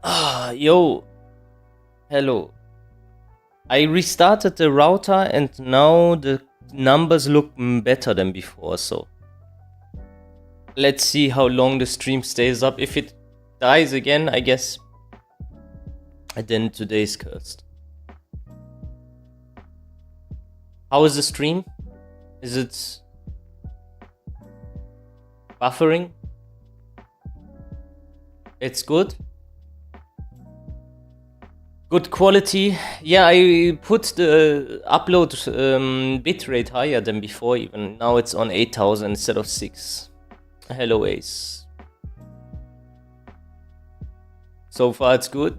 Yo, hello. I restarted the router and now the numbers look better than before, so let's see how long the stream stays up. If it dies again, I guess then today's cursed. How is the stream? Is it buffering? It's good. Good quality. Yeah, I put the upload bitrate higher than before even. Now it's on 8000 instead of 6. Hello Ace. So far it's good.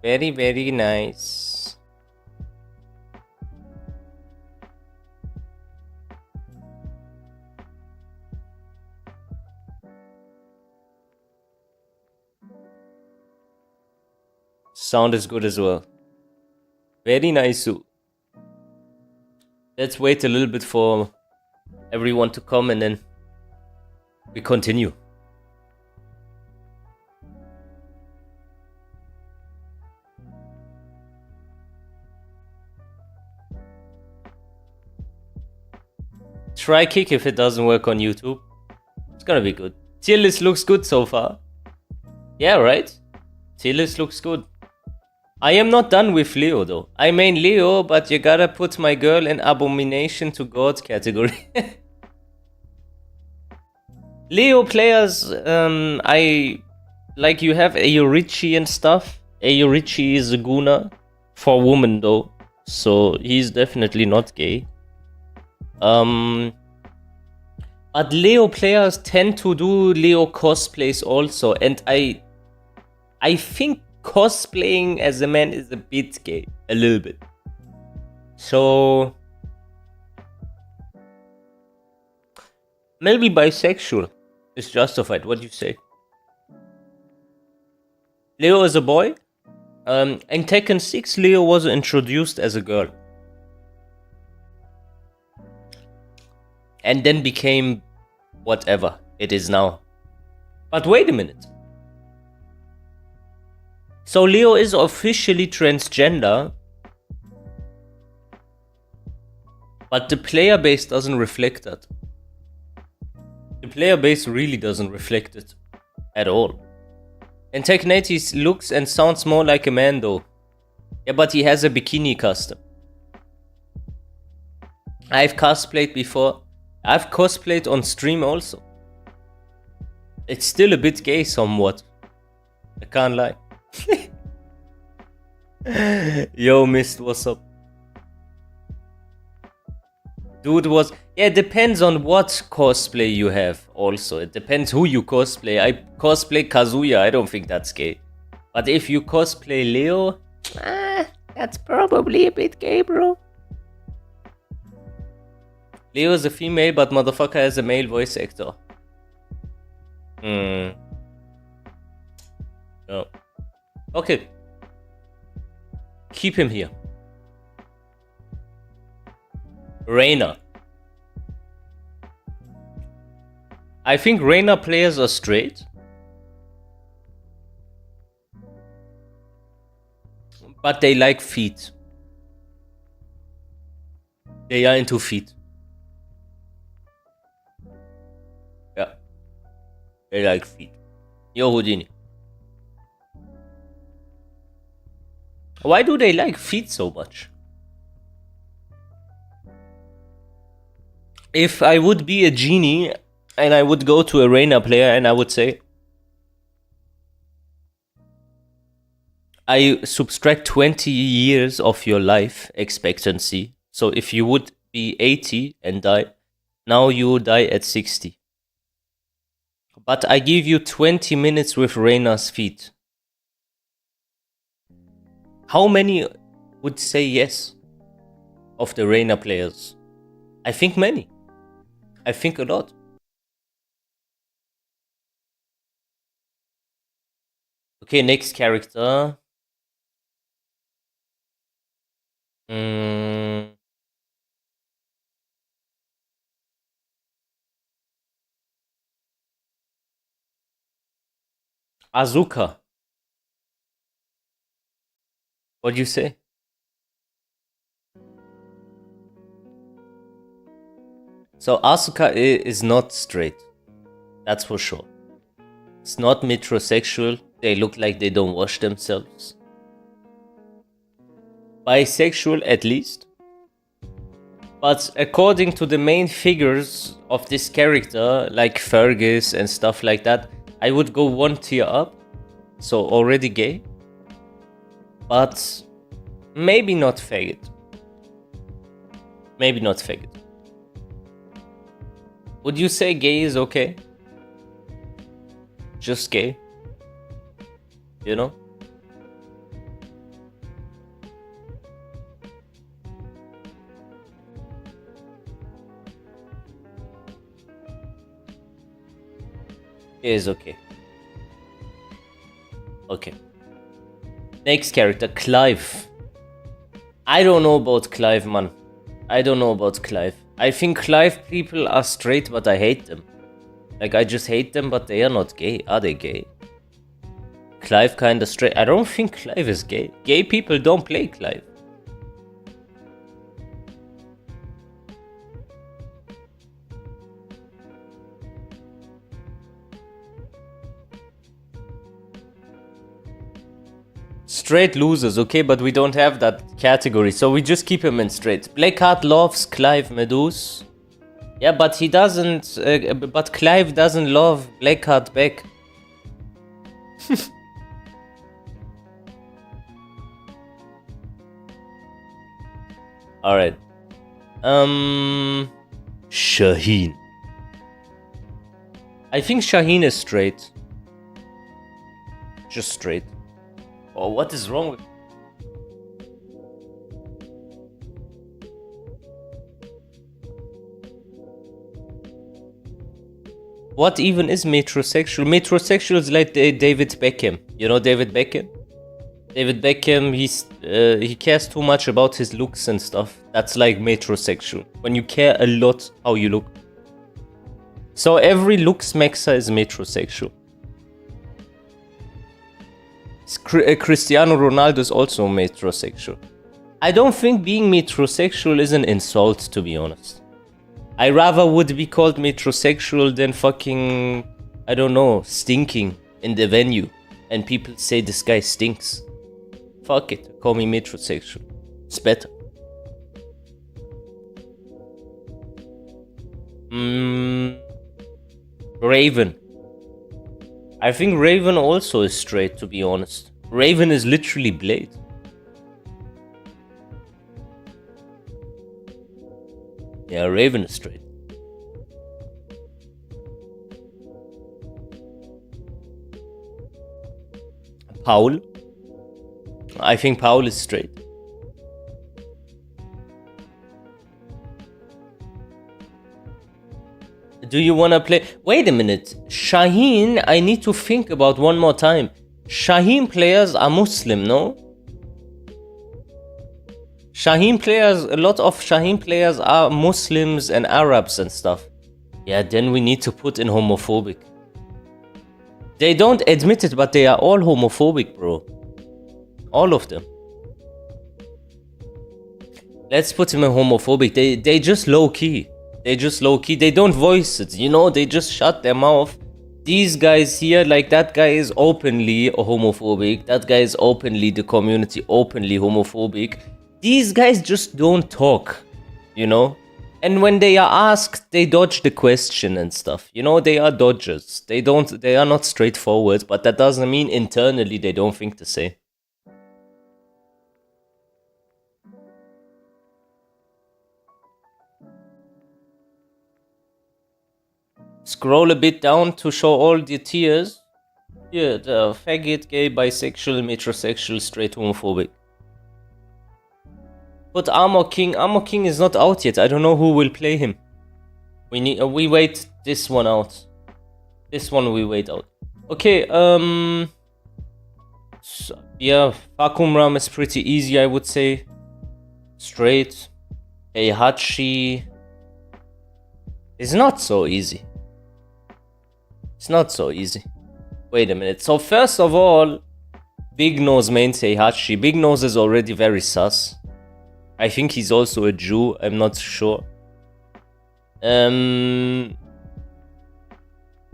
Very, very nice. Sound is good as well. Very nice. Let's wait a little bit for everyone to come and then we continue. Try kick if it doesn't work on YouTube. It's gonna be good. Tier list looks good so far. Yeah, right? Tier list looks good. I am not done with Leo though. I main Leo, but you gotta put my girl in abomination to God category. Leo players, I like you have Eurichi and stuff. Eurichi is a Guna for woman though, so he's definitely not gay. But Leo players tend to do Leo cosplays also, and I think cosplaying as a man is a bit gay, a little bit. So maybe bisexual is justified. What do you say? Leo is a boy. In Tekken 6, Leo was introduced as a girl. And then became whatever it is now. But wait a minute. So Leo is officially transgender, but the player base doesn't reflect that. The player base really doesn't reflect it at all. And Tekken 8 he looks and sounds more like a man though. Yeah, but he has a bikini custom. I've cosplayed before. I've cosplayed on stream also. It's still a bit gay somewhat. I can't lie. Yo, Mist, what's up? Dude was... Yeah, it depends on what cosplay you have also. It depends who you cosplay. I cosplay Kazuya, I don't think that's gay. But if you cosplay Leo... that's probably a bit gay, bro. Leo is a female, but motherfucker has a male voice actor. No. Okay. Keep him here. Reina. I think Reina players are straight. But they like feet. They are into feet. Yeah. They like feet. Yo, Houdini. Why do they like feet so much? If I would be a genie and I would go to a Reina player and I would say, I subtract 20 years of your life expectancy. So if you would be 80 and die, now you die at 60. But I give you 20 minutes with Reina's feet. How many would say yes of the Reina players? I think many. I think a lot. Okay, next character. Asuka. What do you say? So Asuka is not straight. That's for sure. It's not metrosexual. They look like they don't wash themselves. Bisexual at least. But according to the main figures of this character, like Fergus and stuff like that, I would go one tier up. So already gay. But maybe not faggot. Maybe not faggot. Would you say gay is okay? Just gay? You know? Gay is okay. Okay. Next character, Clive. I don't know about Clive, man. I don't know about Clive. I think Clive people are straight, but I hate them. Like, I just hate them, but they are not gay. Are they gay? Clive kinda straight. I don't think Clive is gay. Gay people don't play Clive. Straight losers, okay, but we don't have that category, so we just keep him in straight. Blackheart loves Clive Meduse. Yeah, but he doesn't. But Clive doesn't love Blackheart back. Alright. Shaheen. I think Shaheen is straight. Just straight. Oh, what is wrong with... What even is metrosexual? Metrosexual is like David Beckham. You know David Beckham? David Beckham, he cares too much about his looks and stuff. That's like metrosexual. When you care a lot how you look. So every looks maxer is metrosexual. Cristiano Ronaldo is also metrosexual. I don't think being metrosexual is an insult, to be honest. I rather would be called metrosexual than fucking, I don't know, stinking in the venue. And people say this guy stinks. Fuck it, call me metrosexual. It's better. Raven. I think Raven also is straight, to be honest. Raven is literally Blade. Yeah, Raven is straight. Paul. I think Paul is straight. Do you wanna play? Wait a minute. Shaheen, I need to think about one more time. Shaheen players are Muslim, no? Shaheen players, a lot of Shaheen players are Muslims and Arabs and stuff. Yeah, then we need to put in homophobic. They don't admit it, but they are all homophobic, bro. All of them. Let's put him in homophobic. They just low-key. They just low-key. They don't voice it, you know? They just shut their mouth. These guys here, like that guy is openly homophobic. That guy is openly the community, openly homophobic. These guys just don't talk, you know? And when they are asked, they dodge the question and stuff. You know, they are dodgers. They are not straightforward, but that doesn't mean internally they don't think the same. Scroll a bit down to show all the tiers. Here, the faggot, gay, bisexual, metrosexual, straight, homophobic. But Armor King is not out yet. I don't know who will play him. We wait this one out. This one we wait out. Okay, so, yeah, Fakumram is pretty easy, I would say. Straight. Heihachi is not so easy. It's not so easy. Wait a minute. So first of all, Big Nose main Heihachi. Big Nose is already very sus. I think he's also a Jew. I'm not sure.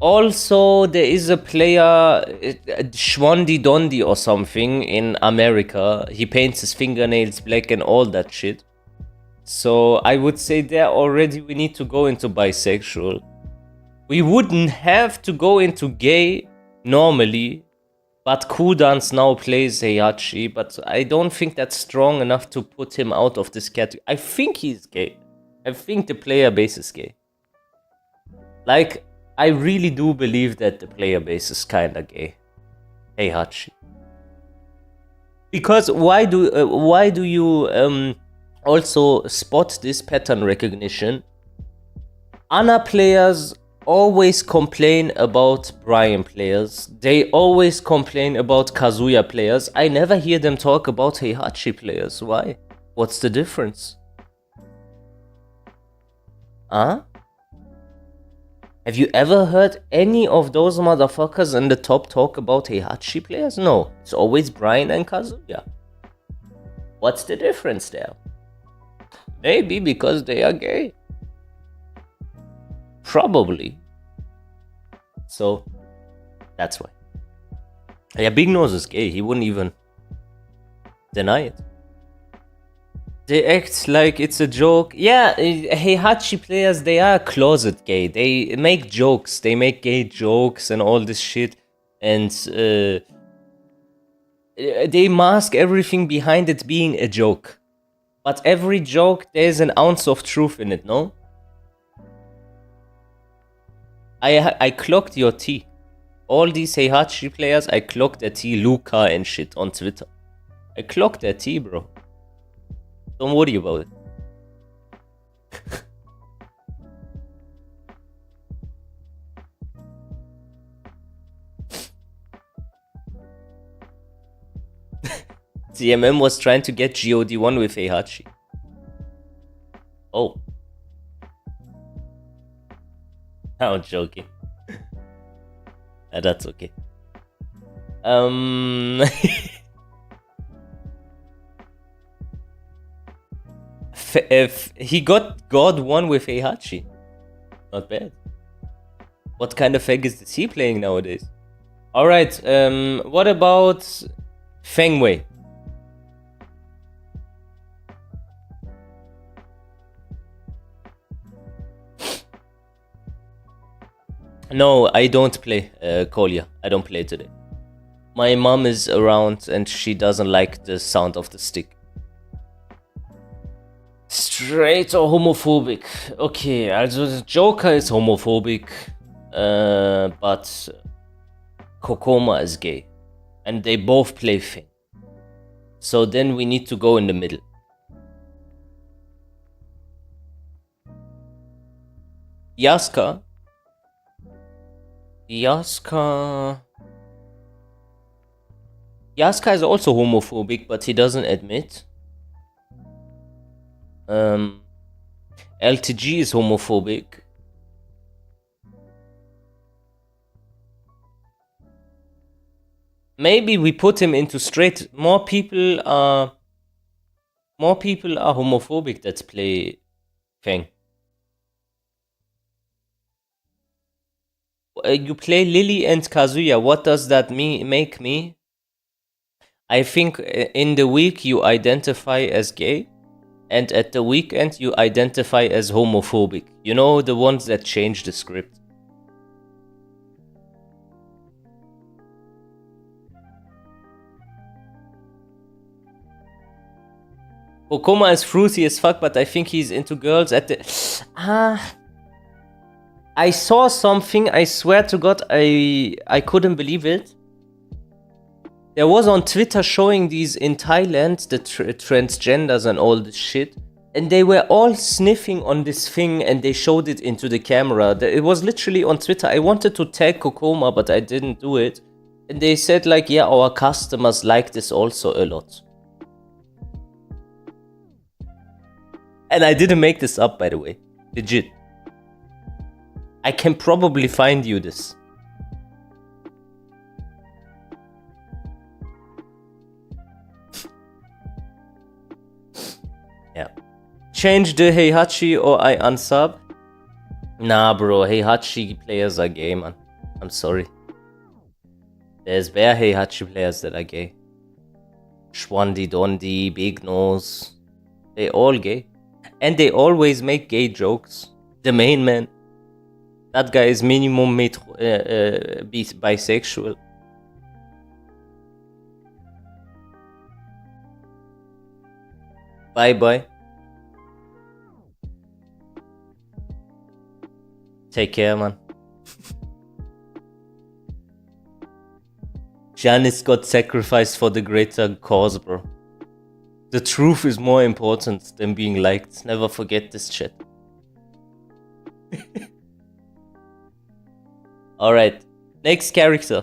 Also, there is a player, Shwondi Dondi or something in America. He paints his fingernails black and all that shit. So I would say there already we need to go into bisexual. We wouldn't have to go into gay normally, but Kudans now plays Heihachi, but I don't think that's strong enough to put him out of this category. I think he's gay. I think the player base is gay. Like, I really do believe that the player base is kinda gay. Heihachi. Because why do you also spot this pattern recognition? Ana players always complain about Brian players. They always complain about Kazuya players. I never hear them talk about Heihachi players. Why? What's the difference? Huh? Have you ever heard any of those motherfuckers in the top talk about Heihachi players? No. It's always Brian and Kazuya. What's the difference there? Maybe because they are gay. Probably. So, that's why. Yeah, Big Nose is gay. He wouldn't even deny it. They act like it's a joke. Yeah, Heihachi players, they are closet gay. They make jokes. They make gay jokes and all this shit. And they mask everything behind it being a joke. But every joke, there's an ounce of truth in it, no? I clocked your tea. All these Heihachi players, I clocked their tea, Luca and shit on Twitter. I clocked their tea, bro. Don't worry about it. CMM was trying to get GOD1 with Heihachi. Oh. I'm joking. That's okay. If he got God 1 with Heihachi. Not bad. What kind of Vegas is he playing nowadays? Alright, what about Feng Wei? No, I don't play Kolya. I don't play today. My mom is around and she doesn't like the sound of the stick. Straight or homophobic? Okay, also the Joker is homophobic, but Kokoma is gay. And they both play Feng. So then we need to go in the middle. Yaska is also homophobic, but he doesn't admit. LTG is homophobic. Maybe we put him into straight. More people are homophobic that play Feng. You play Lily and Kazuya. What does that make me? I think in the week you identify as gay, and at the weekend you identify as homophobic. You know, the ones that change the script. Kokoma is fruity as fuck, but I think he's into girls at the... I saw something, I swear to God, I couldn't believe it. There was on Twitter showing these in Thailand, the transgenders and all this shit. And they were all sniffing on this thing and they showed it into the camera. It was literally on Twitter. I wanted to tag Kokoma, but I didn't do it. And they said like, yeah, our customers like this also a lot. And I didn't make this up, by the way. Legit. I can probably find you this. change the Heihachi or I unsub? Nah, bro. Heihachi players are gay, man. I'm sorry. There's bare Heihachi players that are gay. Schwandi, Dondi, Big Nose. They all gay. And they always make gay jokes. The main man. That guy is minimum bisexual. Bye-bye. Take care, man. Janice got sacrificed for the greater cause, bro. The truth is more important than being liked. Never forget this shit. Alright, next character.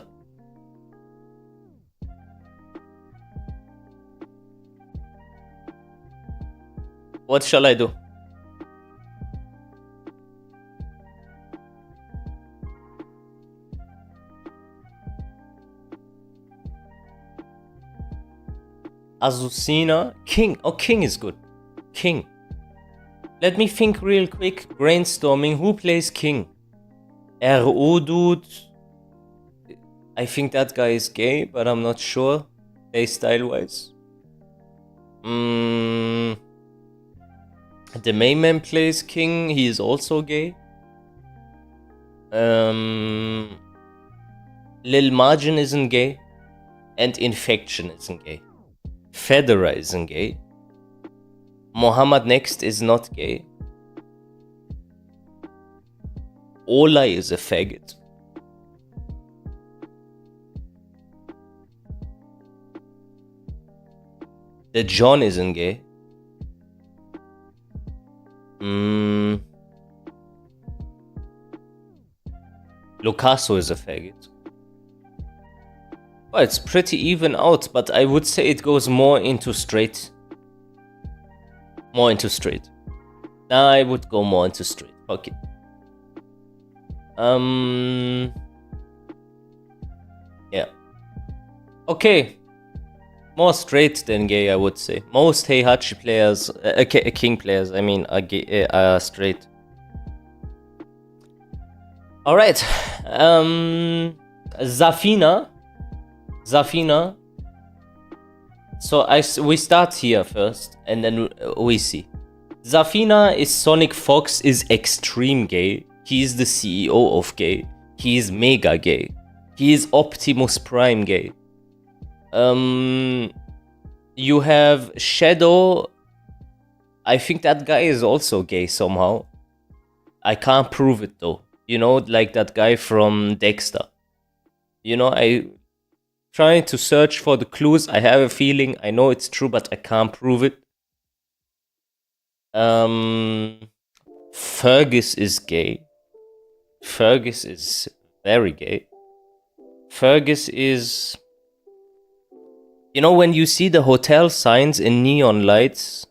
What shall I do? Azucena. King. Oh, King is good. King. Let me think real quick. Brainstorming. Who plays King? RO dude. I think that guy is gay, but I'm not sure. Playstyle wise. The main man plays King. He is also gay. Lil Margin isn't gay. And Infection isn't gay. Federa isn't gay. Mohammed Next is not gay. Ola is a faggot. The John isn't gay. Lucaso is a faggot. Well, it's pretty even out, but I would say it goes more into straight. More into straight. I would go more into straight. Fuck it. Yeah. Okay. More straight than gay, I would say. Most Heihachi players, King players, I mean, are gay, are straight. All right. Zafina. So we start here first, and then we see. Zafina is Sonic Fox is extreme gay. He is the CEO of gay. He is mega gay. He is Optimus Prime gay. You have Shadow. I think that guy is also gay somehow. I can't prove it though. You know, like that guy from Dexter. You know, I trying to search for the clues. I have a feeling. I know it's true, but I can't prove it. Fergus is gay. Fergus is very gay. Fergus is... You know, when you see the hotel signs in neon lights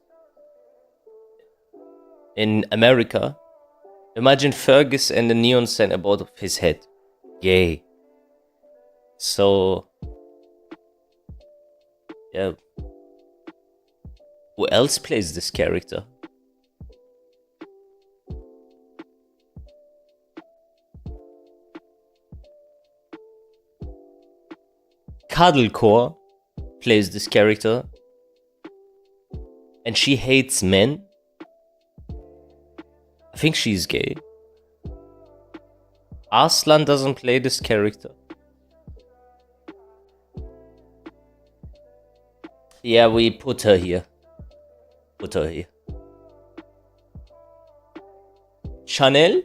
in America, imagine Fergus and the neon sign above his head. Gay. So... yeah. Who else plays this character? Cuddlecore plays this character. And she hates men. I think she's gay. Arslan doesn't play this character. Yeah, we put her here. Put her here. Chanel?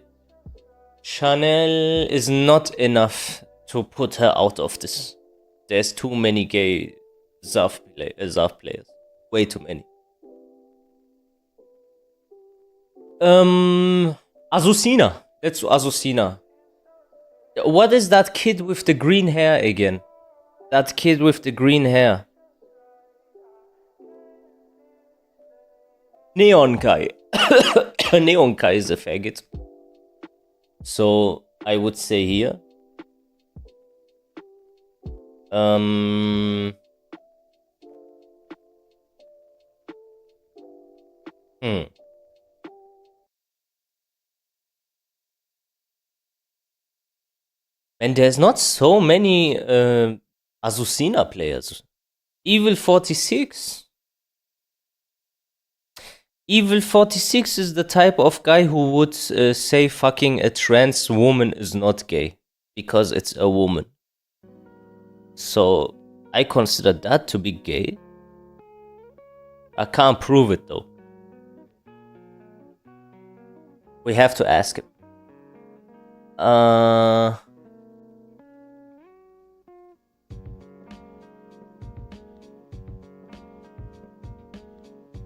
Chanel is not enough to put her out of this. There's too many gay Zaf players. Way too many. Azucena. Let's do Azucena. What is that kid with the green hair again? That kid with the green hair. Neon Kai. Neon Kai is a faggot. So I would say here. And there's not so many Azucena players. Evil 46. Evil 46 is the type of guy who would say fucking a trans woman is not gay because it's a woman. So I consider that to be gay. I can't prove it though. We have to ask him.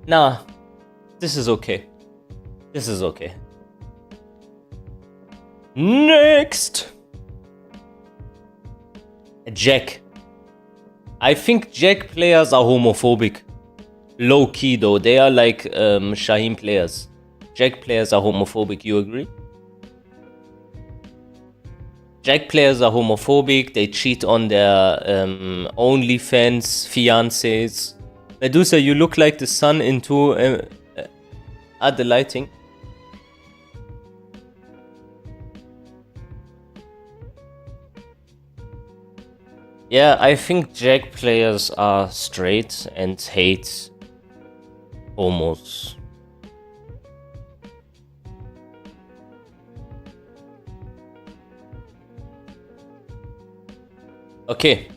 Nah, this is okay. This is okay. Next! Jack. I think Jack players are homophobic. Low key though, they are like Shaheen players. Jack players are homophobic, you agree? Jack players are homophobic, they cheat on their OnlyFans fiancés. Medusa, you look like the sun into at the lighting. Yeah, I think Jack players are straight and hate homos. Okay.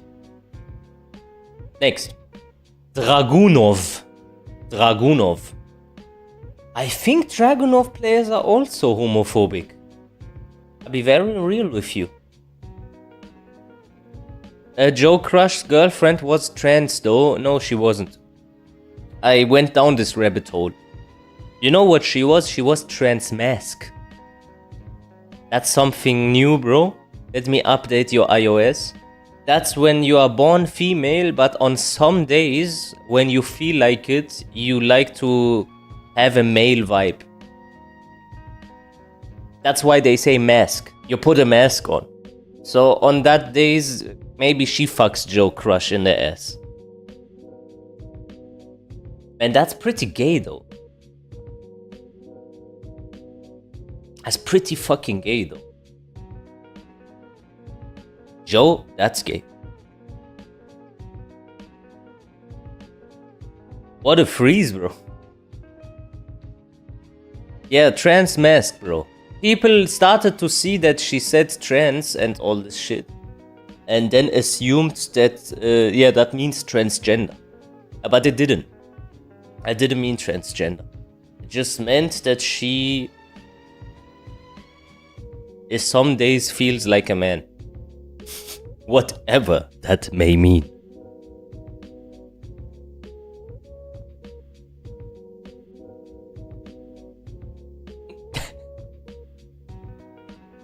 Next. Dragunov. I think Dragunov players are also homophobic. I'll be very real with you. Joe Crush's girlfriend was trans though. No, she wasn't. I went down this rabbit hole. You know what she was? She was trans mask. That's something new, bro. Let me update your iOS. That's when you are born female, but on some days, when you feel like it, you like to have a male vibe. That's why they say mask. You put a mask on. So on that days, maybe she fucks Joe Crush in the ass. And that's pretty gay though. That's pretty fucking gay though. Joe, that's gay. What a freeze, bro. Yeah, trans mask, bro. People started to see that she said trans and all this shit. And then assumed that, yeah, that means transgender. But it didn't. I didn't mean transgender. It just meant that she some days feels like a man. Whatever that may mean.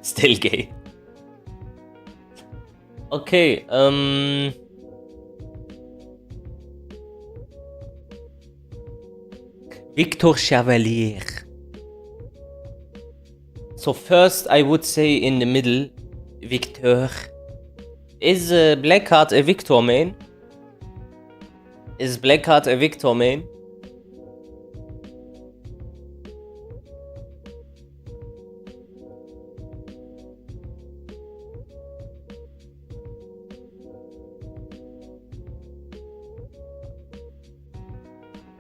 Still gay. Okay, Victor Chevalier. So first I would say in the middle, Victor. Is Blackheart a Victor main? Is Blackheart a Victor main?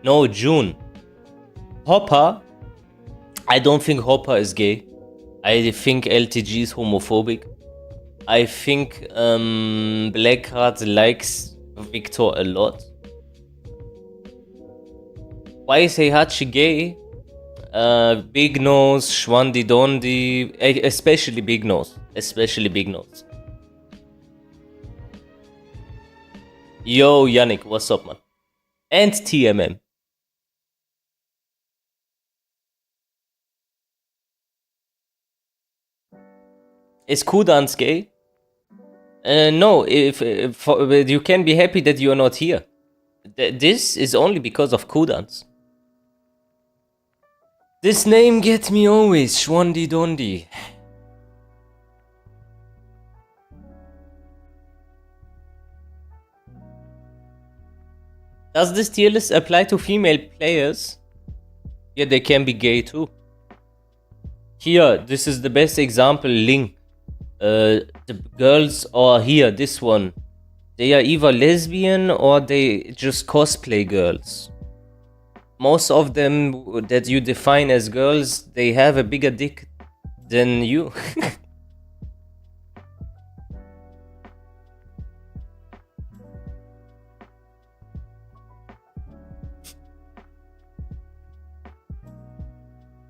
No, June. Hopper. I don't think Hopper is gay. I think LTG is homophobic. I think Blackheart likes Victor a lot. Why is Heihachi gay? Big Nose, Shwandi Dondi, especially Big Nose. Especially Big Nose. Yo, Yannick, what's up, man? And TMM. Is Kudans gay? No, if you can be happy that you are not here. This is only because of Kudans. This name gets me always, Shwandi Dondi. Does this tier list apply to female players? Yeah, they can be gay too. Here, this is the best example, Ling. the girls are here, this one. They are either lesbian or they just cosplay girls. Most of them that you define as girls, they have a bigger dick than you.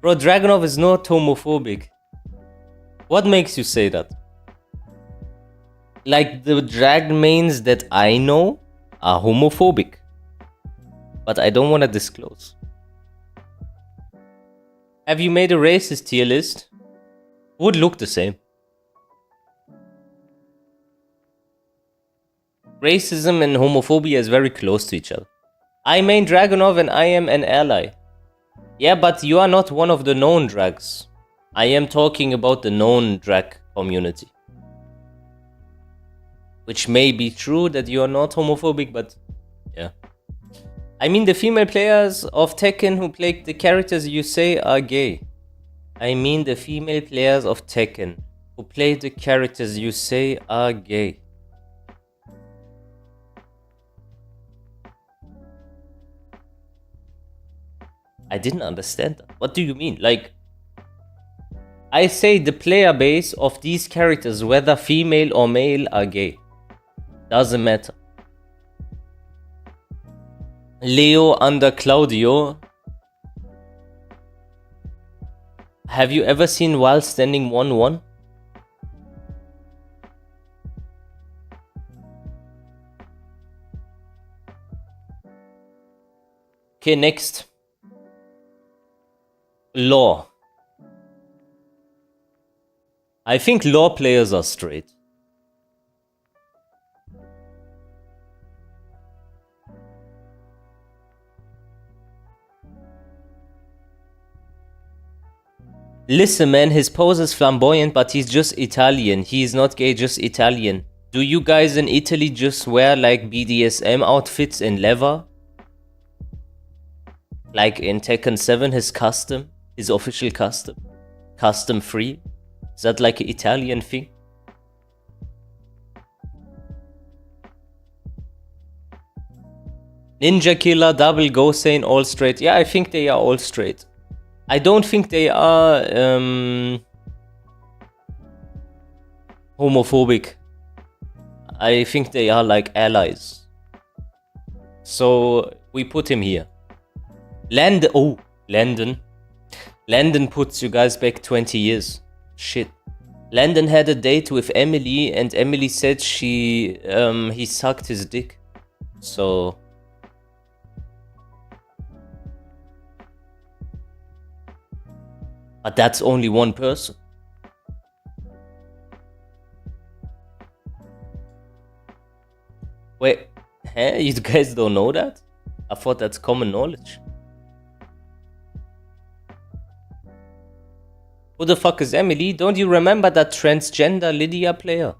Bro, Dragonov is not homophobic. What makes you say that? Like, the drag mains that I know are homophobic. But I don't want to disclose. Have you made a racist tier list? Would look the same. Racism and homophobia is very close to each other. I main Dragonov and I am an ally. Yeah, but you are not one of the known drags. I am talking about the known drag community. Which may be true that you are not homophobic, but yeah. I mean, the female players of Tekken who play the characters you say are gay. I mean, the female players of Tekken who play the characters you say are gay. I didn't understand that. What do you mean? Like, I say the player base of these characters, whether female or male, are gay. Doesn't matter. Leo under Claudio. Have you ever seen while standing 1-1? Okay, next. Law. I think law players are straight. Listen, man, his pose is flamboyant, but he's just Italian. He is not gay, just Italian. Do you guys in Italy just wear like BDSM outfits in leather? Like in Tekken 7, his custom, his official custom. Custom free. Is that like an Italian thing? Ninja Killer, Double Gosane, all straight. Yeah, I think they are all straight. I don't think they are homophobic. I think they are like allies. So we put him here. Landon. Landon puts you guys back 20 years. Shit. Landon had a date with Emily and Emily said he sucked his dick. So... But that's only one person. Wait, huh? You guys don't know that? I thought that's common knowledge. Who the fuck is Emily? Don't you remember that transgender Lydia player?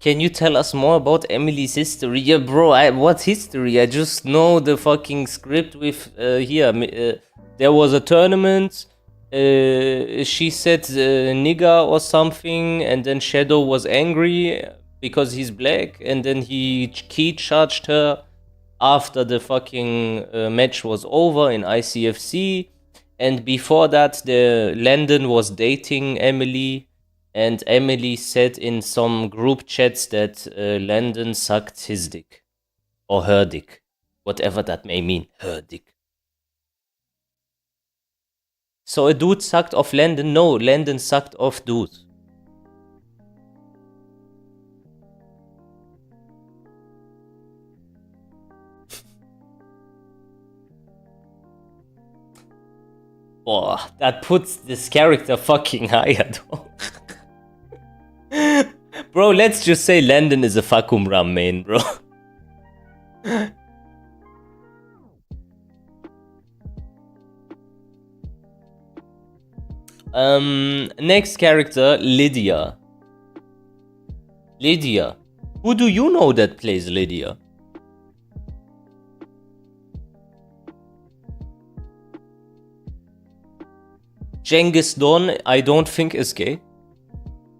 Can you tell us more about Emily's history? Yeah, bro, what history? I just know the fucking script with, there was a tournament, she said nigger or something, and then Shadow was angry because he's black, and then he key charged her after the fucking match was over in ICFC, and before that, Landon was dating Emily, and Emily said in some group chats that Landon sucked his dick. Or her dick. Whatever that may mean. Her dick. So a dude sucked off Landon? No, Landon sucked off dude. Boah, that puts this character fucking higher though. Bro, let's just say Landon is a Fakum Ram main, bro. Next character, Lydia. Lydia. Who do you know that plays Lydia? Genghis Don, I don't think is gay.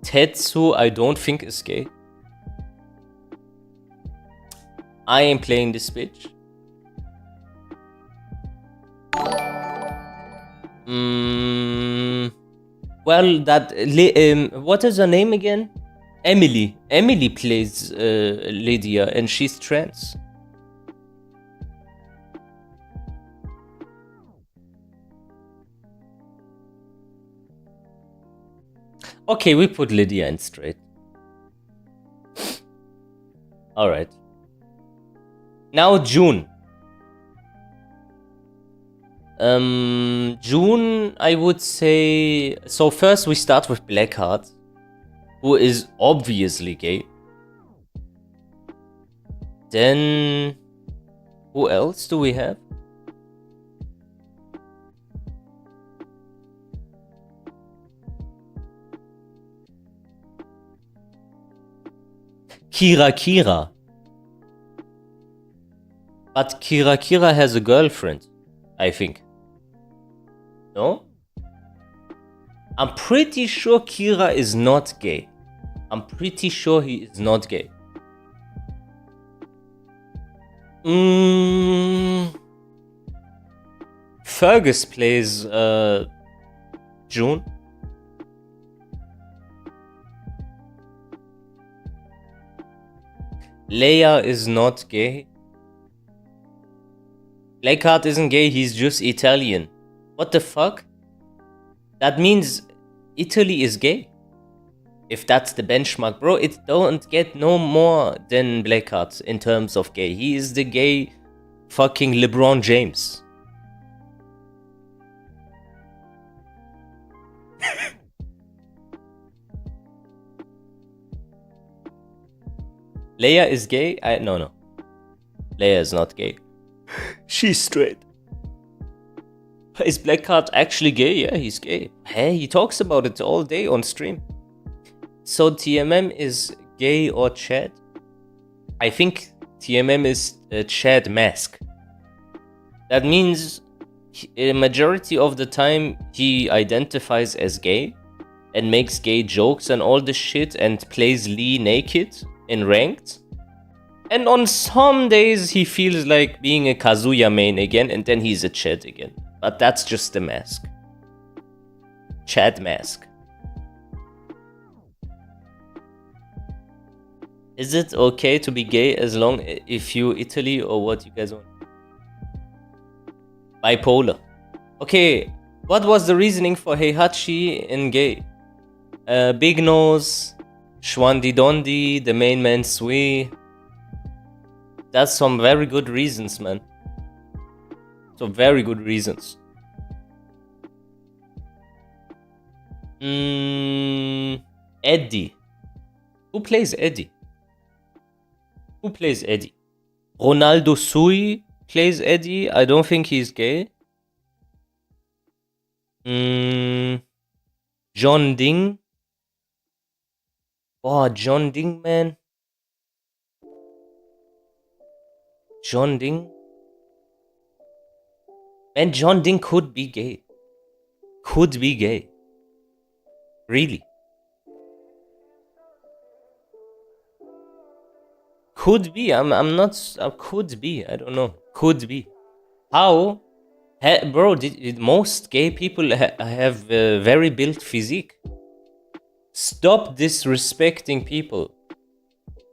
Tetsu, I don't think is gay. I ain't playing this bitch. Well, what is her name again? Emily. Emily plays Lydia, and she's trans. Okay, we put Lydia in straight. Alright. Now June. June, I would say... So first we start with Blackheart, who is obviously gay. Then... Who else do we have? Kira. But Kira has a girlfriend, I think. No? I'm pretty sure Kira is not gay. I'm pretty sure he is not gay. Fergus plays June. Leia is not gay. Blackheart isn't gay, he's just Italian. What the fuck? That means Italy is gay. If that's the benchmark, bro, it don't get no more than Blackheart in terms of gay. He is the gay fucking LeBron James. Leia is gay? No. Leia is not gay. She's straight. Is Blackheart actually gay? Yeah, he's gay. Hey, he talks about it all day on stream. So TMM is gay or Chad? I think TMM is Chad mask. That means a majority of the time he identifies as gay and makes gay jokes and all this shit and plays Lee naked in ranked. And on some days he feels like being a Kazuya main again, and then he's a Chad again. But that's just the mask. Chad mask. Is it okay to be gay as long if you Italy or what you guys want? Bipolar. Okay, what was the reasoning for Heihachi in gay? Big nose, Shwandi Dondi, the main man Sui. That's some very good reasons, man. Some very good reasons. Eddie. Who plays Eddie? Who plays Eddie? Ronaldo Sui plays Eddie. I don't think he's gay. John Ding. Oh, John Ding, man. John Ding. Man, John Ding could be gay. Could be gay. Really. Could be. I'm not. Could be. I don't know. Could be. How? Bro, most gay people have a very built physique. Stop disrespecting people.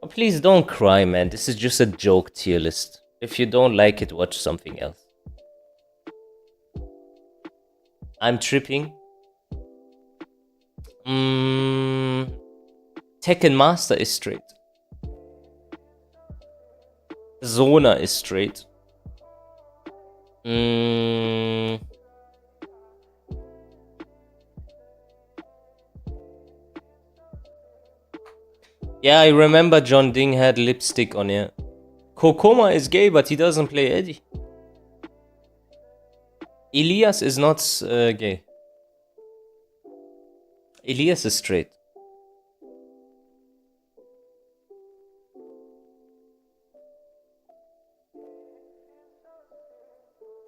Oh, please don't cry, man. This is just a joke tier list. If you don't like it, watch something else. I'm tripping. Tekken Master is straight. Zona is straight. Yeah, I remember John Ding had lipstick on here. Kokoma is gay, but he doesn't play Eddie. Elias is not gay. Elias is straight.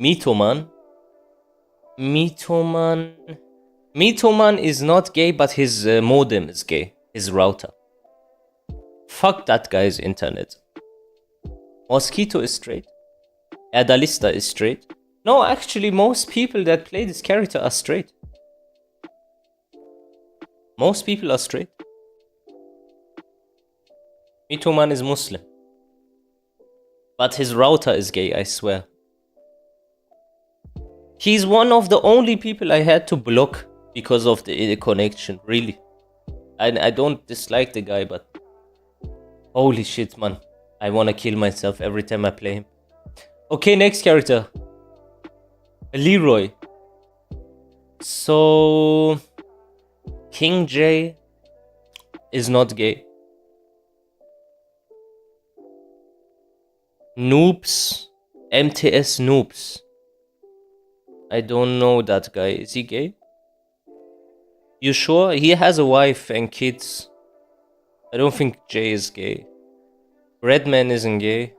Mitoman. Mitoman is not gay, but his modem is gay. His router. Fuck that guy's internet. Mosquito is straight. Adalista is straight. No, actually, most people that play this character are straight. Most people are straight. Mitoman is Muslim. But his router is gay, I swear. He's one of the only people I had to block because of the connection, really. I don't dislike the guy, but holy shit, man. I wanna kill myself every time I play him. Okay, next character. Leroy. So King J is not gay. Noobs. MTS Noobs. I don't know that guy. Is he gay? You sure? He has a wife and kids. I don't think Jay is gay. Redman isn't gay.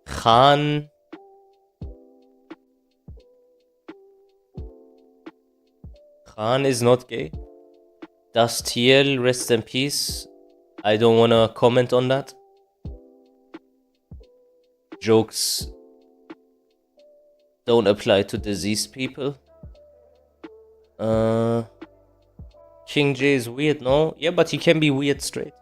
Khan. Khan is not gay. Dustiel, rest in peace. I don't wanna comment on that. Jokes don't apply to diseased people. King J is weird, no? Yeah, but he can be weird straight.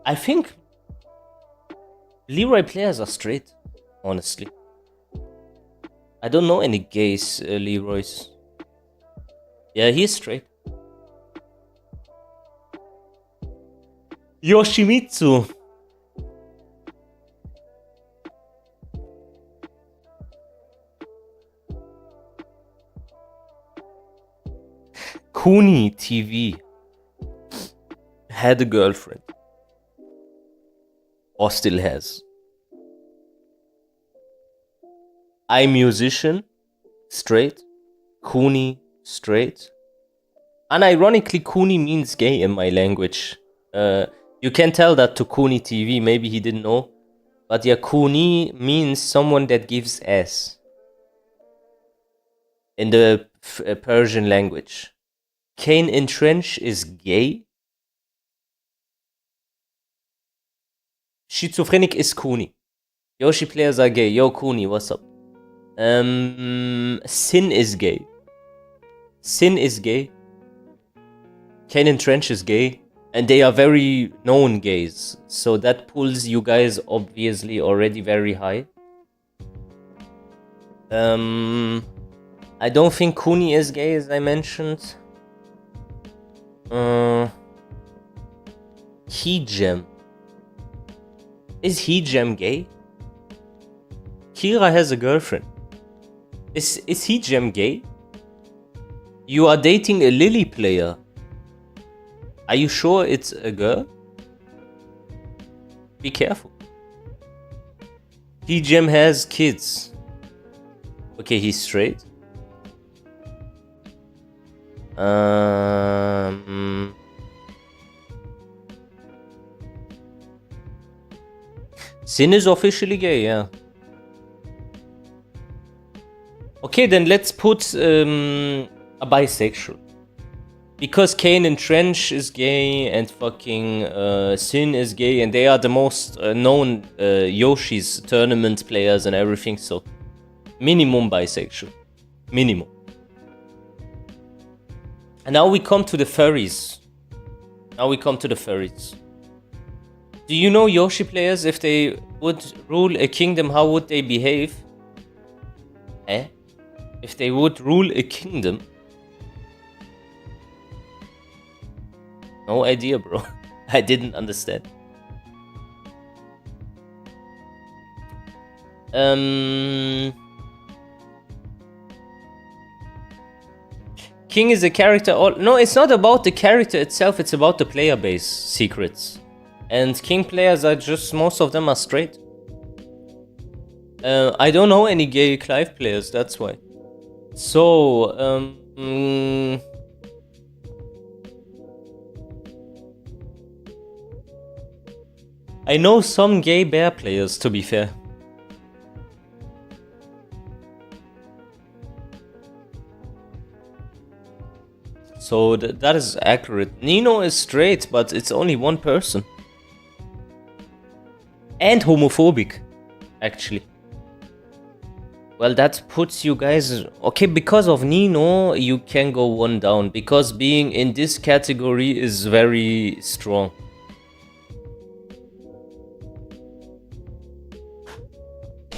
I think Leroy players are straight, honestly. I don't know any gays Leroys. Yeah, he's straight. Yoshimitsu. Kuni TV had a girlfriend. Or still has. I musician, straight. Kuni, straight. Unironically, Kuni means gay in my language. You can tell that to Kuni TV, maybe he didn't know. But yeah, Kuni means someone that gives ass. In the Persian language. Kane in Trench is gay. Schizophrenic is Kuni. Yoshi players are gay. Yo, Kuni, what's up? Sin is gay. Sin is gay. Kane in Trench is gay. And they are very known gays. So that pulls you guys obviously already very high. I don't think Kuni is gay, as I mentioned. Hijam. Is Hijam gay? Kira has a girlfriend. Is Hijam gay? You are dating a Lily player. Are you sure it's a girl? Be careful. Hijam has kids. Okay, he's straight. Sin is officially gay, yeah. Okay, then let's put a bisexual. Because Kane and Trench is gay and fucking Sin is gay and they are the most known Yoshi's tournament players and everything, so minimum bisexual. Minimum. And now we come to the furries. Do you know Yoshi players, if they would rule a kingdom, how would they behave? If they would rule a kingdom? No idea, bro. I didn't understand. King is a character. No, it's not about the character itself. It's about the player base secrets. And King players are just, most of them are straight. I don't know any gay Clive players, that's why. So, I know some gay bear players, to be fair. So that is accurate. Nino is straight, but it's only one person. And homophobic, actually. Well, that puts you guys... Okay, because of Nino, you can go one down. Because being in this category is very strong.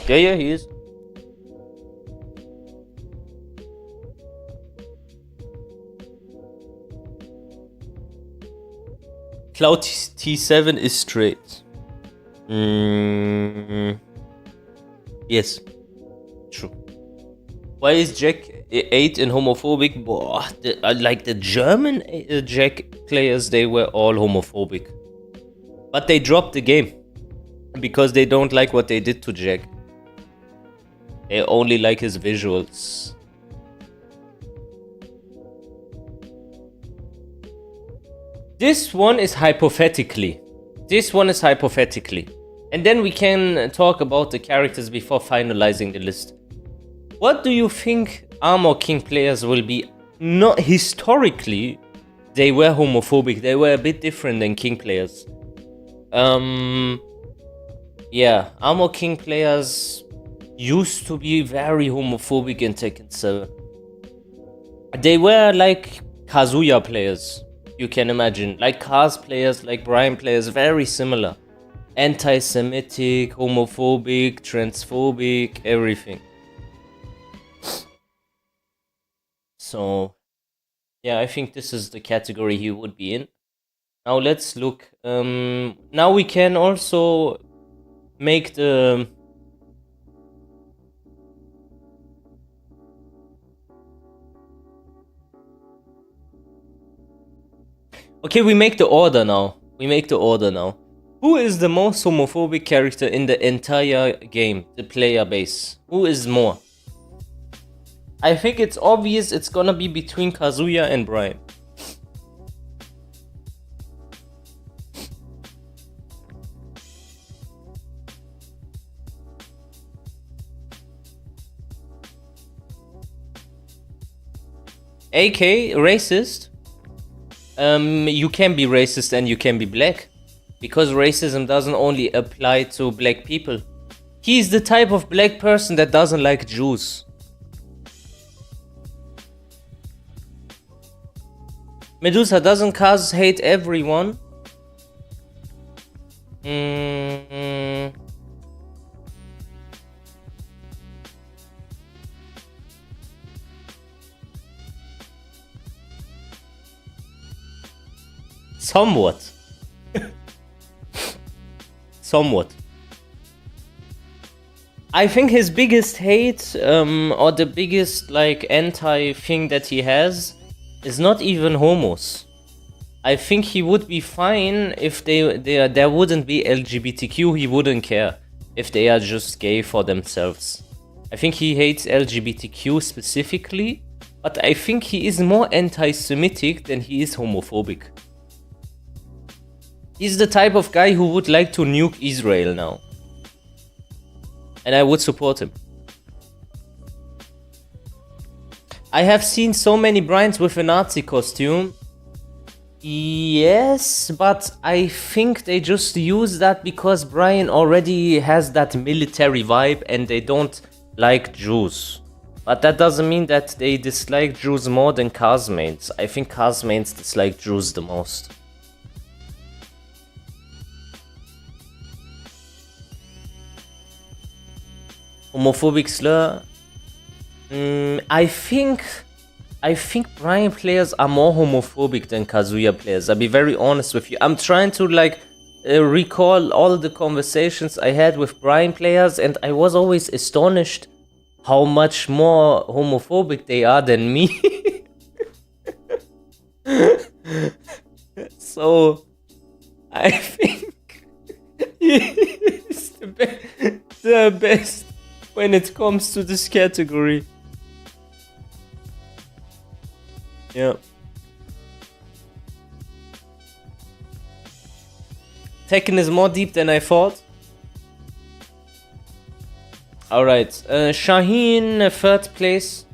Yeah, he is. Cloud T7 is straight. Yes. True. Why is Jack 8 and homophobic? Like the German Jack players, they were all homophobic. But they dropped the game. Because they don't like what they did to Jack. They only like his visuals. This one is hypothetically. And then we can talk about the characters before finalizing the list. What do you think Armor King players will be? Not historically, they were homophobic. They were a bit different than King players. Yeah, Armor King players used to be very homophobic in Tekken 7. They were like Kazuya players, you can imagine. Like Kaz players, like Brian players, very similar. Anti-Semitic, homophobic, transphobic, everything. So, yeah, I think this is the category he would be in. Now let's look. Now we can also make the... Okay, we make the order now. Who is the most homophobic character in the entire game, the player base? Who is more? I think it's obvious it's gonna be between Kazuya and Brian. AK, racist. You can be racist and you can be black. Because racism doesn't only apply to black people. He's the type of black person that doesn't like Jews. Medusa, doesn't Kaz hate everyone? Somewhat. Somewhat. I think his biggest hate, or the biggest like anti thing that he has, is not even homos. I think he would be fine if there wouldn't be LGBTQ. He wouldn't care if they are just gay for themselves. I think he hates LGBTQ specifically, but I think he is more anti-Semitic than he is homophobic. He's the type of guy who would like to nuke Israel now. And I would support him. I have seen so many Bryans with a Nazi costume. Yes, but I think they just use that because Brian already has that military vibe and they don't like Jews. But that doesn't mean that they dislike Jews more than Kaz mains. I think Kaz mains dislike Jews the most. Homophobic slur. I think Brian players are more homophobic than Kazuya players. I'll be very honest with you. I'm trying to like recall all the conversations I had with Brian players, and I was always astonished how much more homophobic they are than me. So I think he's the best when it comes to this category. Yeah. Tekken is more deep than I thought. Alright, Shaheen, third place.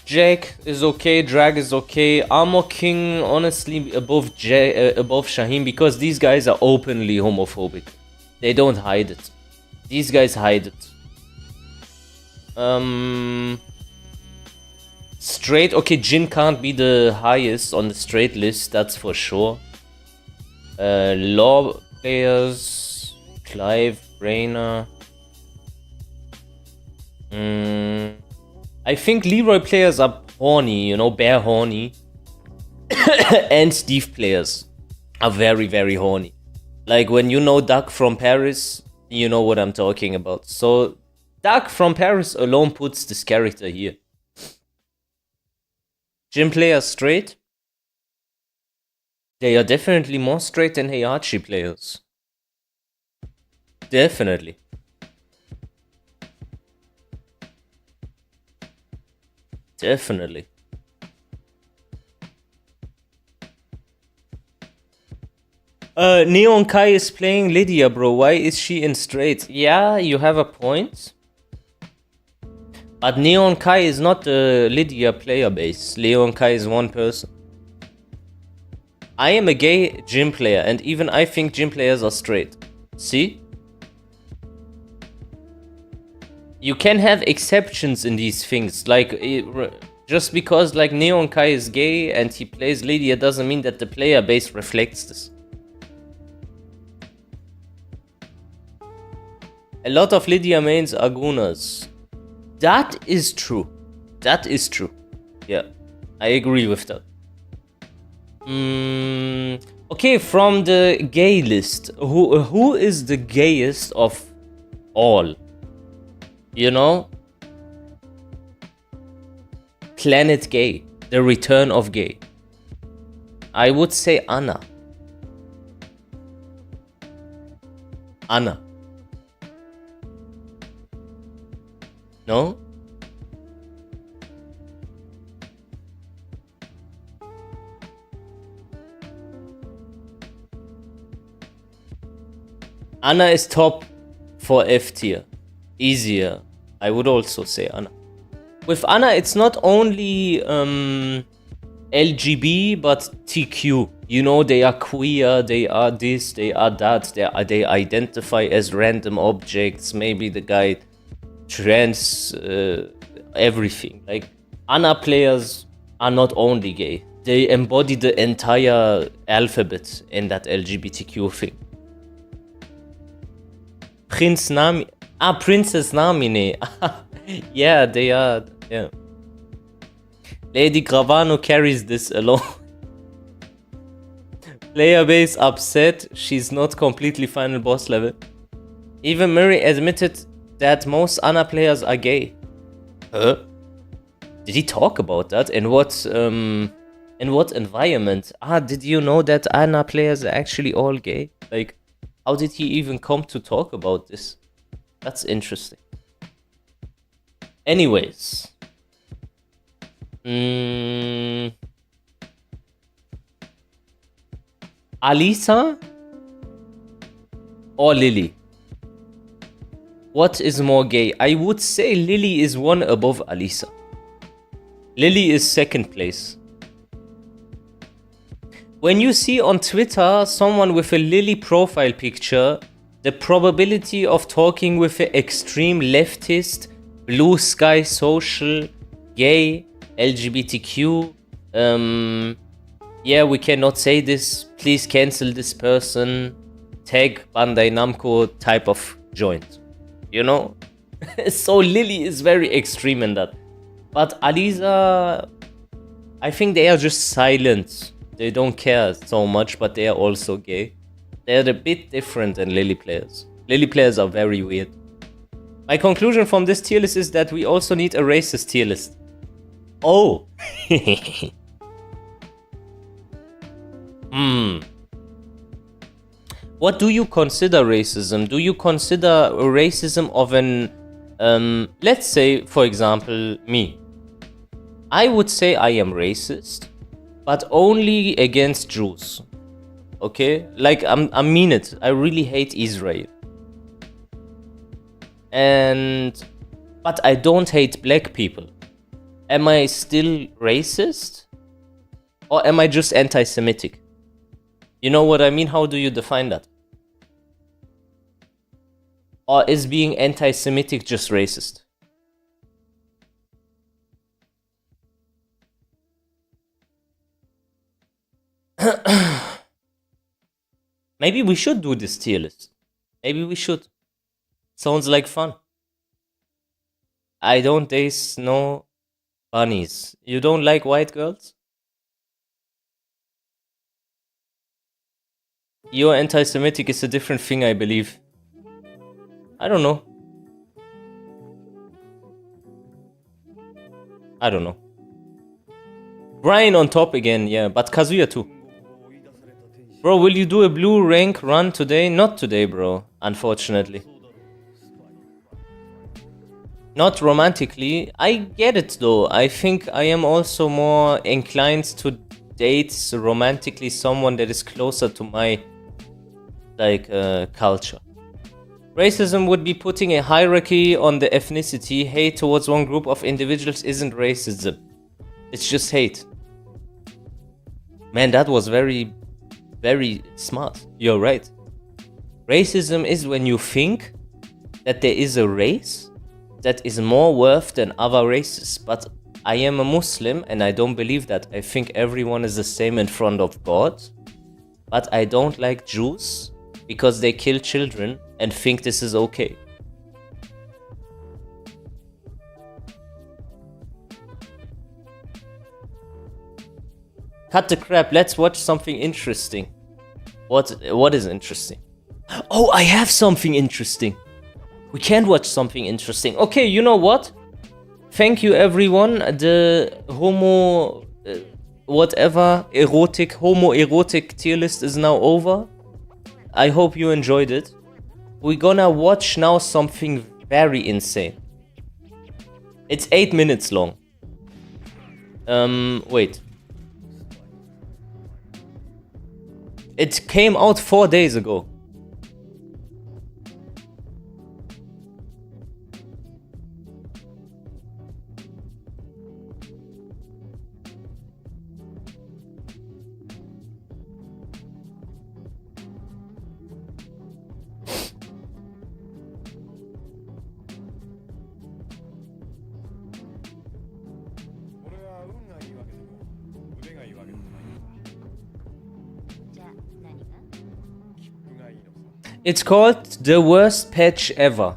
Jack is okay, Drag is okay. Armor King, honestly, above Shaheen, because these guys are openly homophobic. They don't hide it. These guys hide it. Straight, okay, Jin can't be the highest on the straight list, that's for sure. Law players, Clive, Rayner. I think Leroy players are horny, you know, bare horny. And Steve players are very, very horny. Like when you know Doug from Paris, you know what I'm talking about. So Doug from Paris alone puts this character here. Gym players straight. They are definitely more straight than Heihachi players. Definitely. Definitely. Neon Kai is playing Lydia, bro. Why is she in straight? Yeah, you have a point. But Neon Kai is not a Lydia player base. Neon Kai is one person. I am a gay gym player, and even I think gym players are straight. See? You can have exceptions in these things. Like, just because like Neon Kai is gay and he plays Lydia doesn't mean that the player base reflects this. A lot of Lydia mains are Gunas. That is true. That is true. Yeah, I agree with that. Okay, from the gay list, who is the gayest of all? You know? Planet Gay. The return of gay. I would say Anna. Anna. No? Anna is top for F tier. Easier. I would also say Anna. With Anna, it's not only LGB, but TQ. You know, they are queer, they are this, they are that, they identify as random objects. Maybe the guy trans, everything. Like, Anna players are not only gay. They embody the entire alphabet in that LGBTQ thing. Prince Nami. Princess Namine. Yeah, they are. Yeah. Lady Gravano carries this alone. Player base upset. She's not completely final boss level. Even Murray admitted that most Anna players are gay. Huh? Did he talk about that? In what environment? Did you know that Anna players are actually all gay? Like, how did he even come to talk about this? That's interesting. Anyways. Alisa or Lily? What is more gay? I would say Lily is one above Alisa. Lily is second place. When you see on Twitter someone with a Lily profile picture, the probability of talking with an extreme leftist, blue sky social, gay, LGBTQ, yeah, we cannot say this, please cancel this person, tag Bandai Namco type of joint, you know? So Lily is very extreme in that. But Alisa, I think they are just silent. They don't care so much, but they are also gay. They're a bit different than Lily players. Lily players are very weird. My conclusion from this tier list is that we also need a racist tier list. Oh! What do you consider racism? Do you consider racism of an... let's say, for example, me. I would say I am racist, but only against Jews. okay? Like, I mean it. I really hate Israel. But I don't hate black people. Am I still racist? Or am I just anti-Semitic? You know what I mean? How do you define that? Or is being anti-Semitic just racist? Maybe we should do this tier list. Maybe we should. Sounds like fun. I don't date no bunnies. You don't like white girls? You're anti-Semitic is a different thing, I believe. I don't know. I don't know. Brian on top again, yeah, but Kazuya too. Bro, will you do a blue rank run today? Not today, bro, unfortunately. Not romantically. I get it though. I think I am also more inclined to date romantically someone that is closer to my culture. Racism would be putting a hierarchy on the ethnicity. Hate towards one group of individuals isn't racism. It's just hate. Man, that was very, very smart. You're right. Racism is when you think that there is a race that is more worth than other races. But I am a Muslim and I don't believe that. I think everyone is the same in front of God. But I don't like Jews because they kill children and think this is okay. Cut the crap, let's watch something interesting. What is interesting? Oh, I have something interesting. We can watch something interesting. Okay, you know what? Thank you everyone. The homoerotic tier list is now over. I hope you enjoyed it. We're gonna watch now something very insane. It's 8 minutes long. Wait. It came out 4 days ago. It's called The Worst Patch Ever.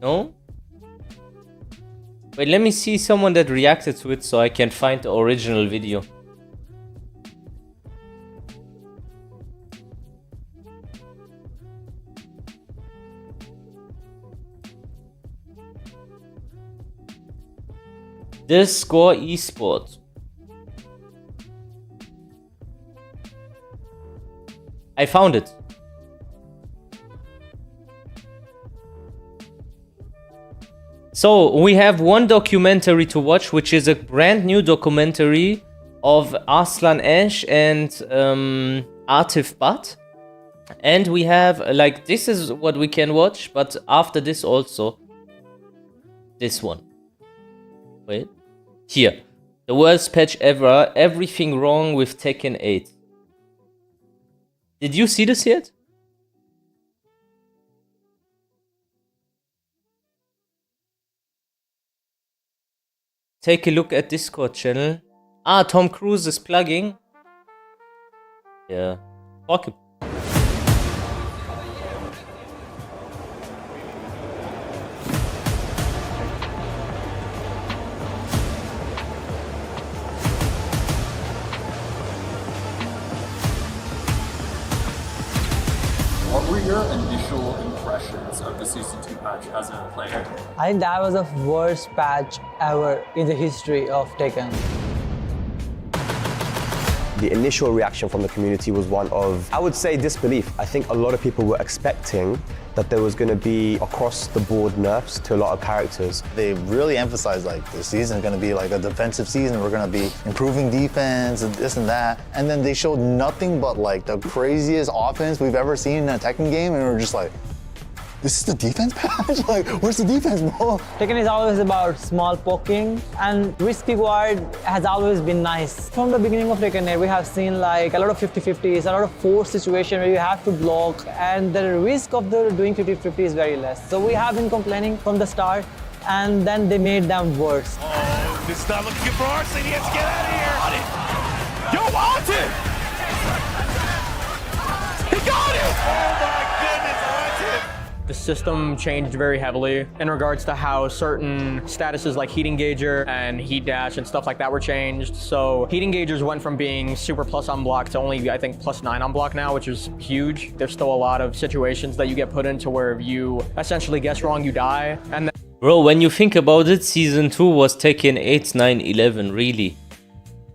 No? Wait, let me see someone that reacted to it so I can find the original video. The Score Esports. I found it. So we have one documentary to watch, which is a brand new documentary of Arslan Ash and Atif Bat. And we have this is what we can watch, but after this also this one. Wait. Here. The worst patch ever. Everything wrong with Tekken 8. Did you see this yet? Take a look at Discord channel. Ah, Tom Cruise is plugging. Yeah. Fuck him. What were your initial impressions of the Season 2 patch as a player? I think that was the worst patch ever in the history of Tekken. The initial reaction from the community was one of, I would say, disbelief. I think a lot of people were expecting that there was going to be across-the-board nerfs to a lot of characters. They really emphasized like this season is going to be like a defensive season. We're going to be improving defense and this and that. And then they showed nothing but like the craziest offense we've ever seen in a Tekken game, and we're just like, this is the defense patch? Like, where's the defense, bro? Tekken is always about small poking, and risk reward has always been nice. From the beginning of Tekken 8, we have seen like a lot of 50-50s, a lot of force situation where you have to block, and the risk of doing 50-50 is very less. So we have been complaining from the start, and then they made them worse. Oh, this is not looking good for Arsene. He has to get out of here. Yo, want it! He got it! Oh my goodness, want it! The system changed very heavily in regards to how certain statuses like heat engager and heat dash and stuff like that were changed. So heat engagers went from being super plus on block to only, I think, +9 on block now, which is huge. There's still a lot of situations that you get put into where if you essentially guess wrong, you die. And then Bro, when you think about it, Season 2 was Tekken 8, 9, 11, really.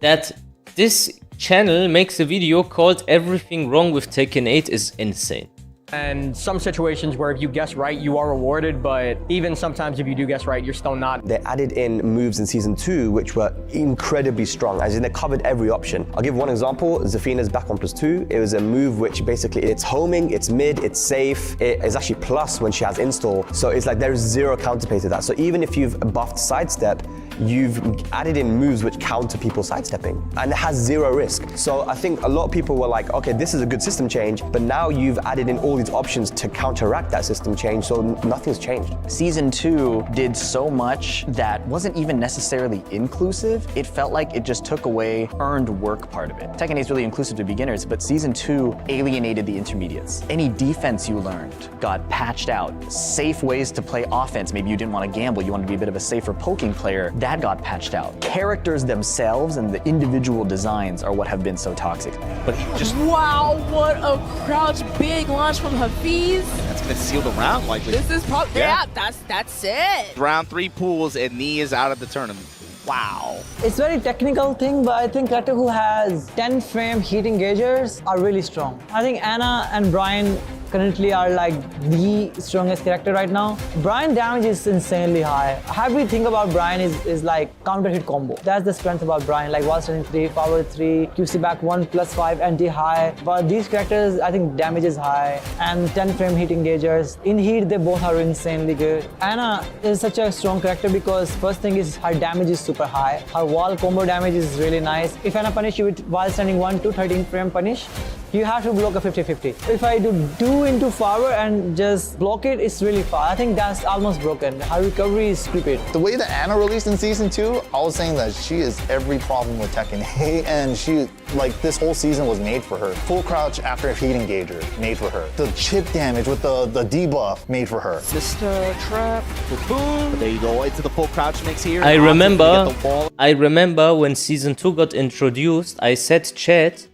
That this channel makes a video called Everything Wrong with Tekken 8 is insane. and some situations where if you guess right, you are rewarded, but even sometimes if you do guess right, you're still not. They added in moves in Season 2 which were incredibly strong, as in they covered every option. I'll give one example, Zafina's back on +2. It was a move which basically, it's homing, it's mid, it's safe, it is actually plus when she has install, so it's like there's zero counterplay to that. So even if you've buffed sidestep, you've added in moves which counter people sidestepping, and it has zero risk. So I think a lot of people were like, okay, this is a good system change, but now you've added in all these options to counteract that system change, so nothing's changed. Season 2 did so much that wasn't even necessarily inclusive. It felt like it just took away earned work part of it. Tekken 8 is really inclusive to beginners, but Season 2 alienated the intermediates. Any defense you learned got patched out. Safe ways to play offense, maybe you didn't want to gamble, you wanted to be a bit of a safer poking player, that got patched out. Characters themselves and the individual designs are what have been so toxic. But he just, wow, what a crouch big launch from Hafiz. that's gonna seal the round likely. This is probably, Yeah. that's it. Round 3 pools and Nee is out of the tournament. Wow. It's very technical thing, but I think character who has 10 frame heat engagers are really strong. I think Anna and Brian currently are like the strongest character right now. Brian damage is insanely high. How we think about Brian is like counter hit combo. That's the strength about Brian, like wall standing 3, forward 3, QC back 1 +5, anti high. But these characters, I think damage is high and 10 frame heat engagers. In heat, they both are insanely good. Anna is such a strong character because first thing is her damage is super high. Her wall combo damage is really nice. If Anna punish you with while standing 1 to 13 frame punish, you have to block a 50-50. If I do 2 into forward and just block it, it's really far. I think that's almost broken. Her recovery is stupid. The way that Anna released in Season 2, I was saying that she is every problem with Tekken 8, and she, like, this whole season was made for her. Full crouch after a heat engager, made for her. The chip damage with the debuff, made for her. Sister trap. Boom. There you go, into the full crouch mix here. I remember remember when Season 2 got introduced, I said, chat,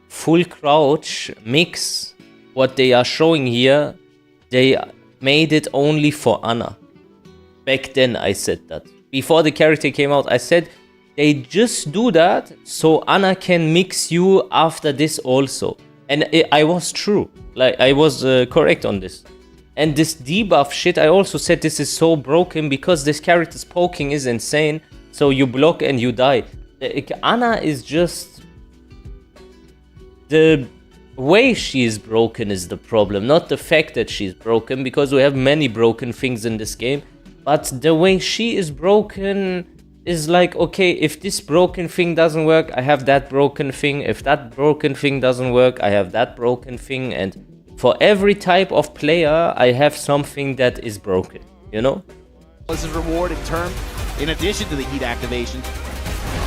full crouch mix, what they are showing here, they made it only for Anna. Back then I said that. Before the character came out, I said, they just do that so Anna can mix you after this also. And I was true. Like, I was correct on this. And this debuff shit, I also said this is so broken because this character's poking is insane. So you block and you die. Anna is just... The way she is broken is the problem, not the fact that she's broken, because we have many broken things in this game. But the way she is broken is like, okay, if this broken thing doesn't work, I have that broken thing. If that broken thing doesn't work, I have that broken thing. And for every type of player, I have something that is broken, you know? This is reward in addition to the heat activation.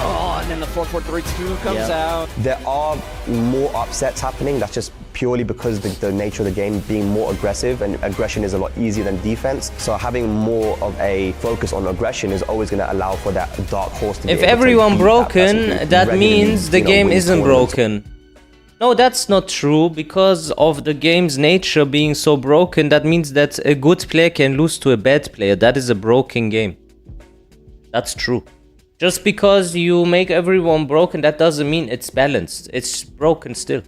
Oh, and then the 4-4-3-2 comes out. There are more upsets happening. That's just purely because the nature of the game being more aggressive, and aggression is a lot easier than defense. So having more of a focus on aggression is always going to allow for that dark horse to be If able to everyone beat broken, person who that regularly, means the you know, game wins isn't tournaments. broken. No, that's not true. Because of the game's nature being so broken, that means that a good player can lose to a bad player. That is a broken game. That's true. Just because you make everyone broken, that doesn't mean it's balanced. It's broken still.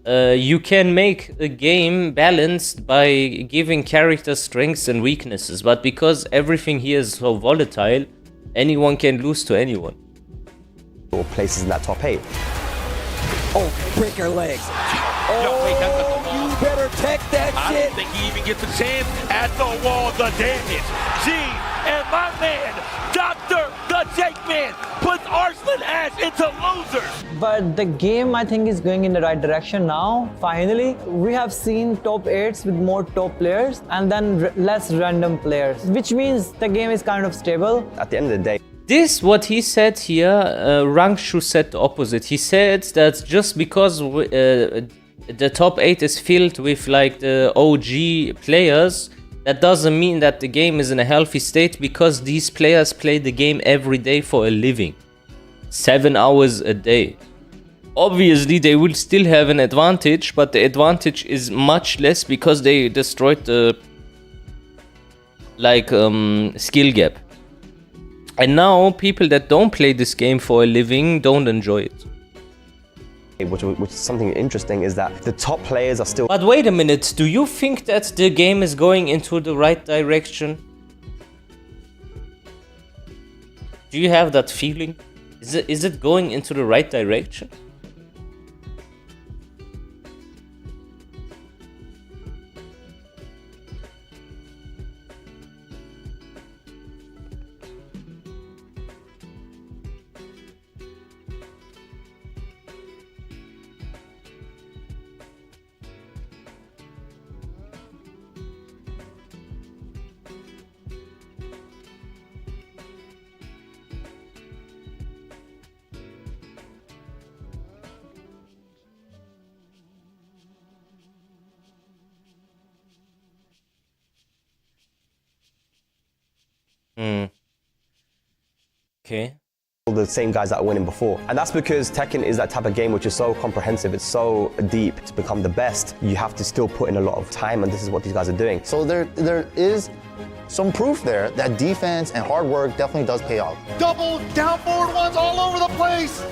You can make a game balanced by giving characters strengths and weaknesses, but because everything here is so volatile, anyone can lose to anyone. Or places in that top 8. Oh, break her legs. Yo, wait, that's at the wall. You better tech that I shit. don't think he even gets a chance at the wall. The damage. Gene and my man, Dr. the Jake Man, puts Arslan Ash into losers. But the game, I think, is going in the right direction now. Finally, we have seen top 8s with more top players and then less random players, which means the game is kind of stable. At the end of the day, This, what he said here, Rangshu said the opposite. He said that just because the top 8 is filled with like the OG players, that doesn't mean that the game is in a healthy state, because these players play the game every day for a living. 7 hours a day. Obviously, they will still have an advantage, but the advantage is much less because they destroyed the skill gap. And now people that don't play this game for a living don't enjoy it. which is something interesting, is that the top players are still... But wait a minute, do you think that the game is going into the right direction? Do you have that feeling? Is it going into the right direction? Okay. the same guys that are winning before. And that's because Tekken is that type of game which is so comprehensive, it's so deep. To become the best, you have to still put in a lot of time, and this is what these guys are doing. So there is some proof there that defense and hard work definitely does pay off. Double down forward ones all over the place.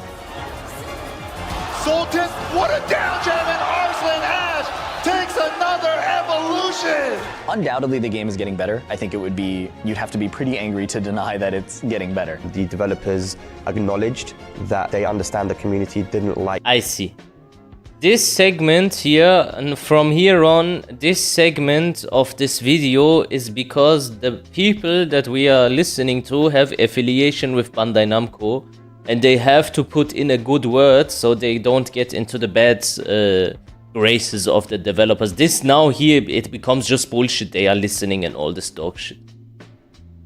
Sultan, what a down jam, and Arslan Ash takes another evolution. Undoubtedly, the game is getting better. I think you'd have to be pretty angry to deny that it's getting better. The developers acknowledged that they understand the community didn't like... I see. This segment here, and from here on, this segment of this video is because the people that we are listening to have affiliation with Bandai Namco, and they have to put in a good word so they don't get into the bad graces of the developers. This now here, it becomes just bullshit. They are listening and all this dog shit.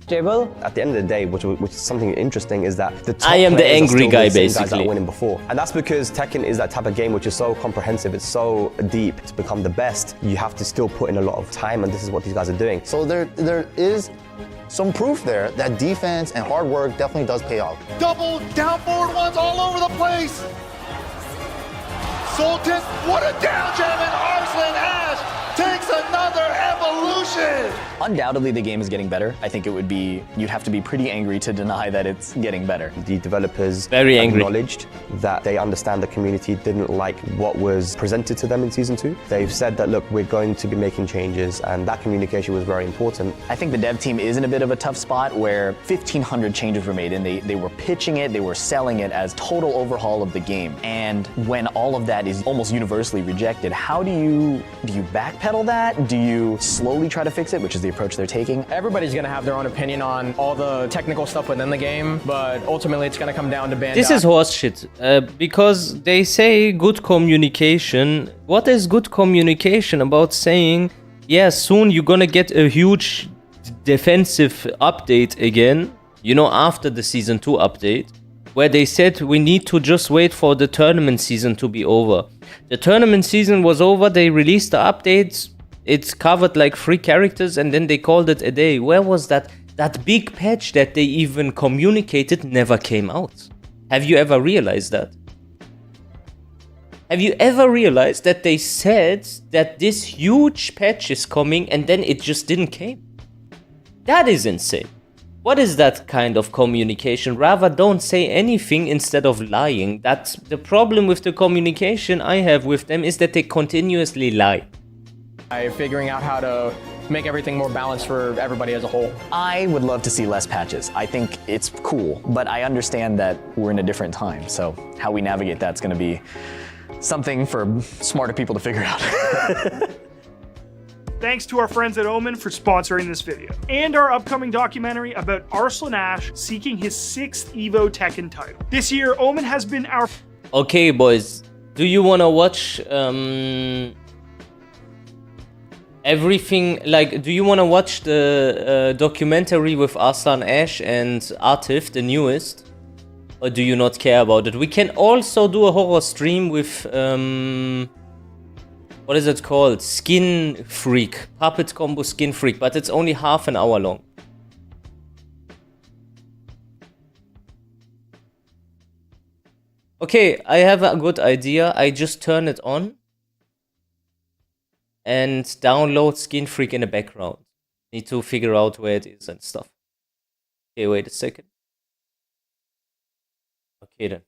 Stable. At the end of the day, which is something interesting, is that the top I am the players are angry still guy, the same guys that basically. are winning before. And that's because Tekken is that type of game which is so comprehensive, it's so deep. To become the best, you have to still put in a lot of time, and this is what these guys are doing. So there is some proof there that defense and hard work definitely does pay off. Double down forward ones all over the place. Sultan, what a down jam, and Arslan Ash takes another evolution. Undoubtedly, the game is getting better. I think you'd have to be pretty angry to deny that it's getting better. The developers Very angry. acknowledged that they understand the community didn't like what was presented to them in Season 2. They've said that, look, we're going to be making changes, and that communication was very important. I think the dev team is in a bit of a tough spot where 1,500 changes were made, and they were pitching it, they were selling it as total overhaul of the game. And when all of that is almost universally rejected, how do you backpedal that? Do you slowly try to fix it, which is the approach they're taking? Everybody's gonna have their own opinion on all the technical stuff within the game, but ultimately it's gonna come down to Bandai. This is horse shit, because they say good communication. What is good communication about saying, yeah, soon you're gonna get a huge defensive update again, you know, after the Season 2 update, where they said we need to just wait for the tournament season to be over. The tournament season was over, they released the updates, it's covered like 3 characters, and then they called it a day. Where was that big patch that they even communicated never came out? Have you ever realized that? Have you ever realized that they said that this huge patch is coming and then it just didn't came? That is insane. What is that kind of communication? Rather, don't say anything instead of lying. That's the problem with the communication I have with them, is that they continuously lie. By figuring out how to make everything more balanced for everybody as a whole. I would love to see less patches. I think it's cool, but I understand that we're in a different time, so how we navigate that's going to be something for smarter people to figure out. Thanks to our friends at Omen for sponsoring this video, and our upcoming documentary about Arslan Ash seeking his 6th EVO Tekken title. This year, Omen has been our... Okay, boys, do you wanna watch everything? Like, do you wanna watch the documentary with Arslan Ash and Atif, the newest? Or do you not care about it? We can also do a horror stream with what is it called? Skin Freak. Puppet Combo Skin Freak, but it's only half an hour long. Okay, I have a good idea. I just turn it on and download Skin Freak in the background. Need to figure out where it is and stuff. Okay, wait a second. Okay then.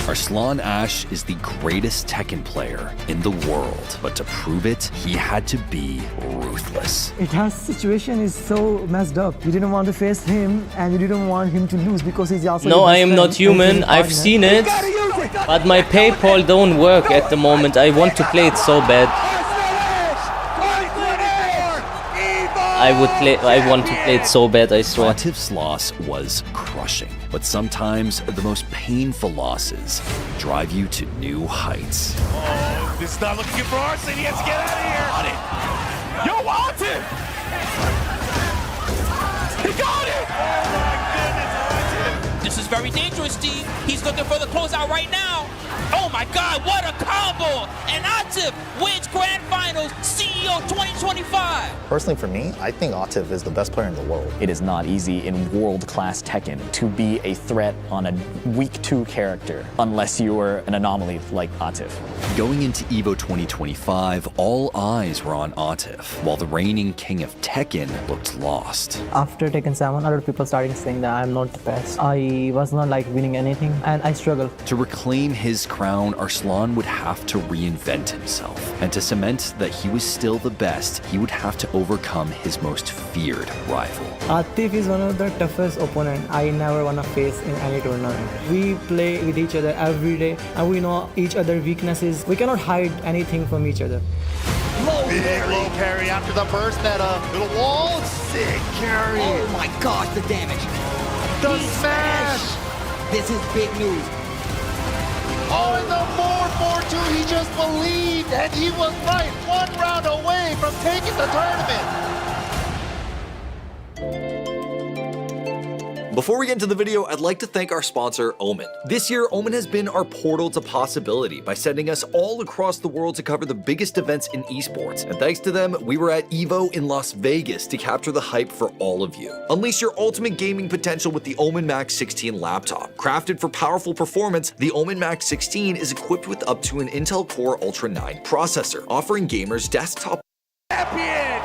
Arslan Ash is the greatest Tekken player in the world, but to prove it, he had to be ruthless. Ita's situation is so messed up. You didn't want to face him, and you didn't want him to lose because he's also. No, I am not human. I've seen it, but my PayPal don't work at the moment. I want to play it so bad. I want to play it so bad, I swear. Atif's loss was crushing, but sometimes the most painful losses drive you to new heights. Oh, this is not looking good for Arslan. He has to get out of here. Yo, Atif! He got it! Oh my goodness, Atif! This is very dangerous, Steve. He's looking for the closeout right now. Oh my God, what a combo! And Atif wins Grand Finals CEO 2025. Personally, for me, I think Atif is the best player in the world. It is not easy in world-class Tekken to be a threat on a week 2 character unless you were an anomaly like Atif. Going into EVO 2025, all eyes were on Atif, while the reigning king of Tekken looked lost. After Tekken 7, other people started saying that I'm not the best. I was not like winning anything, and I struggled. To reclaim his crown, Arslan would have to reinvent himself. And to cement that he was still the best, he would have to overcome his most feared rival. Atif is one of the toughest opponents I never want to face in any tournament. We play with each other every day, and we know each other's weaknesses. We cannot hide anything from each other. Big low carry after the burst meta. Little wall, sick carry. Oh my gosh, the damage. The smash. This is big news. Oh, and the 4-4-2, he just believed, and he was right. 1 round away from taking the tournament. Before we get into the video, I'd like to thank our sponsor, Omen. This year, Omen has been our portal to possibility by sending us all across the world to cover the biggest events in esports. And thanks to them, we were at EVO in Las Vegas to capture the hype for all of you. Unleash your ultimate gaming potential with the Omen Max 16 laptop. Crafted for powerful performance, the Omen Max 16 is equipped with up to an Intel Core Ultra 9 processor, offering gamers desktop Champion!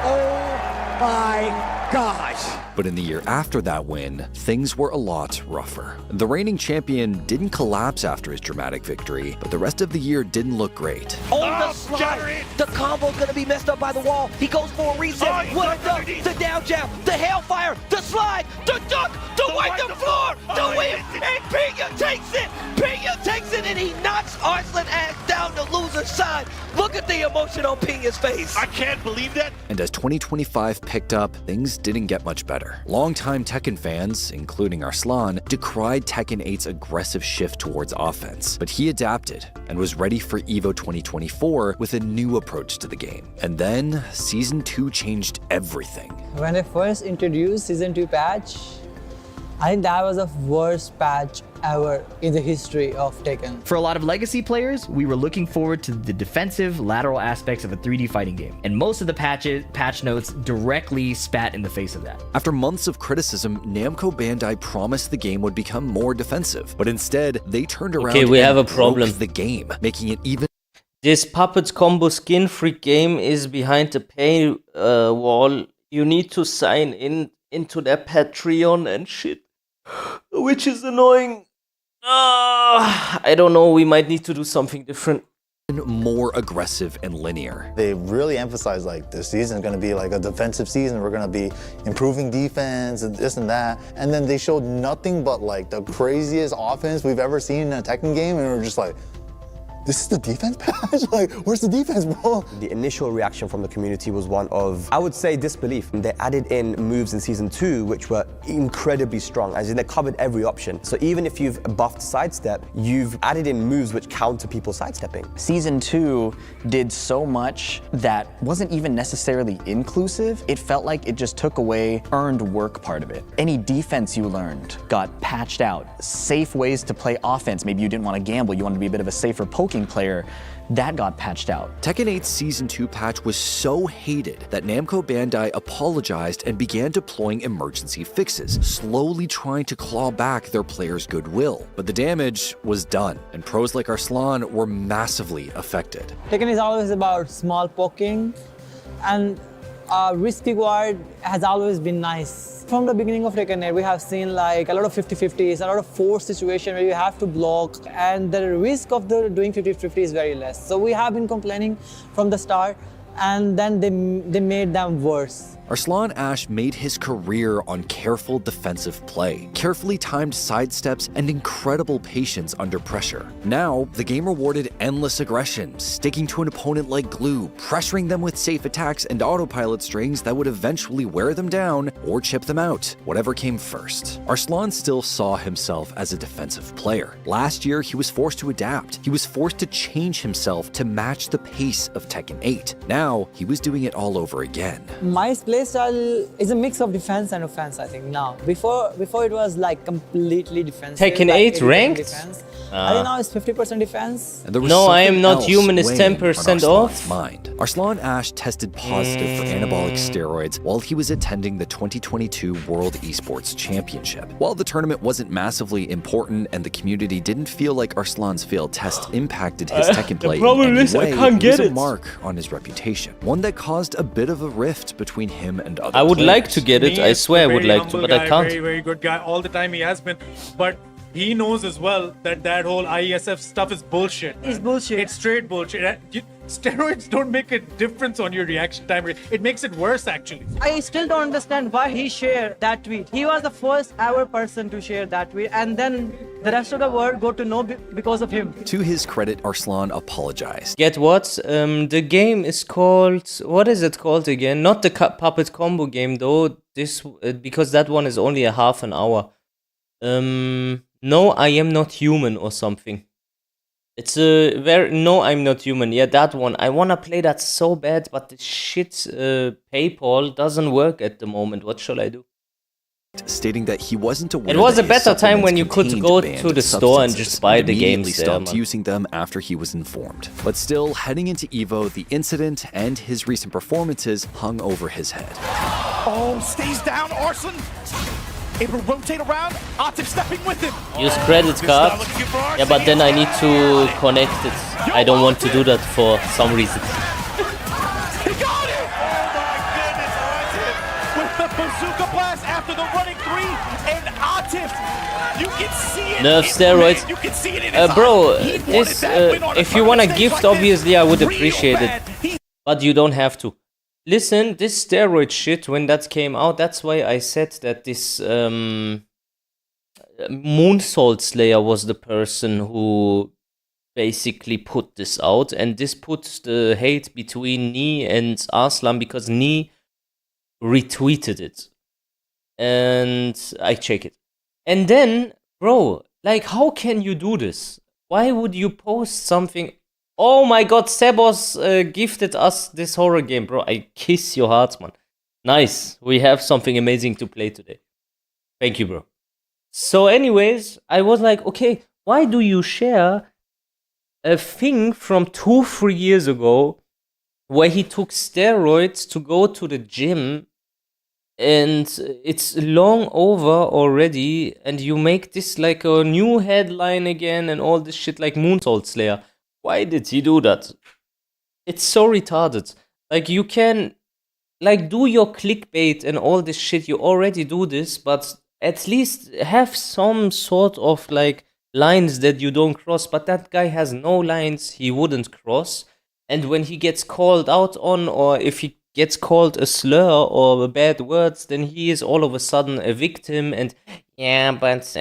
Oh my gosh! But in the year after that win, things were a lot rougher. The reigning champion didn't collapse after his dramatic victory, but the rest of the year didn't look great. On the slide, the combo's gonna be messed up by the wall. He goes for a reset. What up? The down jab, the hellfire, the slide, the duck, the wipe the floor, the whip, and Pena takes it. Pena takes it, and he knocks Arslan Ash down the loser's side. Look at the emotion on Pena's face. I can't believe that. And as 2025 picked up, things didn't get much better. Longtime Tekken fans, including Arslan, decried Tekken 8's aggressive shift towards offense, but he adapted and was ready for EVO 2024 with a new approach to the game. And then, Season 2 changed everything. When I first introduced Season 2 patch, I think that was the worst patch ever in the history of Tekken. For a lot of legacy players, we were looking forward to the defensive lateral aspects of a 3D fighting game, and most of the patch notes directly spat in the face of that. After months of criticism, Namco Bandai promised the game would become more defensive, but instead they turned around Okay, we and have a broke problem. the game, making it even. This Puppets Combo Skin Freak game is behind the paywall you need to sign into their Patreon and shit, which is annoying. I don't know, we might need to do something different. More aggressive and linear. They really emphasize like this season is going to be like a defensive season. We're going to be improving defense and this and that. And then they showed nothing but like the craziest offense we've ever seen in a Tekken game. And we're just like, this is the defense patch? Like, where's the defense, bro? The initial reaction from the community was one of, I would say, disbelief. They added in moves in Season 2 which were incredibly strong, as in they covered every option. So even if you've buffed sidestep, you've added in moves which counter people sidestepping. Season 2 did so much that wasn't even necessarily inclusive. It felt like it just took away earned work part of it. Any defense you learned got patched out. Safe ways to play offense. Maybe you didn't want to gamble, you wanted to be a bit of a safer poking player. That got patched out. Tekken 8's Season 2 patch was so hated that Namco Bandai apologized and began deploying emergency fixes, slowly trying to claw back their players' goodwill. But the damage was done, and pros like Arslan were massively affected. Tekken is always about small poking, and risk reward has always been nice. From the beginning of Tekken 8, we have seen like a lot of 50-50s, a lot of force situation where you have to block, and the risk of doing 50-50 is very less. So we have been complaining from the start, and then they made them worse. Arslan Ash made his career on careful defensive play, carefully timed sidesteps, and incredible patience under pressure. Now, the game rewarded endless aggression, sticking to an opponent like glue, pressuring them with safe attacks and autopilot strings that would eventually wear them down or chip them out, whatever came first. Arslan still saw himself as a defensive player. Last year, he was forced to adapt. He was forced to change himself to match the pace of Tekken 8. Now, he was doing it all over again. My playstyle is a mix of defense and offense, I think, now. Before it was like completely defensive. Tekken like 8 ranked? Defense. I think now it's 50% defense. And there was No, I something am not else human is weighing 10% on off. Arslan's mind. Arslan Ash tested positive for anabolic steroids while he was attending the 2022 World Esports Championship. While the tournament wasn't massively important and the community didn't feel like Arslan's failed test impacted his Tekken play in any way, it was a mark on his reputation, one that caused a bit of a rift between him and other I would players. like to get it, I swear I would like to, but I can't. Very, very good guy. All the time he has been. But he knows as well that that whole IESF stuff is bullshit. It's bullshit. It's straight bullshit. Steroids don't make a difference on your reaction time. It makes it worse, actually. I still don't understand why he shared that tweet. He was the first ever person to share that tweet, and then the rest of the world got to know because of him. To his credit, Arslan apologized. Get what? The game is called... What is it called again? Not the Puppet Combo game, though. This because that one is only a half an hour. No, I Am Not Human or something. It's a very... No, I'm Not Human. Yeah, that one. I wanna play that so bad, but the shit PayPal doesn't work at the moment. What shall I do? Stating that he wasn't aware It was that a better his time when you supplements could contained go banned to the store and substances just buy the immediately games there, stopped man. using them after he was informed. But still, heading into EVO, the incident and his recent performances hung over his head. Oh, stays down, Arslan. Able to rotate around, Atif stepping with him. Use credit card. Yeah, but then I need to connect it. I don't want to do that for some reason. He got it! Oh my goodness, Atif with the bazooka blast after the running three, and Atif, you can see it. Nerf steroids. You can see it in his Bro, eyes. He this, wanted that win on a if you want a stage gift, like this. obviously I would Real appreciate bad. it. But you don't have to. Listen, this steroid shit, when that came out, that's why I said that this Moonsault Slayer was the person who basically put this out. And this put the hate between Ni and Arslan because Ni retweeted it. And I check it. And then, bro, like, how can you do this? Why would you post something? Oh my god, Sebos gifted us this horror game, bro. I kiss your heart, man. Nice. We have something amazing to play today. Thank you, bro. So anyways, I was like, okay, why do you share a thing from 2-3 years ago where he took steroids to go to the gym and it's long over already and you make this like a new headline again and all this shit like Moonsault Slayer? Why did he do that? It's so retarded. Like, you can like, do your clickbait and all this shit. You already do this, but at least have some sort of like lines that you don't cross. But that guy has no lines he wouldn't cross. And when he gets called out on, or if he gets called a slur or bad words, then he is all of a sudden a victim. And yeah, but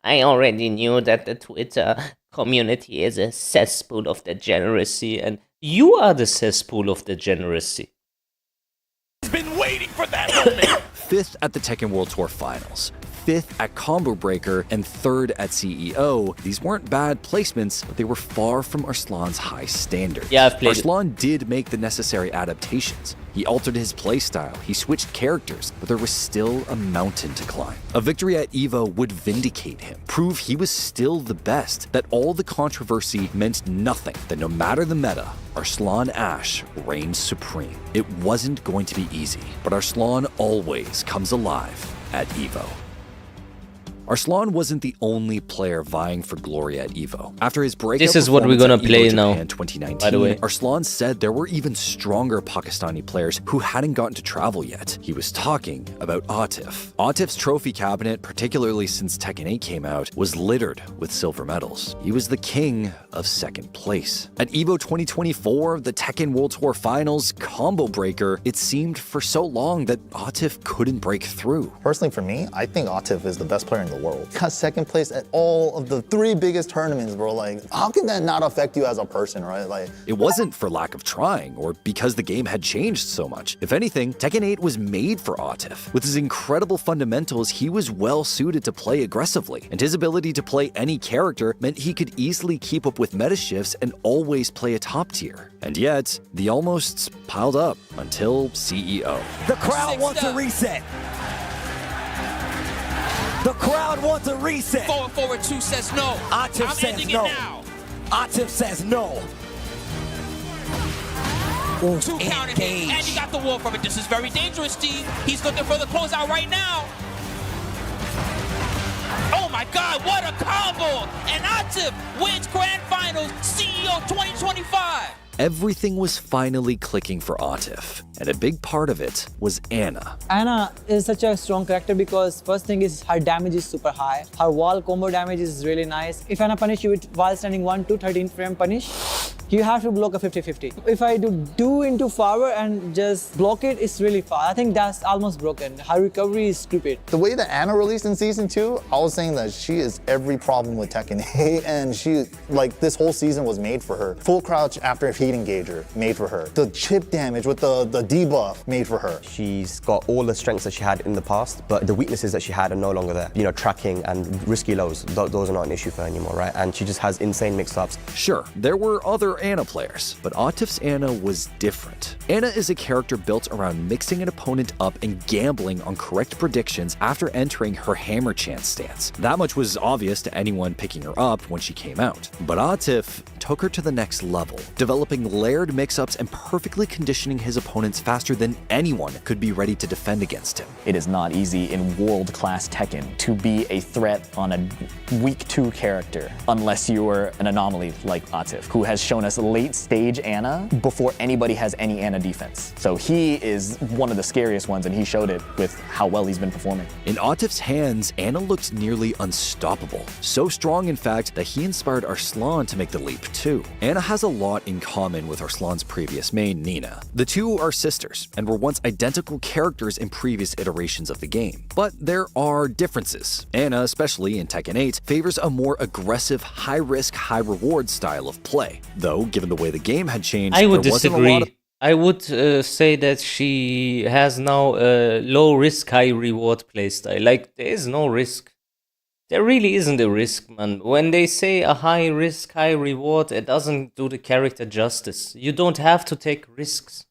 I already knew that the Twitter community is a cesspool of degeneracy, and you are the cesspool of degeneracy. He's been waiting for that moment. 5th at the Tekken World Tour Finals, 5th at Combo Breaker, and 3rd at CEO. These weren't bad placements, but they were far from Arslan's high standard. Yeah, I've played Arslan did make the necessary adaptations. He altered his playstyle, he switched characters, but there was still a mountain to climb. A victory at EVO would vindicate him, prove he was still the best, that all the controversy meant nothing, that no matter the meta, Arslan Ash reigned supreme. It wasn't going to be easy, but Arslan always comes alive at EVO. Arslan wasn't the only player vying for glory at EVO. After his breakout This is what we're gonna play now, 2019, by the way. Arslan said there were even stronger Pakistani players who hadn't gotten to travel yet. He was talking about Atif. Atif's trophy cabinet, particularly since Tekken 8 came out, was littered with silver medals. He was the king of 2nd place. At EVO 2024, the Tekken World Tour Finals Combo Breaker, it seemed for so long that Atif couldn't break through. Personally, for me, I think Atif is the best player in the world. Got 2nd place at all of the 3 biggest tournaments, bro. Like, how can that not affect you as a person, right? Like, it wasn't for lack of trying or because the game had changed so much. If anything, Tekken 8 was made for Atif. With his incredible fundamentals, he was well suited to play aggressively, and his ability to play any character meant he could easily keep up with meta shifts and always play a top tier. And yet, the almosts piled up until CEO. The crowd wants a reset. The crowd wants a reset. Forward 2 says no. Atif says no. Atif says no. 2 counter hit, and he got the wall from it. This is very dangerous, Steve. He's looking for the closeout right now. Oh my God, what a combo! And Atif wins Grand Finals CEO 2025. Everything was finally clicking for Atif, and a big part of it was Ana. Ana is such a strong character because first thing is her damage is super high. Her wall combo damage is really nice. If Ana punish you with while standing 1 to 13 frame punish, you have to block a 50-50. If I do into forward and just block it, it's really far. I think that's almost broken. Her recovery is stupid. the way that Ana released in Season 2, I was saying that she is every problem with Tekken 8, and she, like, this whole season was made for her. Full crouch after a heat engager, made for her. The chip damage with the debuff, made for her. She's got all the strengths that she had in the past, but the weaknesses that she had are no longer there. You know, tracking and risky lows, those are not an issue for her anymore, right? And she just has insane mix-ups. Sure, there were other Ana players, but Atif's Ana was different. Ana is a character built around mixing an opponent up and gambling on correct predictions after entering her hammer chance stance. That much was obvious to anyone picking her up when she came out. But Atif took her to the next level, developing layered mix-ups and perfectly conditioning his opponents faster than anyone could be ready to defend against him. It is not easy in world-class Tekken to be a threat on a weak 2 character unless you are an anomaly like Atif, who has shown us late-stage Ana before anybody has any Ana defense. So he is one of the scariest ones, and he showed it with how well he's been performing. In Atif's hands, Ana looked nearly unstoppable. So strong, in fact, that he inspired Arslan to make the leap too. Ana has a lot in common with Arslan's previous main, Nina. The two are sisters, and were once identical characters in previous iterations of the game. But there are differences. Ana, especially in Tekken 8, favors a more aggressive, high-risk, high-reward style of play. Though, given the way the game had changed, I would there wasn't a lot disagree. of I would say that she has now a low risk, high reward playstyle. Like, there is no risk. There really isn't a risk, man. When they say a high risk, high reward, it doesn't do the character justice. You don't have to take risks.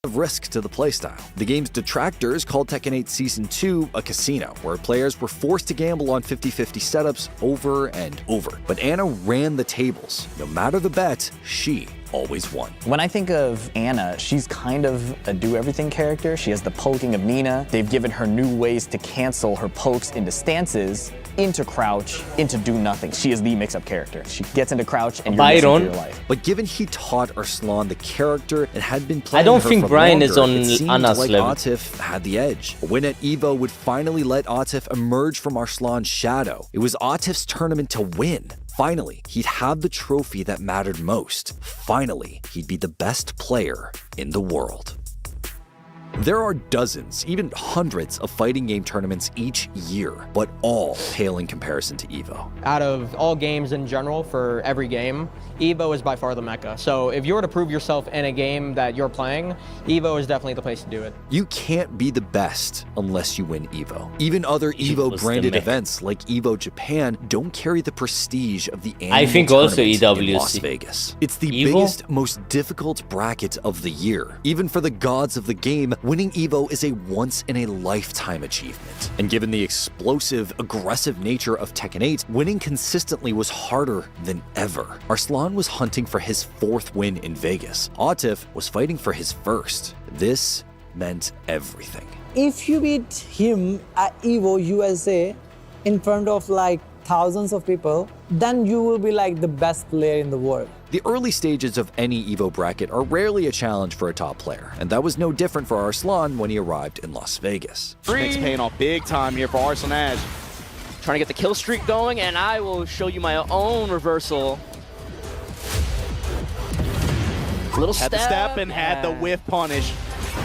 risk to the playstyle. The game's detractors called Tekken 8 Season 2 a casino, where players were forced to gamble on 50-50 setups over and over. But Ana ran the tables. No matter the bet, she always won. When I think of Anna, she's kind of a do-everything character. She has the poking of Nina. They've given her new ways to cancel her pokes into stances, into crouch, into do nothing. She is the mix-up character. She gets into crouch and you're missing for your life. But given he taught Arslan the character and had been playing I don't her think for Brian longer, is on it seemed Anna's like level. Atif had the edge. A win at EVO would finally let Atif emerge from Arslan's shadow. It was Atif's tournament to win. Finally, he'd have the trophy that mattered most. Finally, he'd be the best player in the world. There are dozens, even hundreds of fighting game tournaments each year, but all pale in comparison to EVO. Out of all games in general, for every game, EVO is by far the mecca. So if you were to prove yourself in a game that you're playing, EVO is definitely the place to do it. You can't be the best unless you win EVO. Even other EVO branded events like EVO Japan don't carry the prestige of the annual I think also tournament in EWC. Las Vegas. It's the EVO? biggest, most difficult bracket of the year. Even for the gods of the game, winning EVO is a once-in-a-lifetime achievement. And given the explosive, aggressive nature of Tekken 8, winning consistently was harder than ever. Arslan was hunting for his 4th win in Vegas. Atif was fighting for his 1st. This meant everything. If you beat him at EVO USA in front of like thousands of people, then you will be like the best player in the world. The early stages of any EVO bracket are rarely a challenge for a top player, and that was no different for Arslan when he arrived in Las Vegas. Things paying off big time here for Assasination. Trying to get the kill streak going, and I will show you my own reversal. Little Had the step and had the whiff punish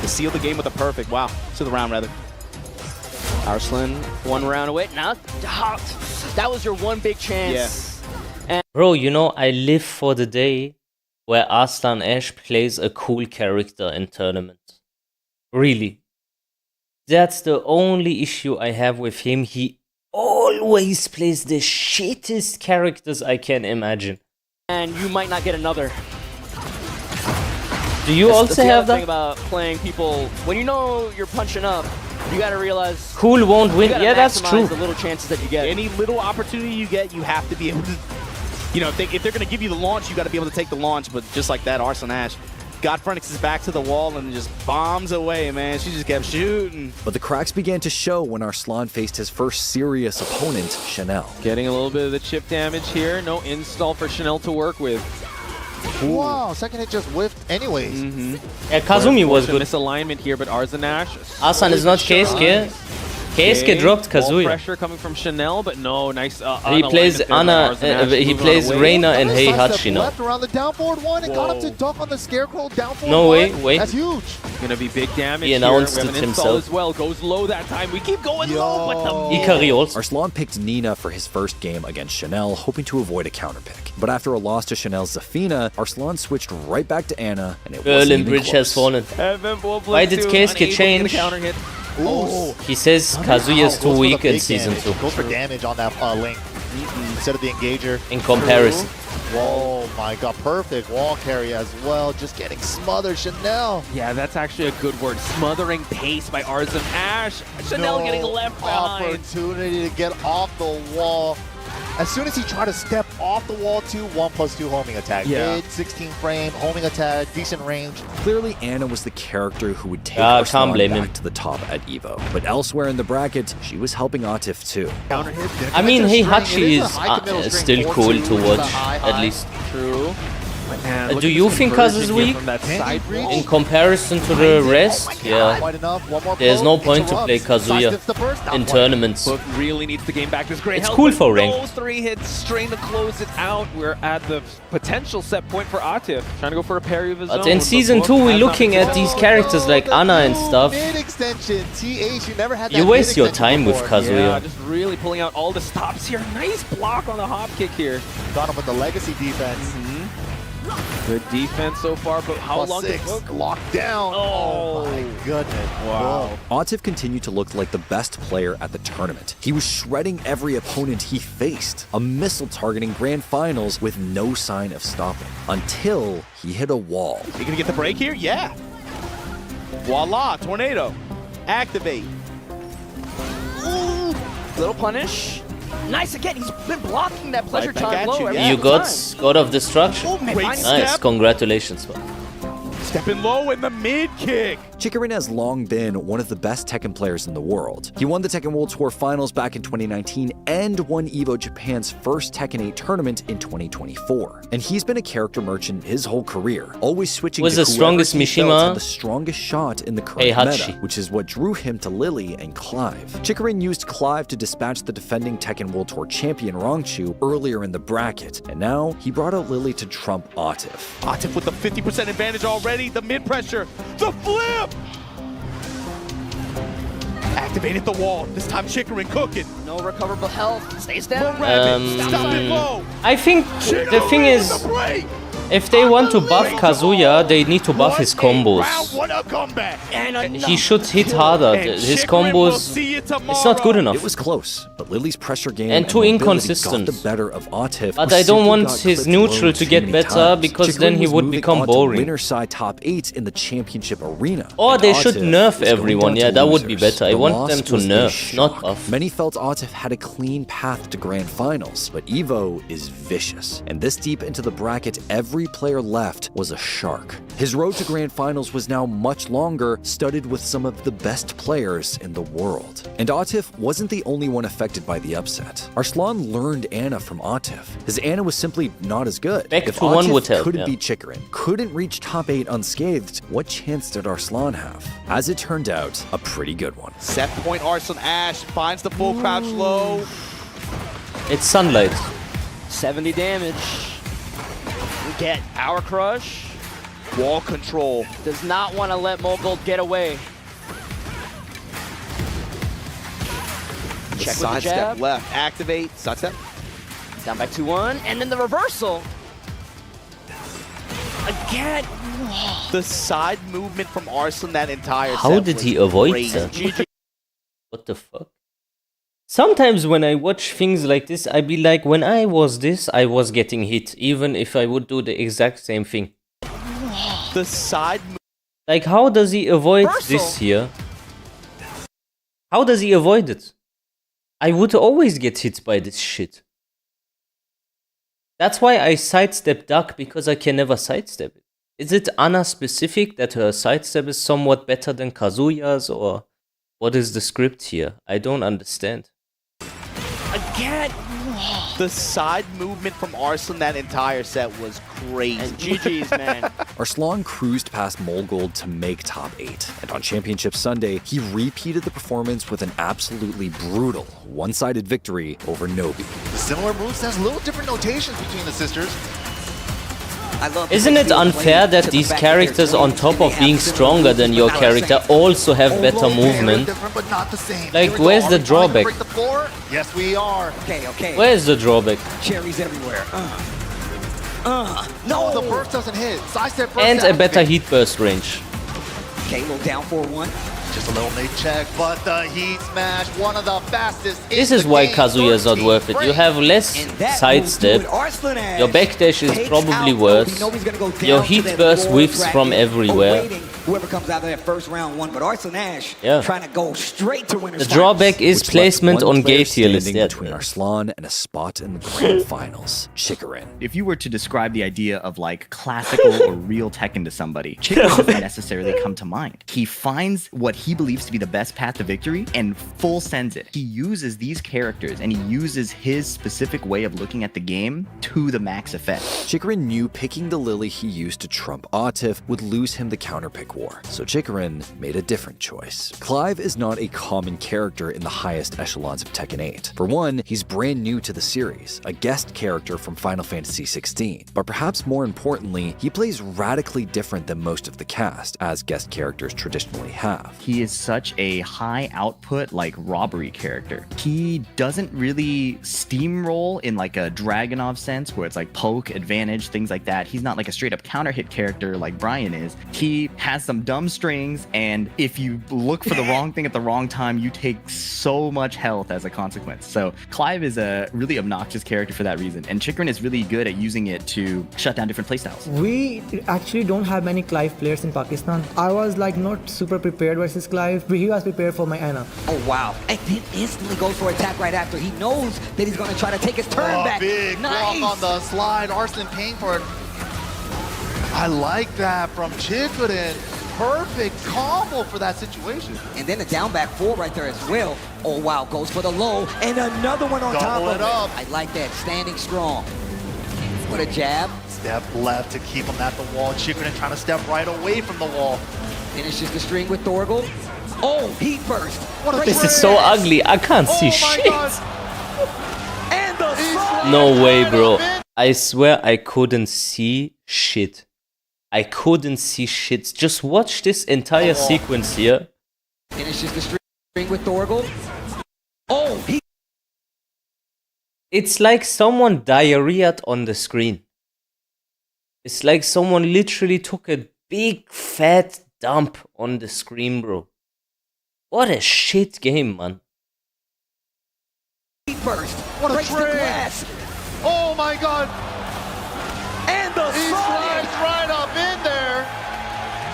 to seal the game with a perfect. Wow, to the round rather. Arslan, 1 round away. Now, that was your one big chance. Bro, you know, I live for the day where Arslan Ash plays a cool character in tournaments. Really. That's the only issue I have with him. He always plays the shittest characters I can imagine. And you might not get another. Do you also the have other thing that? about playing people, when you know you're punching up, you gotta realize Cool won't win. you gotta Yeah, that's maximize true. the little chances that you get. Any little opportunity you get, you have to be able to, you know, if they're going to give you the launch, you got to be able to take the launch. But just like that, Assasination got Phoenix's back to the wall and just bombs away, man. She just kept shooting. But the cracks began to show when Arslan faced his first serious opponent, Chanel. Getting a little bit of the chip damage here. No install for Chanel to work with. Wow, second hit just whiffed anyways. Yeah, Kazumi was good. Misalignment here, but Arsanash. Asan is not Keisuke. Keisuke dropped Wall Kazuya. pressure coming from Chanel, but no, nice. He plays Anna, he plays Reina and Heihachi now. Left around the down forward one and got him to duck on the scarecrow down forward. No way, one. wait. That's huge. Gonna be big damage. He announced here. We have it an install himself. as well. Goes low that time. We keep going low, but the Ikari also. Arslan picked Nina for his first game against Chanel, hoping to avoid a counterpick. But after a loss to Chanel's Zafina, Arslan switched right back to Anna, and it wasn't Berlin even Bridge close. has fallen. Why did Keisuke change? Ooh. He says Kazuya is too weak in Season 2. Goes for damage on that link instead of the engager. In comparison. Oh my god, perfect wall carry as well. Just getting smothered, Chanel. Yeah, that's actually a good word. Smothering pace by Arslan Ash. Chanel getting left behind. Opportunity to get off the wall. As soon as he tried to step off the wall too, 1+2 homing attack. Yeah. Mid 16 frame, homing attack, decent range. Clearly, Anna was the character who would take Ah, Arslan can't blame back him. to the top at EVO. But elsewhere in the bracket, she was helping Atif too. Counter hit. I mean, Heihachi It is a high to middle string still 4-2 cool to with a watch, high. at least. True. Man, Do you think Kaz is weak? In comparison to the rest? Yeah. Quite enough. One more There's blow, no point to play interrupts. Kazuya Sidesteps the burst, not in quite. tournaments. Book really needs to gain back this great It's health, cool but for rank. Those 3 hits string to close it out. We're at the potential set point for Atif. Trying to go for a parry of his own. But in Season 2, we're looking at these characters like Anna and stuff. Mid extension. TH, you never had that You waste mid your extension time with before. Yeah, Kazuya. just really pulling out all the stops here. Nice block on the hop kick here. Got him with the legacy defense. Good defense so far, but how long did it +6, took? locked down. Oh my goodness. Wow. Atif continued to look like the best player at the tournament. He was shredding every opponent he faced, a missile targeting grand finals with no sign of stopping, until he hit a wall. You gonna get the break here? Yeah. Voila, tornado. Activate. Little punish. Nice again. He's been blocking that pleasure back charm at low. you, every yeah. You single got time. God of Destruction. Oh, man, Great nice. Nice, step. congratulations, man. Stepping low in the mid kick. Chikarin has long been one of the best Tekken players in the world. He won the Tekken World Tour Finals back in 2019 and won EVO Japan's first Tekken 8 tournament in 2024. And he's been a character merchant his whole career, always switching Was to the strongest whoever he felt Mishima? had the strongest shot in the current Heihachi. meta, which is what drew him to Lily and Clive. Chikarin used Clive to dispatch the defending Tekken World Tour champion Rangchu earlier in the bracket, and now he brought out Lily to trump Atif. Atif with the 50% advantage already. The mid pressure. The flip. Activated the wall. This time Chikarin cooking. No recoverable health. Stays down. Stop it low. I think the thing is, if they want to buff Kazuya, they need to buff his combos. What a comeback. And He should hit harder. His combos, it's not good enough. It was close, but Lily's pressure game And too mobility inconsistent. got the better of Atif. But who I don't simply want got his clipped neutral low to too get many better, times. because Chikarin then he was would moving become on to boring. winner side top 8 in the championship arena. Or and they should Atif nerf was going everyone. down Yeah, to that would be losers. better. I The want loss them to was a nerf, not shock. buff. Many felt Atif had a clean path to grand finals, but EVO is vicious. And this deep into the bracket, every player left was a shark. His road to grand finals was now much longer, studded with some of the best players in the world. And Atif wasn't the only one affected by the upset. Arslan learned Ana from Atif. His Ana was simply not as good. Back If to one Atif would help, couldn't yeah. beat Chikarin, couldn't reach top 8 unscathed, what chance did Arslan have? As it turned out, a pretty good one. Set point Arslan Ash finds the full crouch low. It's sunlight. 70 damage. We get Power Crush. Wall control. Does not want to let Mogul get away. Check with the Sidestep jab. left. Activate. Sidestep. Down by 2-1. And then the reversal. Again. The side movement from Arslan that entire How set did was he avoid crazy. that? What the fuck? Sometimes when I watch things like this, I be like, when I was this, I was getting hit, even if I would do the exact same thing. The side Like, how does he avoid Reversal. this here? How does he avoid it? I would always get hit by this shit. That's why I sidestep duck, because I can never sidestep it. Is it Ana specific that her sidestep is somewhat better than Kazuya's, or what is the script here? I don't understand. Again. The side movement from Arslan that entire set was crazy. And GG's, man. Arslan cruised past Molgold to make top 8, and on Championship Sunday, he repeated the performance with an absolutely brutal one-sided victory over Nobi. Similar moves has a little different notations between the sisters. Isn't it unfair that these characters, on top of being stronger than your character, also have better movement? But not the same. Like, where's the drawback? Break the floor? Yes, we are. Okay. Where's the drawback? Cherries everywhere. No, the burst doesn't hit. Sidestep burst And to a better activate. heat burst range. Okay, little down 4-1. Just a little nade check, but the heat smash, one of the fastest. This is why Kazuya is not worth it. You have less sidestep. Your backdash is probably worse. Your heat burst whiffs from everywhere. Whoever comes out of that first round one, but Arslan Ash Yeah. trying to go straight to winner's The drawback is Which left placement one on player gate tier list. standing Yeah. between Arslan and a spot in the grand finals, Chikarin. If you were to describe the idea of like classical or real Tekken to somebody, Chikarin doesn't necessarily come to mind. He finds what he believes to be the best path to victory and full sends it. He uses these characters and he uses his specific way of looking at the game to the max effect. Chikarin knew picking the Lily he used to trump Atif would lose him the counterpick war, so Chikarin made a different choice. Clive is not a common character in the highest echelons of Tekken 8. For one, he's brand new to the series, a guest character from Final Fantasy XVI. But perhaps more importantly, he plays radically different than most of the cast, as guest characters traditionally have. He is such a high output, like robbery character. He doesn't really steamroll in like a Dragunov sense where it's like poke, advantage, things like that. He's not like a straight up counter hit character like Brian is. He has some dumb strings, and if you look for the wrong thing at the wrong time, you take so much health as a consequence. So Clive is a really obnoxious character for that reason, and Chikrin is really good at using it to shut down different playstyles. We actually don't have many Clive players in Pakistan. I was like not super prepared versus Clive, but he was prepared for my Ana. Oh wow, and then instantly goes for attack right after. He knows that he's going to try to take his turn back. Big nice. block on the slide. Arslan paying for it. I like that from Chikrin. Perfect combo for that situation. And then the down back 4 right there as well. Oh wow, goes for the low, and another one on top of it. I like that, standing strong. What a jab. Step left to keep him at the wall. Chikrin trying to step right away from the wall. Finishes the string with Thorgal. Oh, heat burst. This is so ugly. I can't see shit. And the No way, bro. I swear I couldn't see shit. I couldn't see shit. Just watch this entire sequence here. Finishes the string with Thorgal. Oh, he. It's like someone diarrheaed on the screen. It's like someone literally took a big fat dump on the screen, bro. What a shit game, man. Burst. What a breaks the glass. Oh my god. And the he slides right up in there.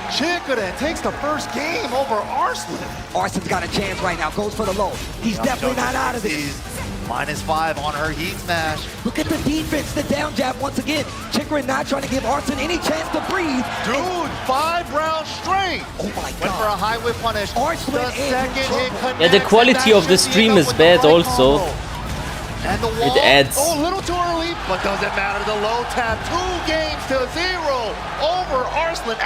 Chikrin takes the first game over Arslan. Arslan's got a chance right now. Goes for the low. He's definitely not out of this. -5 on her heat smash. Look at the defense, the down jab once again. Chikrin not trying to give Arslan any chance to breathe. Dude, 5 rounds straight. Oh my god. Went for a high whip punish. Arslan the second hit connects. Yeah, the quality of the stream is bad also. And the wall. It adds. Oh, a little too early, but doesn't matter. The low tap, 2 games to 0 over Arslan.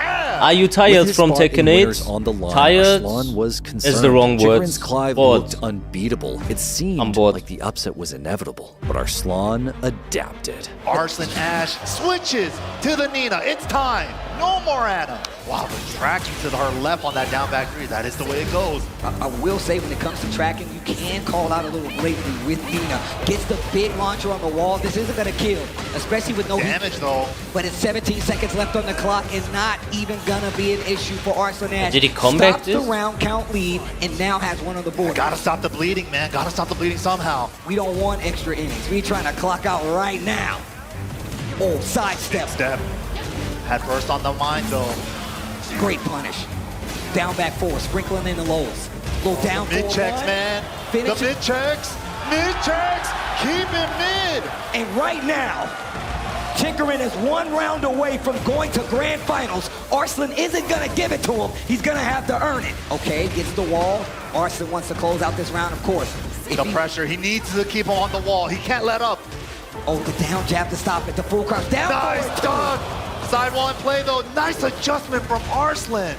Are you tired from Tekken 8? Tired Arslan was concerned. is the wrong word. Chikrin's Clive looked unbeatable. It seemed like the upset was inevitable, but Arslan adapted. Arslan Ash switches to the Nina. It's time. No more Ana. Wow, the tracking to her left on that down back 3. That is the way it goes. I will say when it comes to tracking, you can call out a little bravery with Nina. Gets the big launcher on the wall. This isn't going to kill, especially with no damage though. But it's 17 seconds left on the clock and not even going to be an issue for Arslan Ash. Did he come back this? Stops the round count lead and now has one on the board. Gotta stop the bleeding, man. Gotta stop the bleeding somehow. We don't want extra innings. We're trying to clock out right now. Oh, sidestep. Step. Head first on the mind though. Great punish. Down back 4, sprinkling in the lows. Little down mid checks, man. The mid checks. Mid checks. Keep it mid. And right now, Chikrin is 1 round away from going to grand finals. Arslan isn't gonna give it to him. He's gonna have to earn it. Okay, gets the wall. Arslan wants to close out this round, of course. The pressure, he needs to keep him on the wall. He can't let up. Oh, the down jab to stop it. The full crouch down. Nice dog. Sidewall in play though. Nice adjustment from Arslan.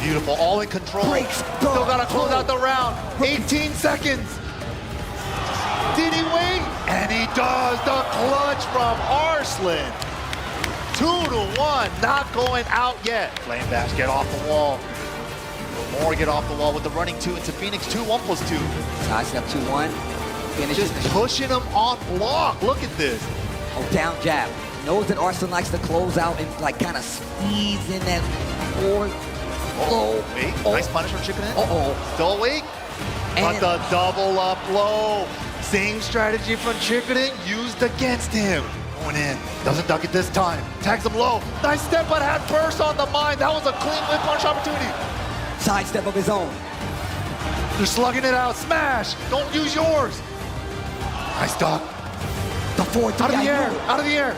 Beautiful, all in control. Still gotta close out the round. 18 seconds. Did he wait? And he does. The clutch from Arslan. 2-1, not going out yet. Flame bash, get off the wall. More get off the wall with the running 2 into Phoenix. 2-1 + 2. Sidestep 2-1. Finishes. Just pushing him on block. Look at this. Oh, down jab. Knows that Arslan likes to close out and like kind of squeeze in that forward. Oh, wait. Nice punish from Chikrin. Uh-oh. Still awake. But the double up low. Same strategy from Chikrin used against him. Going in. Doesn't duck it this time. Tags him low. Nice step, but had burst on the mind. That was a clean whip punch opportunity. Sidestep of his own. They're slugging it out. Smash. Don't use yours. Nice duck. The forward out of the air. Out of the air.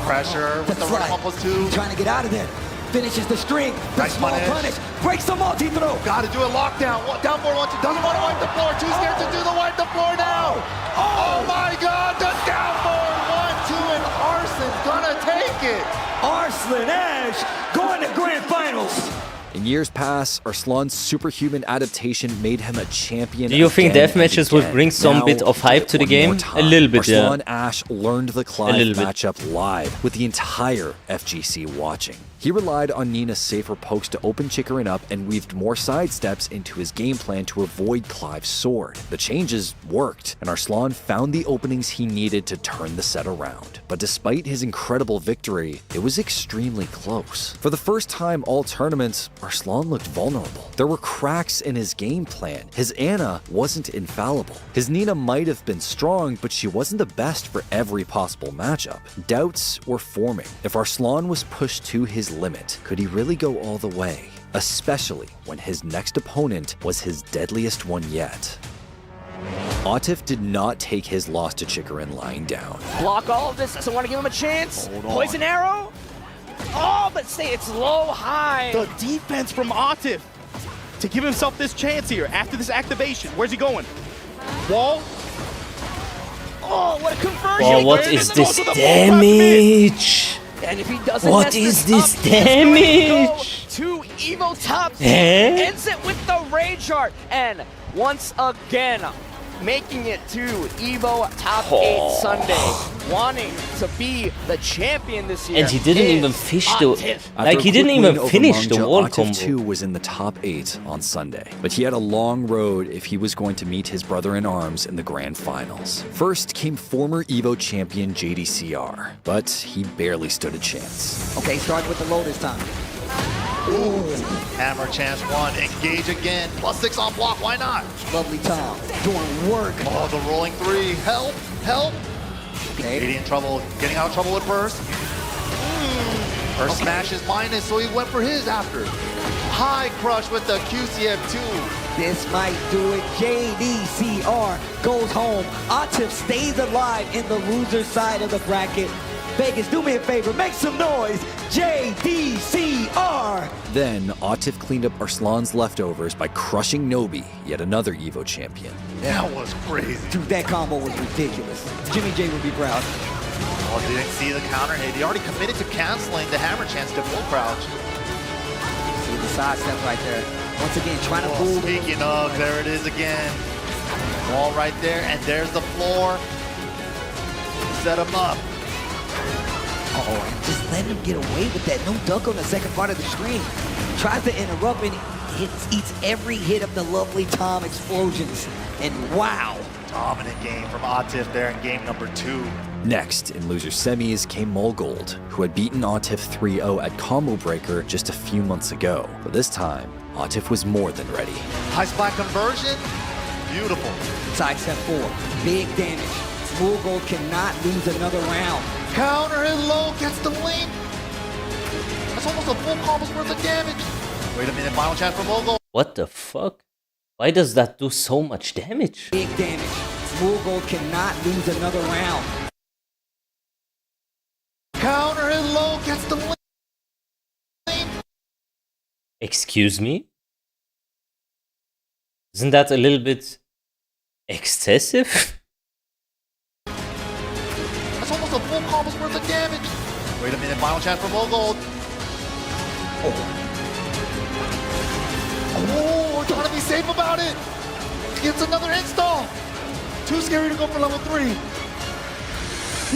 Pressure with the running 1 + 2. Trying to get out of there. Finishes the string. The nice small punish. Breaks the multi-throw. Got to do a lockdown. Down 4-1-2. Doesn't want to wipe the floor. Too scared to do the wipe the floor now. Oh my God. The down 4-1-2 and Arslan's gonna take it. Arslan Ash going to grand finals. In years past, Arslan's superhuman adaptation made him a champion. Do you think again deathmatches and would again. bring some Now, bit of hype to the one more game? time, A little bit, yeah. Arslan Ash learned the Clive little bit. matchup live with the entire FGC watching. He relied on Nina's safer pokes to open Chikarin up and weaved more sidesteps into his game plan to avoid Clive's sword. The changes worked, and Arslan found the openings he needed to turn the set around. But despite his incredible victory, it was extremely close. For the first time all tournaments, Arslan looked vulnerable. There were cracks in his game plan. His Ana wasn't infallible. His Nina might have been strong, but she wasn't the best for every possible matchup. Doubts were forming. If Arslan was pushed to his limit, could he really go all the way? Especially when his next opponent was his deadliest one yet. Atif did not take his loss to Chikarin lying down. Block all of this, so I want to give him a chance. Poison arrow. Oh, but say it's low, high. The defense from Atif to give himself this chance here after this activation. Where's he going? Wall. Oh, what a conversion. Oh, what is this damage? And if he doesn't What mess is this this up, he's going damage? to go to Evo top six. Eh? Ends it with the Rage Heart. And once again, making it to Evo top 8 Sunday, wanting to be the champion this year. And he didn't even finish the Atif. like he didn't even finish the wall combo. Atif 2 was in the top 8 on Sunday, but he had a long road if he was going to meet his brother-in-arms in the grand finals. First came former Evo champion JDCR, but he barely stood a chance. Okay, start with the low this time. Ooh. Hammer chance 1, engage again, +6 on block, why not? Lovely Tom, doing work. Oh, the rolling 3, help, help. Okay. Getting in trouble, getting out of trouble at first. First smash is minus, so he went for his after. High crush with the QCF2. This might do it. JDCR goes home. Atif stays alive in the loser side of the bracket. Vegas, do me a favor, make some noise. JDCR. Then, Atif cleaned up Arslan's leftovers by crushing Nobi, yet another Evo champion. That was crazy. Dude, that combo was ridiculous. Jimmy J would be proud. Oh, didn't see the counter hit. He already committed to canceling the hammer chance to full crouch. See the side step right there. Once again, trying to fool. Speaking of, there it is again. Wall right there, and there's the floor. Set him up. Uh-oh, and just let him get away with that. No dunk on the second part of the screen. Tries to interrupt and eats every hit of the lovely Tom explosions. And wow. Dominant game from Atif there in game number 2. Next, in loser semis, came Molgold, who had beaten Atif 3-0 at Combo Breaker just a few months ago. But this time, Atif was more than ready. High splat conversion. Beautiful. Side step 4. Big damage. Molgold cannot lose another round. Counter hit low, gets the link. That's almost a full combo's worth of damage. Wait a minute, final chance for Molgold. What the fuck? Why does that do so much damage? Big damage. Molgold cannot lose another round. Counter hit low, gets the link. Excuse me? Isn't that a little bit excessive? That's almost a full combo's worth of damage. Wait a minute, final chance for Molgold. Oh, trying to be safe about it. He gets another install. Too scary to go for level 3.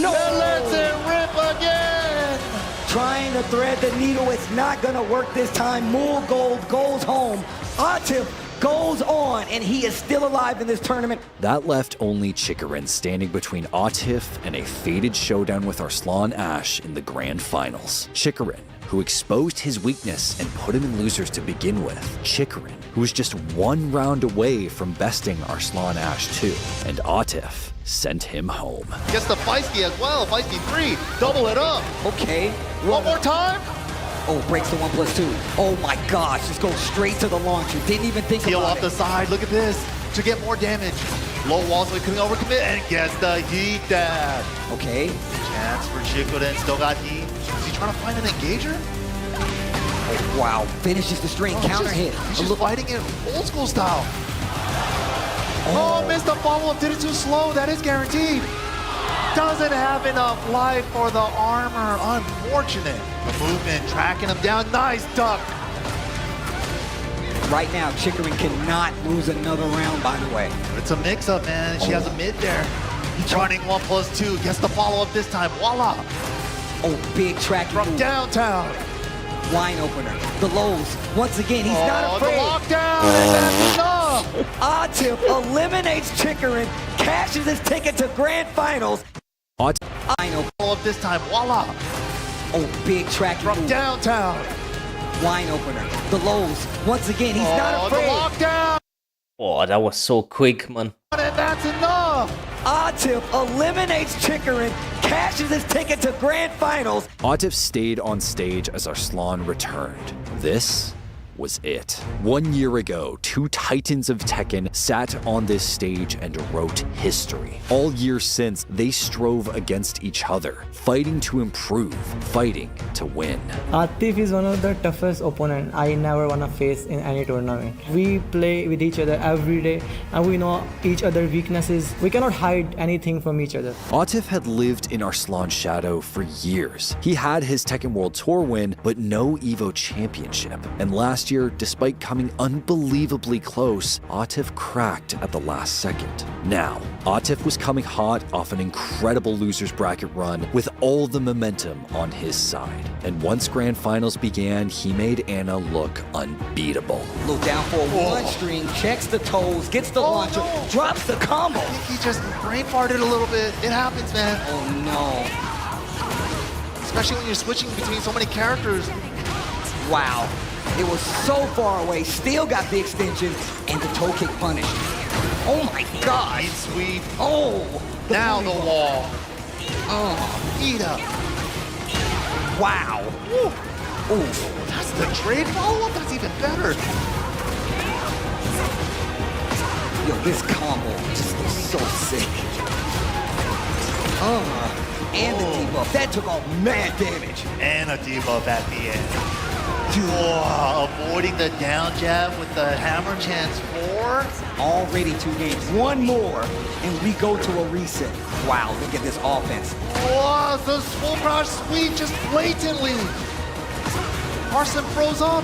No! And lets it rip again. Trying to thread the needle, it's not gonna work this time. Molgold goes home. Atif goes on, and he is still alive in this tournament. That left only Chikarin standing between Atif and a fated showdown with Arslan Ash in the grand finals. Chikarin, who exposed his weakness and put him in losers to begin with. Chikarin, who was just one round away from besting Arslan Ash 2. And Atif sent him home. Gets the Feisty as well. Feisty 3. Double it up. Okay. One more time. Oh, breaks the 1+2. Oh my gosh, just goes straight to the launcher. Didn't even think Heel about off it. the side. Look at this. To get more damage. Low wall, so he couldn't overcommit and gets the heat dab. Okay. Chance for Chikoden. Still got heat. Is he trying to find an engager? Oh, wow. Finishes the string. Counter hit. He's just fighting it old school style. Oh, missed the follow-up. Did it too slow. That is guaranteed. Doesn't have enough life for the armor. Unfortunate. The movement, tracking him down. Nice duck. Right now, Chickering cannot lose another round, by the way. It's a mix-up, man. She has a mid there. He's running 1+2. Gets the follow-up this time. Voila! Oh, big track from downtown. Wine opener. The lows. Once again, he's not afraid. The lockdown, and that's enough. Atif eliminates Chickering, cashes his ticket to grand finals. I know. Follow up this time. Voila! Oh, big track from downtown. Wine opener. The lows. Once again, he's not afraid. The lockdown. Oh, that was so quick, man. And that's enough. Atif eliminates Chickering, cashes his ticket to grand finals. Atif stayed on stage as Arslan returned. This was it. 1 year ago, two titans of Tekken sat on this stage and wrote history. All year since, they strove against each other, fighting to improve, fighting to win. Atif is one of the toughest opponents I never want to face in any tournament. We play with each other every day and we know each other's weaknesses. We cannot hide anything from each other. Atif had lived in Arslan's shadow for years. He had his Tekken World Tour win, but no EVO championship. And last year, despite coming unbelievably close, Atif cracked at the last second. Now, Atif was coming hot off an incredible losers bracket run with all the momentum on his side. And once grand finals began, he made Anna look unbeatable. Look down for one string, checks the toes, gets the launcher, drops the combo. I think he just brain farted a little bit. It happens, man. Oh no. Especially when you're switching between so many characters. Wow. It was so far away, still got the extension, and the toe kick punished. Oh my God. Sweep. Oh. Now the wall. Oh. Eat up. Wow. Ooh. That's the trade follow-up? That's even better. Yo, this combo just looks so sick. And the debuff. That took off mad damage. And a debuff at the end. Oh, avoiding the down jab with the hammer chance 4. Already 2 games. One more, and we go to a reset. Wow, look at this offense. Wow, the full crouch sweep just blatantly. Arslan froze up.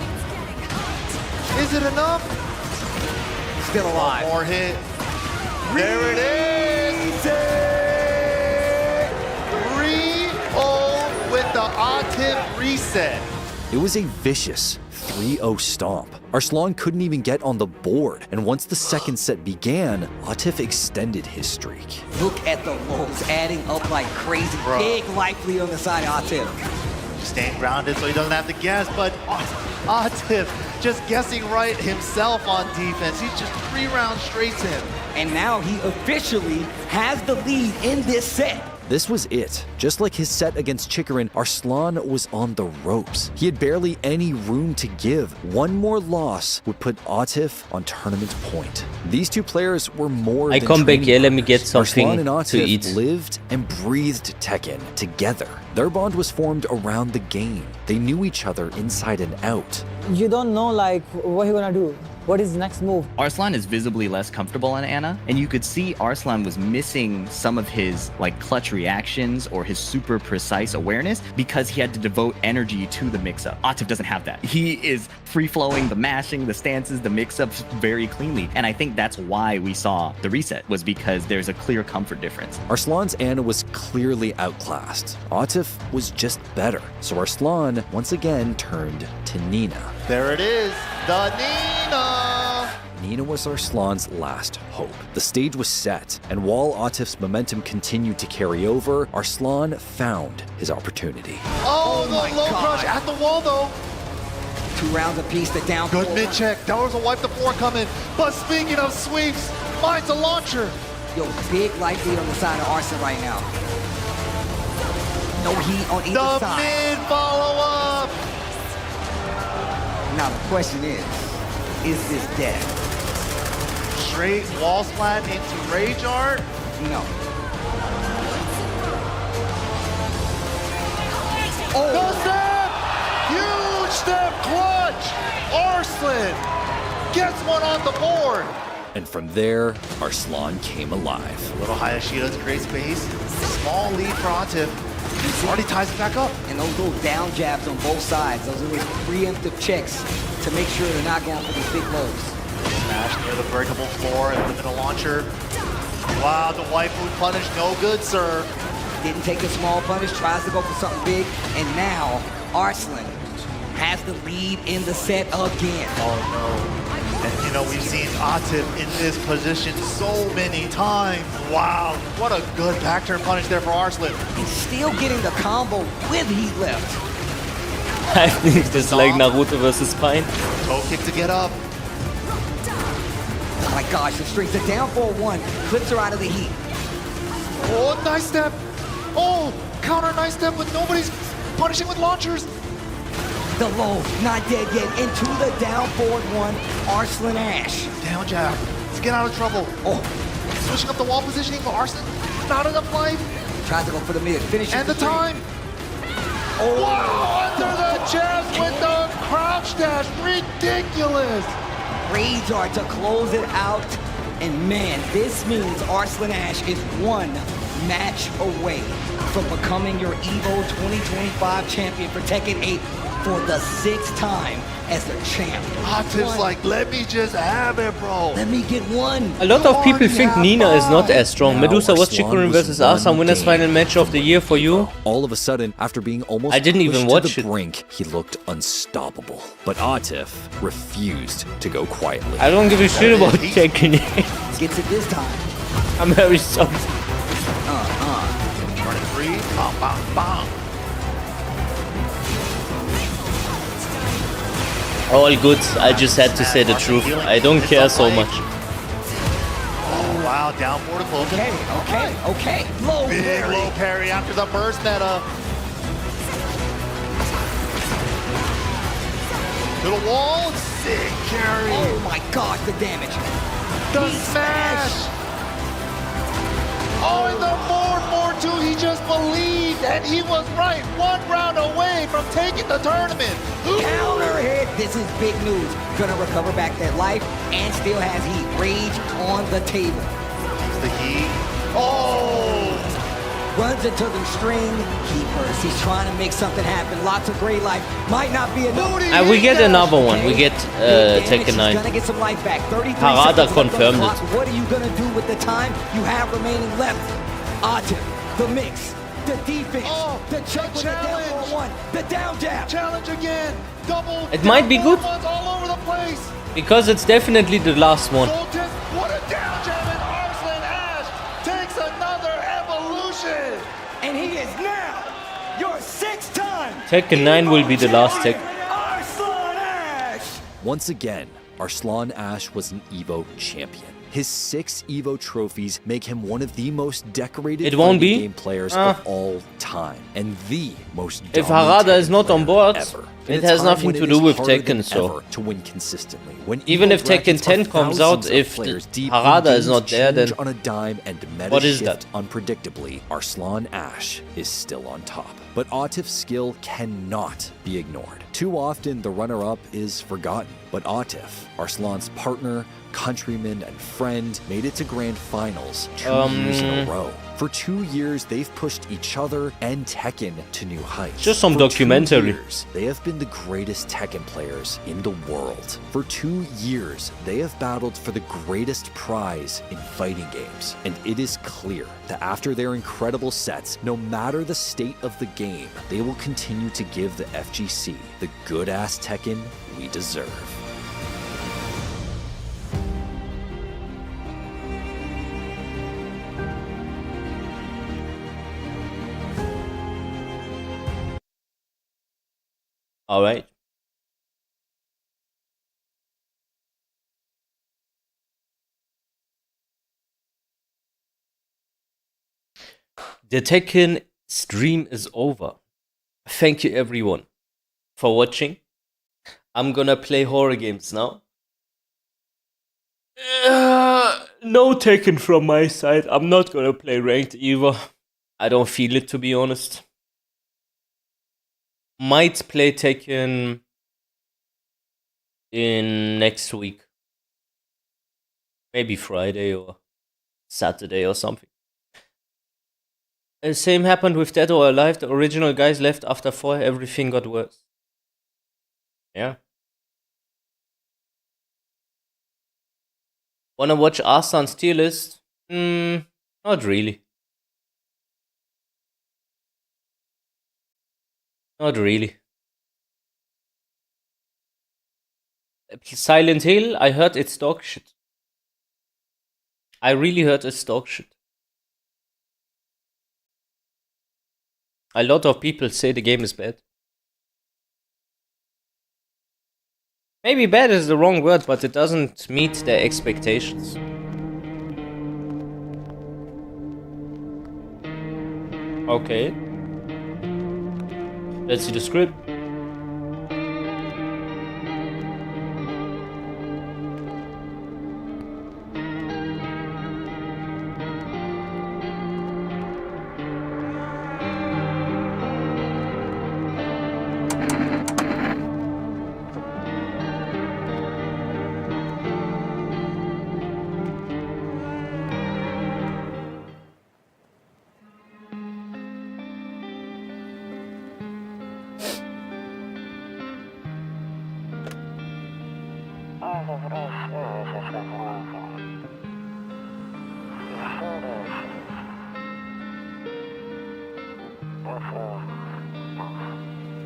Is it enough? Still alive. One more hit. There it is. 3-0 with the Atif reset. It was a vicious 3-0 stomp. Arslan couldn't even get on the board, and once the second set began, Atif extended his streak. Look at the lows adding up like crazy. Bro. Big life lead on the side of Atif. Staying grounded so he doesn't have to guess, but Atif just guessing right himself on defense. He's just 3 rounds straight to him. And now he officially has the lead in this set. This was it. Just like his set against Chickering, Arslan was on the ropes. He had barely any room to give. One more loss would put Atif on tournament point. These two players were more I than come back training here, let me get partners. something Arslan and to Atif eat. lived and breathed Tekken together. Their bond was formed around the game. They knew each other inside and out. You don't know like what he's gonna do. What is the next move? Arslan is visibly less comfortable on Anna, and you could see Arslan was missing some of his like clutch reactions or his super precise awareness because he had to devote energy to the mix-up. Atif doesn't have that. He is free-flowing, the mashing, the stances, the mix-ups very cleanly, and I think that's why we saw the reset, was because there's a clear comfort difference. Arslan's Anna was clearly outclassed. Atif was just better, so Arslan once again turned to Nina. There it is, the Nina! Nina was Arslan's last hope. The stage was set, and while Atif's momentum continued to carry over, Arslan found his opportunity. Oh, the low crush at the wall though. 2 rounds apiece, the down. Good mid check. That was a wipe the floor coming. But speaking of sweeps, finds a launcher. Yo, big life lead on the side of Arslan right now. No heat on either side. The mid follow up. Now the question is this dead? Straight wall splat into Rage Art? No. Oh. The step! Huge step clutch! Arslan gets one on the board. And from there, Arslan came alive. Little Hayashida's great space. Small lead for Atif. Already ties it back up. And those little down jabs on both sides, those are those preemptive checks. to make sure they're not going for these big lows. Smash near the breakable floor and the middle launcher. Wow, the waifu punish, no good, sir. Didn't take the small punish, tries to go for something big, and now Arslan has the lead in the set again. Oh no. And you know, we've seen Atif in this position so many times. Wow, what a good back turn punish there for Arslan. He's still getting the combo with heat left. I think this is like Naruto versus Pine. Toe kick to get up. Oh my gosh, the strings are down 4-1, clips her out of the heat. Oh, nice step. Oh, counter nice step, but nobody's punishing with launchers. The low, not dead yet, into the down forward one, Arslan Ash. Down jab, let's get out of trouble. Oh, switching up the wall positioning for Arslan. Not enough life. Tries to go for the mid, finish. And the time. Oh, wow, under the chest with the crouch dash, ridiculous. Rage art to close it out. And man, this means Arslan Ash is one match away from becoming your EVO 2025 champion for Tekken 8 for the 6th time as the champ. Atif's like, let me just have it, bro. Let me get one. A lot of people think Nina is not as strong. Medusa was Chikurin versus Asa winners final match of the year for you. All of a sudden, after being almost I didn't even pushed watch to the it. brink, he looked unstoppable. But Atif refused to go quietly. I don't give a shit about Tekken. Gets it this time. I'm very sorry. Running free. Bam, bam, bam. All good. I just had to say the truth. I don't care so much. Oh, wow, down forward to close it. Okay. Low Big parry. low parry after the burst meta. To the wall, sick carry. Oh my gosh, the damage. The smash. Oh, and the more too, he just believed, and he was right. 1 round away from taking the tournament. Counter hit. This is big news. Gonna recover back that life and still has heat. Rage on the table. The heat. Oh. Runs into the string. Keepers. He's trying to make something happen. Lots of great life. Might not be enough. We get another one. We get Tekken 9. Gonna get some life back. 33 Harada seconds left on the confirmed clock. it. What are you gonna do with the time you have remaining left? Atif, the mix, the defense, the chuck with the down 4-1, the down jab. Challenge again. Double. It might be good. All over the place. Because it's definitely the last one. Sultan, what a down jab, and Arslan Ash takes another evolution. And he is now your 6th time. Tekken 9 will be the last Tekken. Arslan Ash. Once again, Arslan Ash was an EVO champion. His 6 EVO trophies make him one of the most decorated It won't fighting be? game players of all time, and the most If dominant Harada is Tekken not on player board, ever. it In a has time nothing when to it do is with harder Tekken, than so. ever to win consistently. When Even EVO if Tekken brackets are 10 comes out, thousands of if players deep, Harada when is not games there, then change on a dime and meta what is shift that? unpredictably, Arslan Ash is still on top. But Atif's skill cannot be ignored. Too often, the runner-up is forgotten. But Atif, Arslan's partner, countryman, and friend, made it to grand finals 2 years in a row. For 2 years, they've pushed each other and Tekken to new heights. Just some For 2 documentary. years, they have been the greatest Tekken players in the world. For 2 years, they have battled for the greatest prize in fighting games. And it is clear that after their incredible sets, no matter the state of the game, they will continue to give the FGC the good-ass Tekken we deserve. All right. The Tekken stream is over. Thank you everyone for watching. I'm gonna play horror games now. No Tekken from my side. I'm not gonna play ranked either. I don't feel it, to be honest. Might play Tekken in next week. Maybe Friday or Saturday or something. The same happened with Dead or Alive. The original guys left after 4. Everything got worse. Yeah. Wanna watch Arslan's tier list? Not really. Not really. Silent Hill, I heard it's dog shit. I really heard it's dog shit. A lot of people say the game is bad. Maybe bad is the wrong word, but it doesn't meet their expectations. Okay. Let's see the script.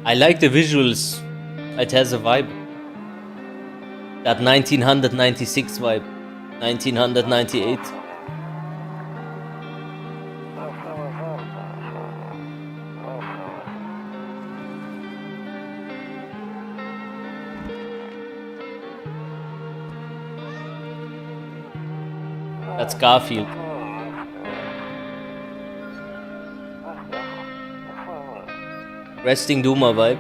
I like the visuals. It has a vibe. That 1996 vibe. 1998. That's Garfield. Resting Duma vibe.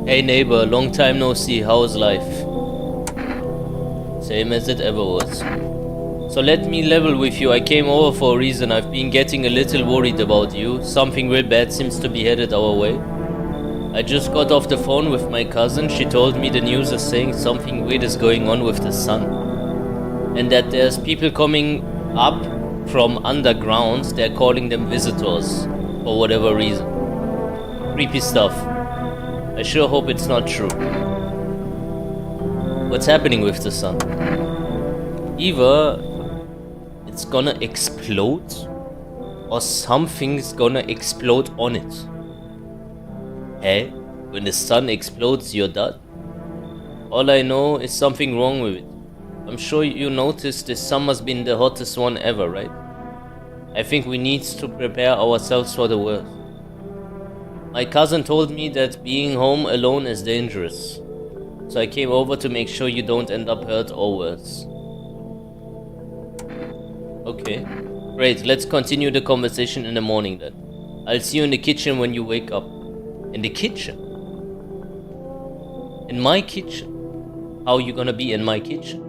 Hey neighbor, long time no see, how's life? Same as it ever was. So let me level with you, I came over for a reason. I've been getting a little worried about you. Something real bad seems to be headed our way. I just got off the phone with my cousin. She told me the news is saying something weird is going on with the sun. And that there's people coming up from underground. They're calling them visitors for whatever reason. Creepy stuff. I sure hope it's not true. What's happening with the sun? Either it's gonna explode, or something's gonna explode on it. Hey, when the sun explodes, you're dead. All I know is something wrong with it. I'm sure you noticed this summer's been the hottest one ever, right? I think we need to prepare ourselves for the worst. My cousin told me that being home alone is dangerous, so I came over to make sure you don't end up hurt or worse. Okay, great, let's continue the conversation in the morning then. I'll see you in the kitchen when you wake up. In the kitchen? In my kitchen? How are you gonna be in my kitchen?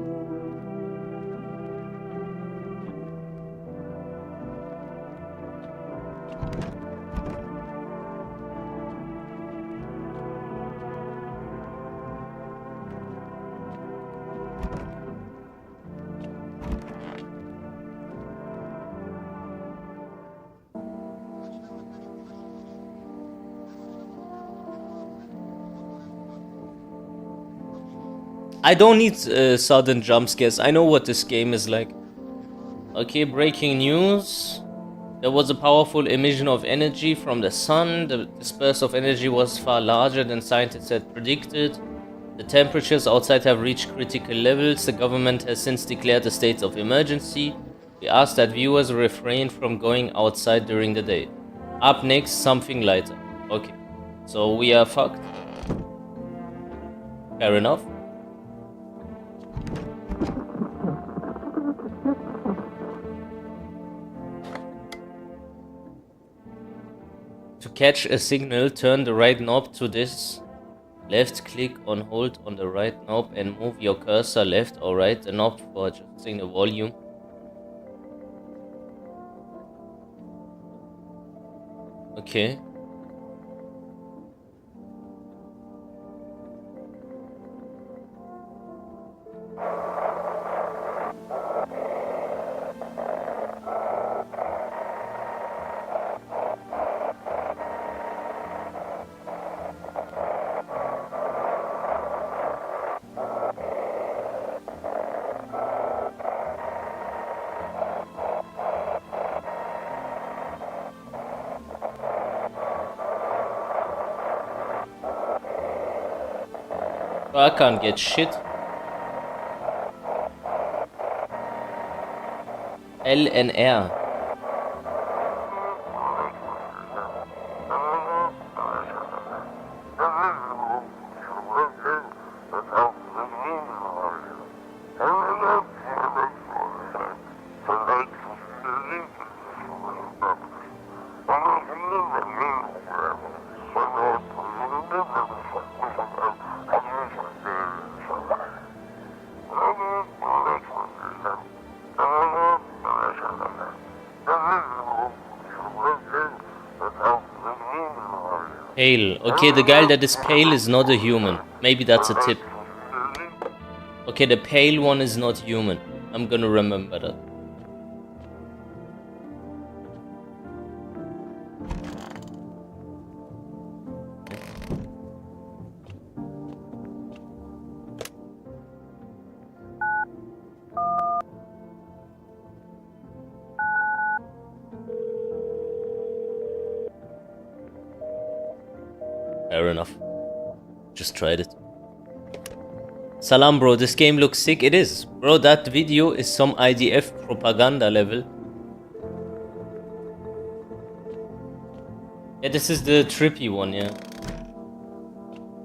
I don't need sudden jump scares. I know what this game is like. Okay, breaking news. There was a powerful emission of energy from the sun. The disperse of energy was far larger than scientists had predicted. The temperatures outside have reached critical levels. The government has since declared a state of emergency. We ask that viewers refrain from going outside during the day. Up next, something lighter. Okay, so we are fucked. Fair enough. To catch a signal, turn the right knob to this Left click on hold on the right knob and move your cursor left or right the knob for adjusting the volume. Okay. I can't get shit. L and R. Pale. Okay, the guy that is pale is not a human. Maybe that's a tip. Okay, the pale one is not human. I'm gonna remember that. Fair enough. Just tried it. Salam, bro. This game looks sick. It is. Bro, that video is some IDF propaganda level. Yeah, this is the trippy one, yeah.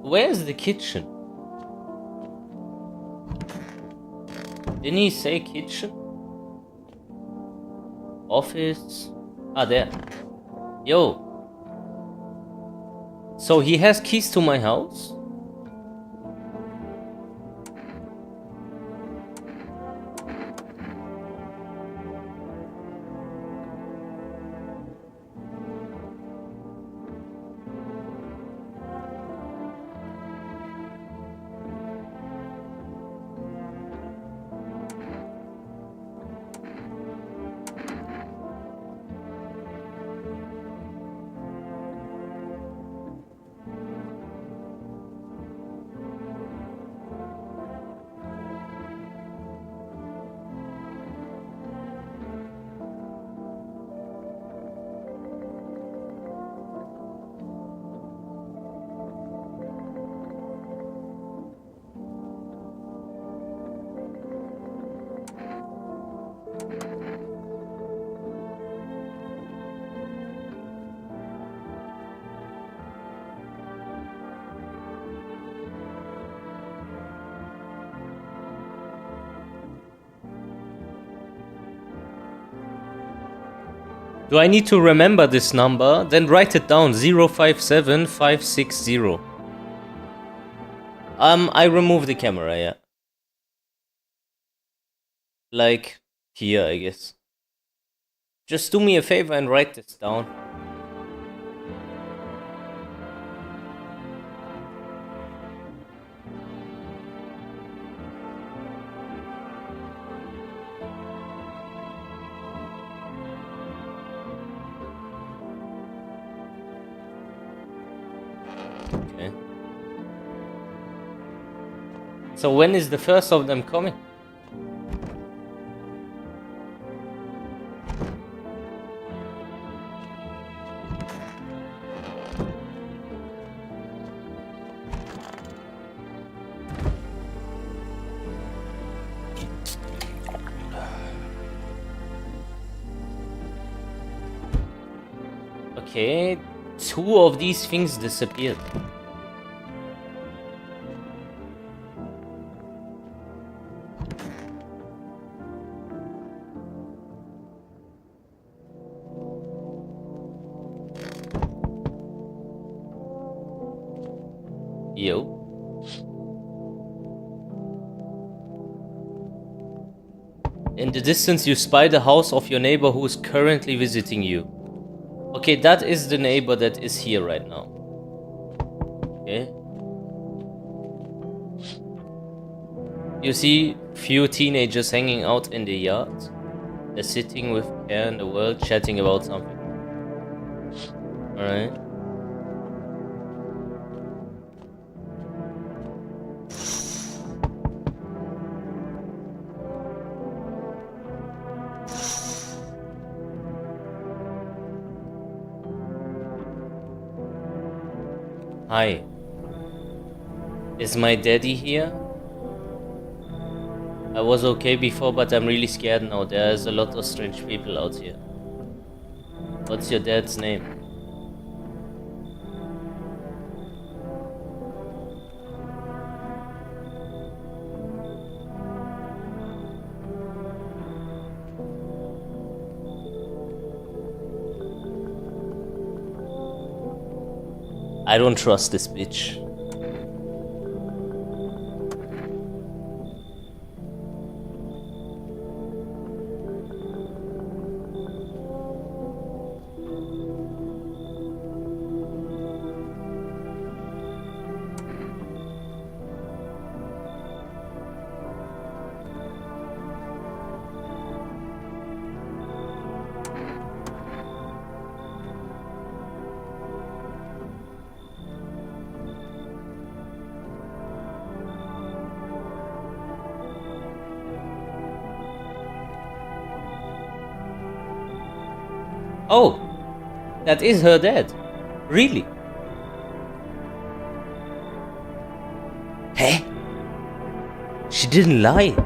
Where's the kitchen? Didn't he say kitchen? Office? Ah, there. Yo. So he has keys to my house? Do I need to remember this number? Then write it down. 057560. I remove the camera, yeah. Like here, I guess. Just do me a favor and write this down. Okay. So when is the first of them coming? Okay, 2 of these things disappeared. Yo. In the distance, you spy the house of your neighbor who is currently visiting you. Okay, that is the neighbor that is here right now. Okay. You see few teenagers hanging out in the yard. They're sitting with care in the world, chatting about something. Alright. Hi. Is my daddy here? I was okay before, but I'm really scared now. There's a lot of strange people out here. What's your dad's name? I don't trust this bitch. Oh, that is her dad. Really? Hey? She didn't lie.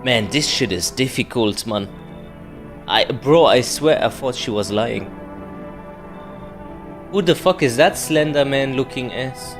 Man, this shit is difficult, man. Bro, I swear I thought she was lying. Who the fuck is that slender man looking ass?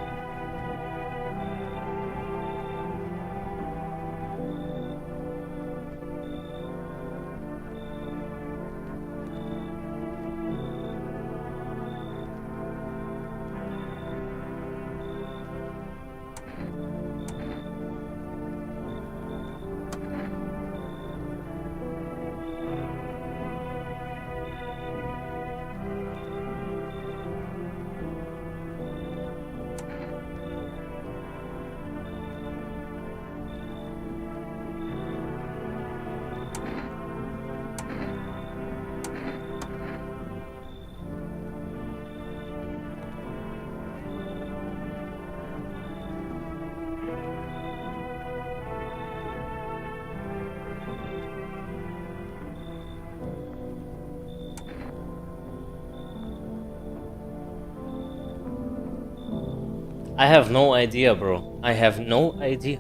I have no idea, bro. I have no idea.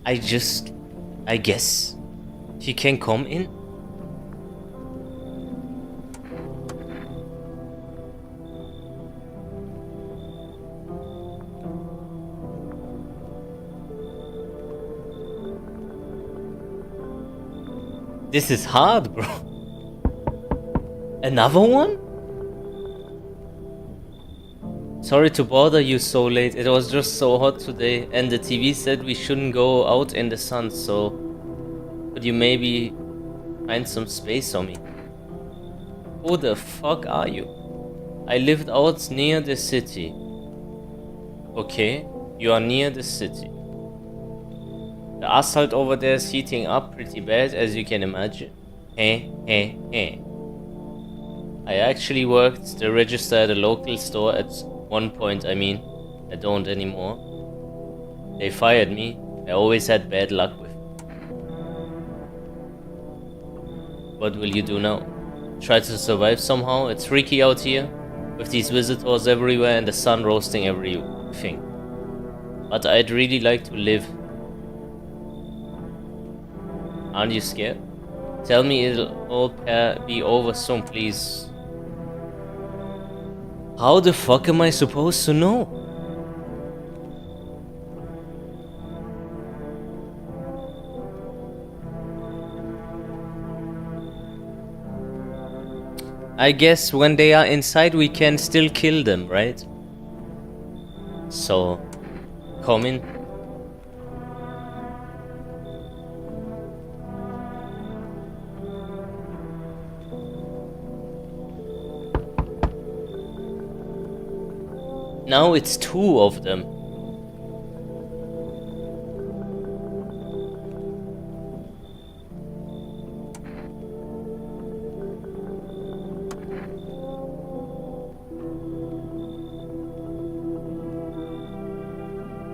I guess she can come in. This is hard, bro. Another one? Sorry to bother you so late. It was just so hot today, and the TV said we shouldn't go out in the sun, so could you maybe find some space on me? Who the fuck are you? I lived out near the city. Okay, you are near the city. The asphalt over there is heating up pretty bad, as you can imagine. I actually worked the register at a local store at one point. I mean, I don't anymore. They fired me. I always had bad luck with. What will you do now? Try to survive somehow? It's freaky out here, with these visitors everywhere and the sun roasting everything. But I'd really like to live. Aren't you scared? Tell me it'll all be over soon, please. How the fuck am I supposed to know? I guess when they are inside we can still kill them, right? So, come in. Now it's 2 of them.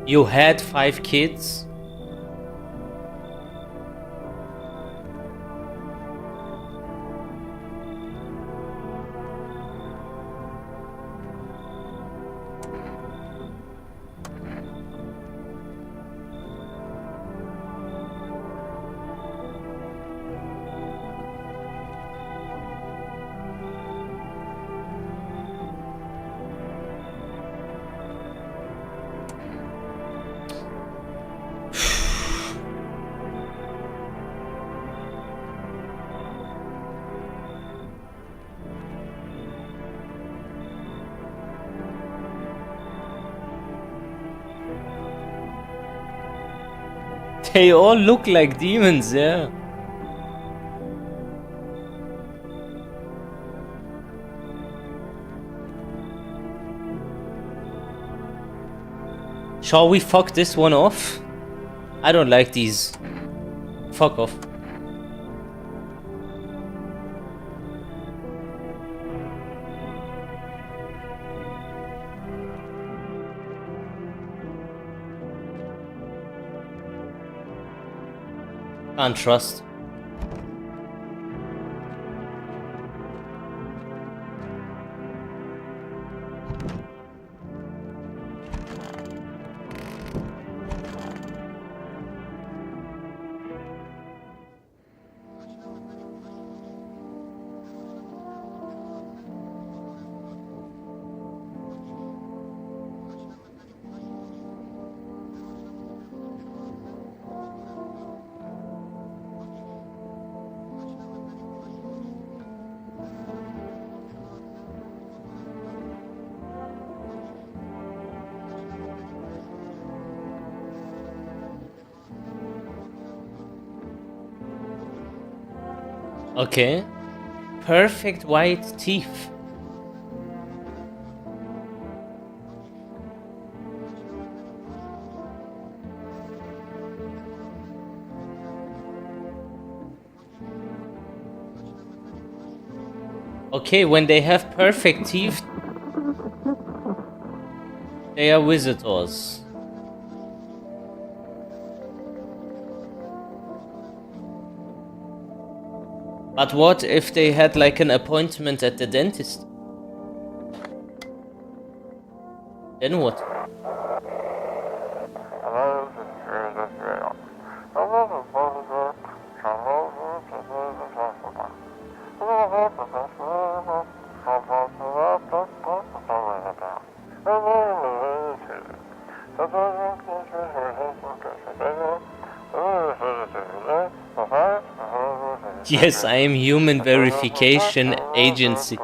You had 5 kids? They all look like demons, yeah. Shall we fuck this one off? I don't like these. Fuck off. Can't trust. Okay. Perfect white teeth. Okay, when they have perfect teeth, they are visitors. But what if they had like an appointment at the dentist? Then what? Yes, I am human verification agency.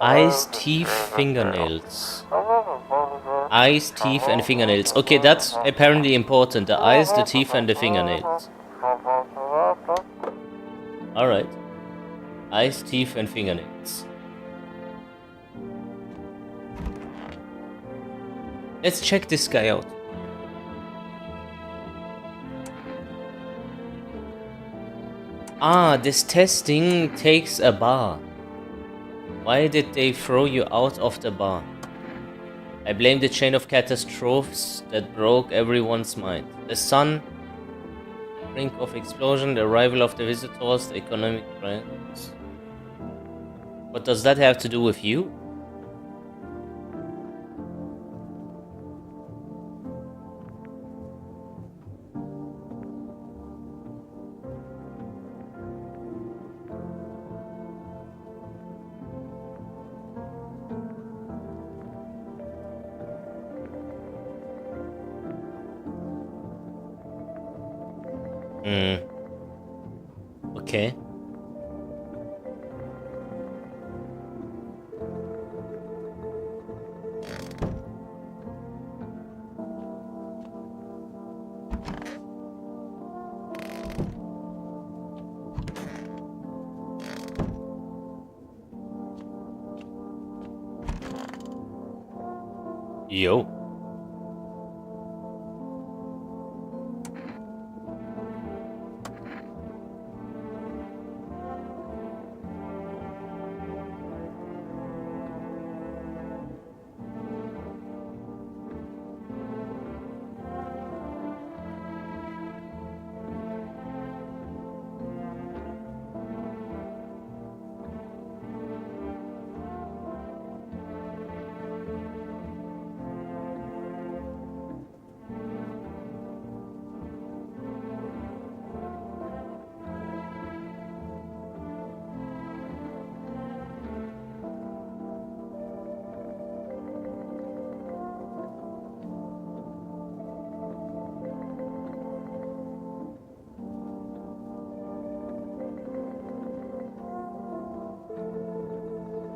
Eyes, teeth, fingernails. Eyes, teeth, and fingernails. Okay, that's apparently important. The eyes, the teeth, and the fingernails. Alright. Eyes, teeth, and fingernails. Let's check this guy out. Ah, this testing takes a bar. Why did they throw you out of the bar? I blame the chain of catastrophes that broke everyone's mind. The sun, brink of explosion, the arrival of the visitors, the economic crisis. What does that have to do with you? Okay. Yo.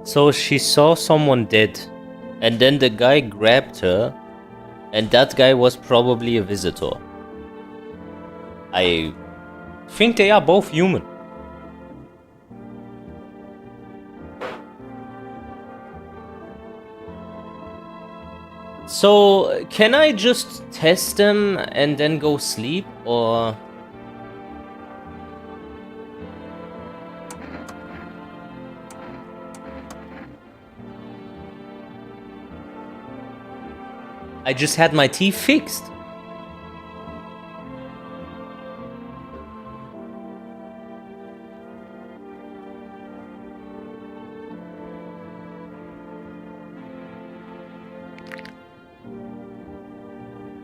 So she saw someone dead, and then the guy grabbed her, and that guy was probably a visitor. I think they are both human. So, can I just test them and then go sleep, or... I just had my teeth fixed.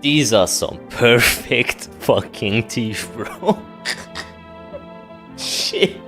These are some perfect fucking teeth, bro. Shit.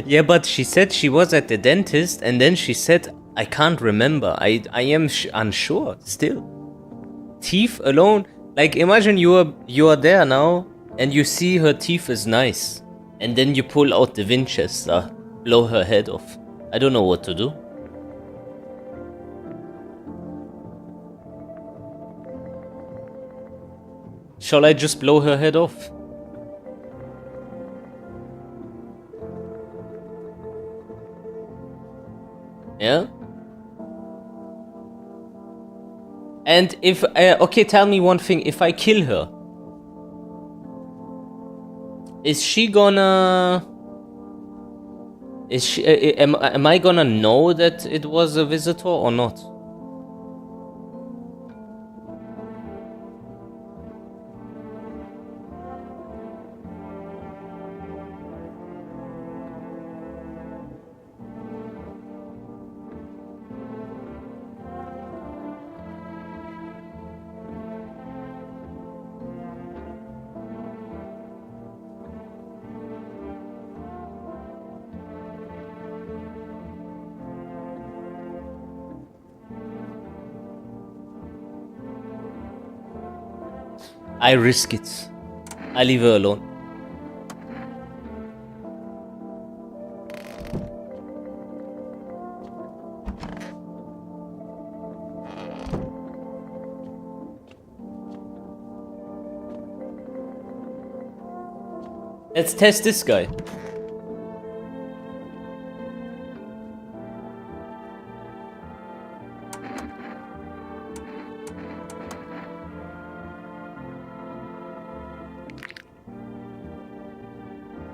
Yeah, but she said she was at the dentist, and then she said, I can't remember. I am unsure still. Teeth alone, like imagine you are there now, and you see her teeth is nice, and then you pull out the Winchester, blow her head off. I don't know what to do. Shall I just blow her head off? Yeah? And if, okay, tell me one thing, if I kill her, is she gonna, am I gonna know that it was a visitor or not? I risk it. I leave her alone. Let's test this guy.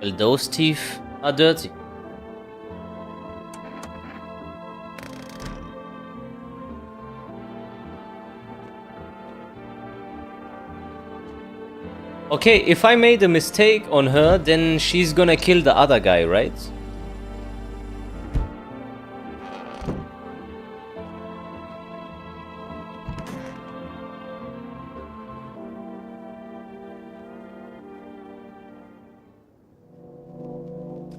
Well, those teeth are dirty. Okay, if I made a mistake on her, then she's gonna kill the other guy, right?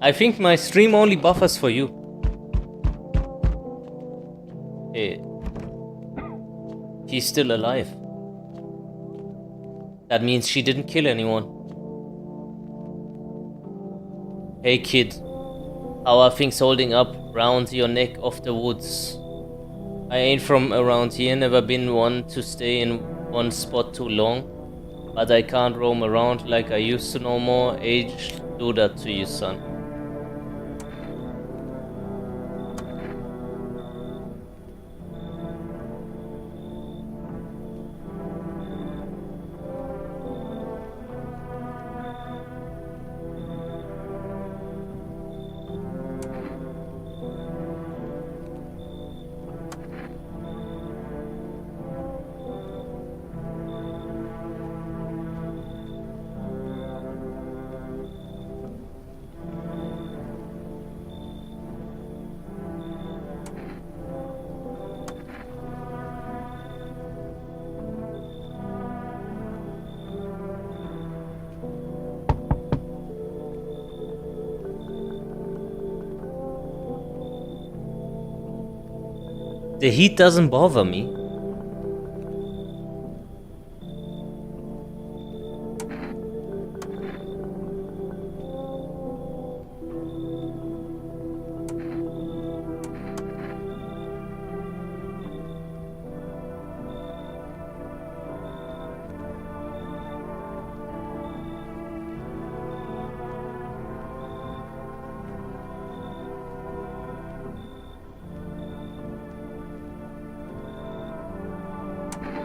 I think my stream only buffers for you. Hey. She's still alive. That means she didn't kill anyone. Hey kid. How are things holding up round your neck of the woods? I ain't from around here, never been one to stay in one spot too long. But I can't roam around like I used to no more. Age do that to you, son. The heat doesn't bother me.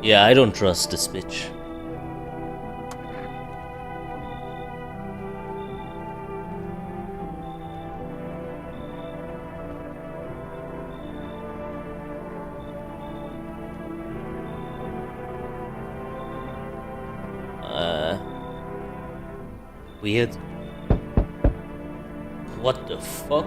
Yeah, I don't trust this bitch. Weird. What the fuck?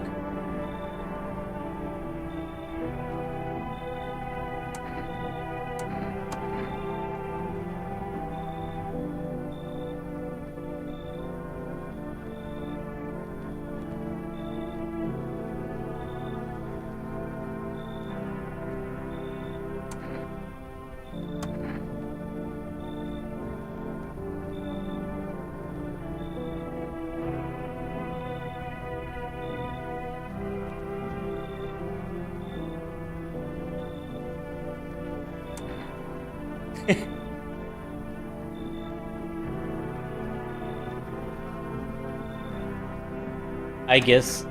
I guess.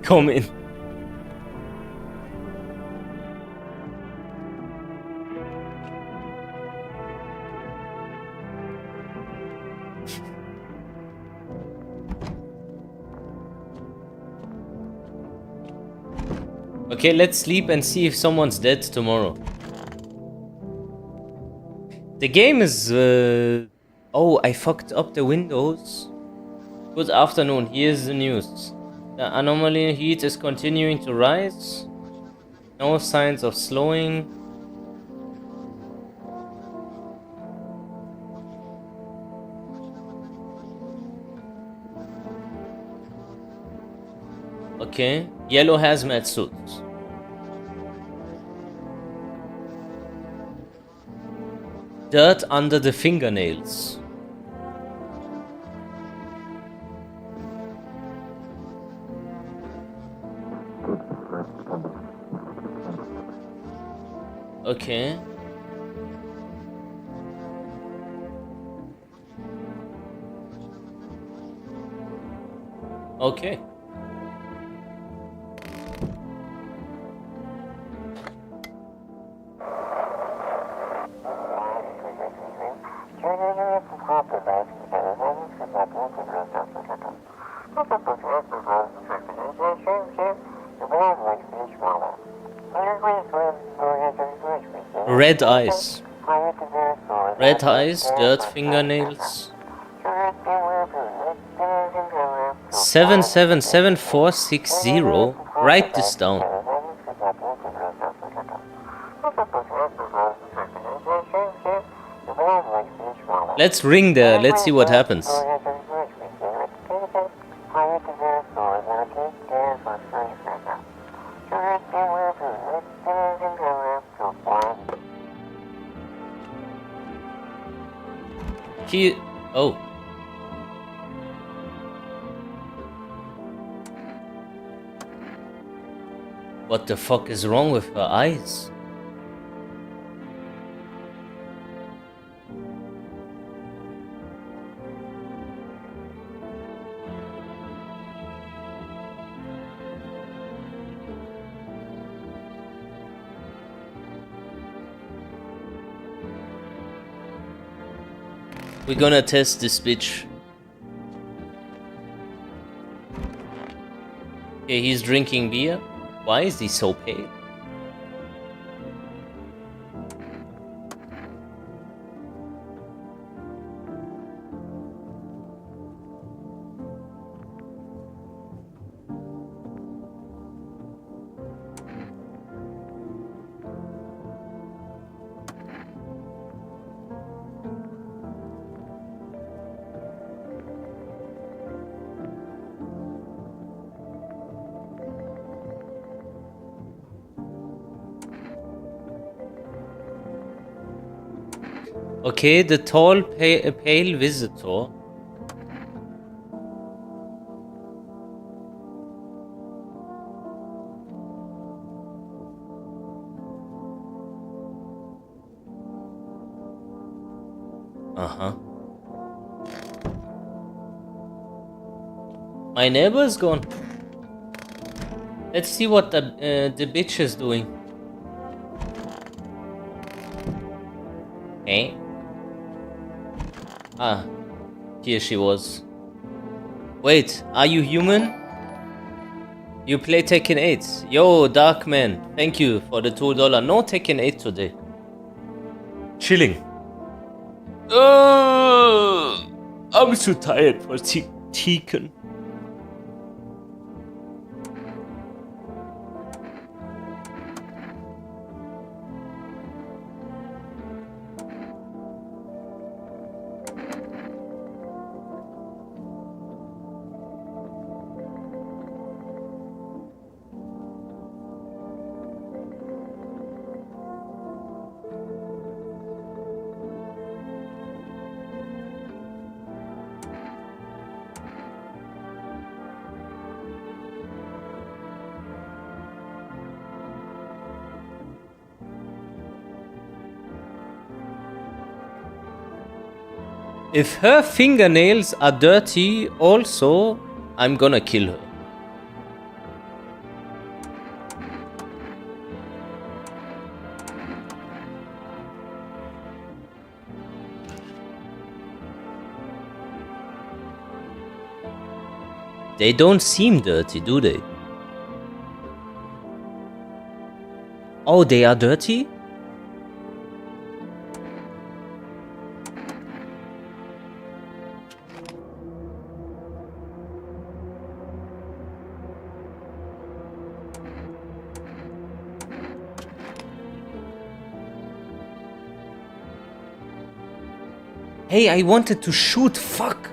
Come in. Okay, let's sleep and see if someone's dead tomorrow. The game is... Oh, I fucked up the windows. Good afternoon, here's the news. The anomaly heat is continuing to rise. No signs of slowing. Okay, yellow hazmat suits. Dirt under the fingernails. Okay. Okay. Red eyes. Red eyes, dirt fingernails. 777460. Write this down. Let's ring there. Let's see what happens. Oh. What the fuck is wrong with her eyes? We're gonna test this bitch. Okay, he's drinking beer. Why is he so pale? Okay, the tall, pale visitor. Uh-huh. My neighbor is gone. Let's see what the bitch is doing. Hey. Ah, here she was. Wait, are you human? You play Tekken 8. Yo, Darkman, thank you for the $2. No Tekken 8 today. Chilling. I'm too tired for Tekken. If her fingernails are dirty, also, I'm gonna kill her. They don't seem dirty, do they? Oh, they are dirty? Hey, I wanted to shoot, fuck!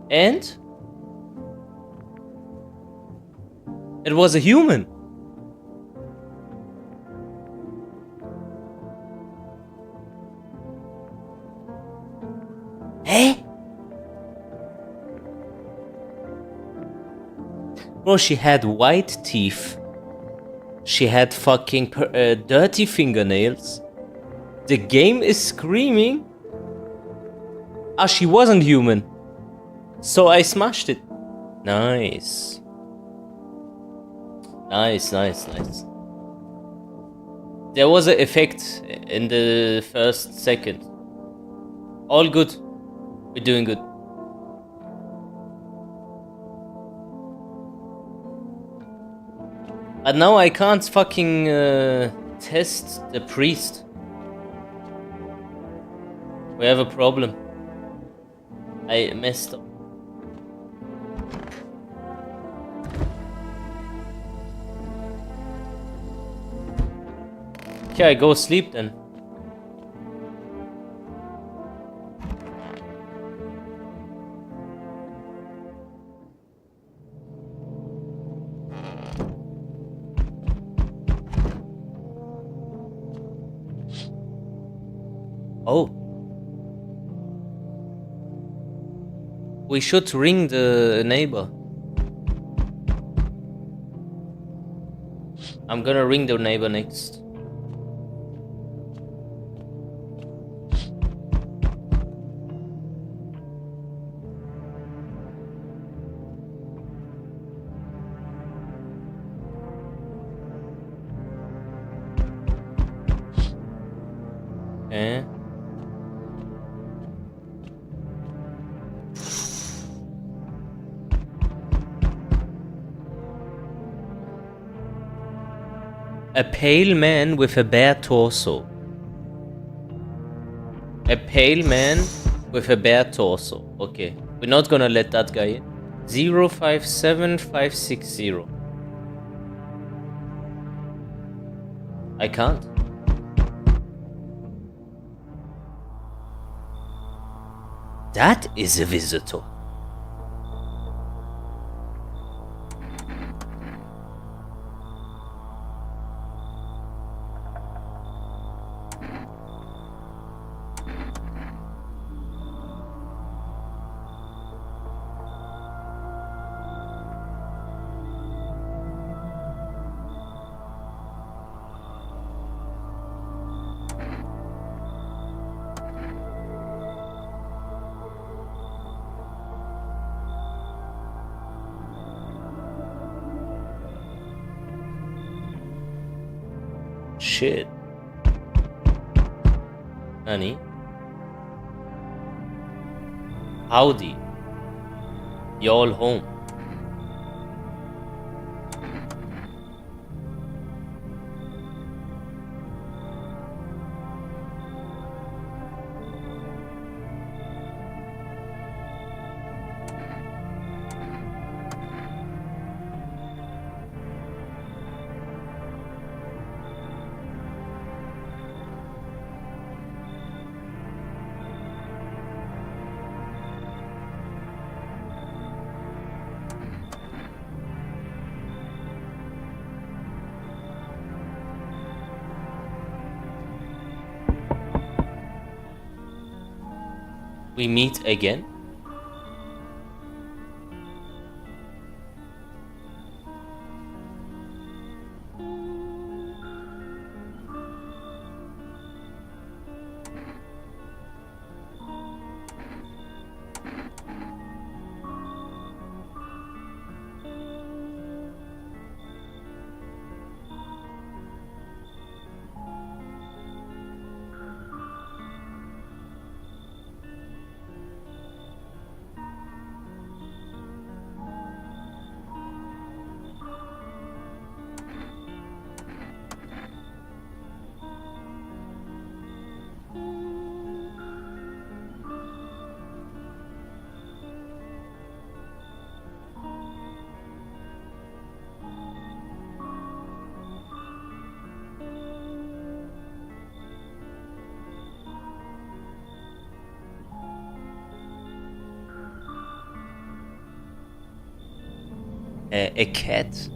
And? It was a human. Eh? Bro, she had white teeth. She had fucking dirty fingernails. The game is screaming. Ah, she wasn't human. So I smashed it. Nice. Nice, nice, nice. There was an effect in the first second. All good. We're doing good. But now I can't fucking test the priest. We have a problem. I messed up. Okay, I go sleep then. We should ring the neighbor. I'm gonna ring the neighbor next. Okay. A pale man with a bare torso. A pale man with a bare torso. Okay. We're not gonna let that guy in. 057560. I can't. That is a visitor. Shit. Nani? Howdy. Y'all home. We meet again? A cat.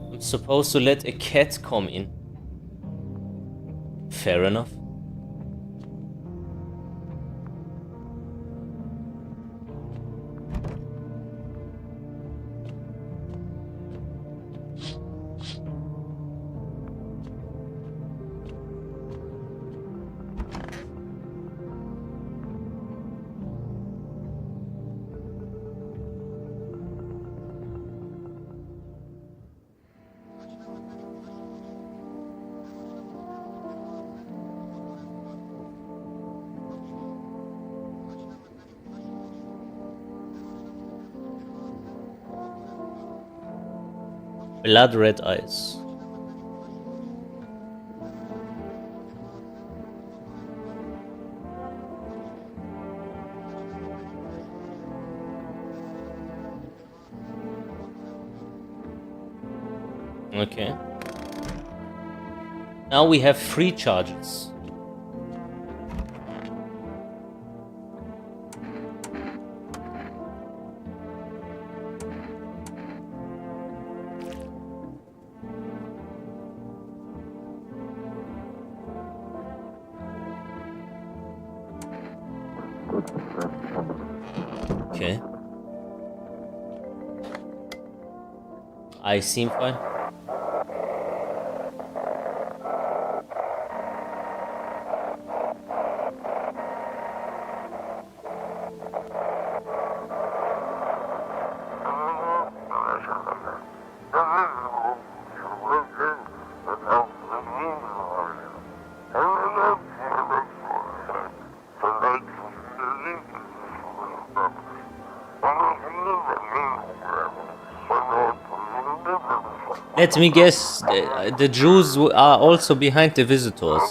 I'm supposed to let a cat come in. Fair enough. Blood red eyes. Okay. Now we have 3 charges. Okay. I seem fine. Let me guess, the Jews are also behind the visitors.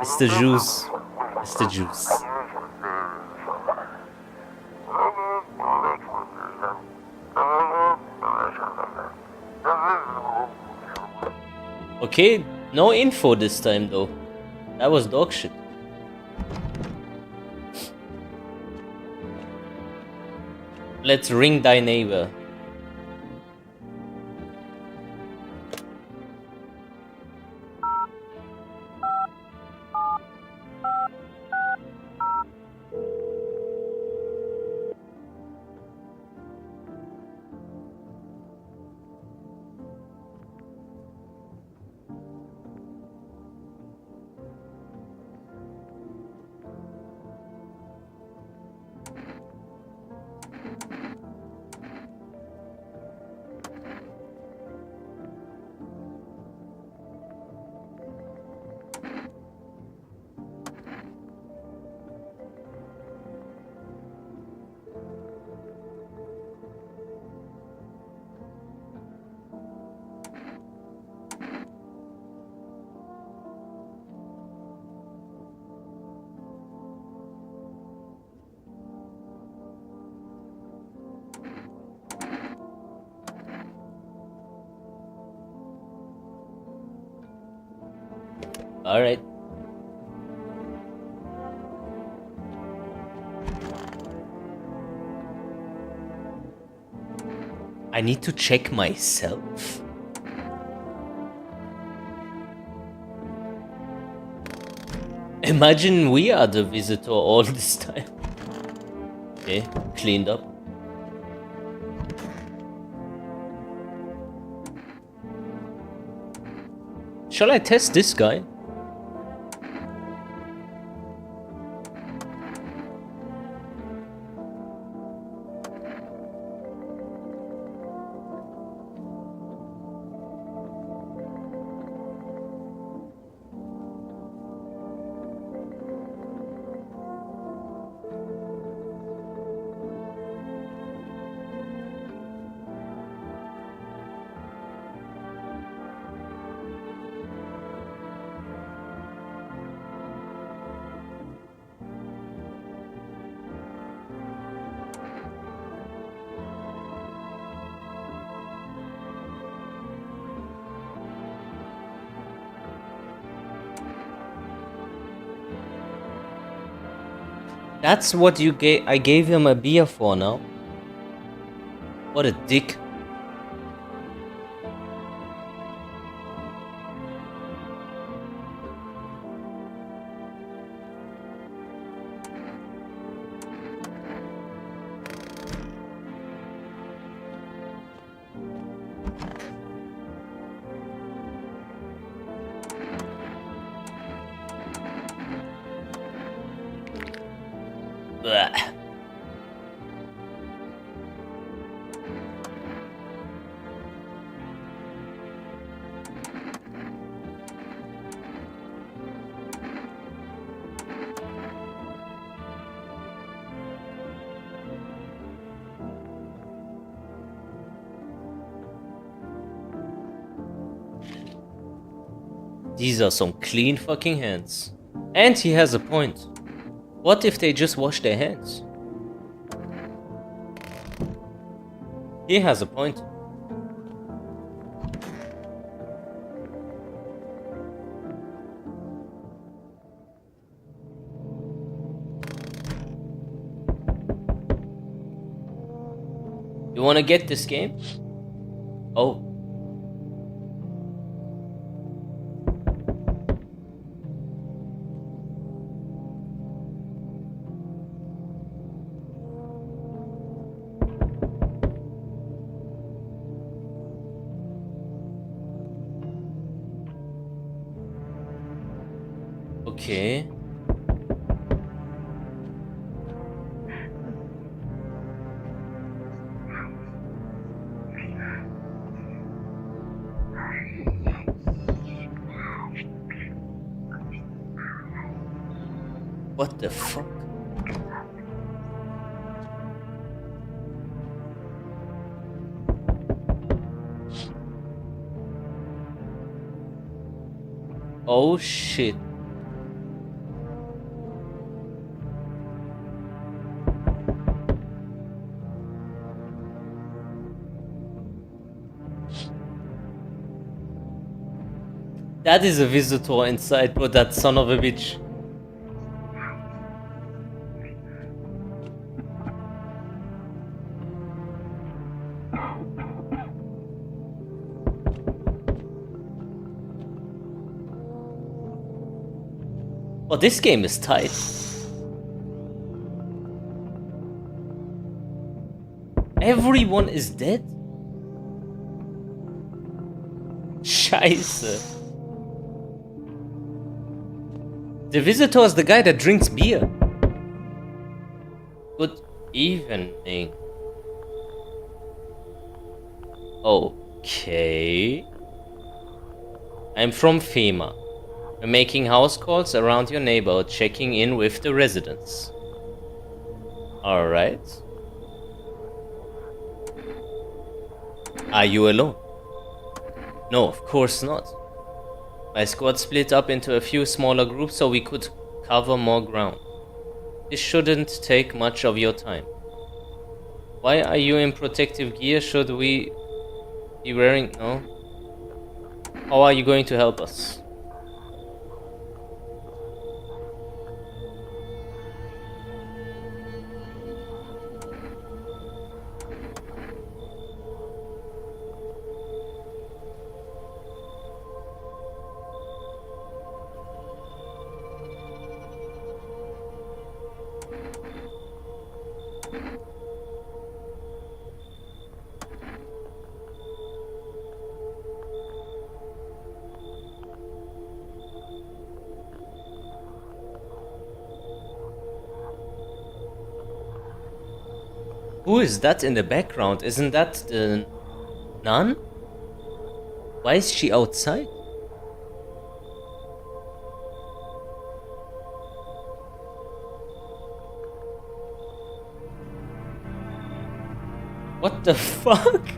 It's the Jews. It's the Jews. Okay, no info this time though. That was dog shit. Let's ring thy neighbor. All right. I need to check myself. Imagine we are the visitor all this time. Okay, cleaned up. Shall I test this guy? That's what you gave. I gave him a beer for now. What a dick. Blah. These are some clean fucking hands. And he has a point. What if they just wash their hands? He has a point. You wanna get this game? Oh. Okay. What the fuck? Oh shit. That is a visitor inside, bro, that son of a bitch. Oh, this game is tight. Everyone is dead? Scheiße. The visitor is the guy that drinks beer. Good evening. Okay. I'm from FEMA. We're making house calls around your neighborhood, checking in with the residents. Alright. Are you alone? No, of course not. My squad split up into a few smaller groups so we could cover more ground. This shouldn't take much of your time. Why are you in protective gear? Should we be wearing... No? How are you going to help us? Who is that in the background? Isn't that the nun? Why is she outside? What the fuck?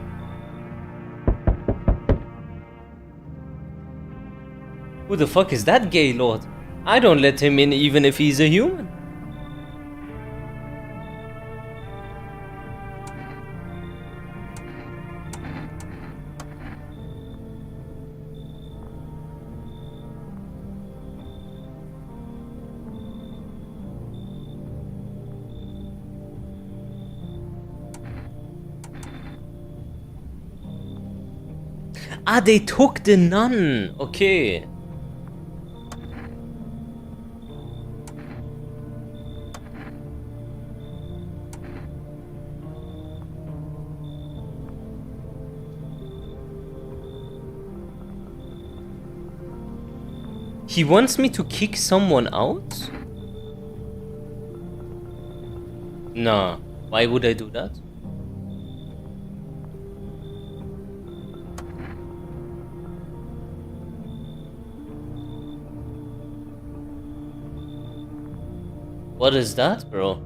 Who the fuck is that gay lord? I don't let him in even if he's a human. Ah, they took the nun. Okay. He wants me to kick someone out? Nah, why would I do that? What is that, bro?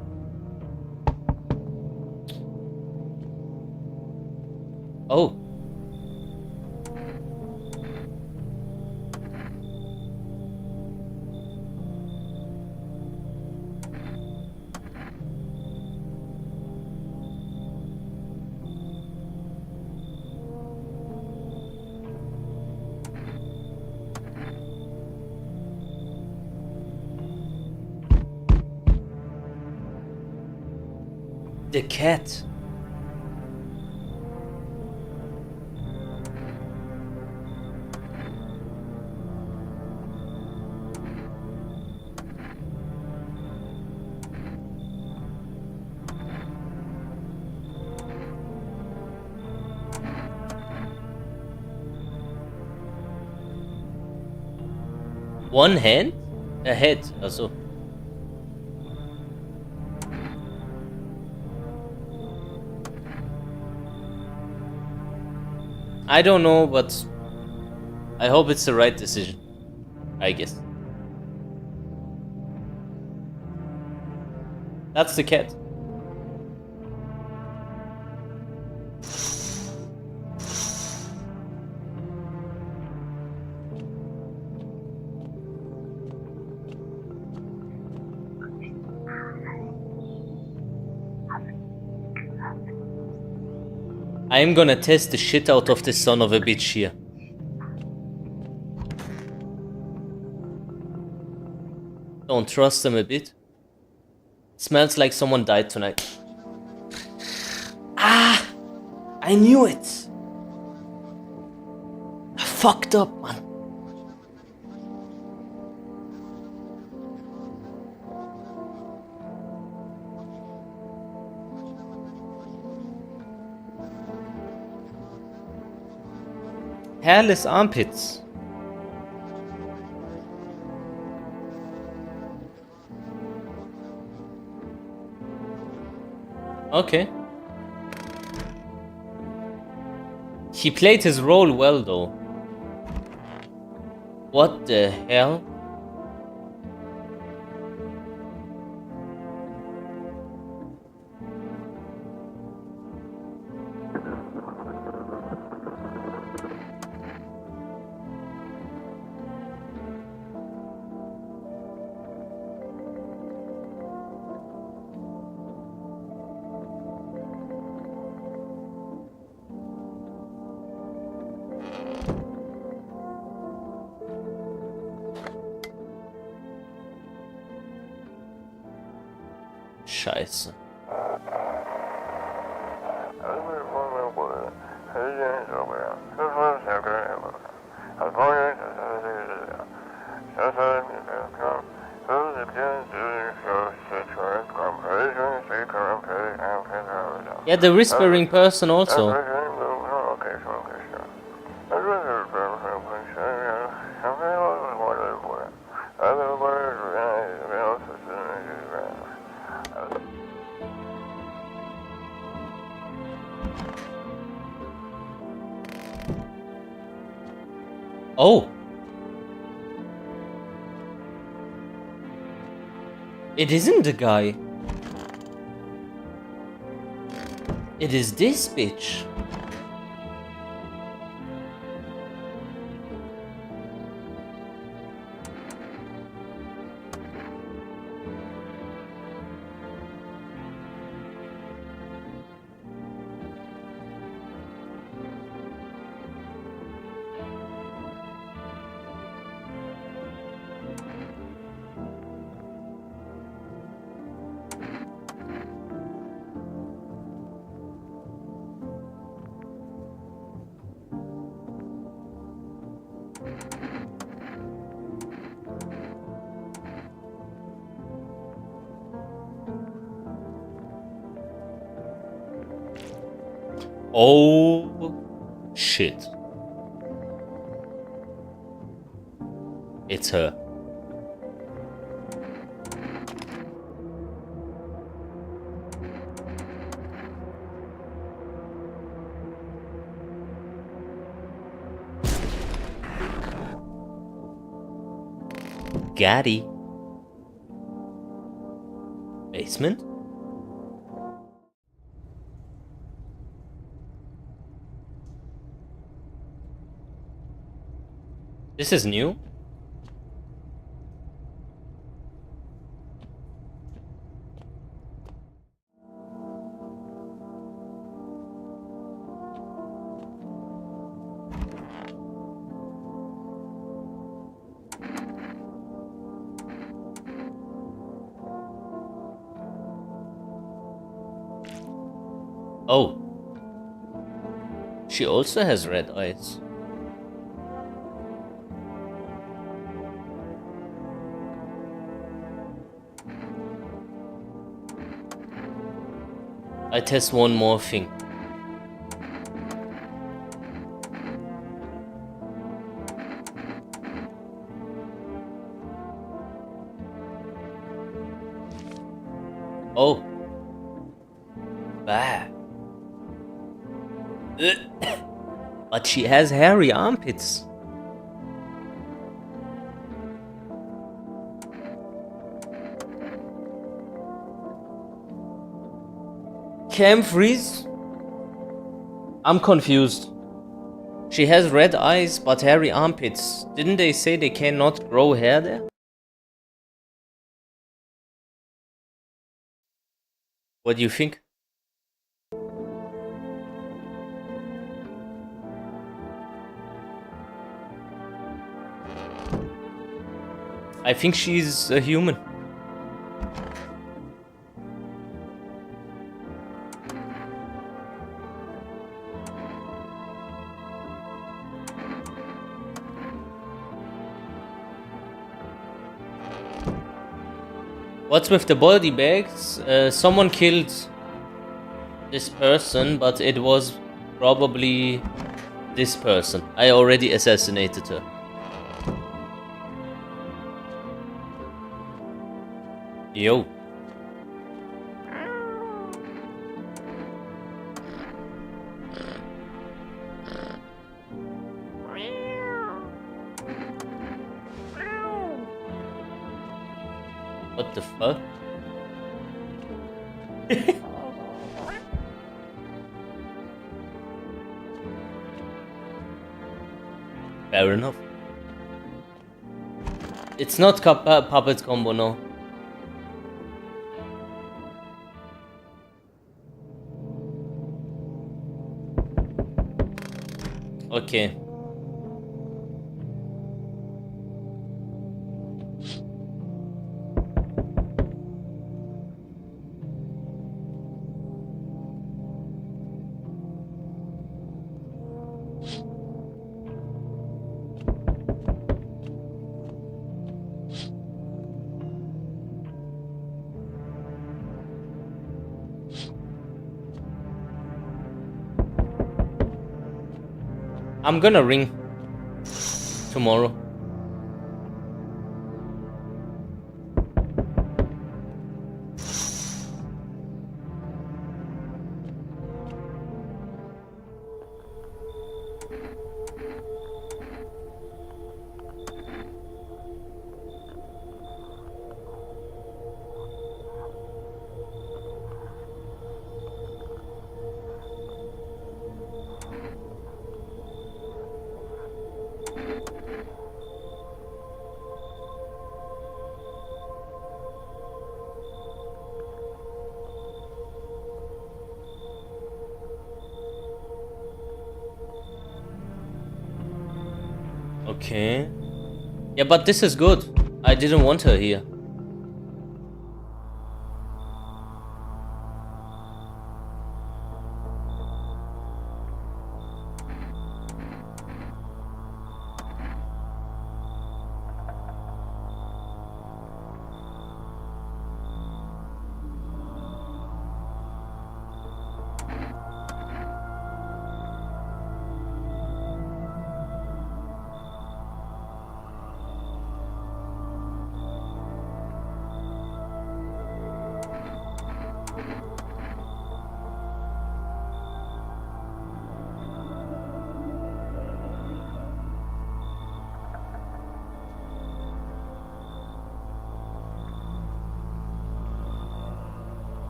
Oh. The cat. One hand? A head, also. I don't know, but I hope it's the right decision. I guess. That's the cat. I am gonna test the shit out of this son of a bitch here. Don't trust them a bit. Smells like someone died tonight. Ah! I knew it! I fucked up, man. Hairless armpits. Okay. He played his role well, though. What the hell? Scheiße. Yeah, the whispering person also. Oh. It isn't the guy. It is this bitch. Oh shit. It's her. Gaddy. Basement? This is new? Oh. She also has red eyes. I test one more thing. Oh. Bah. But she has hairy armpits. Cam freeze? I'm confused. She has red eyes but hairy armpits. Didn't they say they cannot grow hair there? What do you think? I think she's a human. What's with the body bags? Someone killed this person, but it was probably this person. I already assassinated her. Yo. What the fuck? Fair enough. It's not puppet combo, no. Okay. I'm gonna ring tomorrow. Okay. Yeah, but this is good. I didn't want her here.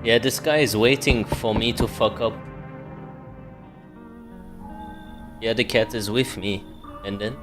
Yeah, this guy is waiting for me to fuck up. Yeah, the cat is with me. And then?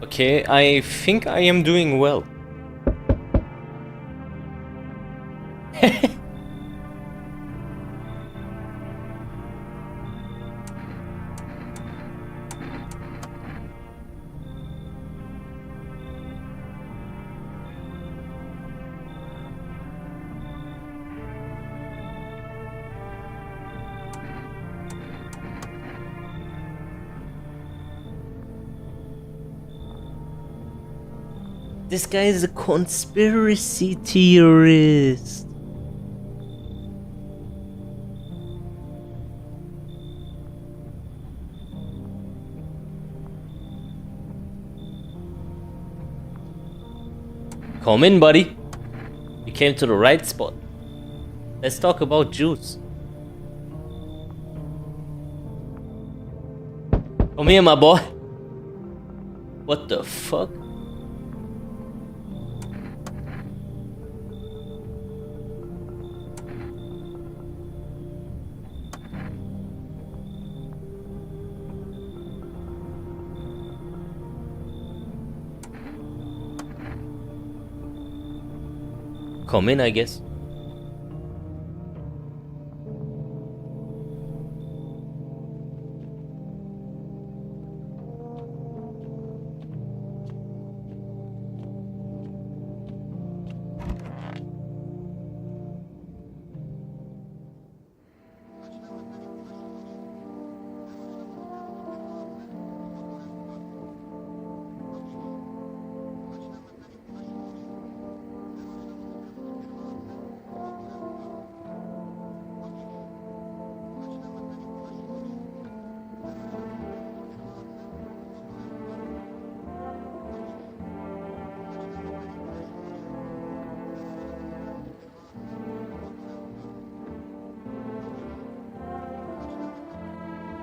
Okay, I think I am doing well. This guy is a conspiracy theorist. Come in, buddy. You came to the right spot. Let's talk about juice. Come here, my boy. What the fuck? Come in, I guess.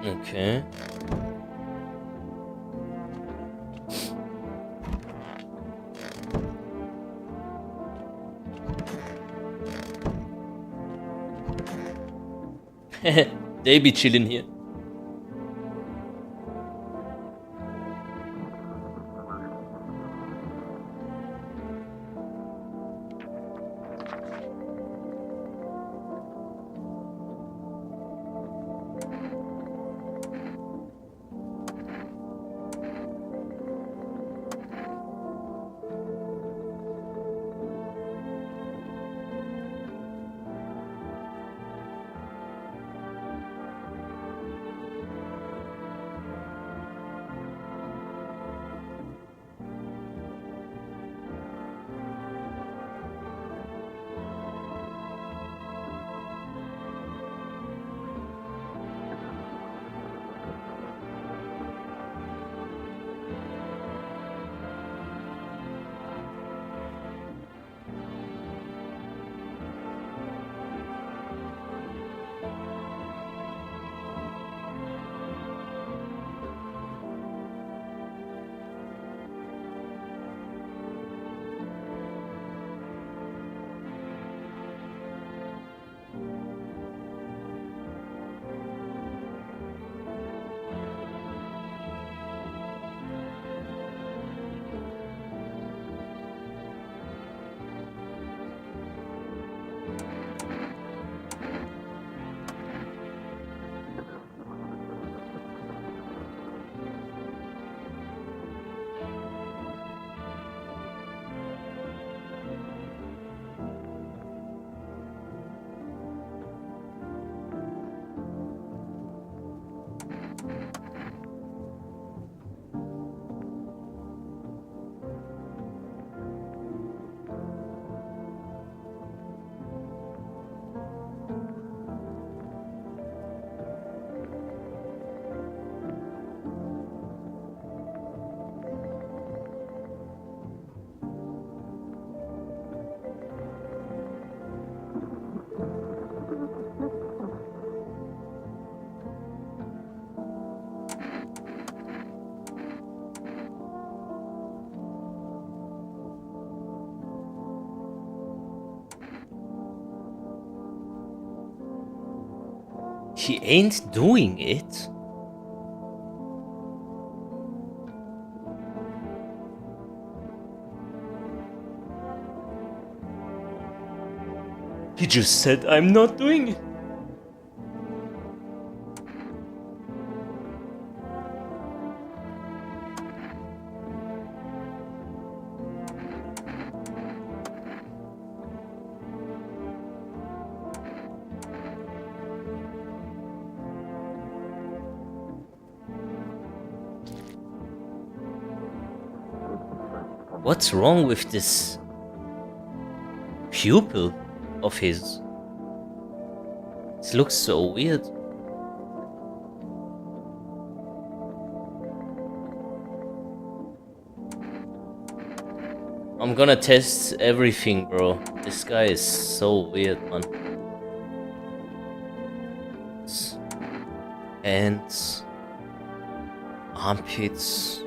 Okay. They be chilling here. He ain't doing it. He just said I'm not doing it. What's wrong with this pupil of his? It looks so weird. I'm gonna test everything, bro. This guy is so weird, man. Hands, armpits.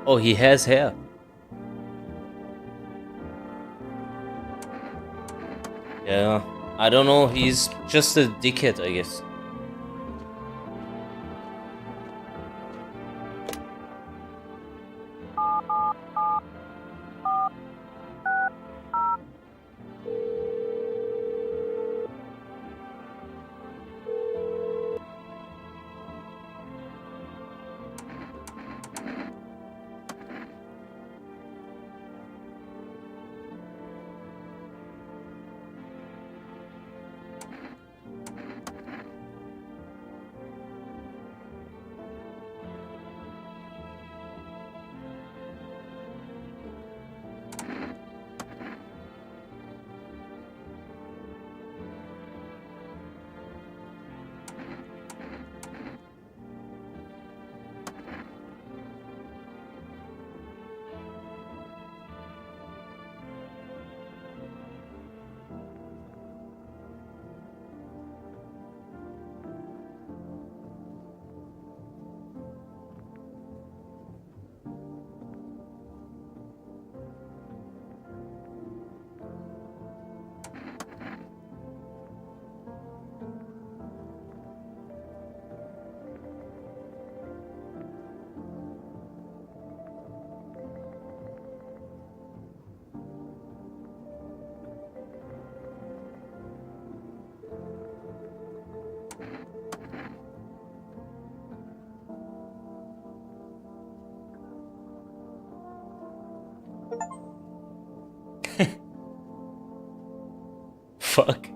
Oh, he has hair. Yeah, I don't know, he's just a dickhead, I guess. Fuck.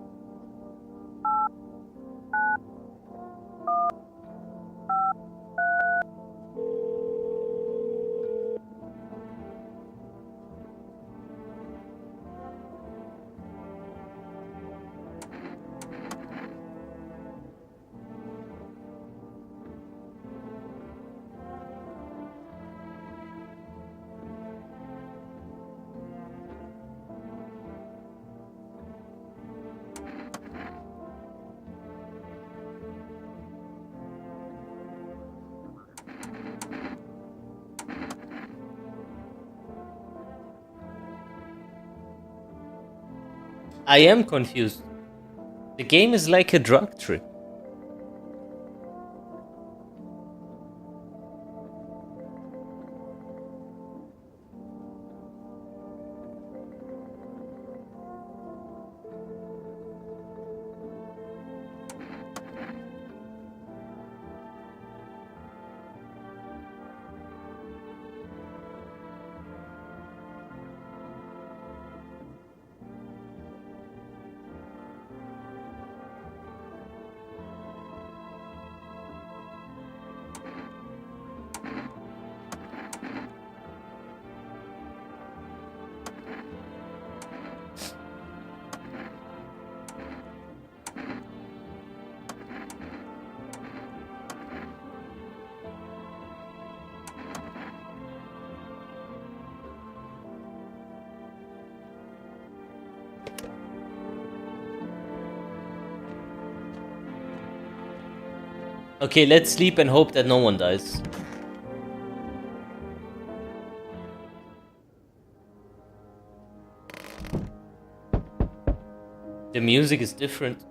I am confused. The game is like a drug trip. Okay, let's sleep and hope that no one dies. The music is different.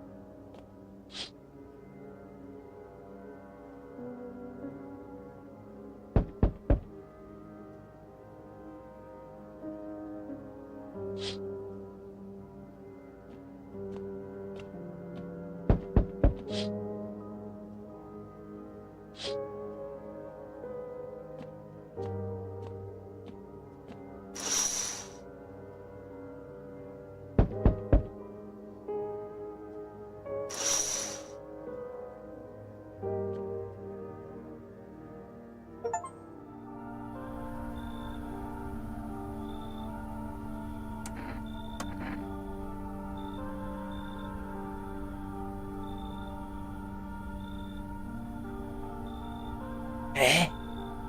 Eh?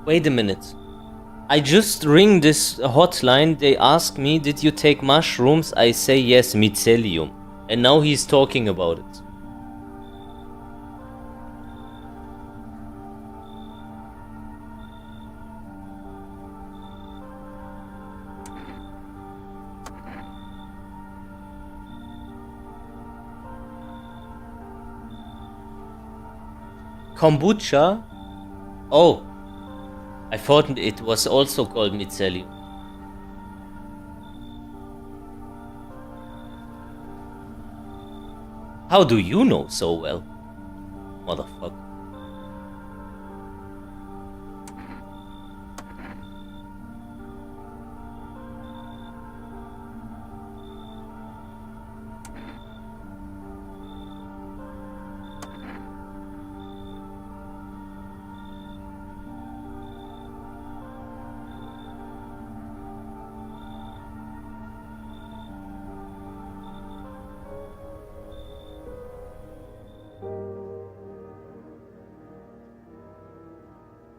Wait a minute. I just ring this hotline. They ask me, did you take mushrooms? I say yes, mycelium. And now he's talking about it. Kombucha? Oh. I thought it was also called mycelium. How do you know so well? Motherfucker.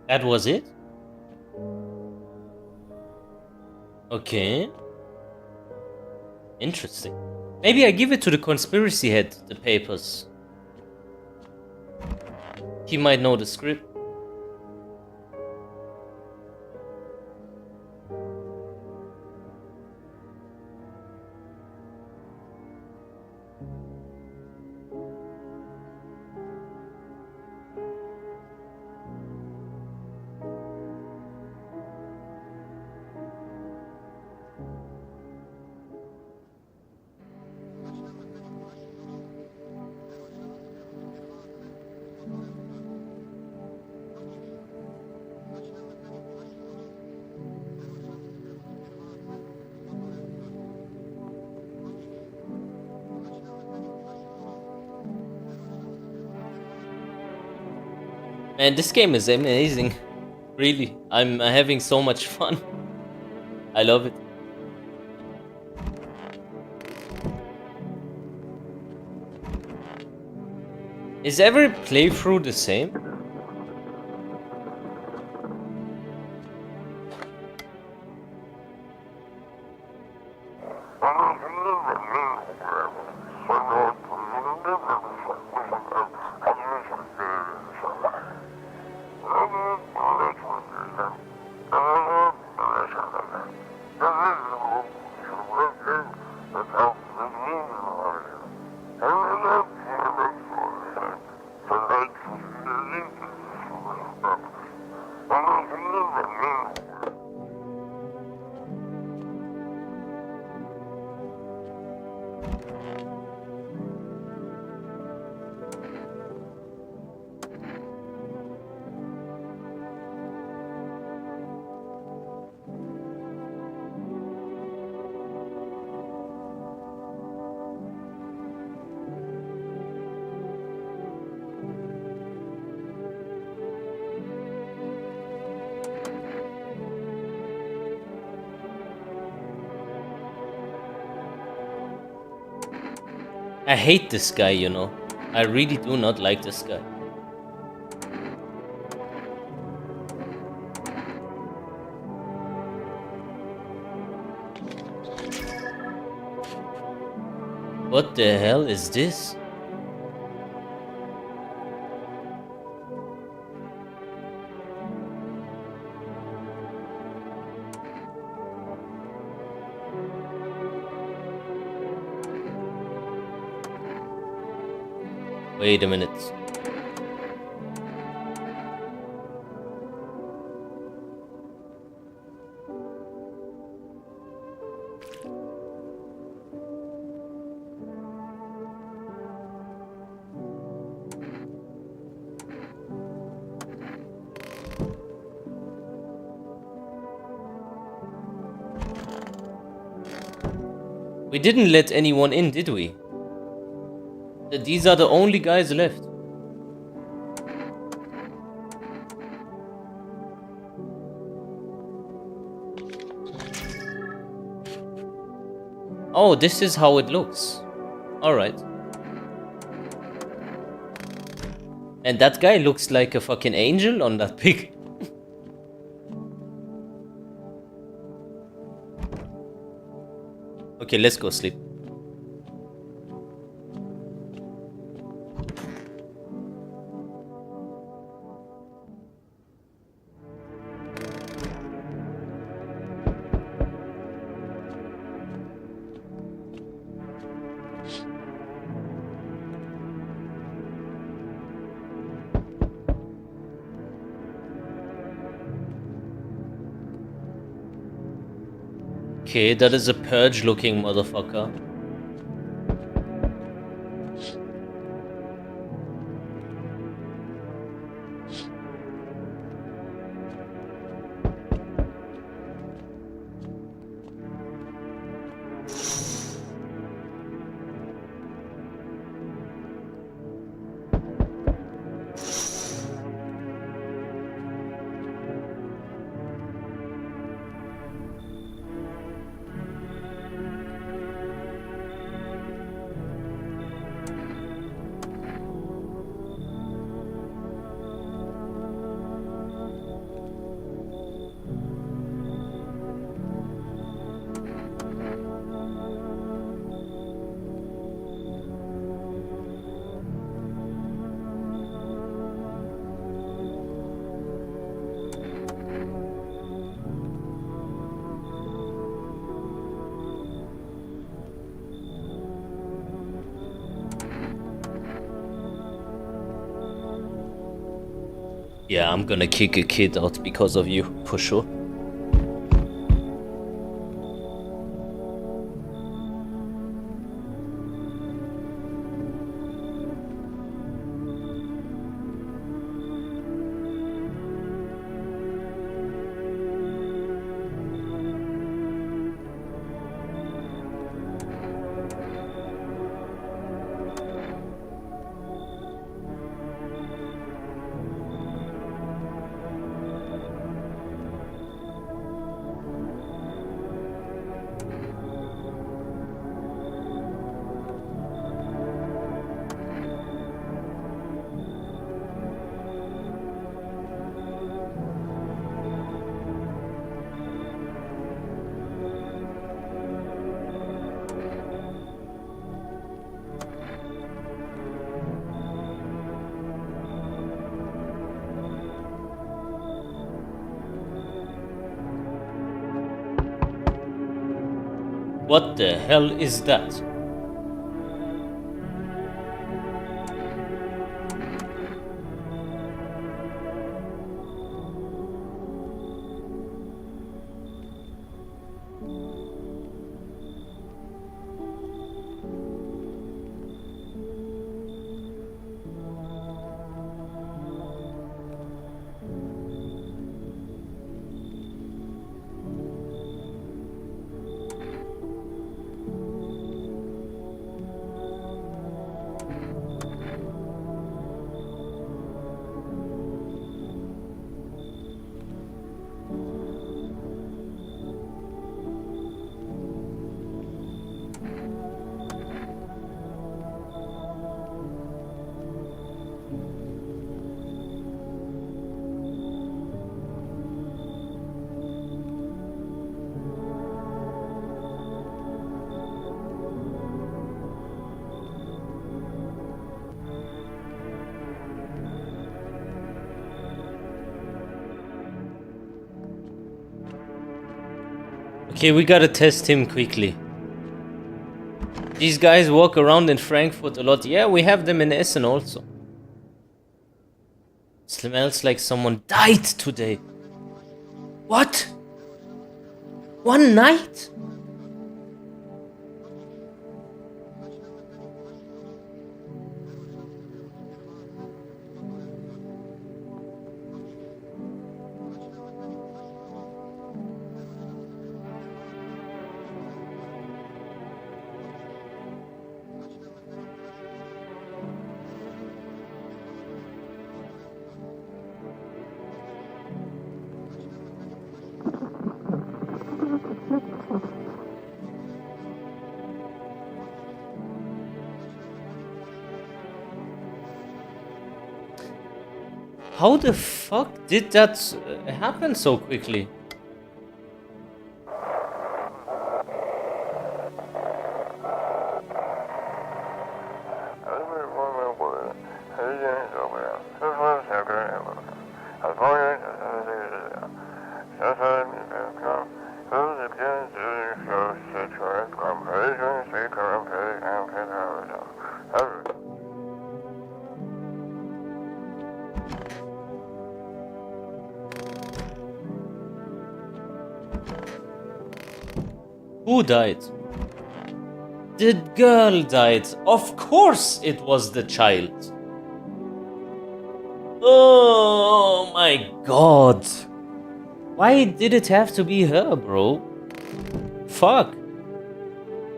That was it? Okay. Interesting. Maybe I give it to the conspiracy head, the papers. He might know the script. Man, this game is amazing. Really, I'm having so much fun. I love it. Is every playthrough the same? I hate this guy, you know. I really do not like this guy. What the hell is this? Wait a minute. We didn't let anyone in, did we? These are the only guys left. Oh, this is how it looks. Alright. And that guy looks like a fucking angel on that pic. Okay, let's go sleep. Okay, that is a purge looking motherfucker. Yeah, I'm gonna kick a kid out because of you, for sure. What the hell is that? Okay, we gotta test him quickly. These guys walk around in Frankfurt a lot. Yeah, we have them in Essen also. Smells like someone died today. What? One night? How the fuck did that happen so quickly? Who died? The girl died. Of course it was the child. Oh my god. Why did it have to be her, bro? Fuck.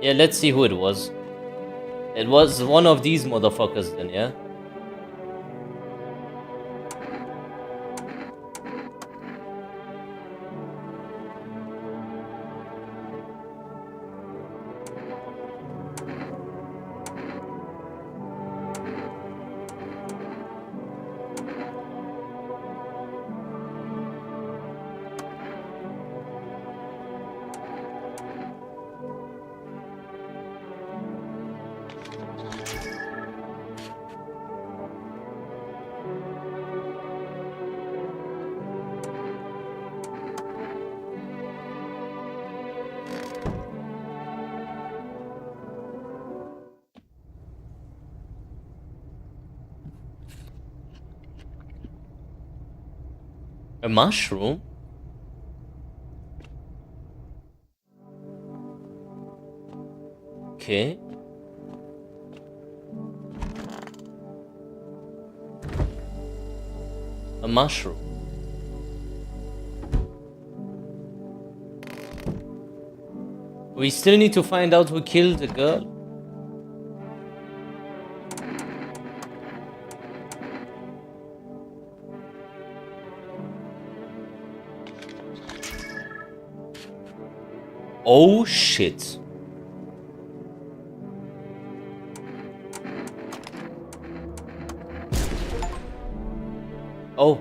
Yeah, let's see who it was. It was one of these motherfuckers then, yeah? A mushroom? Okay. A mushroom. We still need to find out who killed the girl. Oh shit. Oh.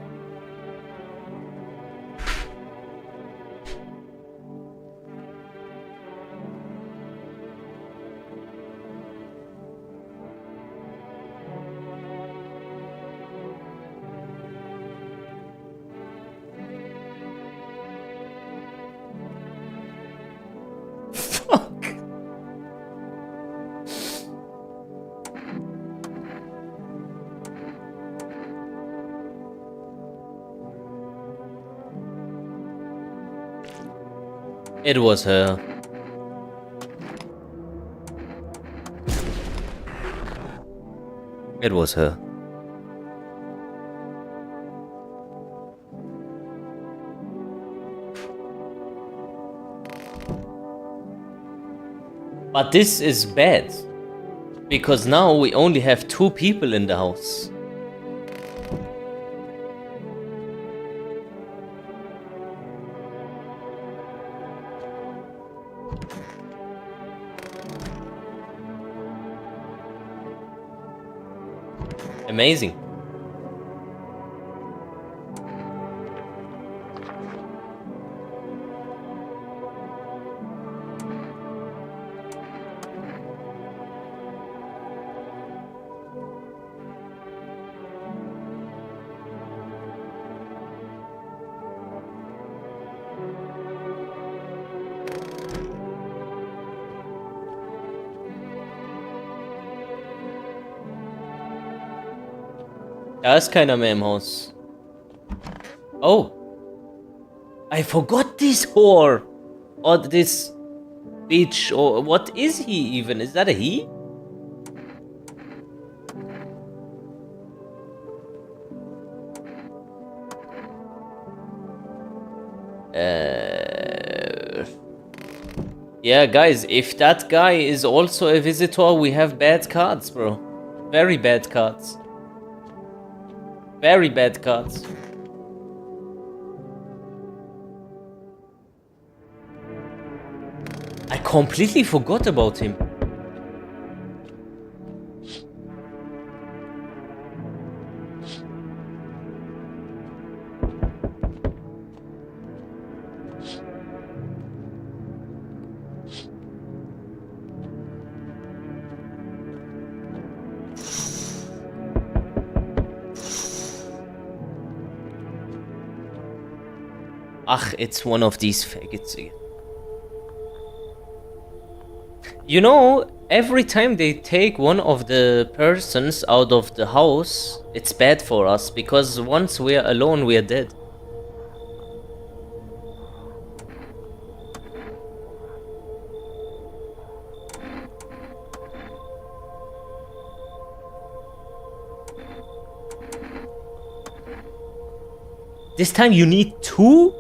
It was her. It was her. But this is bad. Because now we only have 2 people in the house. Amazing. Da ist keiner mehr im Haus. Oh. I forgot this whore. Or this bitch. Or what is he even? Is that a he? Yeah, guys, if that guy is also a visitor, we have bad cards, bro. Very bad cards. Very bad cards. I completely forgot about him. Ach, it's one of these faggots again. You know, every time they take one of the persons out of the house, it's bad for us, because once we're alone, we're dead. This time you need 2?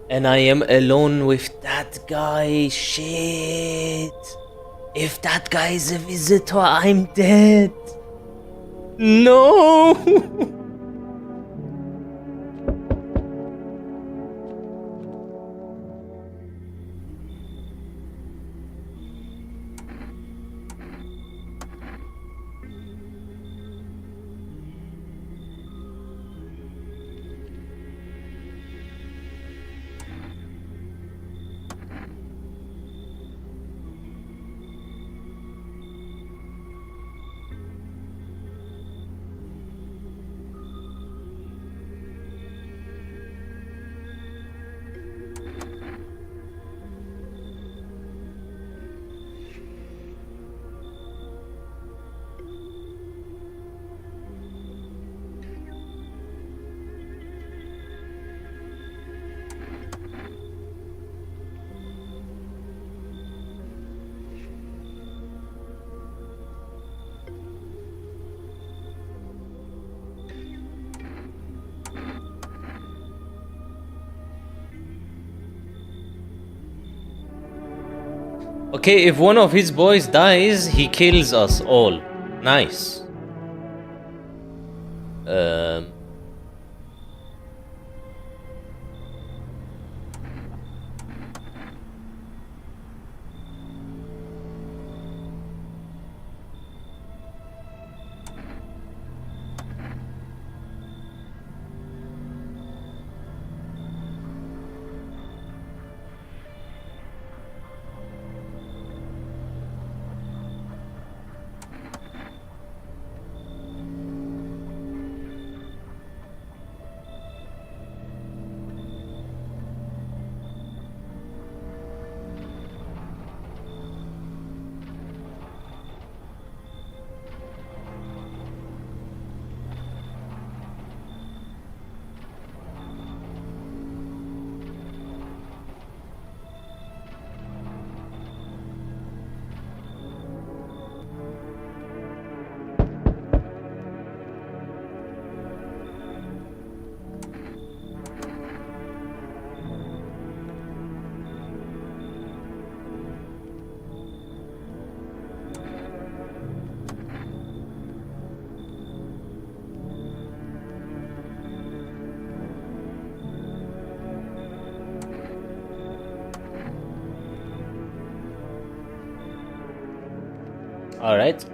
And I am alone with that guy. Shit. If that guy is a visitor, I'm dead. No. Okay, if one of his boys dies, he kills us all. Nice. All right.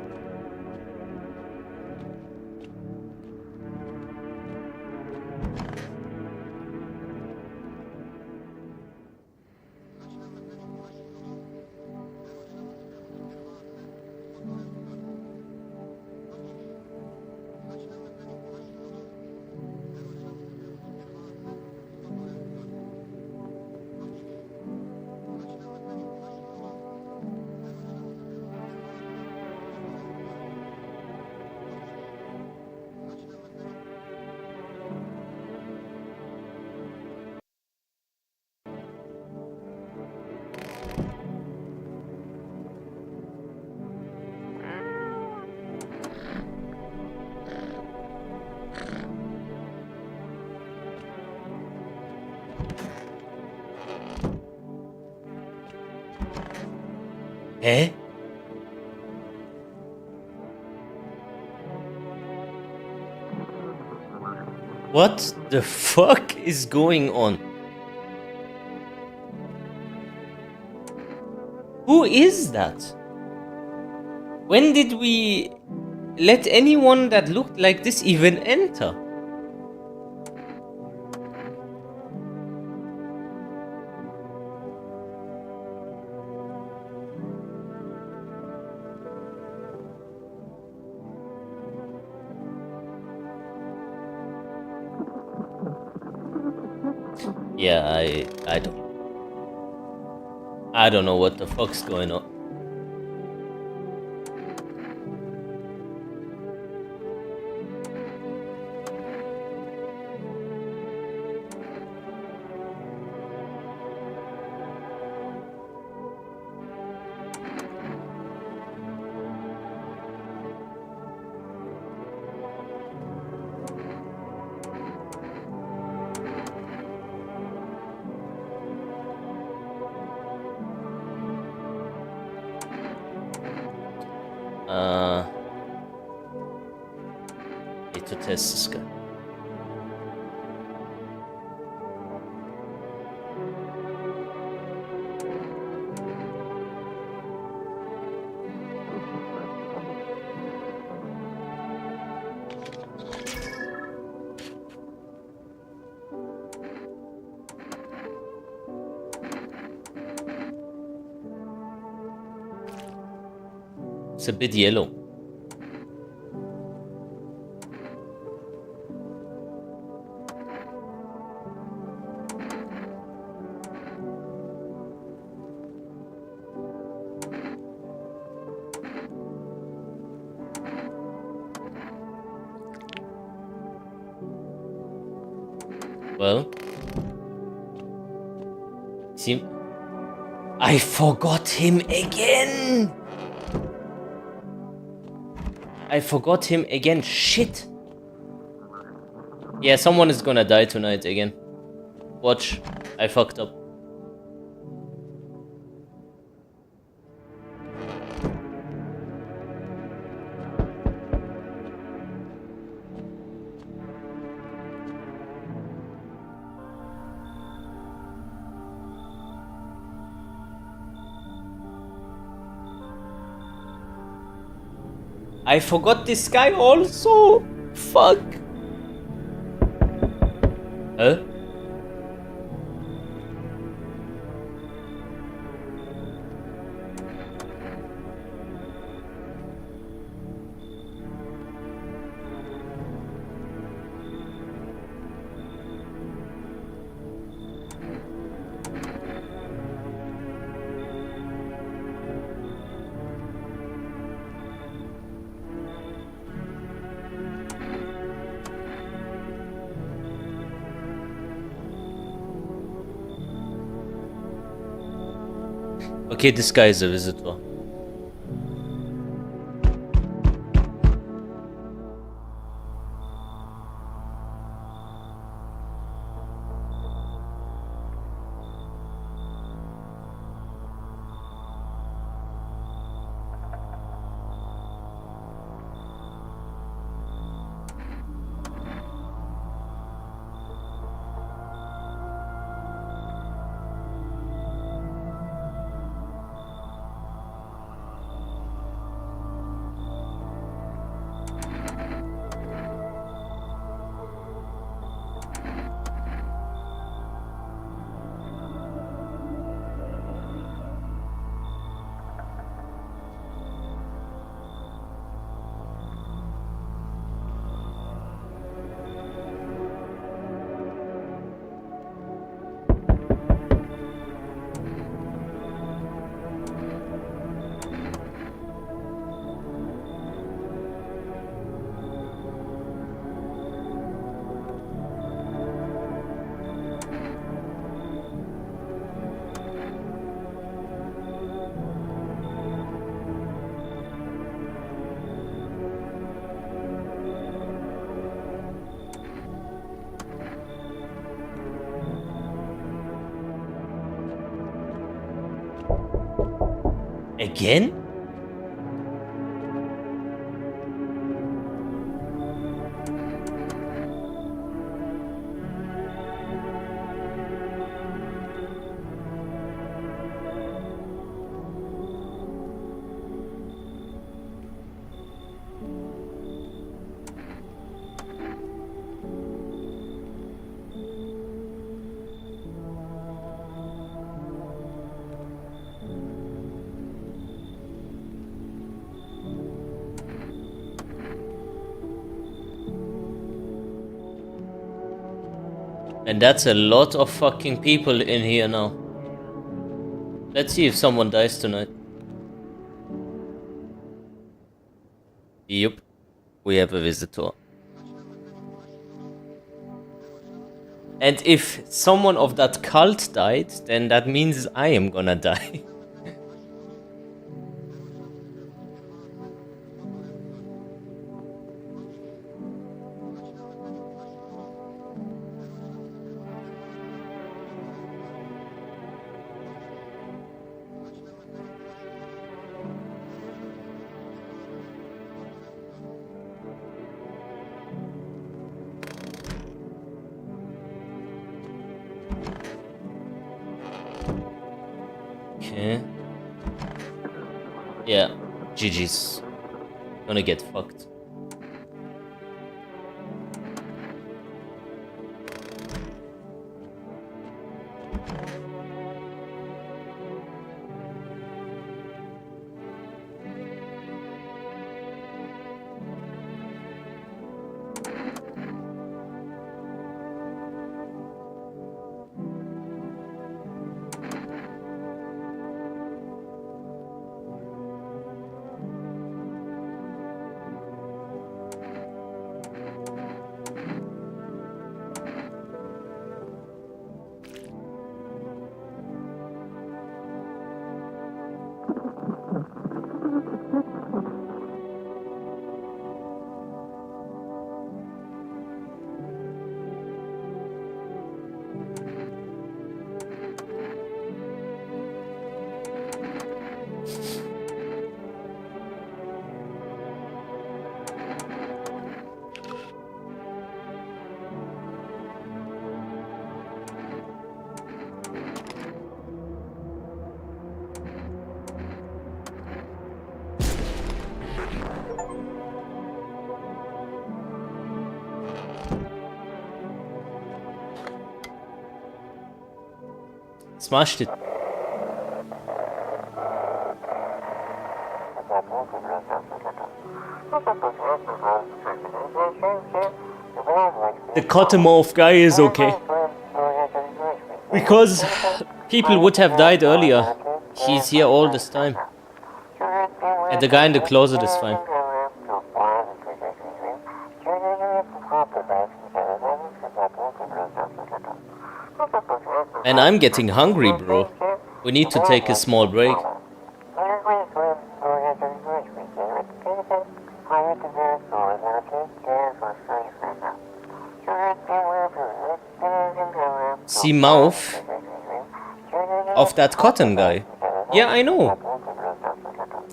Eh? What the fuck is going on? Who is that? When did we let anyone that looked like this even enter? Yeah, I don't know what the fuck's going on. Need to test this guy. It's a bit yellow. Well, see, I forgot him again. I forgot him again. Shit. Yeah, someone is gonna die tonight again. Watch. I fucked up. I forgot this guy also. Fuck. Huh? Okay, this guy is a visitor. Again? And that's a lot of fucking people in here now. Let's see if someone dies tonight. Yup, we have a visitor. And if someone of that cult died, then that means I am gonna die. Okay. Yeah, GG's. Gonna get fucked. Smashed it. The Cottonmouth guy is okay. Because people would have died earlier. He's here all this time. And the guy in the closet is fine. And I'm getting hungry, bro. We need to take a small break. See mouth of that cotton guy. Yeah, I know.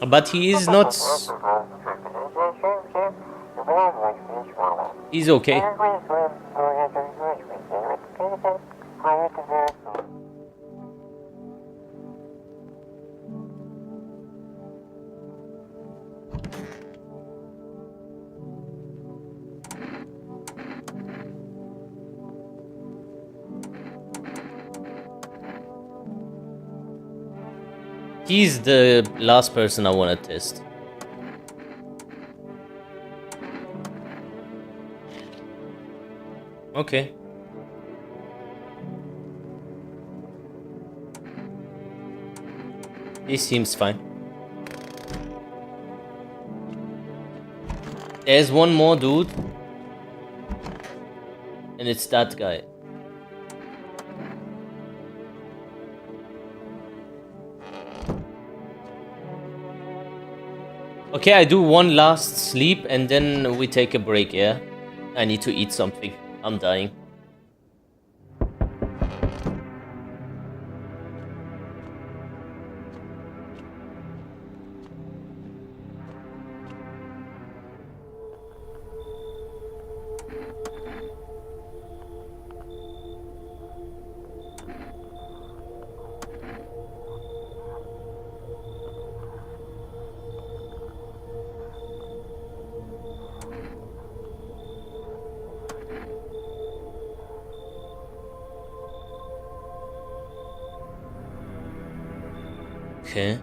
But he is not... He's okay. He's the last person I want to test. Okay. He seems fine. There's one more dude. And it's that guy. Okay, I do one last sleep and then we take a break, yeah? I need to eat something. I'm dying. Okay.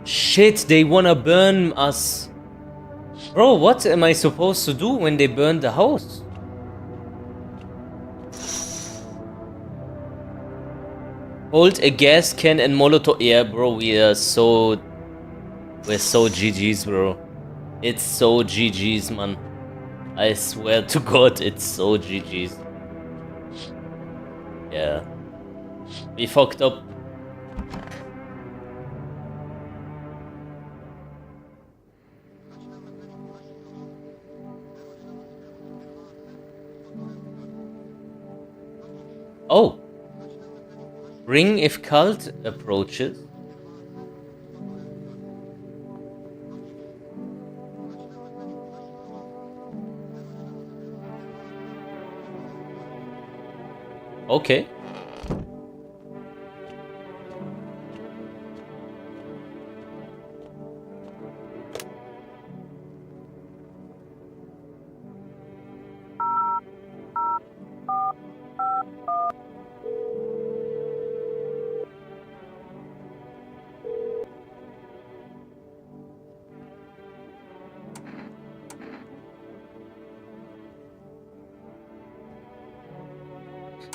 Shit, they wanna burn us. Bro, what am I supposed to do when they burn the house? Hold a gas can and Molotov. Yeah, bro, we're so GG's, bro. It's so GG's, man. I swear to God, it's so GG's. Yeah. We fucked up. Oh. Ring if cult approaches. Okay.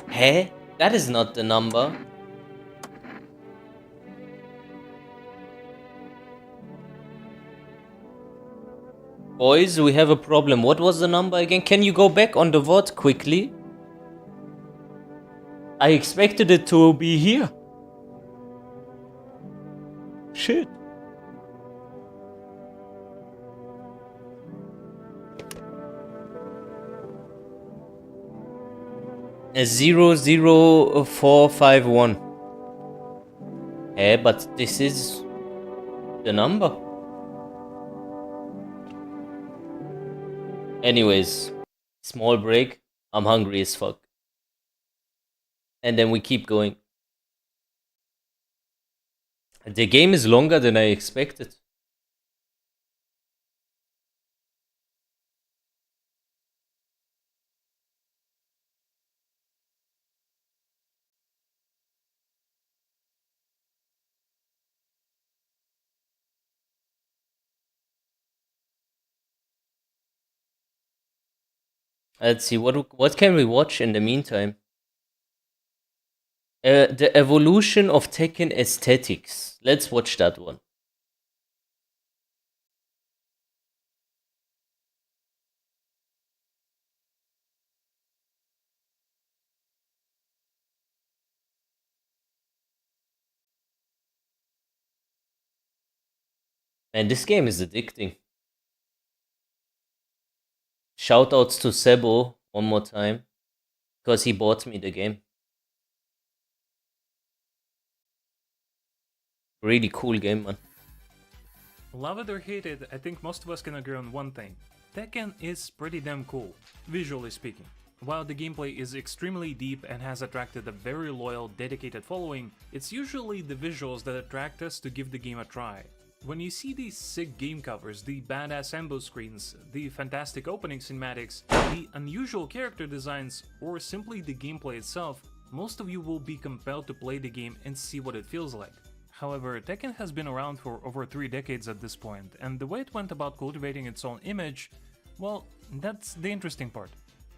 Hey, that is not the number. Boys, we have a problem. What was the number again? Can you go back on the VOD quickly? I expected it to be here. Shit. A 00451. But this is the number. Anyways, small break. I'm hungry as fuck. And then we keep going. The game is longer than I expected. Let's see, what can we watch in the meantime? The evolution of Tekken aesthetics. Let's watch that one. Man, this game is addicting. Shoutouts to Sebo one more time, because he bought me the game. Really cool game, man. Love it or hate it, I think most of us can agree on one thing. Tekken is pretty damn cool, visually speaking. While the gameplay is extremely deep and has attracted a very loyal, dedicated following, it's usually the visuals that attract us to give the game a try. When you see these sick game covers, the badass ambo screens, the fantastic opening cinematics, the unusual character designs, or simply the gameplay itself, most of you will be compelled to play the game and see what it feels like. However, Tekken has been around for over 3 decades at this point, and the way it went about cultivating its own image, well, that's the interesting part.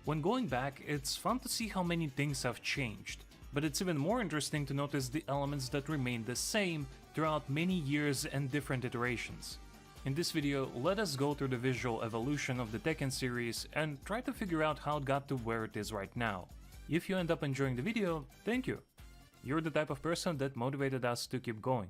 When going back, it's fun to see how many things have changed, but it's even more interesting to notice the elements that remain the same throughout many years and different iterations. In this video, let us go through the visual evolution of the Tekken series and try to figure out how it got to where it is right now. If you end up enjoying the video, thank you! You're the type of person that motivated us to keep going.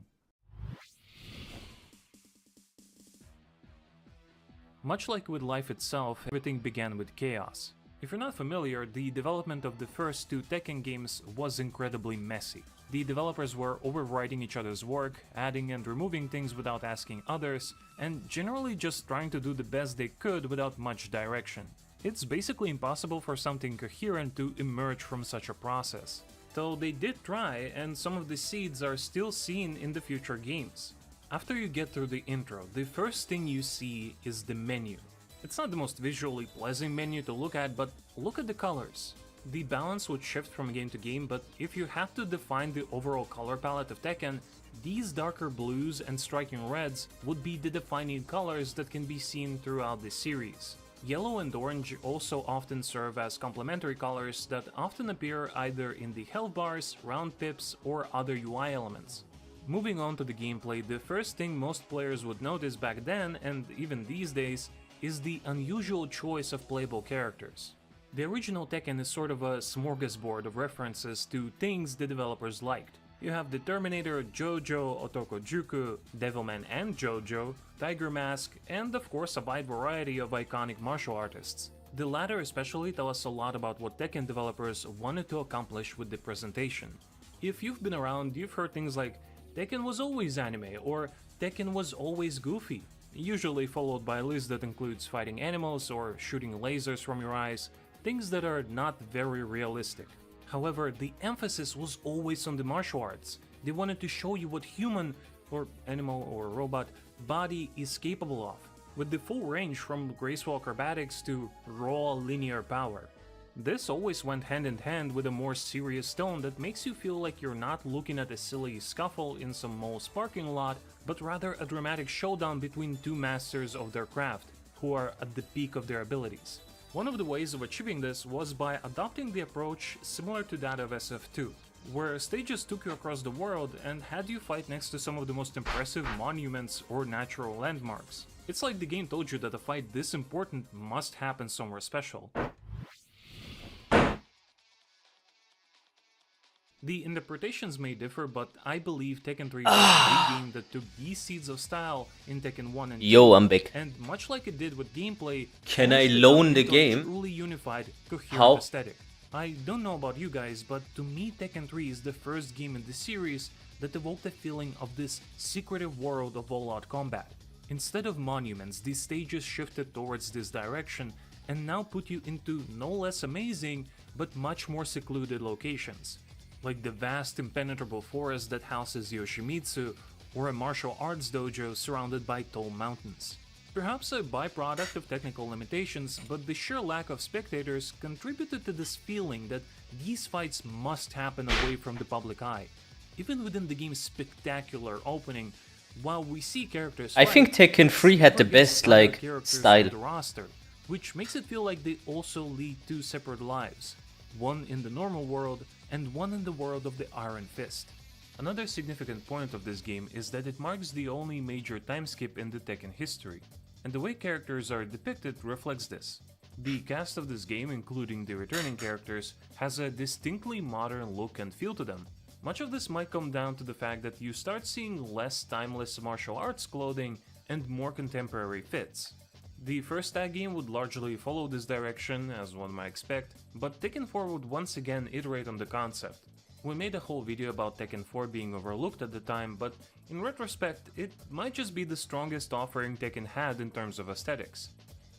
Much like with life itself, everything began with chaos. If you're not familiar, the development of the first 2 Tekken games was incredibly messy. The developers were overwriting each other's work, adding and removing things without asking others, and generally just trying to do the best they could without much direction. It's basically impossible for something coherent to emerge from such a process. Though they did try, and some of the seeds are still seen in the future games. After you get through the intro, the first thing you see is the menu. It's not the most visually pleasant menu to look at, but look at the colors. The balance would shift from game to game, but if you have to define the overall color palette of Tekken, these darker blues and striking reds would be the defining colors that can be seen throughout the series. Yellow and orange also often serve as complementary colors that often appear either in the health bars, round pips, or other UI elements. Moving on to the gameplay, the first thing most players would notice back then, and even these days, is the unusual choice of playable characters. The original Tekken is sort of a smorgasbord of references to things the developers liked. You have the Terminator, Jojo, Otokojuku, Devilman and Jojo, Tiger Mask, and of course a wide variety of iconic martial artists. The latter especially tell us a lot about what Tekken developers wanted to accomplish with the presentation. If you've been around, you've heard things like Tekken was always anime or Tekken was always goofy, usually followed by a list that includes fighting animals or shooting lasers from your eyes, things that are not very realistic. However, the emphasis was always on the martial arts. They wanted to show you what human, or animal or robot, body is capable of, with the full range from graceful acrobatics to raw linear power. This always went hand in hand with a more serious tone that makes you feel like you're not looking at a silly scuffle in some mall's parking lot, but rather a dramatic showdown between two masters of their craft, who are at the peak of their abilities. One of the ways of achieving this was by adopting the approach similar to that of SF2, where stages took you across the world and had you fight next to some of the most impressive monuments or natural landmarks. It's like the game told you that a fight this important must happen somewhere special. The interpretations may differ, but I believe Tekken 3 was the game that took these seeds of style in Tekken 1 and 2, Yo, I'm back. and much like it did with gameplay, Can I forced it loan out the into a game? truly unified, coherent How? aesthetic. I don't know about you guys, but to me Tekken 3 is the first game in the series that evoked a feeling of this secretive world of all-out combat. Instead of monuments, these stages shifted towards this direction and now put you into no less amazing, but much more secluded locations, like the vast impenetrable forest that houses Yoshimitsu, or a martial arts dojo surrounded by tall mountains. Perhaps a byproduct of technical limitations, but the sheer lack of spectators contributed to this feeling that these fights must happen away from the public eye. Even within the game's spectacular opening, while we see characters I think fight, Tekken 3 had the never gets best, other like, characters style. to the roster, which makes it feel like they also lead two separate lives, one in the normal world and one in the world of the Iron Fist. Another significant point of this game is that it marks the only major time skip in the Tekken history, and the way characters are depicted reflects this. The cast of this game, including the returning characters, has a distinctly modern look and feel to them. Much of this might come down to the fact that you start seeing less timeless martial arts clothing and more contemporary fits. The first tag game would largely follow this direction, as one might expect, but Tekken 4 would once again iterate on the concept. We made a whole video about Tekken 4 being overlooked at the time, but in retrospect, it might just be the strongest offering Tekken had in terms of aesthetics.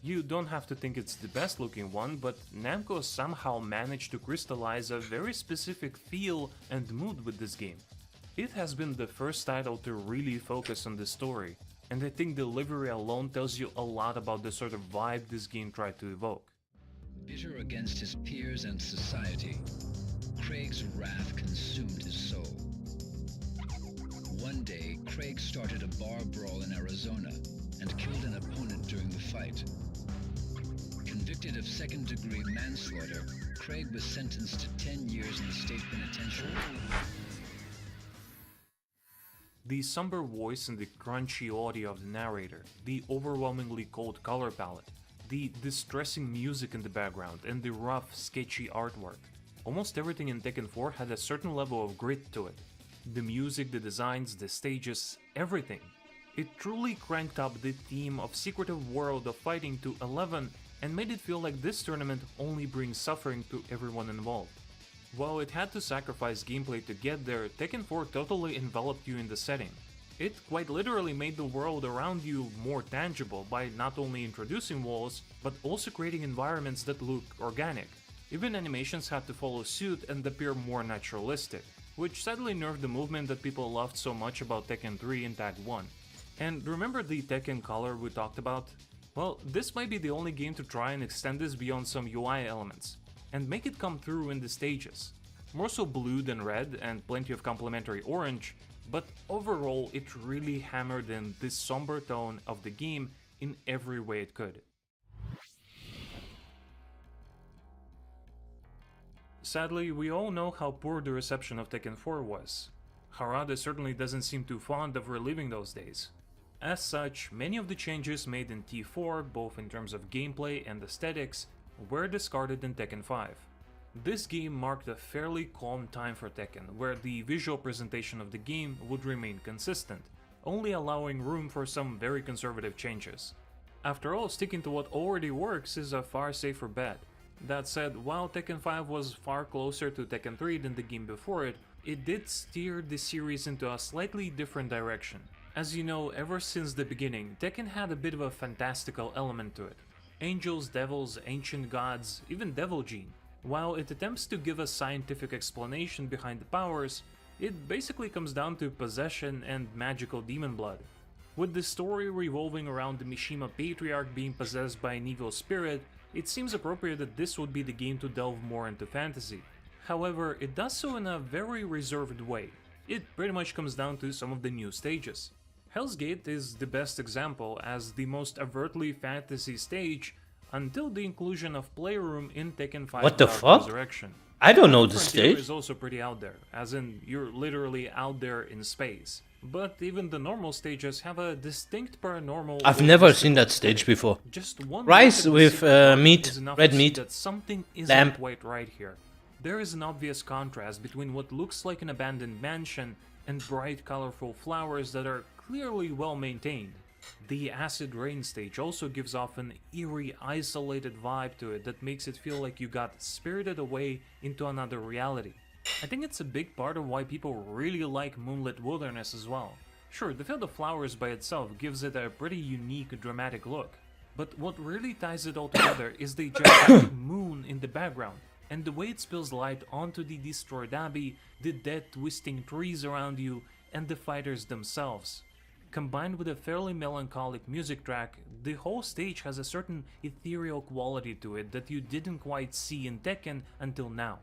You don't have to think it's the best looking one, but Namco somehow managed to crystallize a very specific feel and mood with this game. It has been the first title to really focus on the story, and I think the livery alone tells you a lot about the sort of vibe this game tried to evoke. Bitter against his peers and society, Craig's wrath consumed his soul. One day, Craig started a bar brawl in Arizona and killed an opponent during the fight. Convicted of second-degree manslaughter, Craig was sentenced to 10 years in the state penitentiary. The somber voice and the crunchy audio of the narrator, the overwhelmingly cold color palette, the distressing music in the background, and the rough, sketchy artwork. Almost everything in Tekken 4 had a certain level of grit to it. The music, the designs, the stages, everything. It truly cranked up the theme of secretive world of fighting to 11 and made it feel like this tournament only brings suffering to everyone involved. While it had to sacrifice gameplay to get there, Tekken 4 totally enveloped you in the setting. It quite literally made the world around you more tangible by not only introducing walls, but also creating environments that look organic. Even animations had to follow suit and appear more naturalistic, which sadly nerfed the movement that people loved so much about Tekken 3 and Tag 1. And remember the Tekken color we talked about? Well, this might be the only game to try and extend this beyond some UI elements, and make it come through in the stages. More so blue than red, and plenty of complementary orange, but overall it really hammered in this somber tone of the game in every way it could. Sadly, we all know how poor the reception of Tekken 4 was. Harada certainly doesn't seem too fond of reliving those days. As such, many of the changes made in T4, both in terms of gameplay and aesthetics, were discarded in Tekken 5. This game marked a fairly calm time for Tekken, where the visual presentation of the game would remain consistent, only allowing room for some very conservative changes. After all, sticking to what already works is a far safer bet. That said, while Tekken 5 was far closer to Tekken 3 than the game before it, it did steer the series into a slightly different direction. As you know, ever since the beginning, Tekken had a bit of a fantastical element to it. Angels, devils, ancient gods, even Devil Gene. While it attempts to give a scientific explanation behind the powers, it basically comes down to possession and magical demon blood. With the story revolving around the Mishima Patriarch being possessed by an evil spirit, it seems appropriate that this would be the game to delve more into fantasy. However, it does so in a very reserved way. It pretty much comes down to some of the new stages. Hell's Gate is the best example as the most overtly fantasy stage until the inclusion of Playroom in Tekken 5 What the Dark fuck? Resurrection. I don't know this Frontier stage. is also pretty out there, as in you're literally out there in space. But even the normal stages have a distinct paranormal. I've or never mystical seen that feel. stage before. Just one Rice look at the with secret art meat, is enough red to see meat, that something isn't lamb. quite right here. There is an obvious contrast between what looks like an abandoned mansion and bright, colorful flowers that are clearly well maintained. The acid rain stage also gives off an eerie, isolated vibe to it that makes it feel like you got spirited away into another reality. I think it's a big part of why people really like Moonlit Wilderness as well. Sure, the field of flowers by itself gives it a pretty unique, dramatic look, but what really ties it all together is the gigantic moon in the background, and the way it spills light onto the destroyed abbey, the dead twisting trees around you, and the fighters themselves. Combined with a fairly melancholic music track, the whole stage has a certain ethereal quality to it that you didn't quite see in Tekken until now.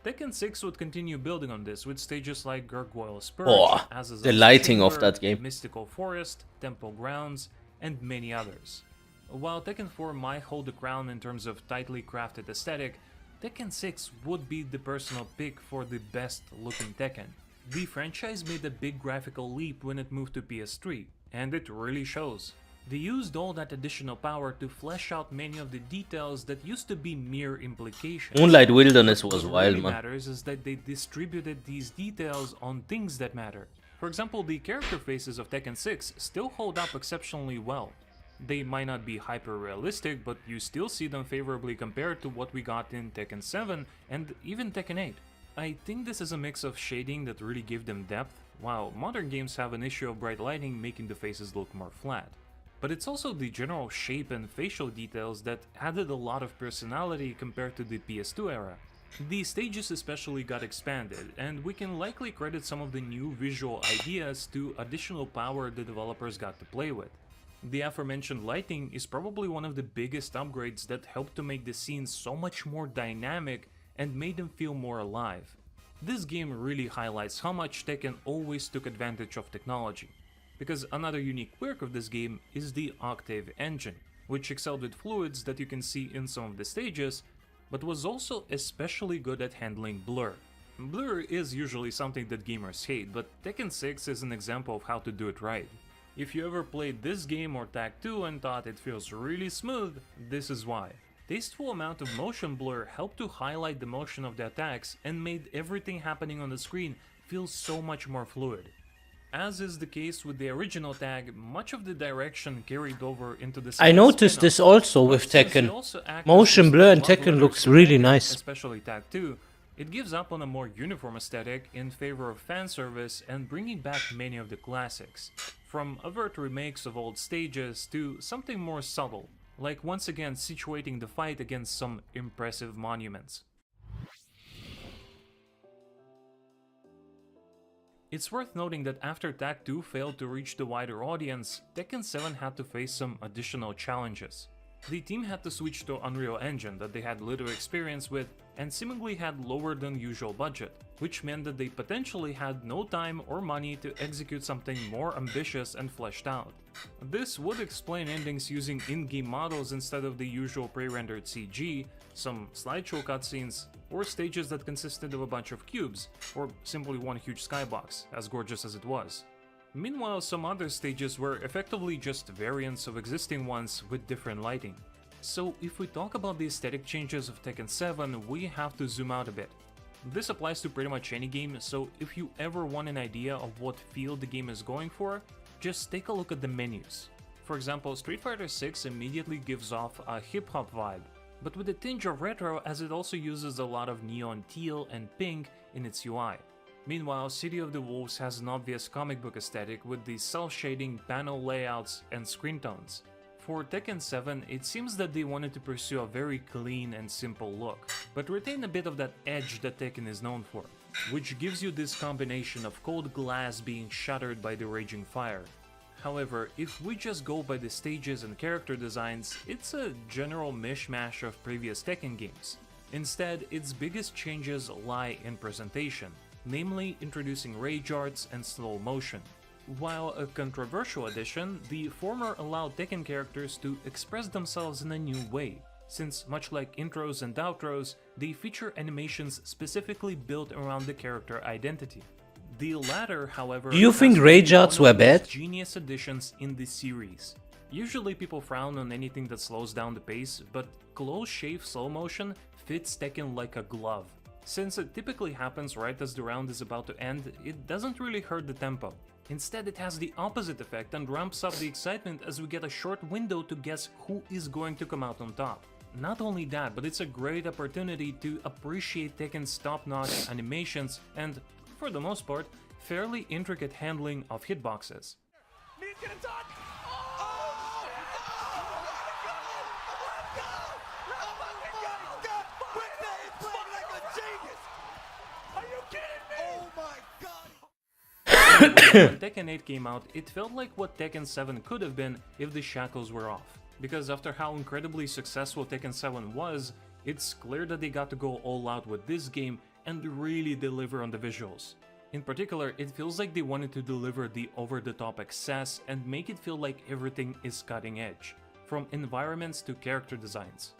Tekken 6 would continue building on this with stages like Gargoyle Spurge, Oh, Azazel's the lighting of Chamber, that game. Mystical Forest, Temple Grounds, and many others. While Tekken 4 might hold the crown in terms of tightly crafted aesthetic, Tekken 6 would be the personal pick for the best looking Tekken. The franchise made a big graphical leap when it moved to PS3, and it really shows. They used all that additional power to flesh out many of the details that used to be mere implications. Moonlight Wilderness was What wild, really man. matters is that they distributed these details on things that matter. For example, the character faces of Tekken 6 still hold up exceptionally well. They might not be hyper-realistic, but you still see them favorably compared to what we got in Tekken 7 and even Tekken 8. I think this is a mix of shading that really gave them depth, while modern games have an issue of bright lighting making the faces look more flat. But it's also the general shape and facial details that added a lot of personality compared to the PS2 era. The stages especially got expanded, and we can likely credit some of the new visual ideas to additional power the developers got to play with. The aforementioned lighting is probably one of the biggest upgrades that helped to make the scenes so much more dynamic and made them feel more alive. This game really highlights how much Tekken always took advantage of technology, because another unique quirk of this game is the Octave engine, which excelled with fluids that you can see in some of the stages, but was also especially good at handling blur. Blur is usually something that gamers hate, but Tekken 6 is an example of how to do it right. If you ever played this game or Tag 2 and thought it feels really smooth, this is why. Tasteful amount of motion blur helped to highlight the motion of the attacks and made everything happening on the screen feel so much more fluid. As is the case with the original Tag, much of the direction carried over into the I noticed this also with Tekken. Motion blur in Tekken looks really nice. Especially Tag 2, It gives up on a more uniform aesthetic in favor of fan service and bringing back many of the classics, from overt remakes of old stages to something more subtle, like once again situating the fight against some impressive monuments. It's worth noting that after Tag 2 failed to reach the wider audience, Tekken 7 had to face some additional challenges. The team had to switch to Unreal Engine that they had little experience with and seemingly had lower than usual budget, which meant that they potentially had no time or money to execute something more ambitious and fleshed out. This would explain endings using in-game models instead of the usual pre-rendered CG, some slideshow cutscenes, or stages that consisted of a bunch of cubes, or simply one huge skybox, as gorgeous as it was. Meanwhile, some other stages were effectively just variants of existing ones with different lighting. So if we talk about the aesthetic changes of Tekken 7, we have to zoom out a bit. This applies to pretty much any game, so if you ever want an idea of what feel the game is going for, just take a look at the menus. For example, Street Fighter 6 immediately gives off a hip-hop vibe, but with a tinge of retro as it also uses a lot of neon teal and pink in its UI. Meanwhile, City of the Wolves has an obvious comic book aesthetic with the self-shading panel layouts and screen tones. For Tekken 7, it seems that they wanted to pursue a very clean and simple look, but retain a bit of that edge that Tekken is known for, which gives you this combination of cold glass being shattered by the raging fire. However, if we just go by the stages and character designs, it's a general mishmash of previous Tekken games. Instead, its biggest changes lie in presentation, namely introducing rage arts and slow motion. While a controversial addition, the former allowed Tekken characters to express themselves in a new way, since much like intros and outros, they feature animations specifically built around the character identity. The latter, however, Do you think has rage been arts one of were the most bad? genius additions in this series. Usually people frown on anything that slows down the pace, but close shave slow motion fits Tekken like a glove. Since it typically happens right as the round is about to end, it doesn't really hurt the tempo. Instead, it has the opposite effect and ramps up the excitement as we get a short window to guess who is going to come out on top. Not only that, but it's a great opportunity to appreciate Tekken's top-notch animations and, for the most part, fairly intricate handling of hitboxes. When Tekken 8 came out, it felt like what Tekken 7 could have been if the shackles were off. Because after how incredibly successful Tekken 7 was, it's clear that they got to go all out with this game and really deliver on the visuals. In particular, it feels like they wanted to deliver the over-the-top excess and make it feel like everything is cutting edge, from environments to character designs.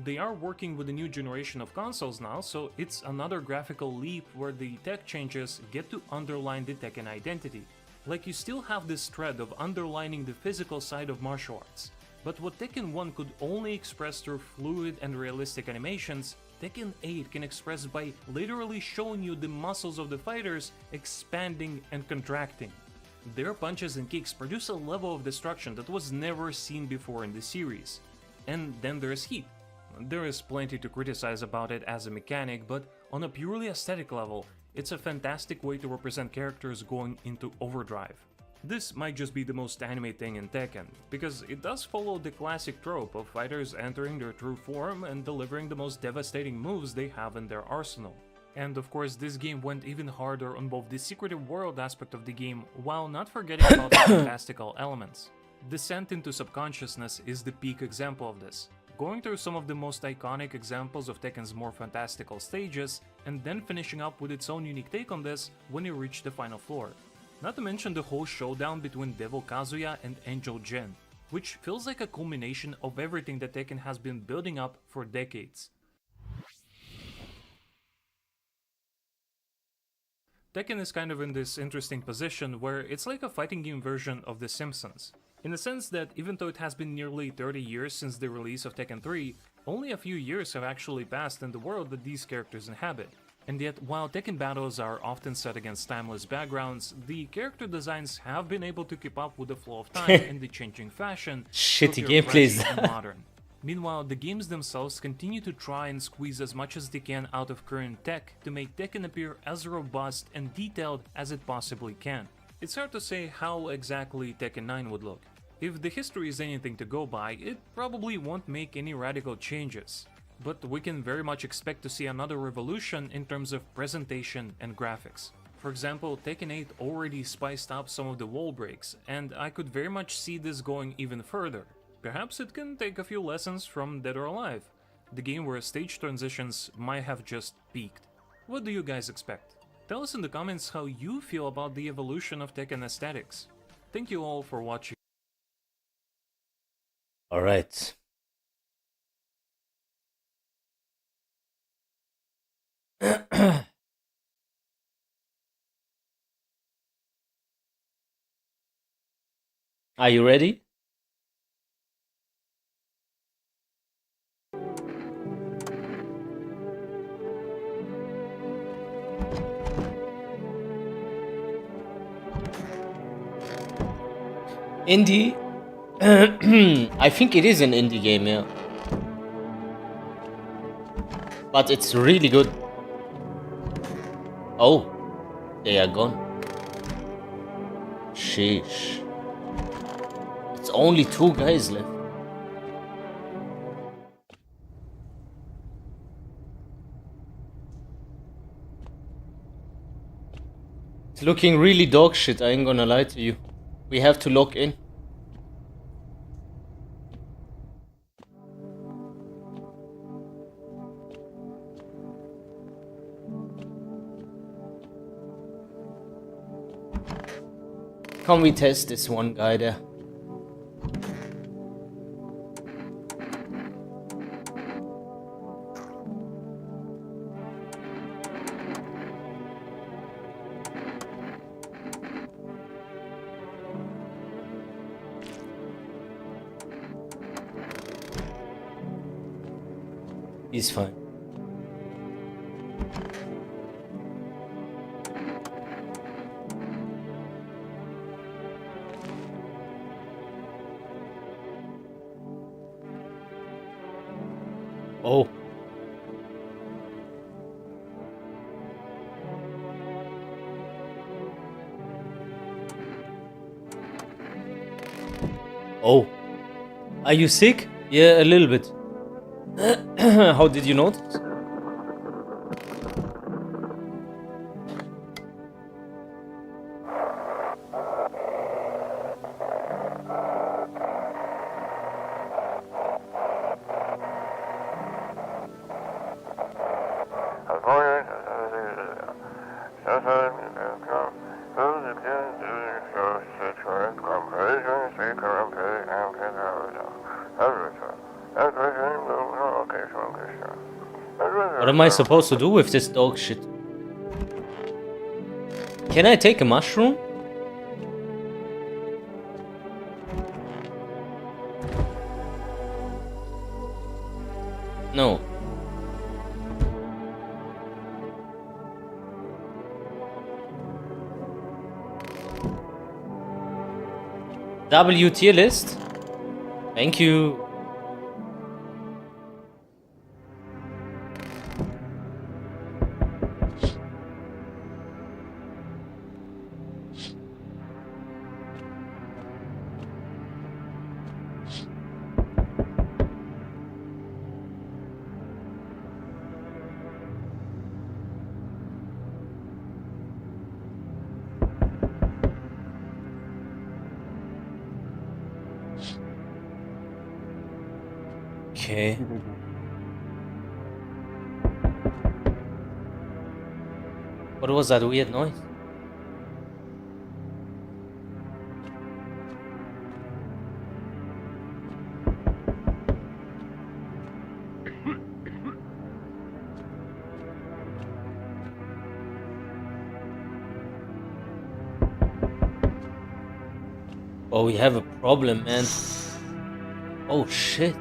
They are working with a new generation of consoles now, so it's another graphical leap where the tech changes get to underline the Tekken identity. Like you still have this thread of underlining the physical side of martial arts. But what Tekken 1 could only express through fluid and realistic animations, Tekken 8 can express by literally showing you the muscles of the fighters expanding and contracting. Their punches and kicks produce a level of destruction that was never seen before in the series. And then there's heat. There is plenty to criticize about it as a mechanic, but on a purely aesthetic level, it's a fantastic way to represent characters going into overdrive. This might just be the most anime thing in Tekken, because it does follow the classic trope of fighters entering their true form and delivering the most devastating moves they have in their arsenal. And of course, this game went even harder on both the secretive world aspect of the game, while not forgetting about the fantastical elements. Descent into Subconsciousness is the peak example of this, going through some of the most iconic examples of Tekken's more fantastical stages, and then finishing up with its own unique take on this when you reach the final floor. Not to mention the whole showdown between Devil Kazuya and Angel Jin, which feels like a culmination of everything that Tekken has been building up for decades. Tekken is kind of in this interesting position where it's like a fighting game version of The Simpsons. In the sense that even though it has been nearly 30 years since the release of Tekken 3, only a few years have actually passed in the world that these characters inhabit. And yet, while Tekken battles are often set against timeless backgrounds, the character designs have been able to keep up with the flow of time in the changing fashion. Shitty so they're gameplays. fresh and modern. Meanwhile, the games themselves continue to try and squeeze as much as they can out of current tech to make Tekken appear as robust and detailed as it possibly can. It's hard to say how exactly Tekken 9 would look. If the history is anything to go by, it probably won't make any radical changes. But we can very much expect to see another revolution in terms of presentation and graphics. For example, Tekken 8 already spiced up some of the wall breaks, and I could very much see this going even further. Perhaps it can take a few lessons from Dead or Alive, the game where stage transitions might have just peaked. What do you guys expect? Tell us in the comments how you feel about the evolution of Tekken aesthetics. Thank you all for watching. Alright. Are you ready? Indie? I think it is an indie game, yeah. But it's really good. Oh, they are gone. Sheesh. It's only 2 guys left. It's looking really dog shit, I ain't gonna lie to you. We have to log in. Can we test this one guy there? He's fine. Oh. Oh. Are you sick? Yeah, a little bit. How did you notice? What am I supposed to do with this dog shit? Can I take a mushroom? No. W tier list? Thank you. Okay. What was that weird noise? Oh, we have a problem, man. Oh shit.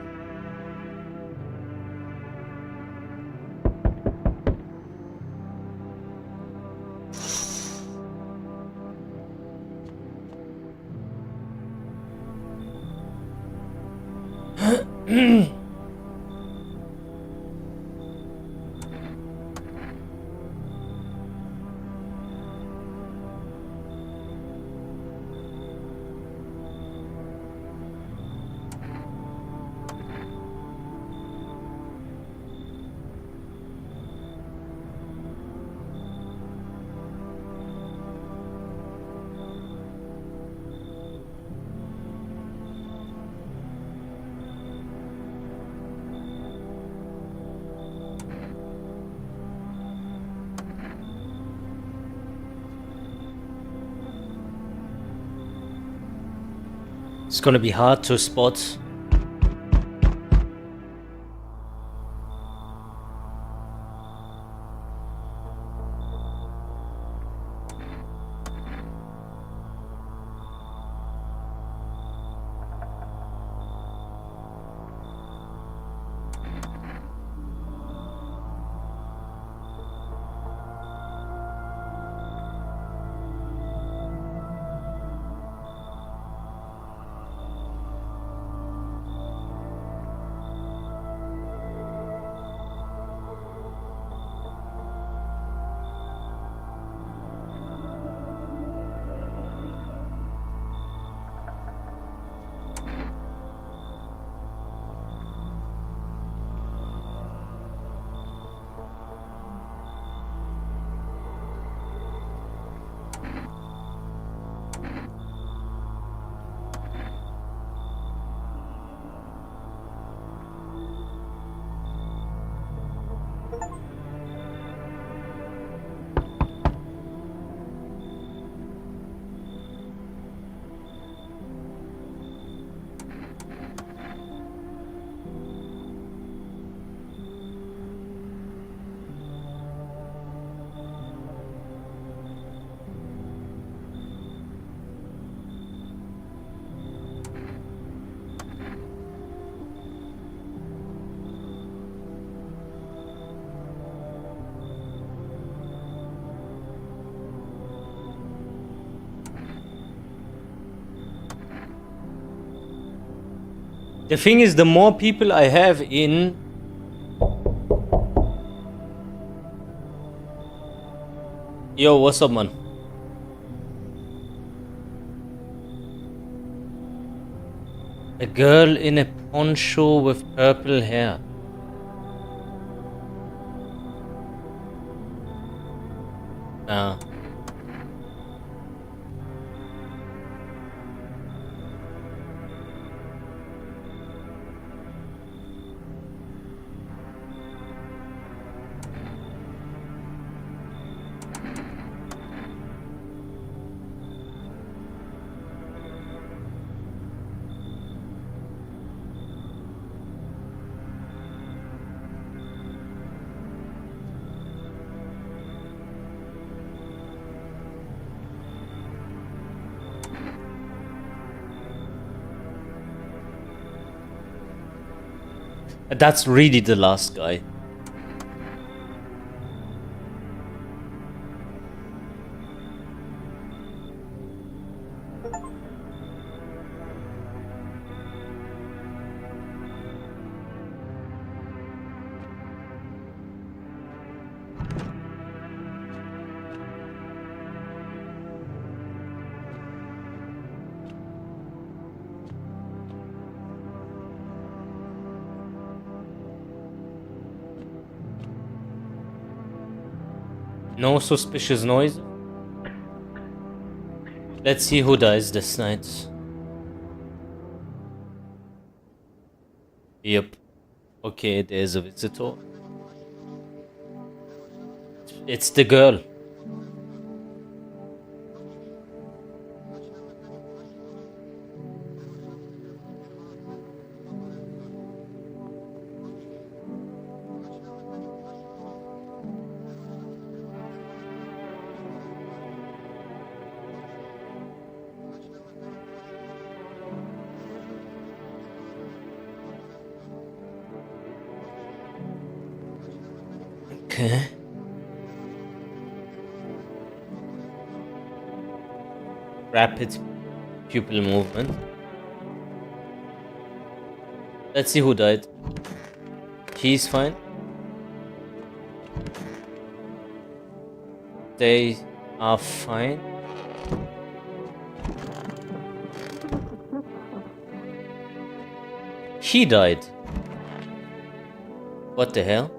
It's gonna be hard to spot. The thing is, the more people I have in... Yo, what's up, man? A girl in a poncho with purple hair. Nah. That's really the last guy. No suspicious noise. Let's see who dies this night. Yep. Okay, there's a visitor. It's the girl. Okay. Rapid pupil movement. Let's see who died. He's fine. They are fine. He died. What the hell?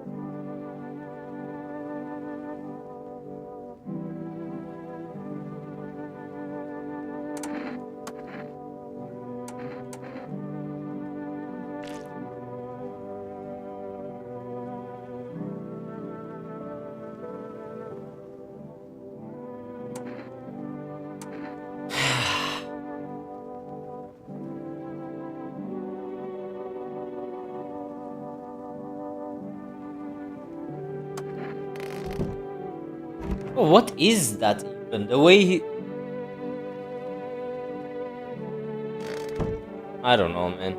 what is that even? The way he... I don't know, man.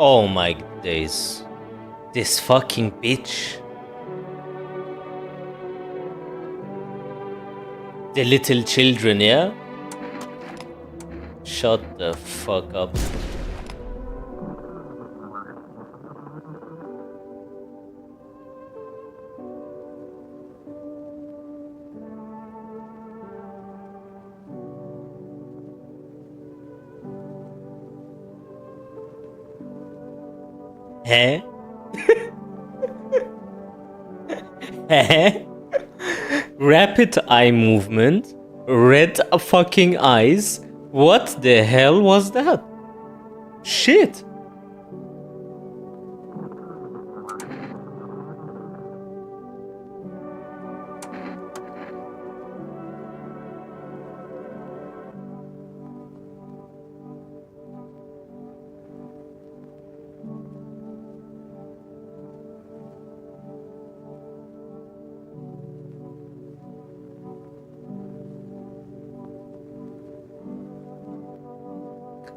Oh my days. This fucking bitch. The little children, yeah? Shut the fuck up. Huh? Rapid eye movement, red fucking eyes. What the hell was that? Shit.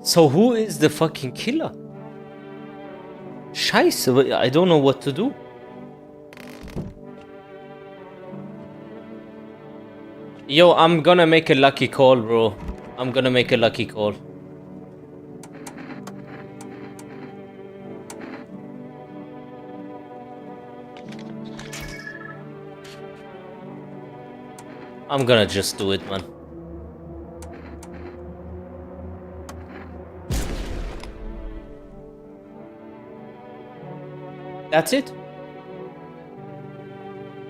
So who is the fucking killer? Scheiße, I don't know what to do. Yo, I'm gonna make a lucky call, bro. I'm gonna make a lucky call. I'm gonna just do it, man. That's it?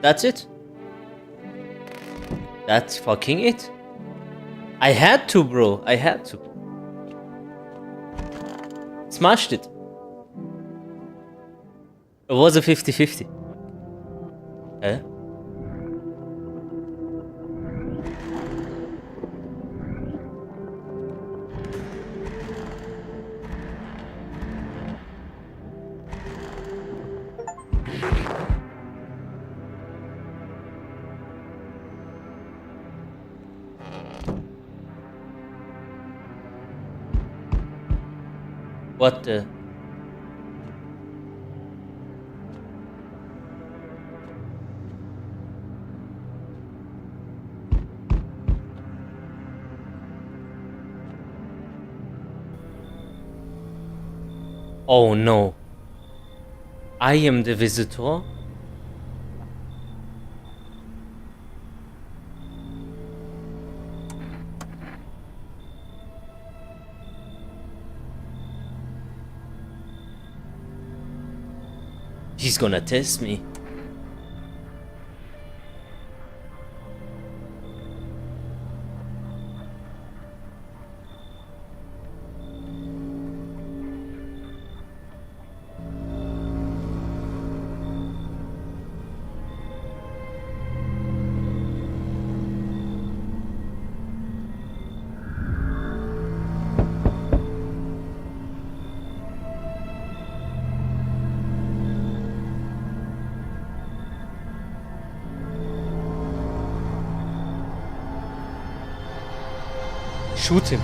That's it? That's fucking it. I had to, bro. I had to. Smashed it. It was a 50-50. Eh? What the? Oh no. I am the visitor? He's gonna test me. Shoot him.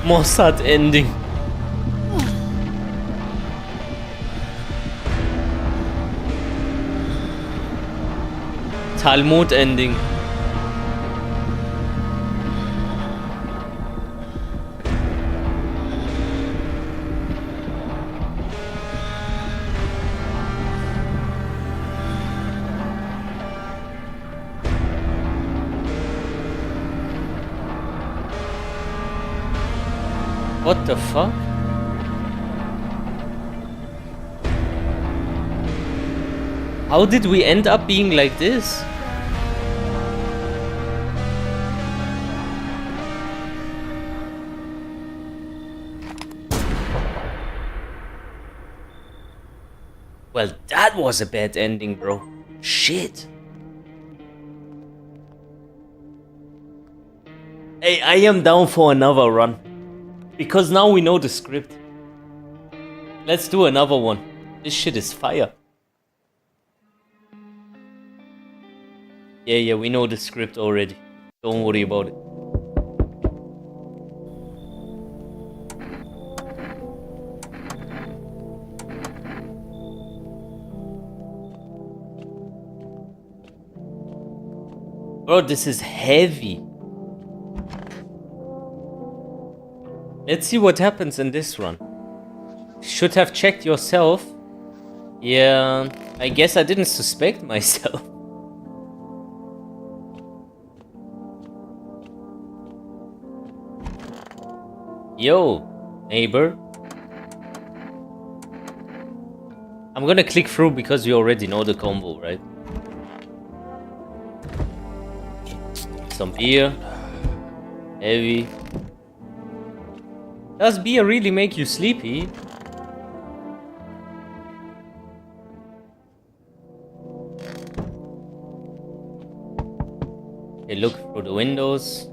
Mossad ending. Talmud ending. What the fuck? How did we end up being like this? Well, that was a bad ending, bro. Shit. Hey, I am down for another run. Because now we know the script. Let's do another one. This shit is fire. Yeah, we know the script already. Don't worry about it. Bro, this is heavy. Let's see what happens in this run. Should have checked yourself. Yeah, I guess I didn't suspect myself. Yo, neighbor. I'm gonna click through because you already know the combo, right? Some beer. Heavy. Does beer really make you sleepy? Okay, look through the windows.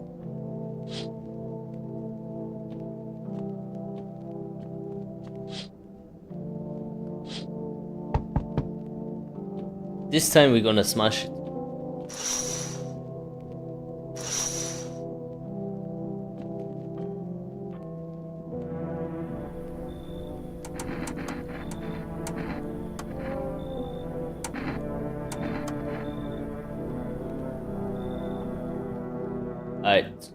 This time we're gonna smash it. Alright.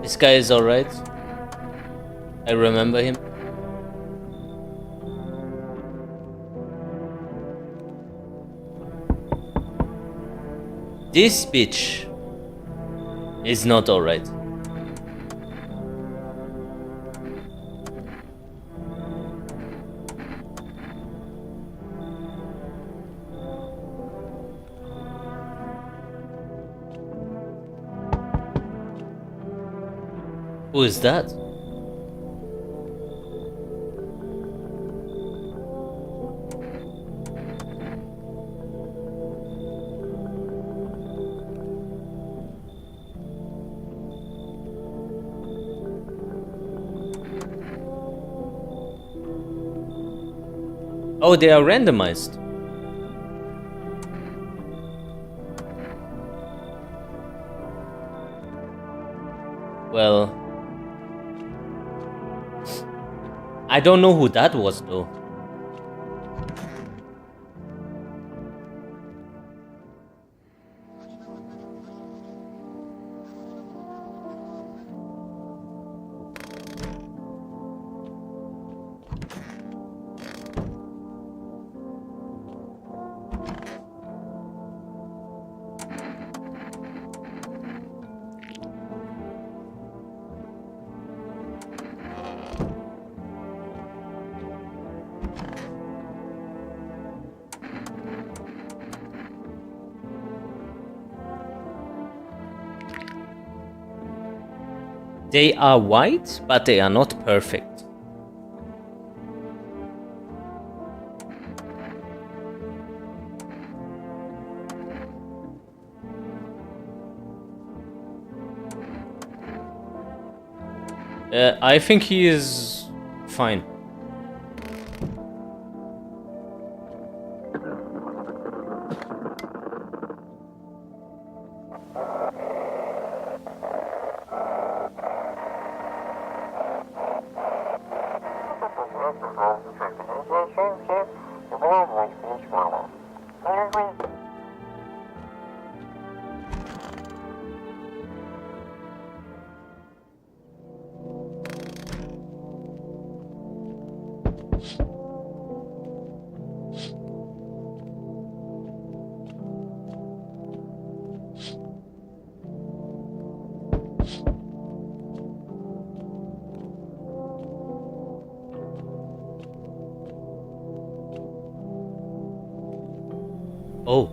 This guy is alright. I remember him. This bitch is not alright. Who is that? Oh, they are randomized. Well, I don't know who that was though. They are white, but they are not perfect. I think he is fine. Oh.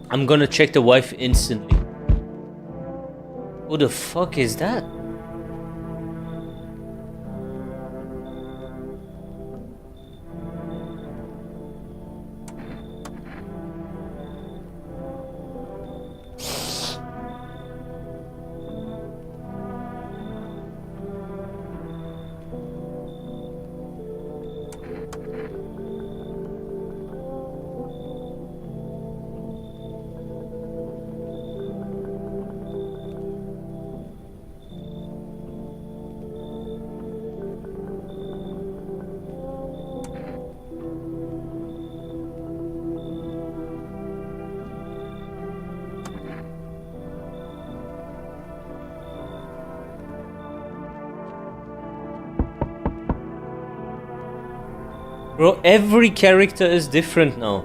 I'm gonna check the wife instantly. Who the fuck is that? Bro, every character is different now.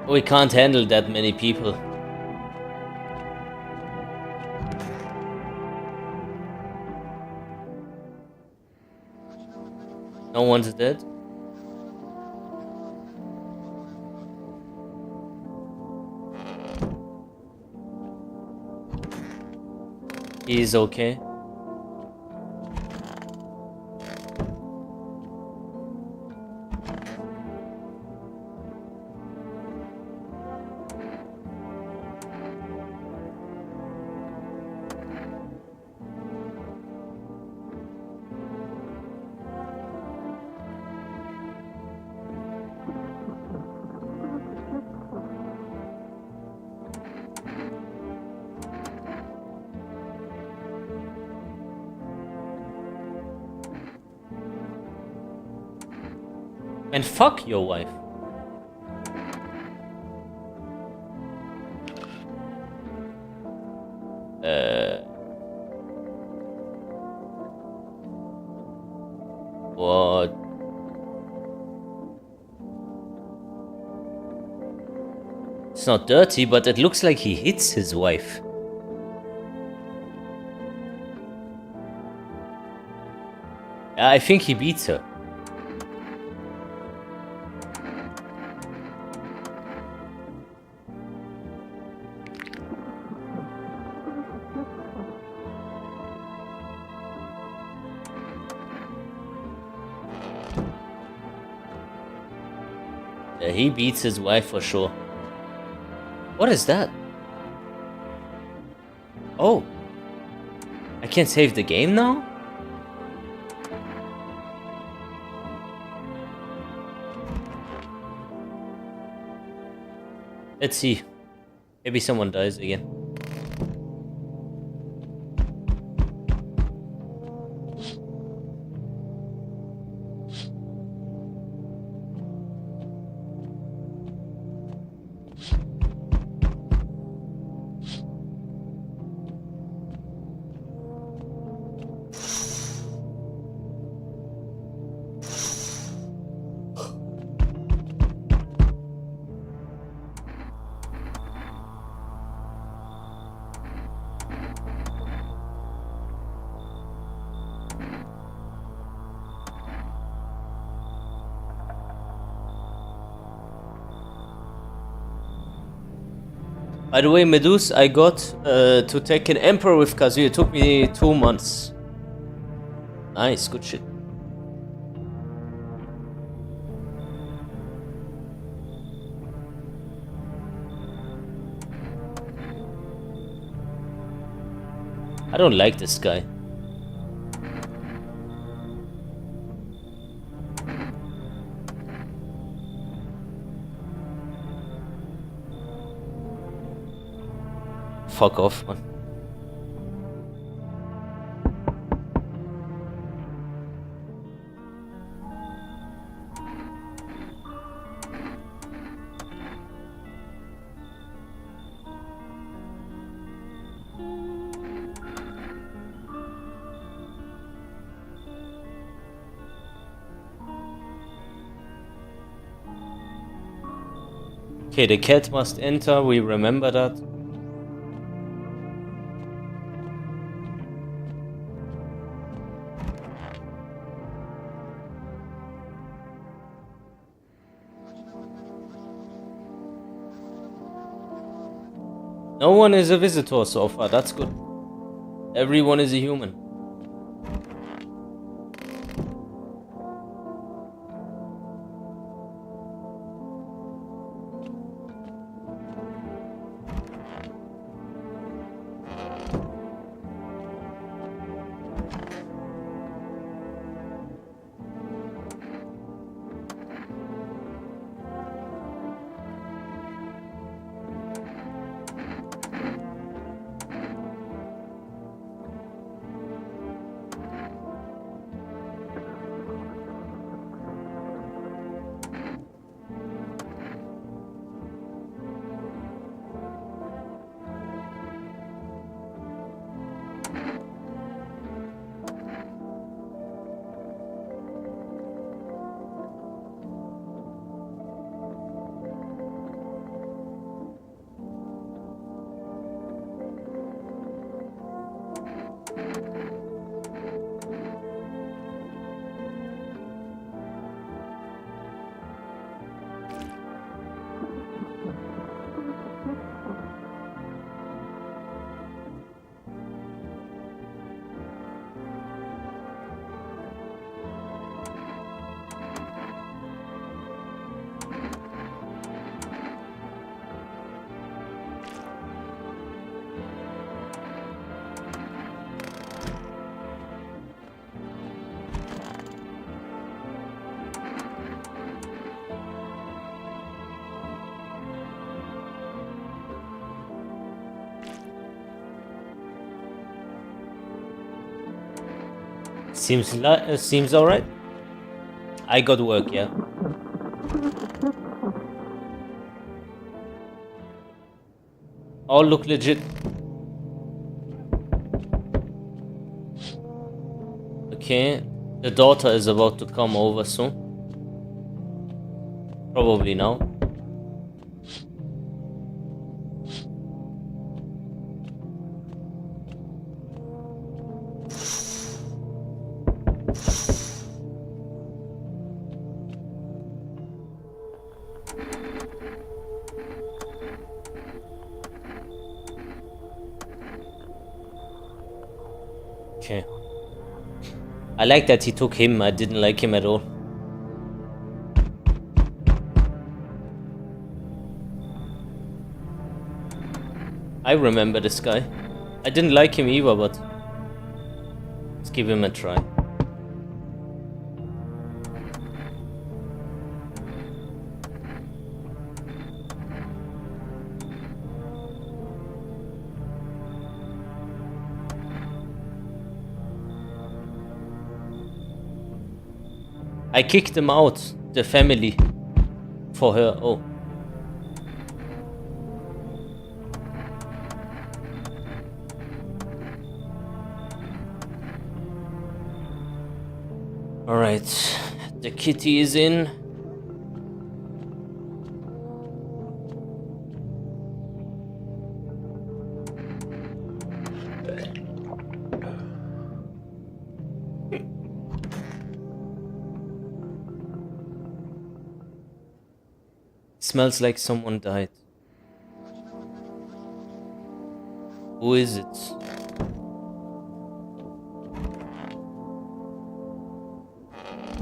We can't handle that many people. No one's dead. He's okay. And fuck your wife. What? It's not dirty, but it looks like he hits his wife. Yeah, I think he beats her. Yeah, he beats his wife for sure. What is that? Oh. I can't save the game now? Let's see. Maybe someone dies again. By the way, Medus, I got to take an Emperor with Kazuya. It took me 2 months. Nice, good shit. I don't like this guy. Fuck off, man. Okay, the cat must enter, we remember that. No one is a visitor so far, that's good. Everyone is a human. Seems alright. I got work, yeah. All look legit. Okay, the daughter is about to come over soon. Probably now. Okay. I like that he took him. I didn't like him at all. I remember this guy. I didn't like him either, but let's give him a try. I kicked them out, the family, for her. Oh. Alright, the kitty is in. Smells like someone died. Who is it?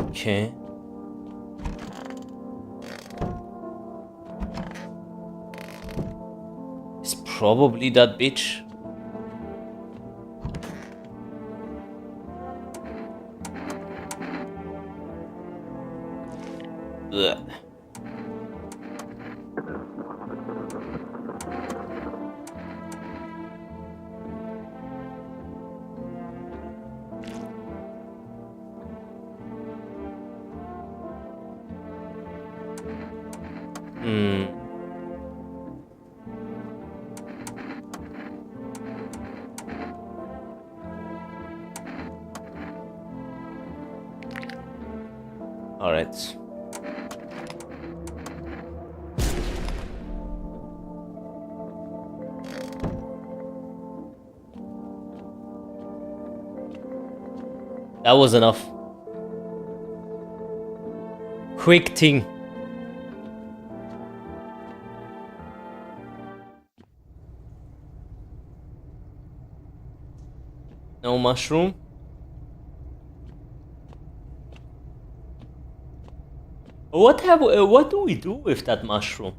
Okay. It's probably that bitch. Ugh. Hmm. All right. That was enough. Quick thing. No mushroom. What do we do with that mushroom?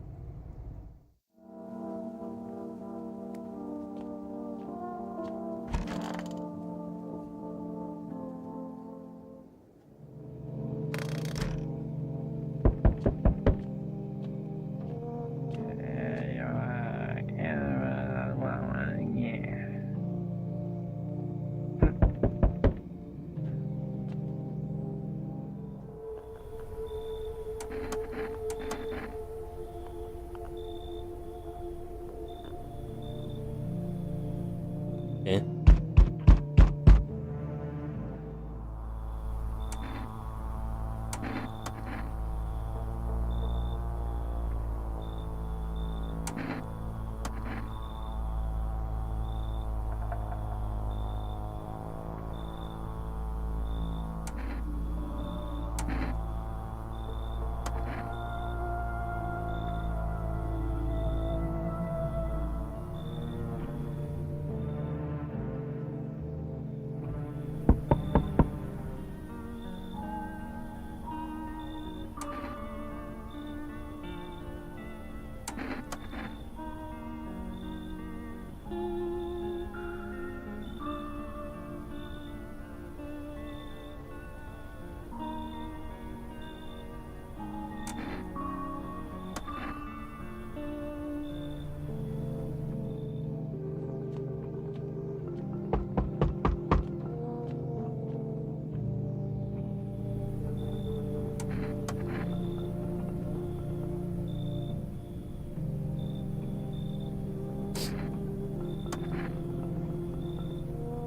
Okay.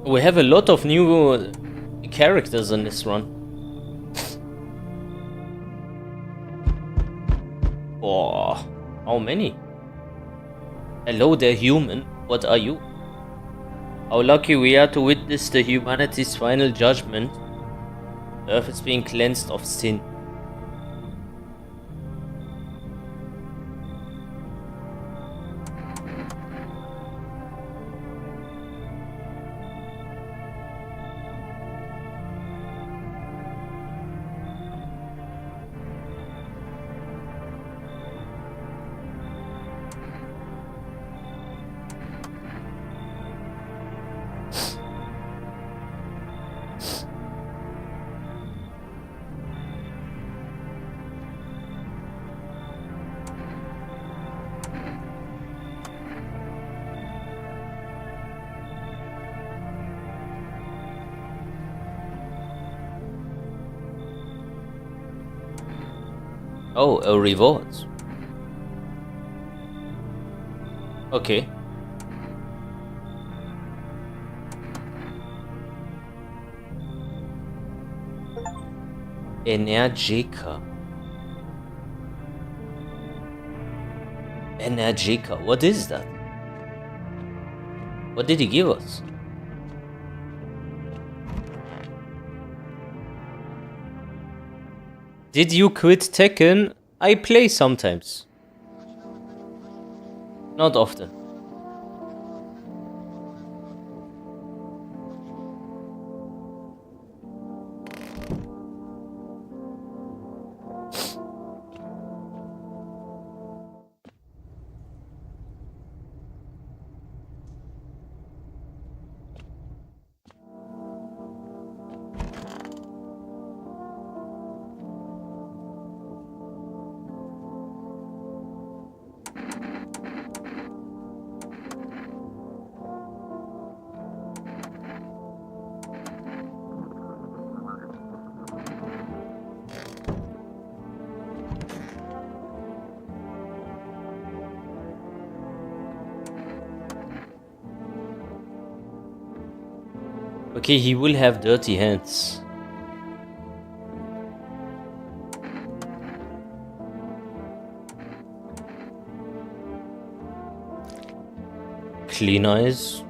We have a lot of new characters in this run. Oh, how many? Hello there, human. What are you? How lucky we are to witness the humanity's final judgment. The earth is being cleansed of sin. Oh, a reward. Okay. Energica. Energica. What is that? What did he give us? Did you quit Tekken? I play sometimes. Not often. Okay, he will have dirty hands. Clean eyes.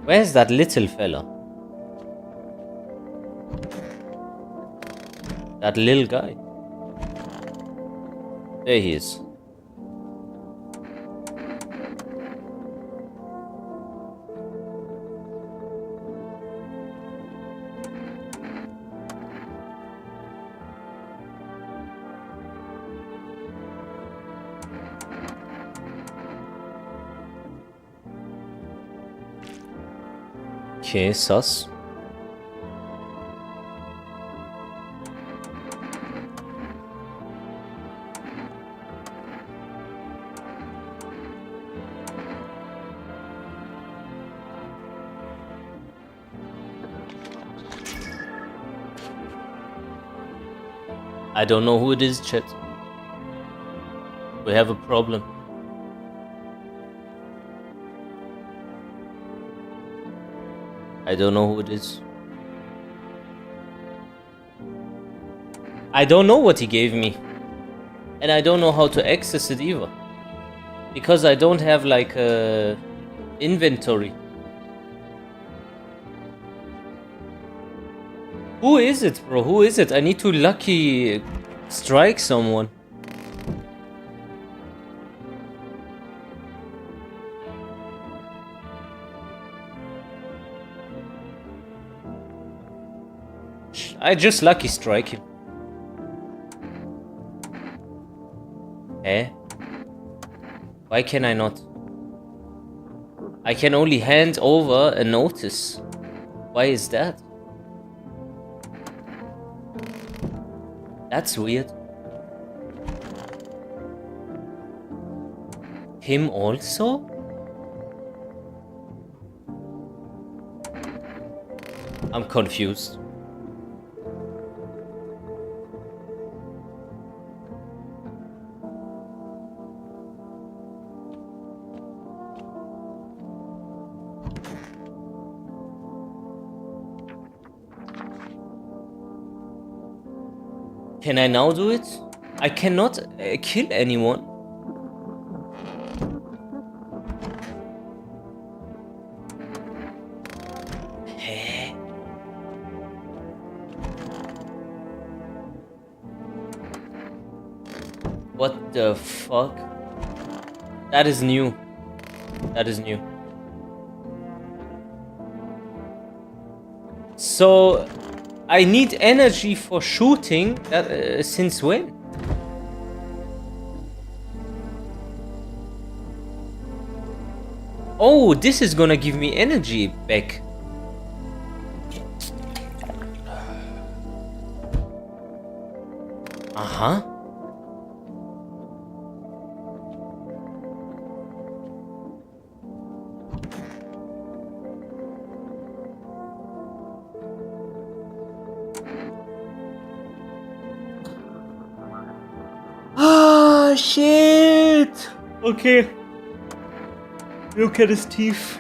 Where's that little fella? That little guy. There he is. Okay, sus. I don't know who it is, chat. We have a problem. I don't know who it is. I don't know what he gave me. And I don't know how to access it either. Because I don't have like a inventory. Who is it, bro? Who is it? I need to lucky strike someone. I just lucky strike him. Eh? Why can I not? I can only hand over a notice. Why is that? That's weird. Him also? I'm confused. Can I now do it? I cannot kill anyone. What the fuck? That is new. That is new. So I need energy for shooting. Since when? Oh, this is gonna give me energy back. Uh-huh. Ah, shit. Okay. Look at his teeth.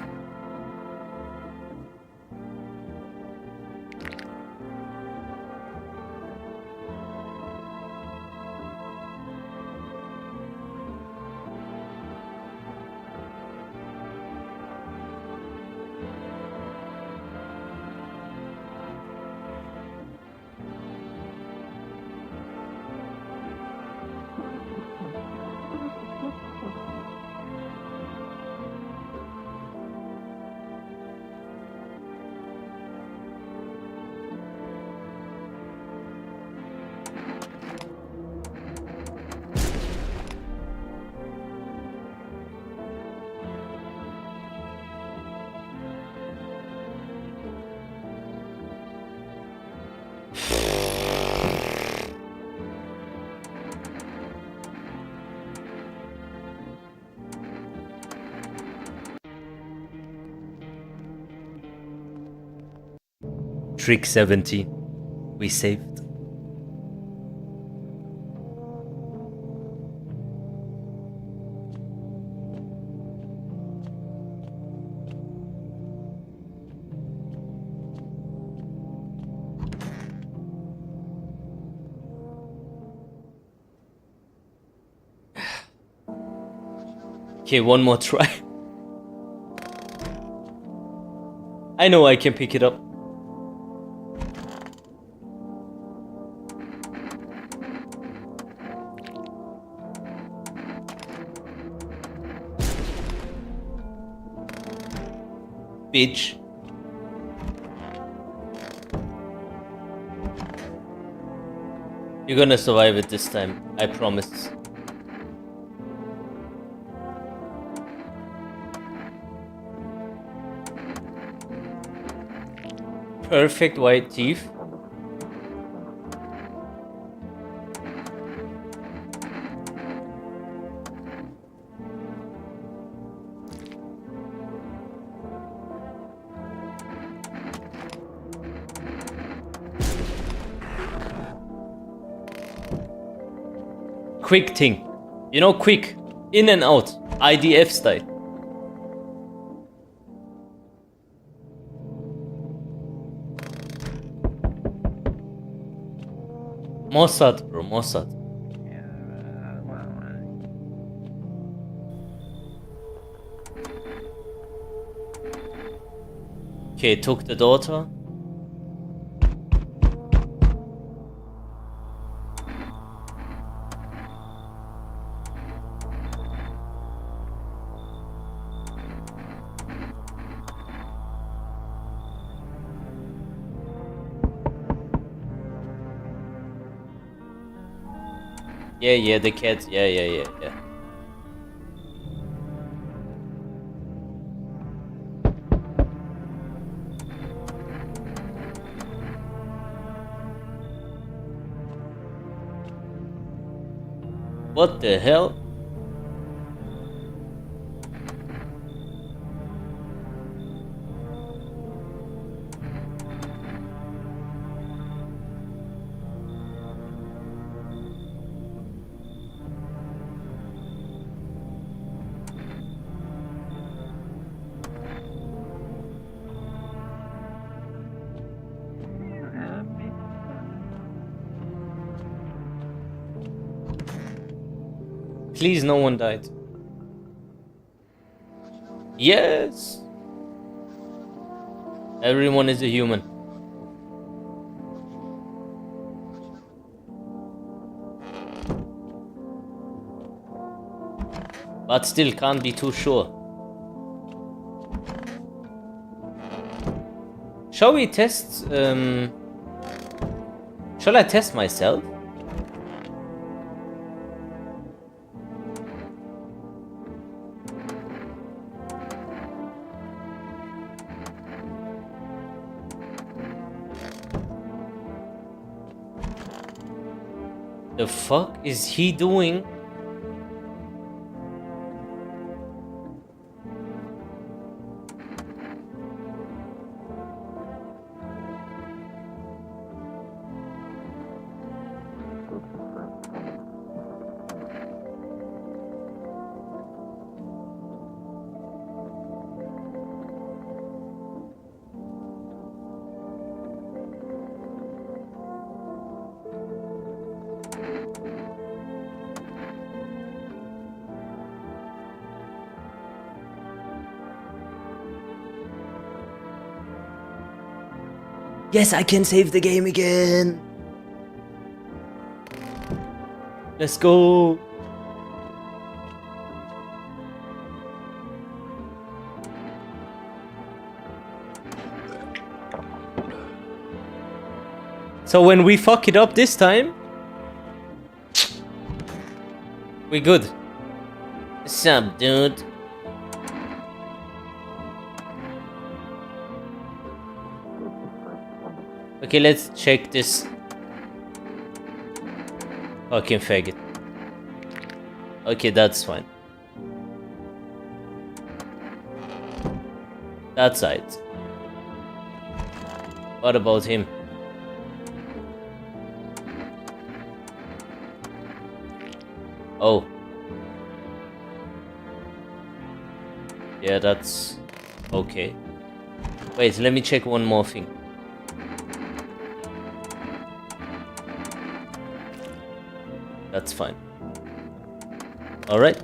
Trick 17. We saved. Okay, one more try. I know I can pick it up. Bitch. You're gonna survive it this time, I promise. Perfect white teeth. Quick thing. You know, quick. In and out. IDF style. Mossad, bro. Mossad. Okay, took the daughter. Yeah, the cat. Yeah. What the hell? Please, no one died. Yes! Everyone is a human. But still can't be too sure. Shall we test, shall I test myself? The fuck is he doing? Yes, I can save the game again. Let's go. So when we fuck it up this time, we good. What's up, dude? Okay, let's check this. Fucking faggot. Okay, that's fine. That side. What about him? Oh. Yeah, that's okay. Wait, let me check one more thing. That's fine. Alright.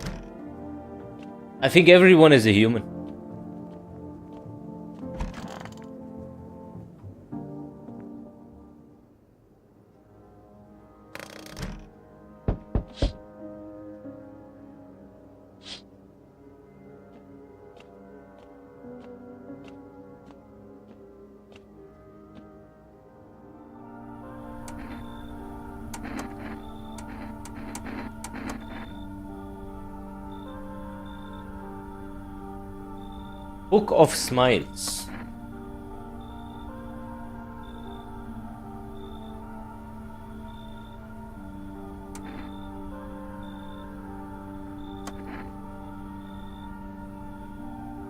I think everyone is a human. Book of Smiles.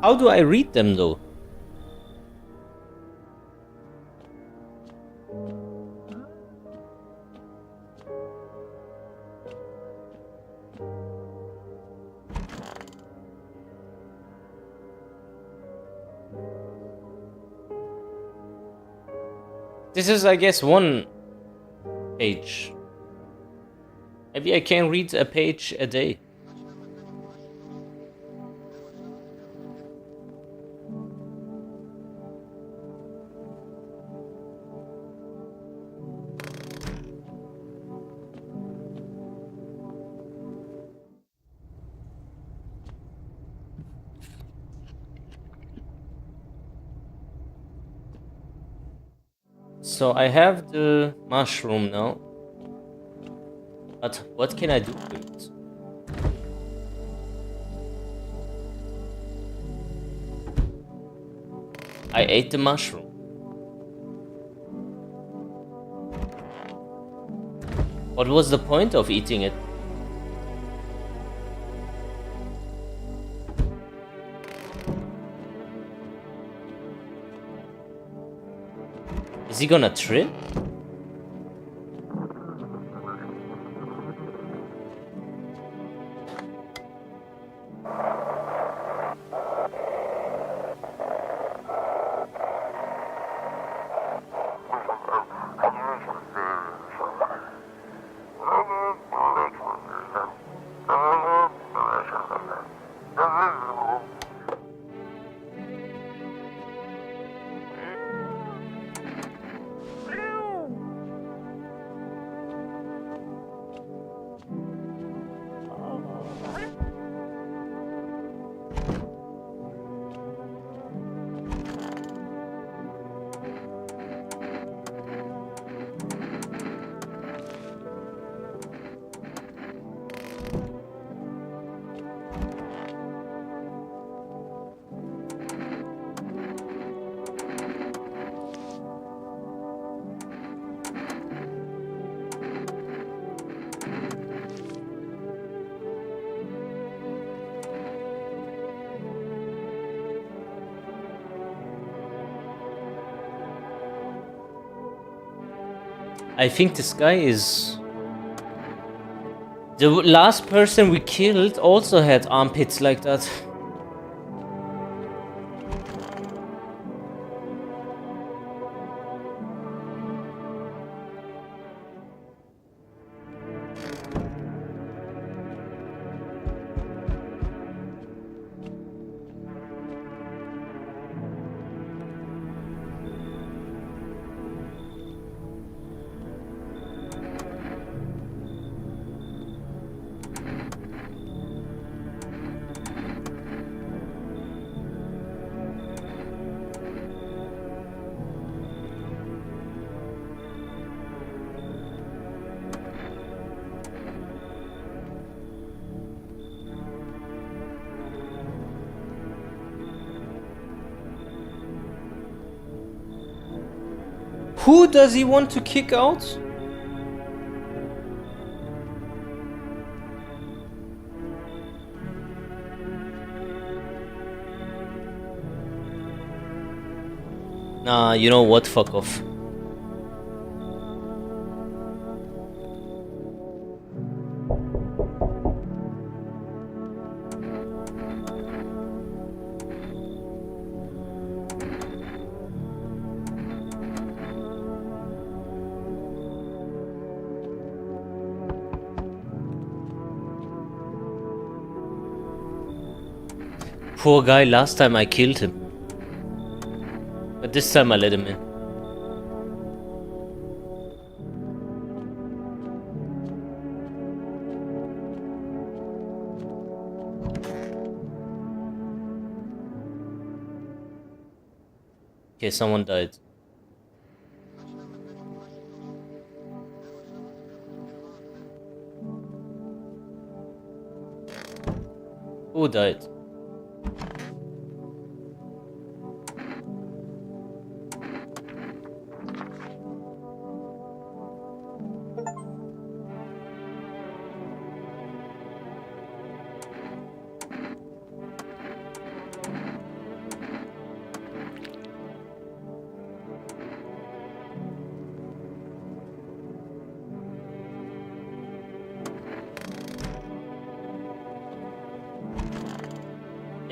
How do I read them though? This is, I guess, one page. Maybe I can read a page a day. So I have the mushroom now. But what can I do with it? I ate the mushroom. What was the point of eating it? Is he gonna trip? I think this guy is... The last person we killed also had armpits like that. Who does he want to kick out? Nah, you know what? Fuck off. Poor guy, last time I killed him. But this time I let him in. Okay, someone died. Who died?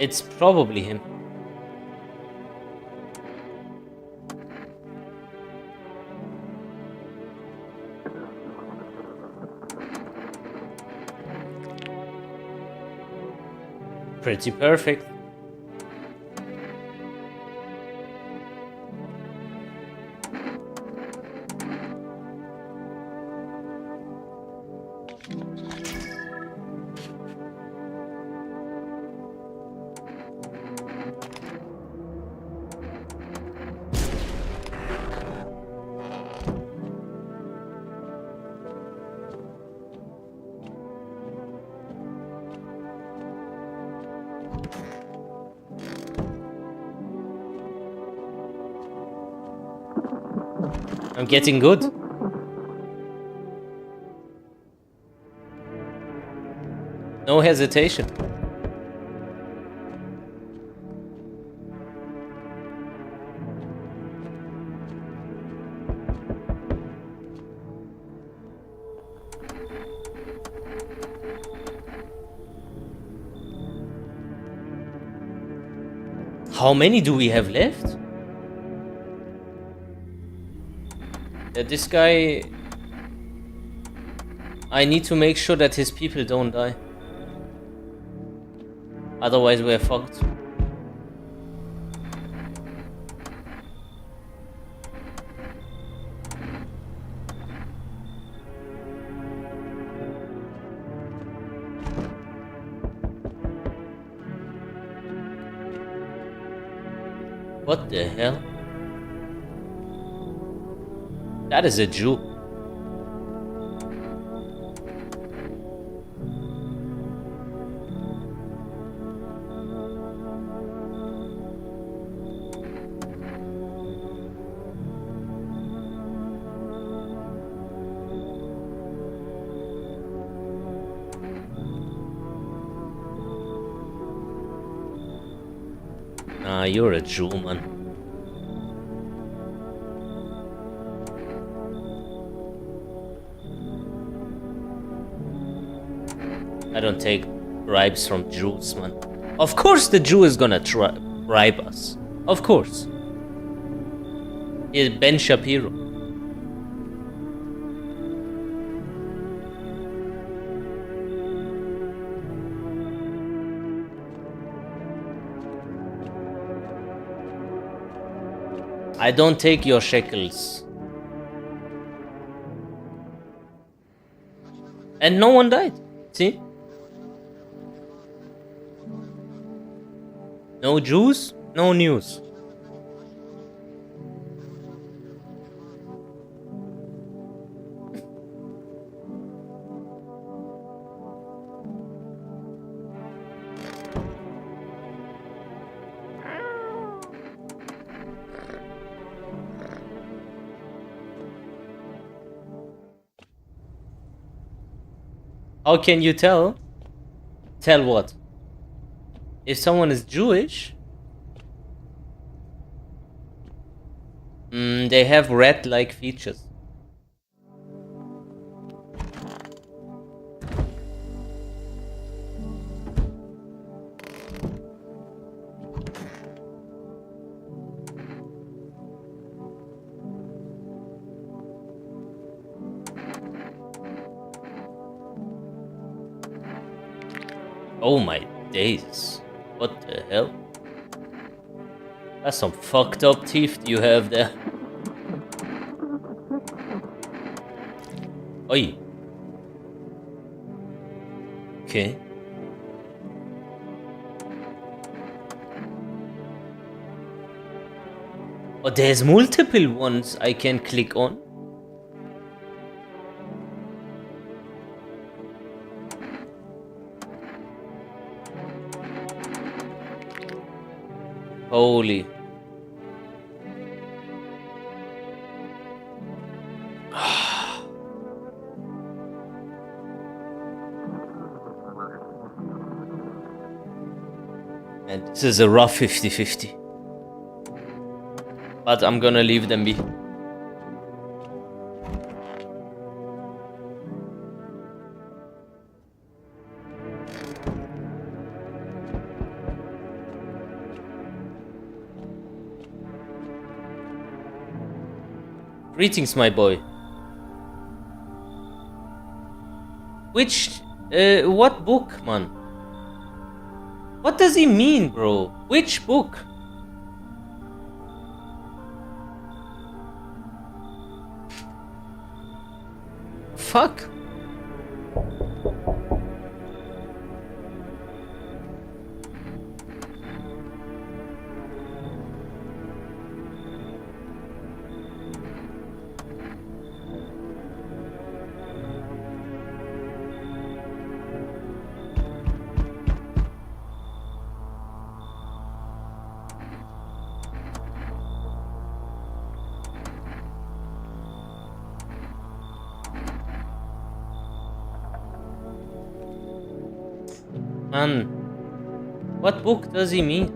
It's probably him. Pretty perfect. I'm getting good. No hesitation. How many do we have left? This guy... I need to make sure that his people don't die. Otherwise we're fucked. What the hell? That is a Jew. Nah, you're a Jew, man. I don't take bribes from Jews, man. Of course the Jew is gonna bribe us. Of course. He's Ben Shapiro. I don't take your shekels. And no one died. See? No Jews, no news. How can you tell? Tell what? If someone is Jewish, they have rat-like features. Oh my days. What the hell? That's some fucked up teeth you have there. Oi. Okay. Oh, there's multiple ones I can click on. Holy. And this is a rough 50-50. But I'm gonna leave them be. Greetings, my boy. What book, man? What does he mean, bro? Which book? Fuck. Man, what book does he mean?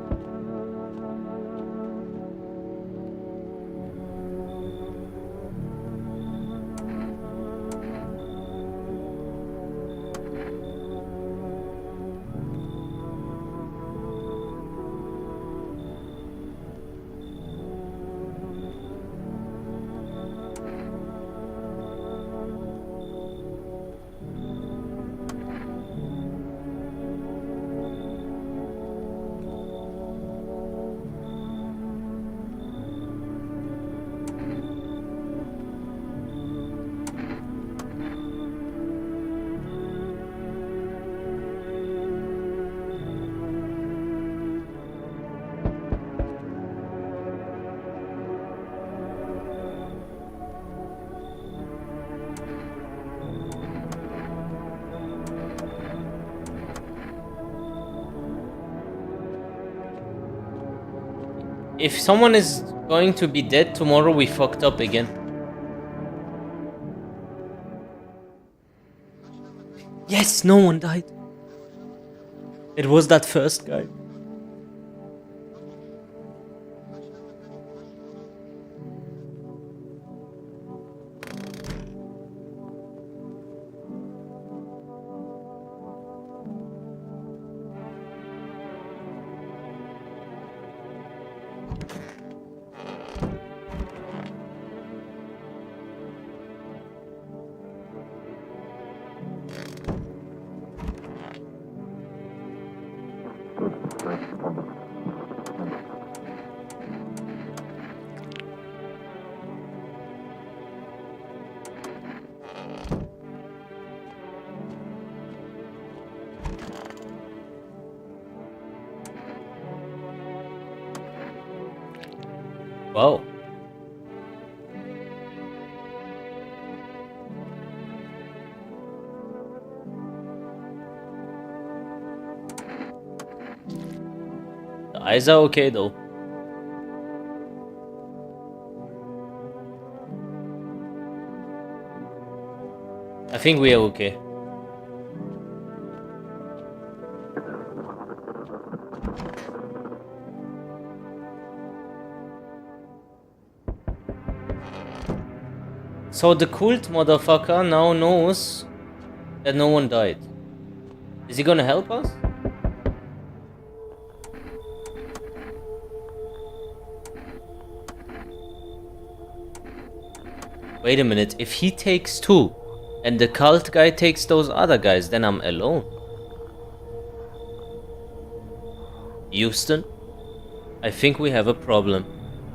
If someone is going to be dead tomorrow, we fucked up again. Yes, no one died. It was that first guy. Wow. The eyes are okay though. I think we are okay. So the cult motherfucker now knows that no one died. Is he gonna help us? Wait a minute, if he takes two and the cult guy takes those other guys, then I'm alone. Houston, I think we have a problem.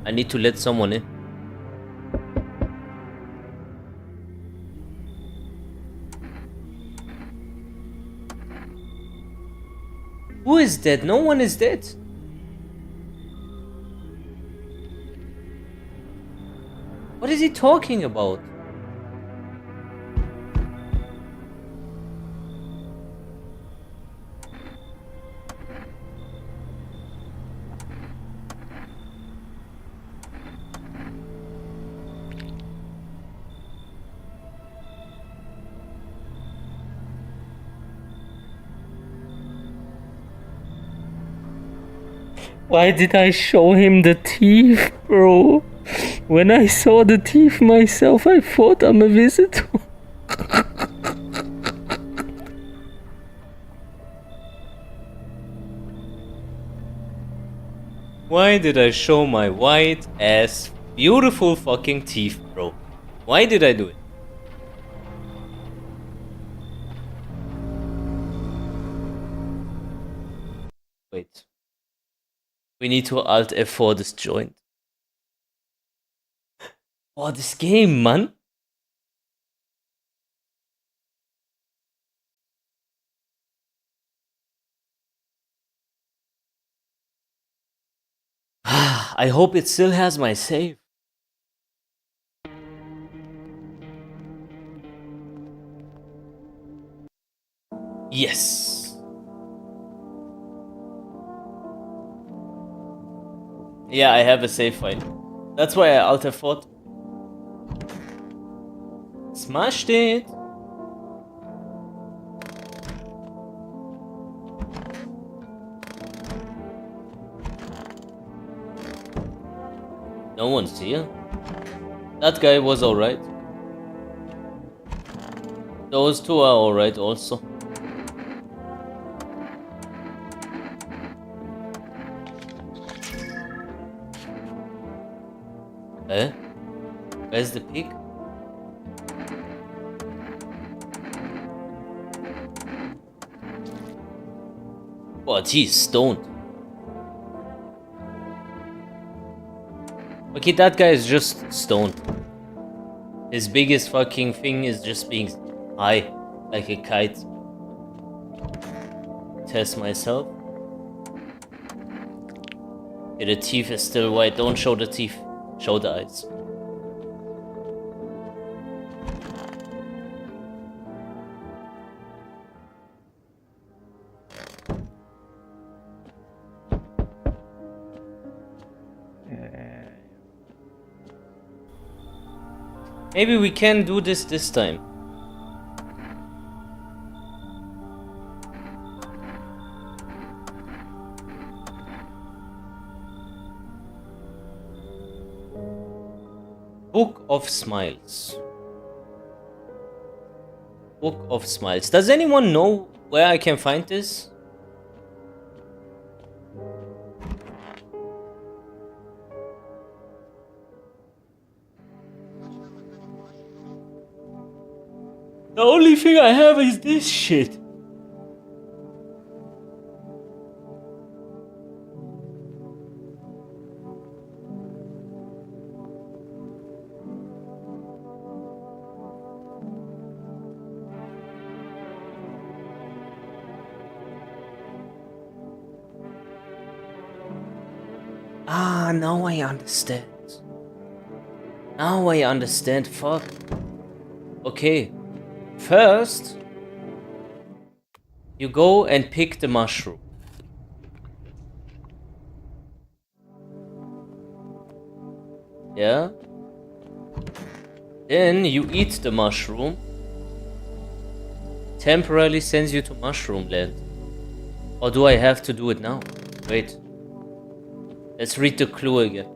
I need to let someone in. Who is dead? No one is dead. What is he talking about? Why did I show him the teeth, bro? When I saw the teeth myself, I thought I'm a visitor. Why did I show my white ass beautiful fucking teeth, bro? Why did I do it? Wait. We need to Alt F4 this joint. Oh, this game, man. I hope it still has my save. Yes. Yeah, I have a save file. That's why I Alt F4'd. Smashed it. No one's here. That guy was alright. Those two are alright also. Eh? Where's the pig? What? He's stoned. Okay, that guy is just stoned. His biggest fucking thing is just being high, like a kite. Test myself. Okay, the teeth is still white. Don't show the teeth. Show the eyes. Maybe we can do this time. Book of Smiles. Book of Smiles. Does anyone know where I can find this? The only thing I have is this shit. Ah, now I understand. Now I understand. Fuck. Okay. First, you go and pick the mushroom. Yeah? Then you eat the mushroom. Temporarily sends you to Mushroom Land. Or do I have to do it now? Wait. Let's read the clue again.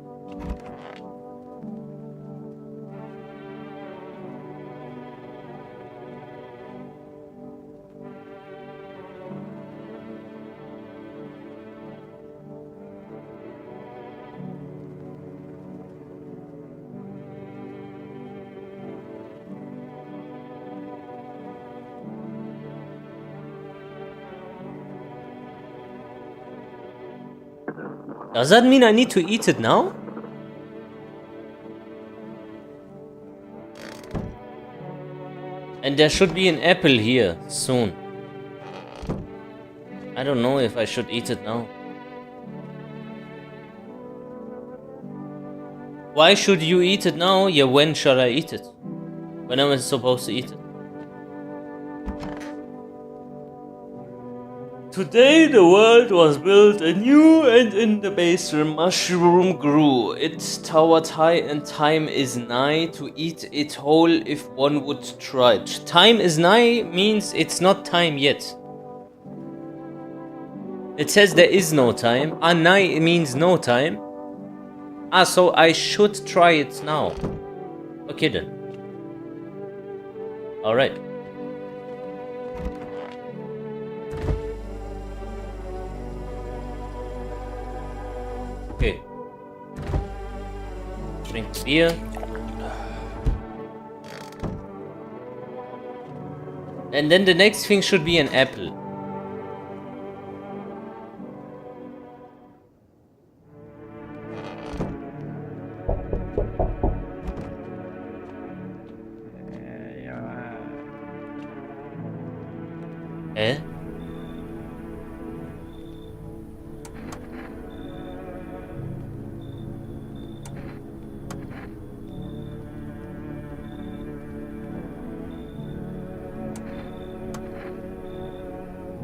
Does that mean I need to eat it now? And there should be an apple here soon. I don't know if I should eat it now. Why should you eat it now? Yeah, when shall I eat it? When am I supposed to eat it? Today the world was built anew, and in the base a mushroom grew. It towered high, and time is nigh to eat it whole if one would trudge. Time is nigh means it's not time yet. It says there is no time. Nigh means no time. So I should try it now. Okay then. Alright. Okay. Drink beer. And then the next thing should be an apple. Eh?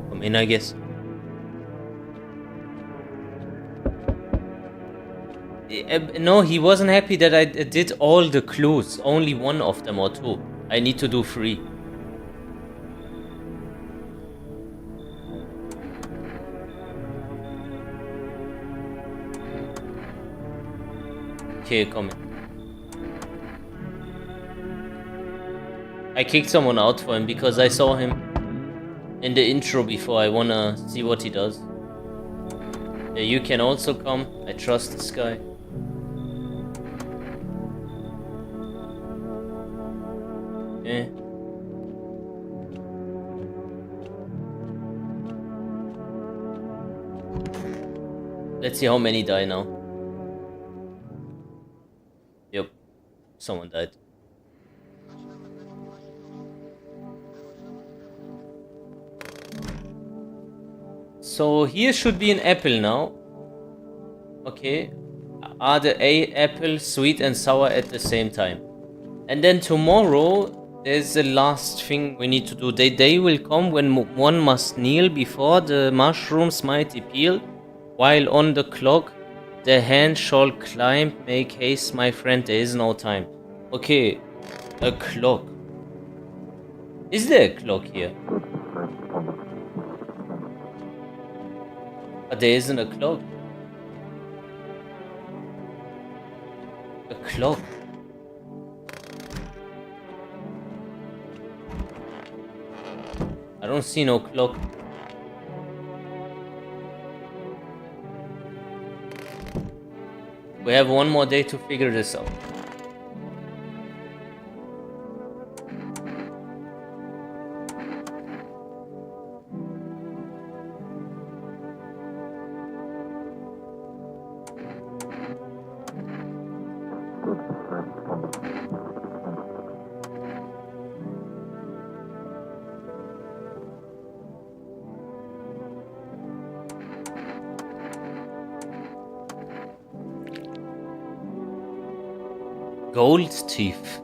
Come in, I guess. No, he wasn't happy that I did all the clues. Only one of them or two. I need to do 3. Okay, come in. I kicked someone out for him because I saw him in the intro before. I wanna see what he does. Yeah, you can also come. I trust this guy. Yeah. Let's see how many die now. Yep, someone died. So here should be an apple now. Okay. Are the apple sweet and sour at the same time? And then tomorrow there's the last thing we need to do. They will come when one must kneel before the mushroom's mighty peel, while on the clock the hand shall climb. Make haste, my friend, there is no time. Okay, a clock. Is there a clock here? But there isn't a clock. A clock. I don't see no clock. We have one more day to figure this out. Gold teeth.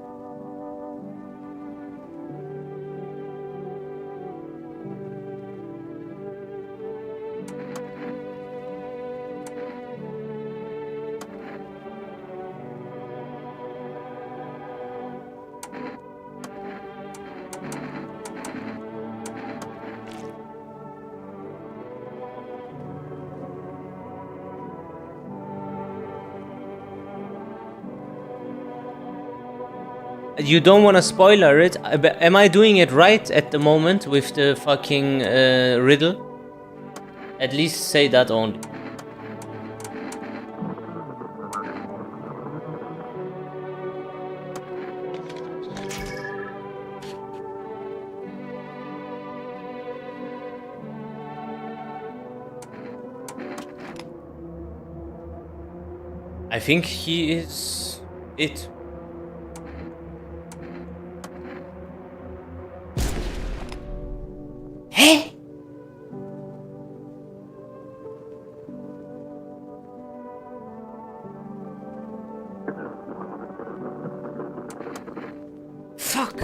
You don't want to spoiler it. Am I doing it right at the moment with the fucking riddle? At least say that only. I think he is it. Hey! Fuck!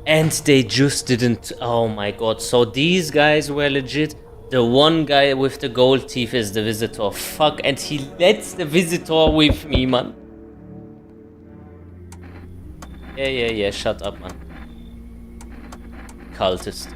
And they just didn't. Oh my god. So these guys were legit. The one guy with the gold teeth is the visitor. Fuck. And he lets the visitor with me, man. Yeah. Shut up, man. Cultist.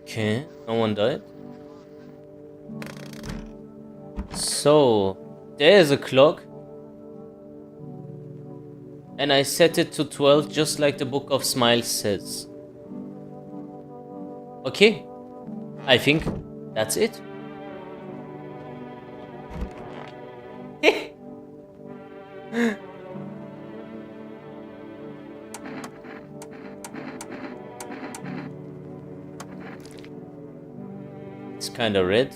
Okay, no one died. So, there's a clock. And I set it to 12 just like the Book of Smiles says. Okay, I think that's it. It's kind of red.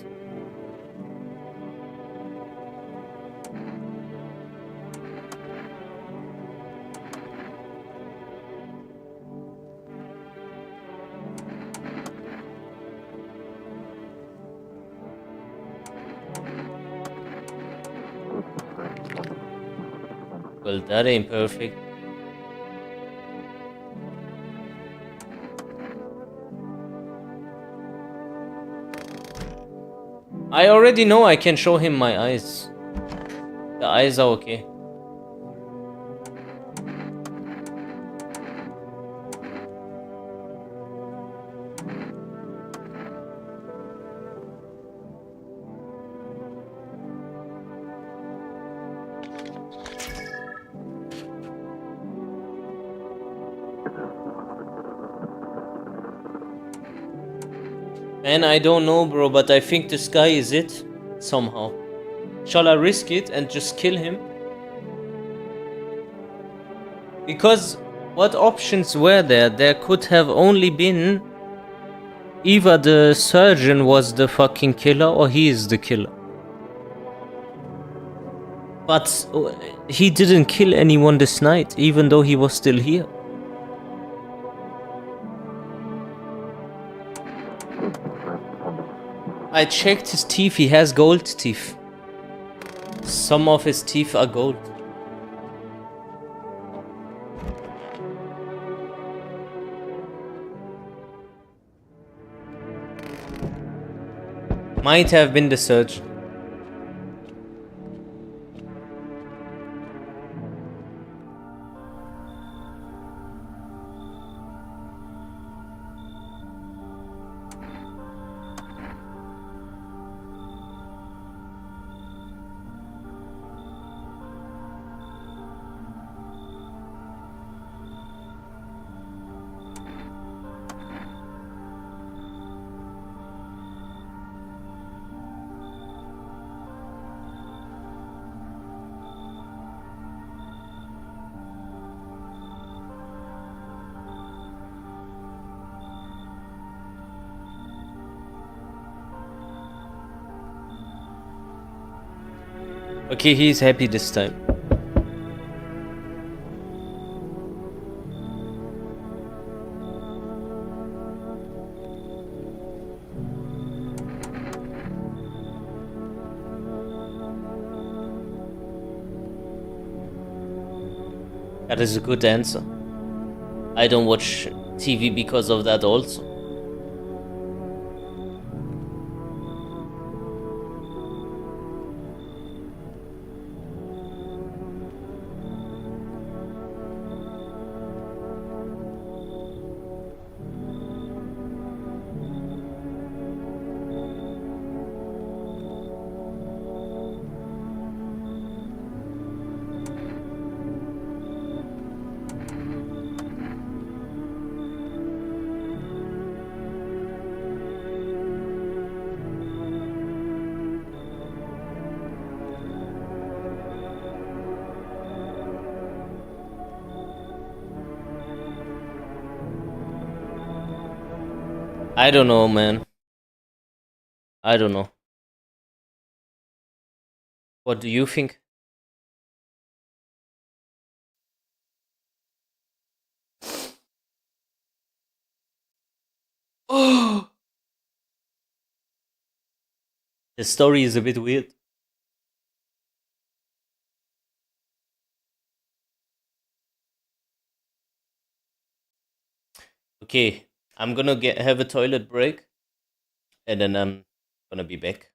Well, that ain't perfect. I already know I can show him my eyes. The eyes are okay. Man, I don't know, bro, but I think this guy is it. Somehow. Shall I risk it and just kill him? Because what options were there? There could have only been either the surgeon was the fucking killer or he is the killer. But he didn't kill anyone this night, even though he was still here. I checked his teeth, he has gold teeth. Some of his teeth are gold. Might have been the surgeon. Okay, he's happy this time. That is a good answer. I don't watch TV because of that also. I don't know, man. I don't know. What do you think? Oh, the story is a bit weird. Okay, I'm gonna have a toilet break, and then I'm gonna be back.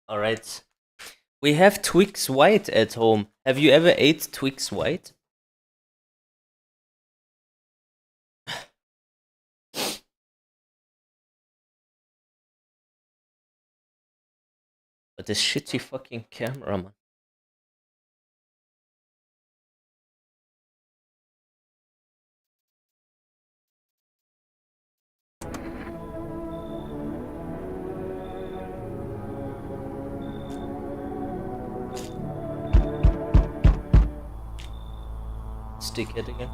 All right. We have Twix White at home. Have you ever ate Twix White? But this shitty fucking camera, man. Stick it again.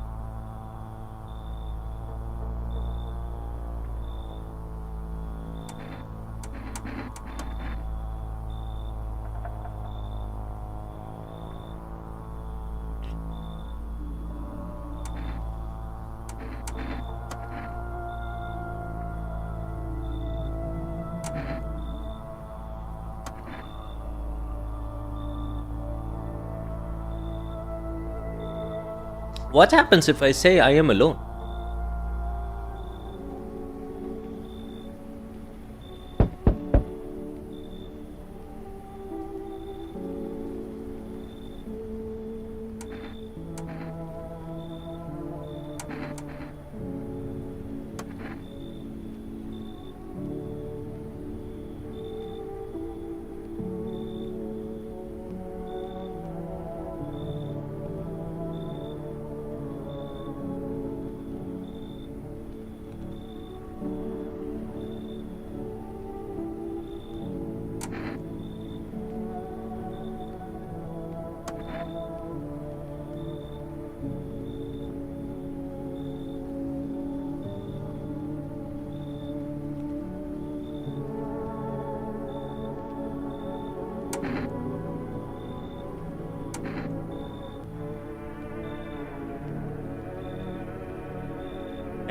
What happens if I say I am alone?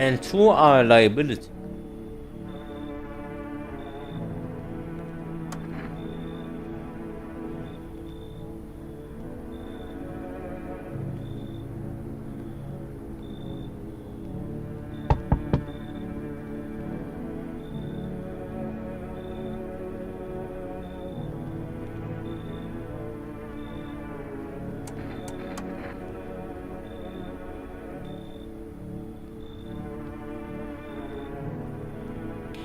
And two are a liability.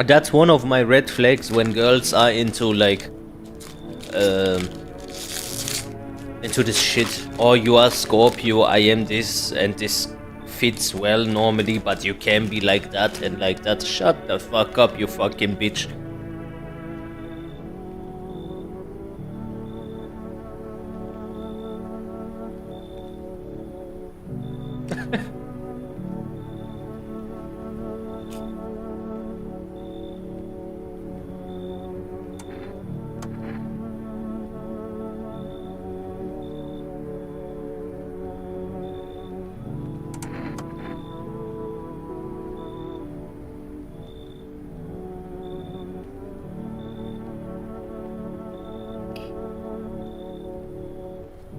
That's one of my red flags when girls are into like into this shit. Or you are Scorpio, I am this, and this fits well normally, but you can be like that and like that. Shut the fuck up, you fucking bitch.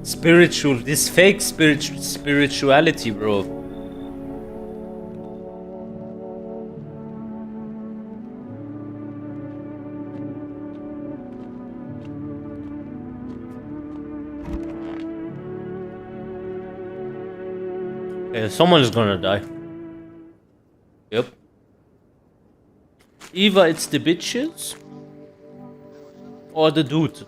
Spiritual, this fake spirituality, bro. Okay, someone is gonna die. Yep. Either it's the bitches or the dude.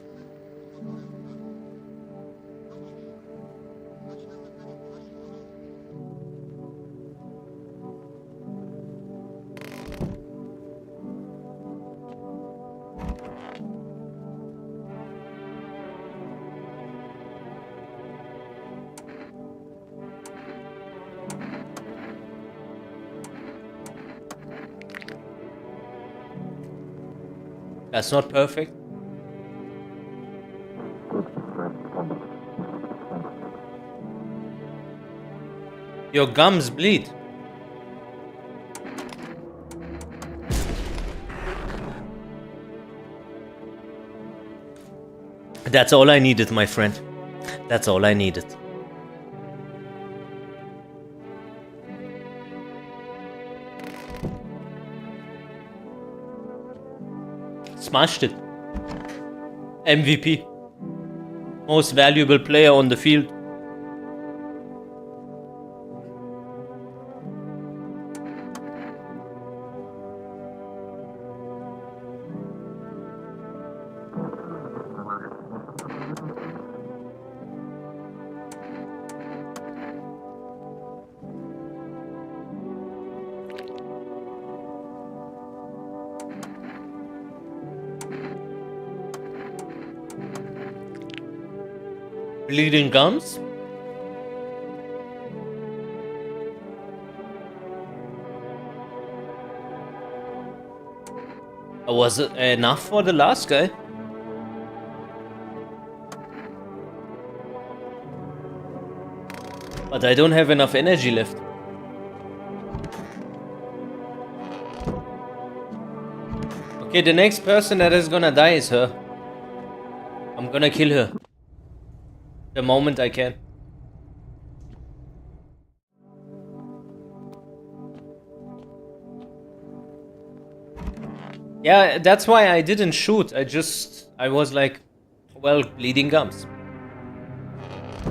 That's not perfect. Your gums bleed. That's all I needed, my friend. That's all I needed. Smashed it. MVP. Most valuable player on the field. Bleeding gums? Was it enough for the last guy? But I don't have enough energy left. Okay, the next person that is gonna die is her. I'm gonna kill her. The moment I can. Yeah, that's why I didn't shoot. I was like, well, bleeding gums.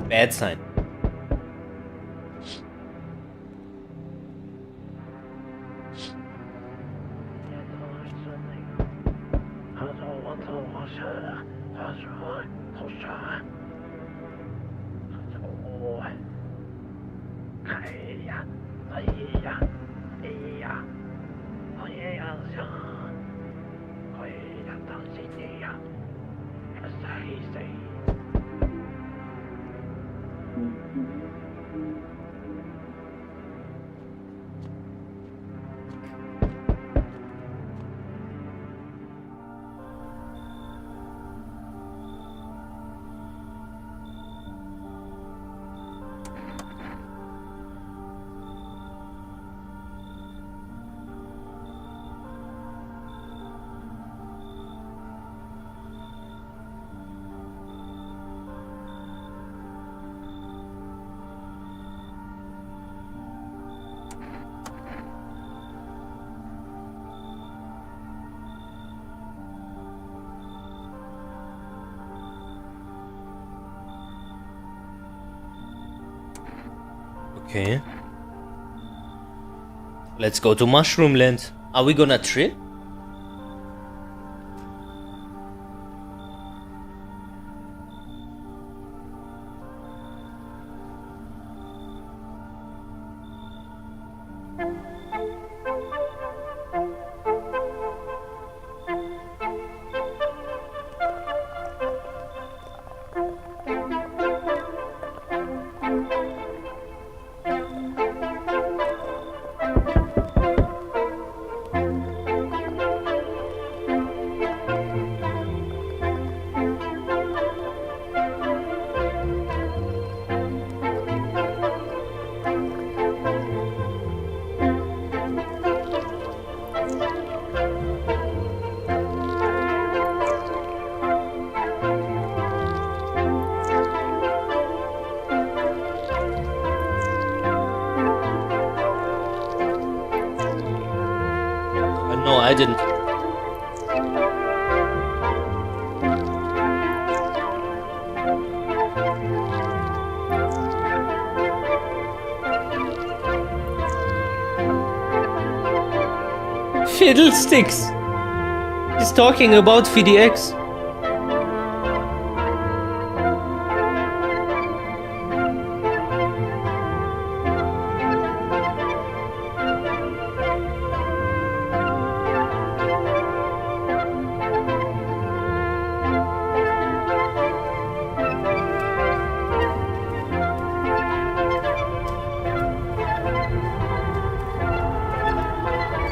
Bad sign. Okay. Let's go to Mushroom Land. Are we gonna trip? No, I didn't. Fiddlesticks! He's talking about FDX.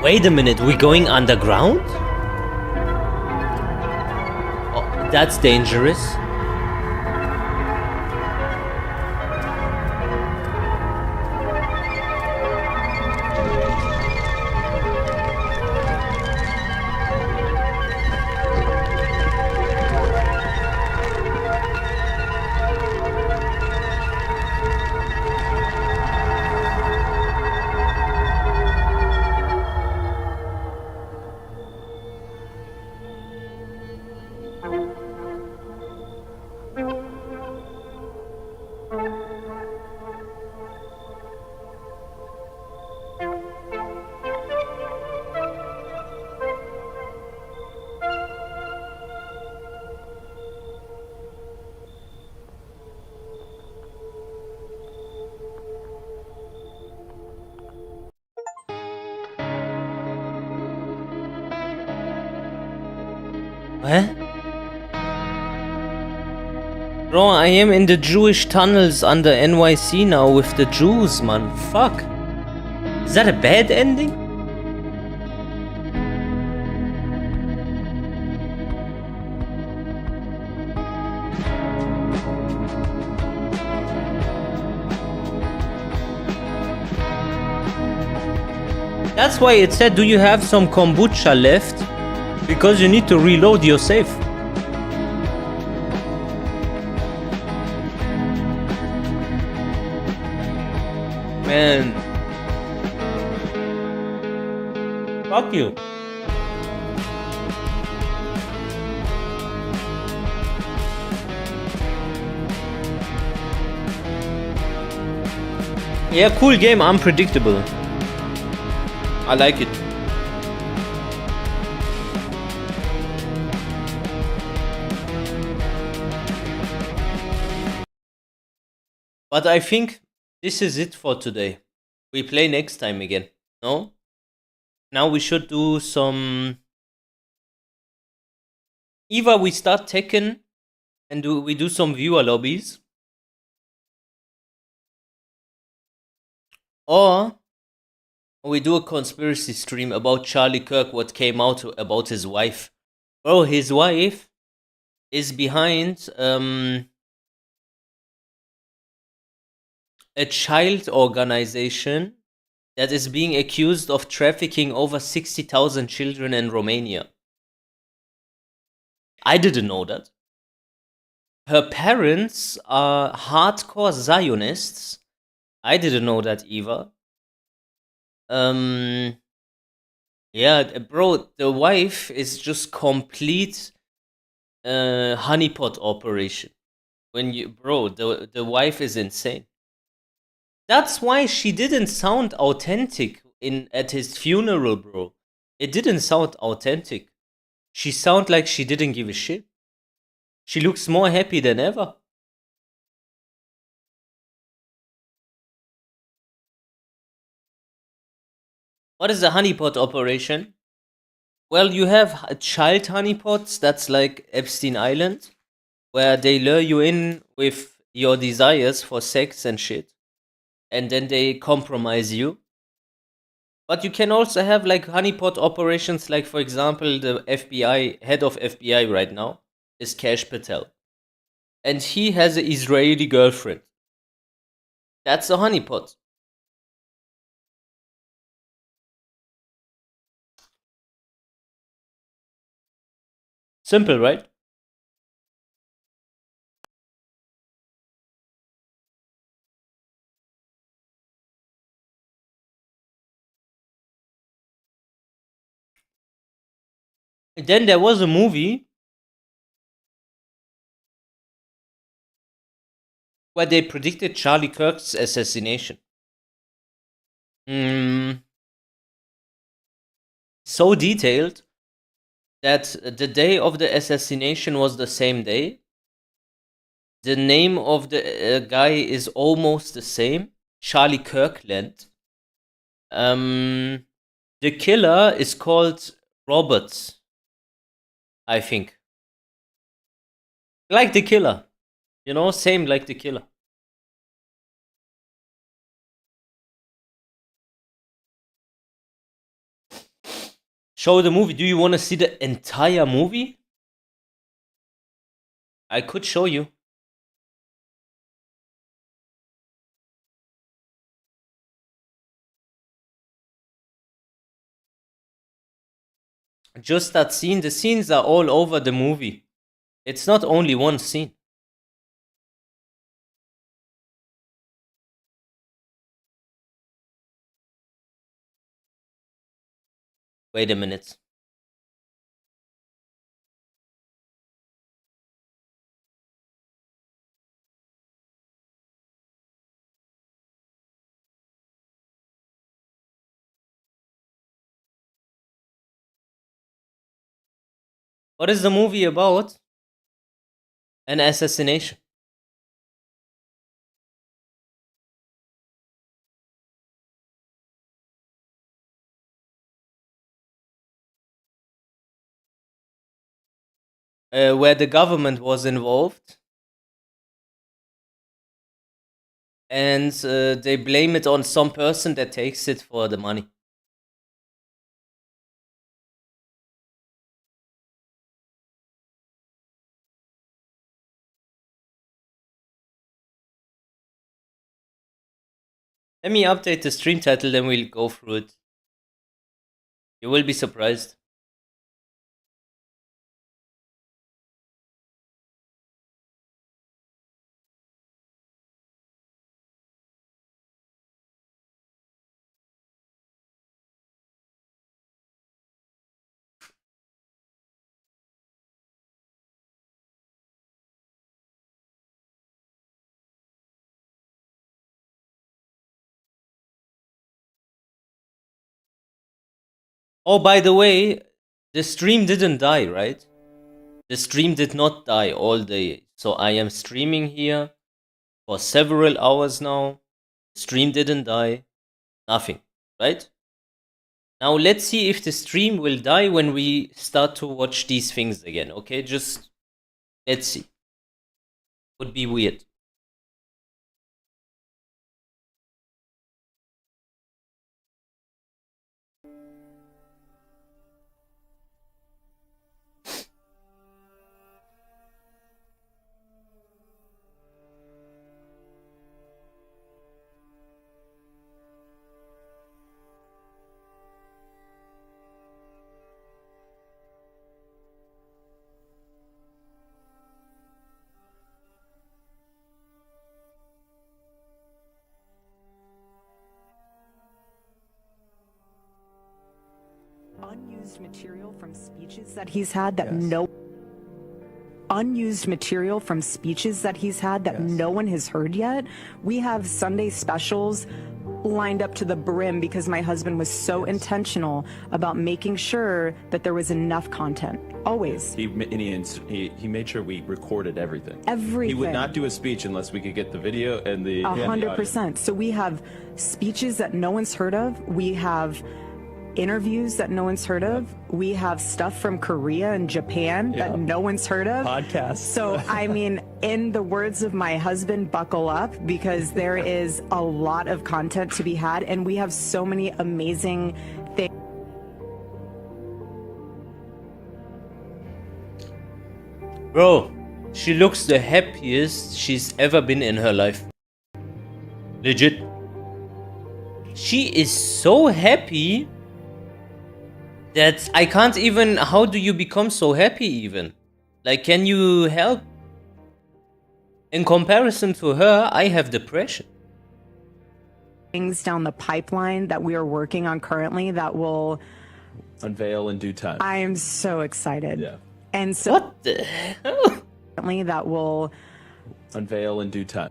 Wait a minute, we're going underground? Oh, that's dangerous. What? Bro, I am in the Jewish tunnels under NYC now with the Jews, man. Fuck. Is that a bad ending? That's why it said, do you have some kombucha left? Because you need to reload your save. Man. Fuck you. Yeah, cool game, unpredictable. I like it. But I think this is it for today. We play next time again. No? Now we should do some... Either we start Tekken and we do some viewer lobbies. Or we do a conspiracy stream about Charlie Kirk, what came out about his wife. Bro, his wife is behind a child organization that is being accused of trafficking over 60,000 children in Romania. I didn't know that. Her parents are hardcore Zionists. I didn't know that either. Yeah, bro, the wife is just complete honeypot operation. Bro, the wife is insane. That's why she didn't sound authentic at his funeral, bro. It didn't sound authentic. She sounded like she didn't give a shit. She looks more happy than ever. What is a honeypot operation? Well, you have child honeypots, that's like Epstein Island, where they lure you in with your desires for sex and shit, and then they compromise you. But you can also have like honeypot operations, like for example, the FBI, head of FBI right now, is Kash Patel. And he has an Israeli girlfriend. That's a honeypot. Simple, right? And then there was a movie where they predicted Charlie Kirk's assassination. So detailed that the day of the assassination was the same day. The name of the guy is almost the same, Charlie Kirkland. The killer is called Robert, I think. Like the killer. You know, same like the killer. Show the movie. Do you want to see the entire movie? I could show you. Just that scene. The scenes are all over the movie. It's not only one scene. Wait a minute. What is the movie about? An assassination. Where the government was involved. and they blame it on some person that takes it for the money. Let me update the stream title, then we'll go through it. You will be surprised. Oh, by the way, the stream didn't die, right? The stream did not die all day. So I am streaming here for several hours now. Stream didn't die. Nothing, right? Now let's see if the stream will die when we start to watch these things again, okay? Just let's see. Would be weird. Unused material from speeches that he's had that no unused material from speeches that he's had that no one has heard yet. We have Sunday specials lined up to the brim because my husband was so intentional about making sure that there was enough content. Always. He made sure we recorded everything. Everything. He would not do a speech unless we could get the video and the 100%. So we have speeches that no one's heard of. We have interviews that no one's heard of. We have stuff from Korea and Japan that no one's heard of. Podcasts. So, I mean, in the words of my husband, buckle up, because there is a lot of content to be had, and we have so many amazing things. Bro, she looks the happiest she's ever been in her life. Legit. She is so happy that I can't even... How do you become so happy even? Like, can you help? In comparison to her, I have depression. Things down the pipeline that we are working on currently that will unveil in due time. I am so excited. Yeah. And so what the hell? That will unveil in due time.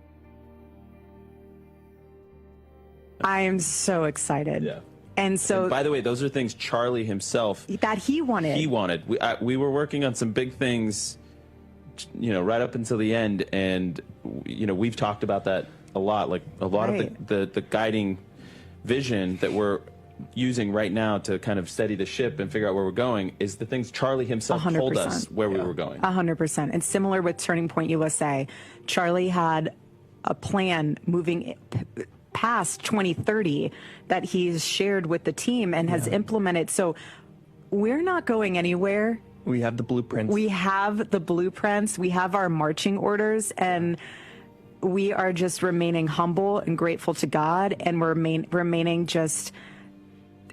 I am so excited. Yeah. And so, and by the way, those are things Charlie himself that he wanted. He wanted. We were working on some big things, you know, right up until the end, and you know, we've talked about that a lot. Like a lot of the guiding vision that we're using right now to kind of steady the ship and figure out where we're going is the things Charlie himself 100%. told us where we were going. 100%. And similar with Turning Point USA, Charlie had a plan moving past 2030 that he's shared with the team and has implemented. So we're not going anywhere. We have the blueprints. We have the blueprints. We have our marching orders, and we are just remaining humble and grateful to God, and we're remaining just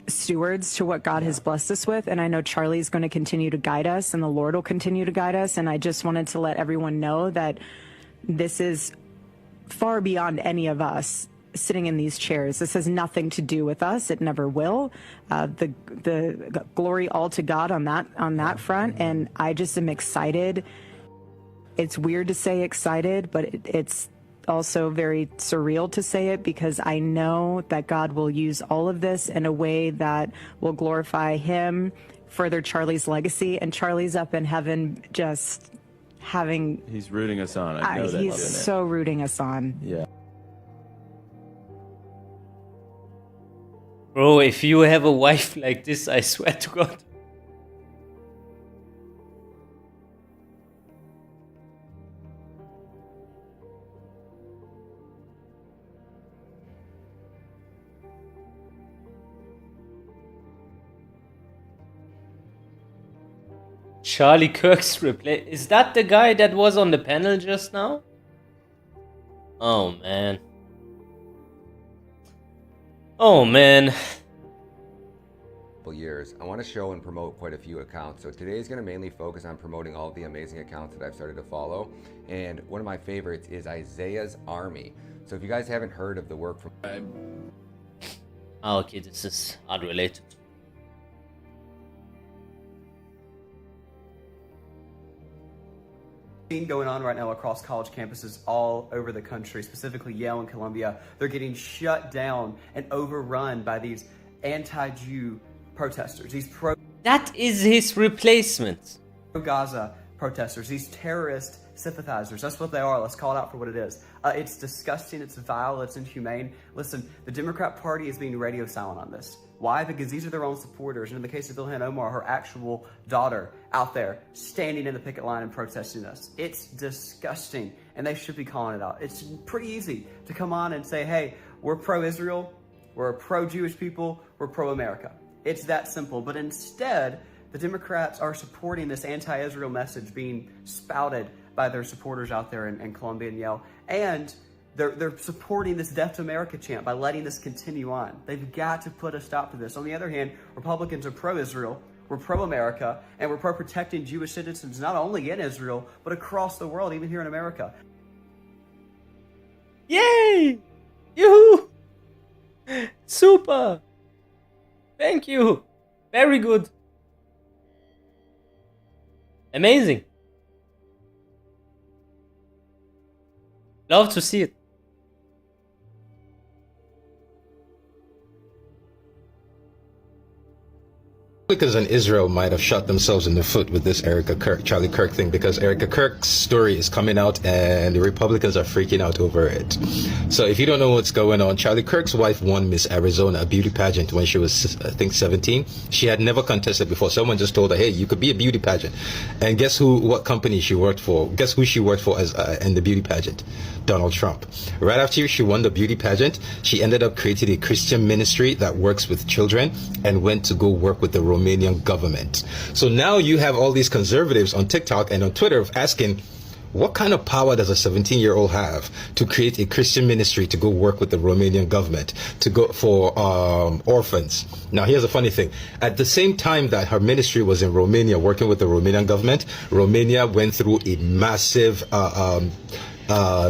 stewards to what God has blessed us with. And I know Charlie's going to continue to guide us, and the Lord will continue to guide us. And I just wanted to let everyone know that this is far beyond any of us sitting in these chairs. This has nothing to do with us. It never will. The glory all to God on that front. And I just am excited. It's weird to say excited, but it's also very surreal to say it, because I know that God will use all of this in a way that will glorify Him, further Charlie's legacy, and Charlie's up in heaven just having... He's rooting us on. I know that. He's so rooting us on. Yeah. Bro, if you have a wife like this, I swear to God. Charlie Kirk's replay. Is that the guy that was on the panel just now? Oh man. Oh man. Years. I want to show and promote quite a few accounts. So today is going to mainly focus on promoting all of the amazing accounts that I've started to follow. And one of my favorites is Isaiah's Army. So if you guys haven't heard of the work from... Oh, okay, this is unrelated. Going on right now across college campuses all over the country, specifically Yale and Columbia. They're getting shut down and overrun by these anti-Jew protesters, That is his replacement. Gaza protesters, these terrorist sympathizers. That's what they are. Let's call it out for what it is. It's disgusting, it's vile, it's inhumane. Listen, the Democrat Party is being radio silent on this. Why? Because these are their own supporters. And in the case of Ilhan Omar, her actual daughter out there standing in the picket line and protesting this. It's disgusting, and they should be calling it out. It's pretty easy to come on and say, hey, we're pro-Israel, we're pro-Jewish people, we're pro-America. It's that simple. But instead, the Democrats are supporting this anti-Israel message being spouted by their supporters out there in Columbia and Yale. And they're supporting this Death to America chant by letting this continue on. They've got to put a stop to this. On the other hand, Republicans are pro-Israel, we're pro-America, and we're pro-protecting Jewish citizens not only in Israel, but across the world, even here in America. Yay! Yoo-hoo! Super! Thank you! Very good! Amazing! Love to see it. Republicans in Israel might have shot themselves in the foot with this Charlie Kirk thing, because Erica Kirk's story is coming out and the Republicans are freaking out over it. So if you don't know what's going on, Charlie Kirk's wife won Miss Arizona, a beauty pageant, when she was, I think, 17. She had never contested before. Someone just told her, hey, you could be a beauty pageant. And guess what company she worked for? Guess who she worked for as in the beauty pageant? Donald Trump. Right after she won the beauty pageant, she ended up creating a Christian ministry that works with children and went to go work with the Romanian government. So now you have all these conservatives on TikTok and on Twitter asking, what kind of power does a 17-year-old have to create a Christian ministry to go work with the Romanian government to go for orphans? Now, here's the funny thing. At the same time that her ministry was in Romania working with the Romanian government, Romania went through a massive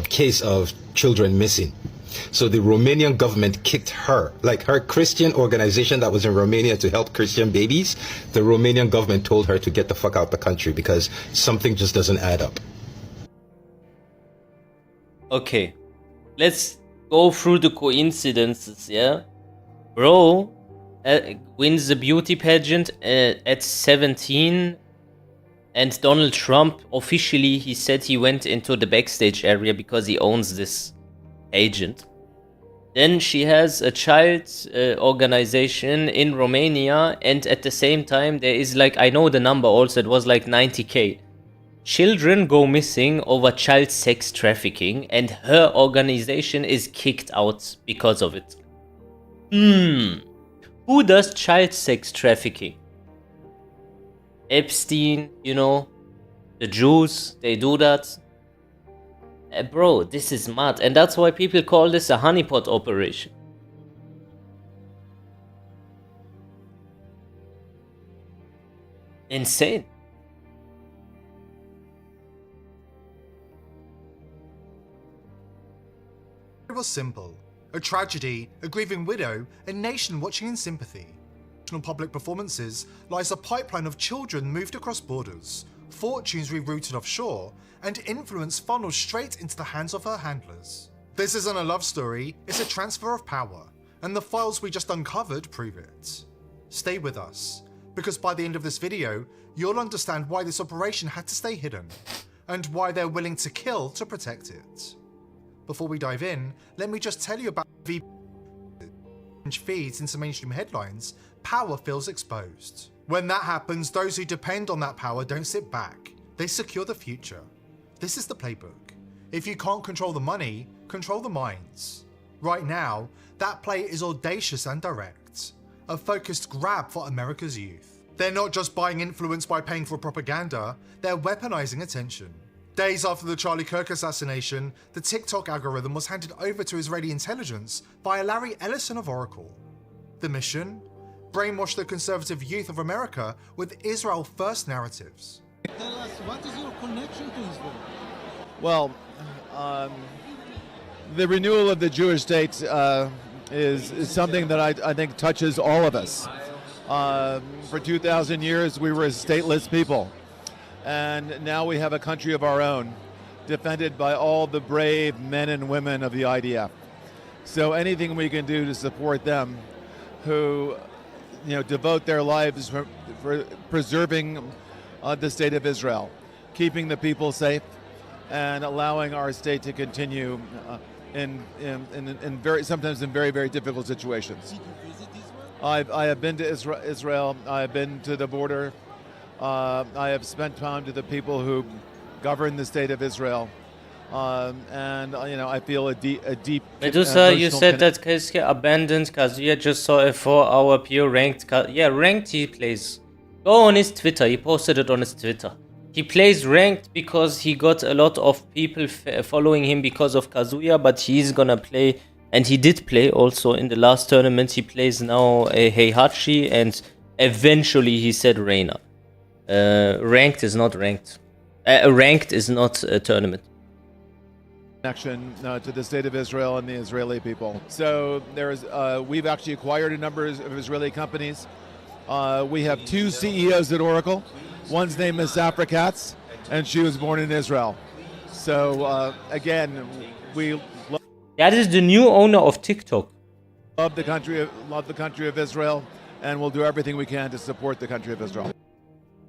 case of children missing. So the Romanian government kicked her, like her Christian organization that was in Romania to help Christian babies. The Romanian government told her to get the fuck out the country because something just doesn't add up. Okay, let's go through the coincidences, yeah? Bro wins the beauty pageant at 17, and Donald Trump, officially, he said he went into the backstage area because he owns this agent. Then she has a child organization in Romania, and at the same time there is, like, I know the number also, it was like 90k children go missing over child sex trafficking, and her organization is kicked out because of it. Who does child sex trafficking? Epstein, you know, the Jews, they do that. Bro, this is mad, and that's why people call this a honeypot operation. Insane. It was simple. A tragedy, a grieving widow, a nation watching in sympathy. National public performances lies a pipeline of children moved across borders, fortunes rerouted offshore, and influence funneled straight into the hands of her handlers. This isn't a love story, it's a transfer of power, and the files we just uncovered prove it. Stay with us, because by the end of this video, you'll understand why this operation had to stay hidden, and why they're willing to kill to protect it. Before we dive in, let me just tell you about feeds into mainstream headlines, power feels exposed. When that happens, those who depend on that power don't sit back. They secure the future. This is the playbook. If you can't control the money, control the minds. Right now, that play is audacious and direct. A focused grab for America's youth. They're not just buying influence by paying for propaganda, they're weaponizing attention. Days after the Charlie Kirk assassination, the TikTok algorithm was handed over to Israeli intelligence by Larry Ellison of Oracle. The mission? Brainwash the conservative youth of America with Israel First narratives. Tell us, what is your connection to Israel? Well, the renewal of the Jewish state is something that I think touches all of us. For 2,000 years, we were a stateless people. And now we have a country of our own, defended by all the brave men and women of the IDF. So anything we can do to support them, who, devote their lives for preserving the state of Israel, keeping the people safe, and allowing our state to continue sometimes in very, very difficult situations. I have been to Israel. I have been to the border. I have spent time to the people who govern the state of Israel, and I feel a deep. Medusa, you said that Keisuke abandoned Kazuya, just saw a 4-hour pure ranked. Ranked he plays. Go on his Twitter. He posted it on his Twitter. He plays ranked because he got a lot of people following him because of Kazuya, but he's gonna play, and he did play also in the last tournament. He plays now Heihachi, and eventually he said Reina. Ranked is not ranked. Ranked is not a tournament. Connection to the state of Israel and the Israeli people. So we've actually acquired a number of Israeli companies. We have 2 CEOs at Oracle. One's name is Safra Katz, and she was born in Israel. So again, we that is the new owner of TikTok. Love the country of Israel, and we'll do everything we can to support the country of Israel.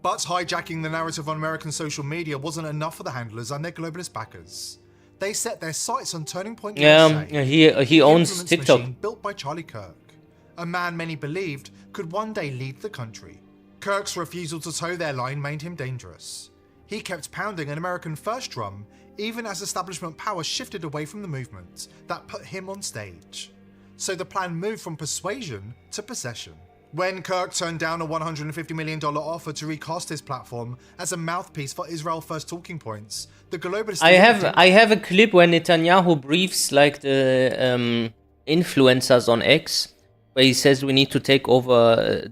But hijacking the narrative on American social media wasn't enough for the handlers and their globalist backers. They set their sights on Turning Point USA, he owns TikTok. Machine built by Charlie Kirk, a man many believed could one day lead the country. Kirk's refusal to toe their line made him dangerous. He kept pounding an American first drum, even as establishment power shifted away from the movement that put him on stage. So the plan moved from persuasion to possession. When Kirk turned down a $150 million offer to recast his platform as a mouthpiece for Israel First talking points, the globalist... I have a clip where Netanyahu briefs like the influencers on X, where he says we need to take over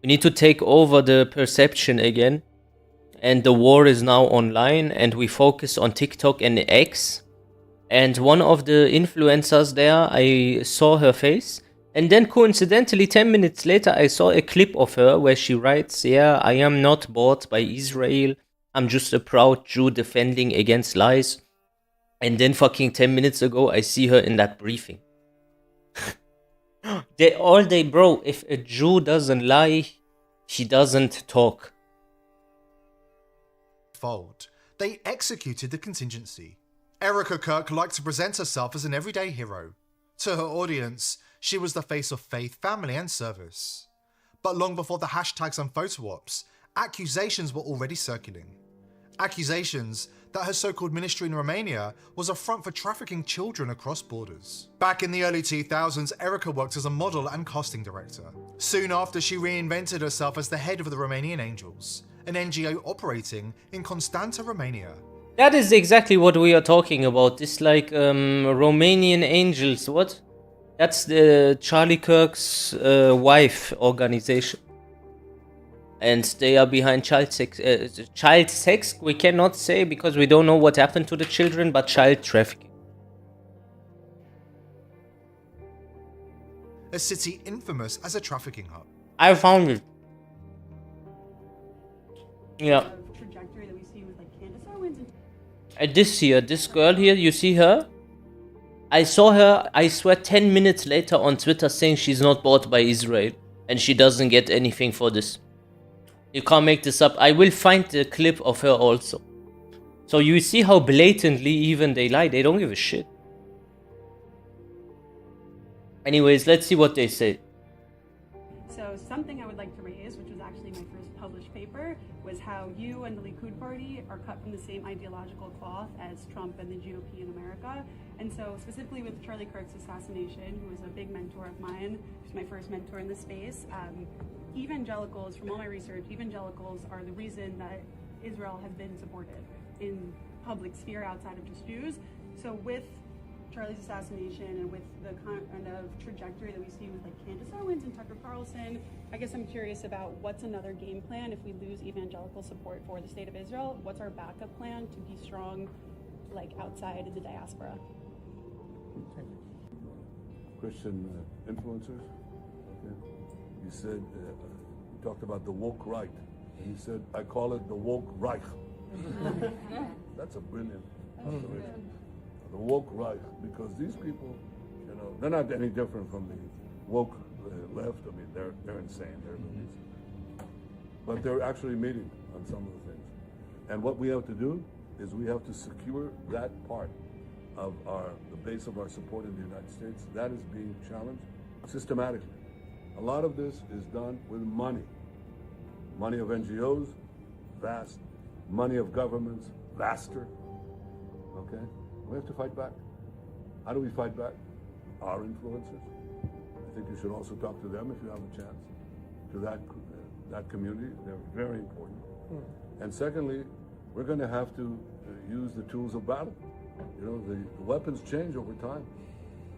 we need to take over the perception again, and the war is now online, and we focus on TikTok and X. And one of the influencers there, I saw her face. And then coincidentally, 10 minutes later, I saw a clip of her where she writes, "Yeah, I am not bought by Israel. I'm just a proud Jew defending against lies." And then fucking 10 minutes ago, I see her in that briefing. All day, bro, if a Jew doesn't lie, he doesn't talk. They executed the contingency. Erica Kirk liked to present herself as an everyday hero. To her audience, she was the face of faith, family, and service. But long before the hashtags and photo ops, accusations were already circulating. Accusations that her so-called ministry in Romania was a front for trafficking children across borders. Back in the early 2000s, Erica worked as a model and casting director. Soon after, she reinvented herself as the head of the Romanian Angels, an NGO operating in Constanta, Romania. That is exactly what we are talking about. This Romanian Angels. What? That's the Charlie Kirk's wife organization. And they are behind child sex. Child sex, we cannot say because we don't know what happened to the children, but child trafficking. A city infamous as a trafficking hub. I found it. Yeah. This girl here, you see her? I saw her, I swear, 10 minutes later on Twitter saying she's not bought by Israel and she doesn't get anything for this. You can't make this up. I will find the clip of her also. So you see how blatantly even they lie. They don't give a shit. Anyways, let's see what they say. So something I would like to raise, which was actually my first published paper, was how you and the Likud party are cut from the same ideological cloth as Trump and the GOP in America. And so specifically with Charlie Kirk's assassination, who was a big mentor of mine, who's my first mentor in the space, evangelicals, from all my research, evangelicals are the reason that Israel has been supported in public sphere outside of just Jews. So with Charlie's assassination and with the kind of trajectory that we see with like Candace Owens and Tucker Carlson, I guess I'm curious about what's another game plan if we lose evangelical support for the state of Israel. What's our backup plan to be strong, like outside of the diaspora? Christian influencers. Okay. You said you talked about the woke right, and you said I call it the woke Reich. That's a brilliant observation. The woke right, because these people, you know, they're not any different from the woke left. I mean, they're insane. They're lunatic. But they're actually meeting on some of the things. And what we have to do is we have to secure that part of the base of our support in the United States. That is being challenged systematically. A lot of this is done with money. Money of NGOs, vast. Money of governments, vaster. Okay? We have to fight back. How do we fight back? Our influencers. I think you should also talk to them if you have a chance. To that community, they're very important. And secondly, we're going to have to use the tools of battle. You know, the weapons change over time.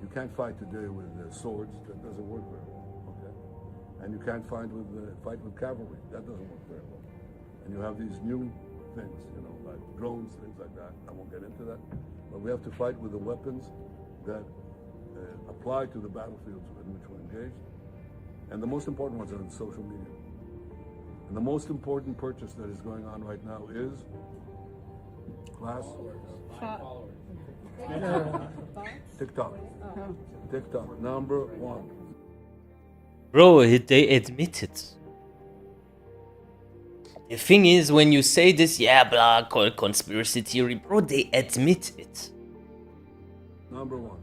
You can't fight today with swords. That doesn't work very well. Okay? And you can't fight with cavalry. That doesn't work very well. And you have these new things, you know, like drones, things like that. I won't get into that. But we have to fight with the weapons that apply to the battlefields in which we're engaged. And the most important ones are in social media. And the most important purchase that is going on right now is TikTok. TikTok, number one. Bro, they admit it. The thing is, when you say this, yeah, blah, conspiracy theory, bro, they admit it. Number one.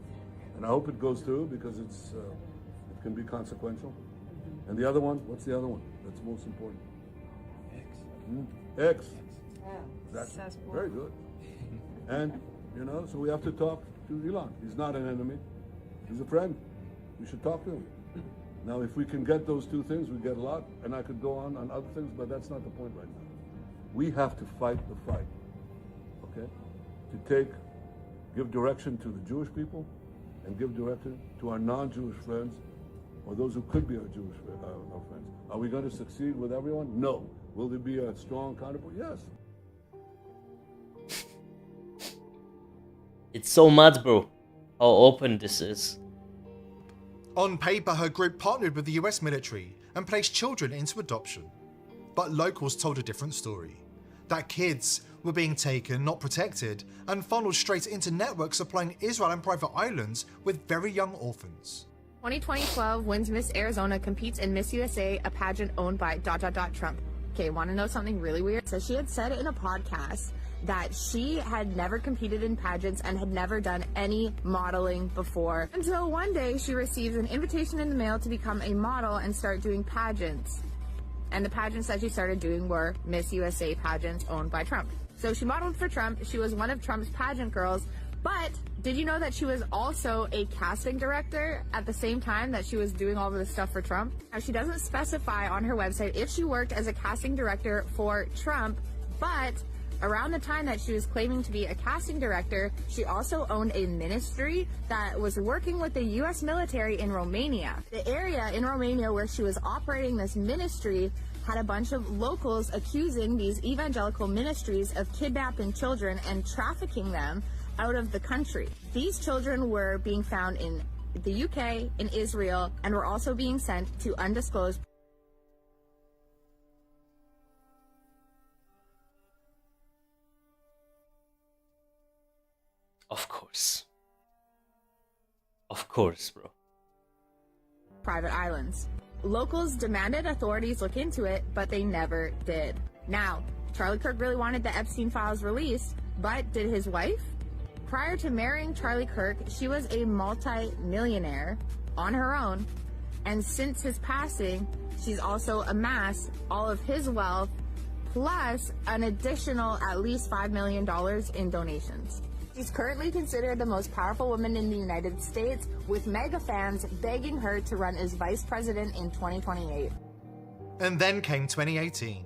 And I hope it goes through because it can be consequential. And the other one, what's the other one that's most important? X. That's very good. And, you know, so we have to talk to Elon. He's not an enemy. He's a friend. We should talk to him. Now, if we can get those two things, we get a lot. And I could go on other things, but that's not the point right now. We have to fight the fight, okay? To give direction to the Jewish people and give direction to our non-Jewish friends or those who could be our Jewish our friends. Are we going to succeed with everyone? No. Will there be a strong counterpoint? Yes. It's so mad, bro, how open this is. On paper, her group partnered with the US military and placed children into adoption. But locals told a different story. That kids were being taken, not protected, and funneled straight into networks supplying Israel and private islands with very young orphans. 2012 wins Miss Arizona competes in Miss USA, a pageant owned by ... Trump. Okay, want to know something really weird? So she had said in a podcast that she had never competed in pageants and had never done any modeling before until one day she receives an invitation in the mail to become a model and start doing pageants. And the pageants that she started doing were Miss USA pageants owned by Trump. So she modeled for Trump. She was one of Trump's pageant girls. But did you know that she was also a casting director at the same time that she was doing all of this stuff for Trump? Now, she doesn't specify on her website if she worked as a casting director for Trump, but around the time that she was claiming to be a casting director, she also owned a ministry that was working with the U.S. military in Romania. The area in Romania where she was operating this ministry had a bunch of locals accusing these evangelical ministries of kidnapping children and trafficking them out of the country. These children were being found in the UK, in Israel, and were also being sent to undisclosed. Of course. Of course, bro. Private islands. Locals demanded authorities look into it, but they never did. Now, Charlie Kirk really wanted the Epstein files released, but did his wife? Prior to marrying Charlie Kirk, she was a multi-millionaire on her own, and since his passing, she's also amassed all of his wealth, plus an additional at least $5 million in donations. She's currently considered the most powerful woman in the United States, with mega fans begging her to run as vice president in 2028. And then came 2018.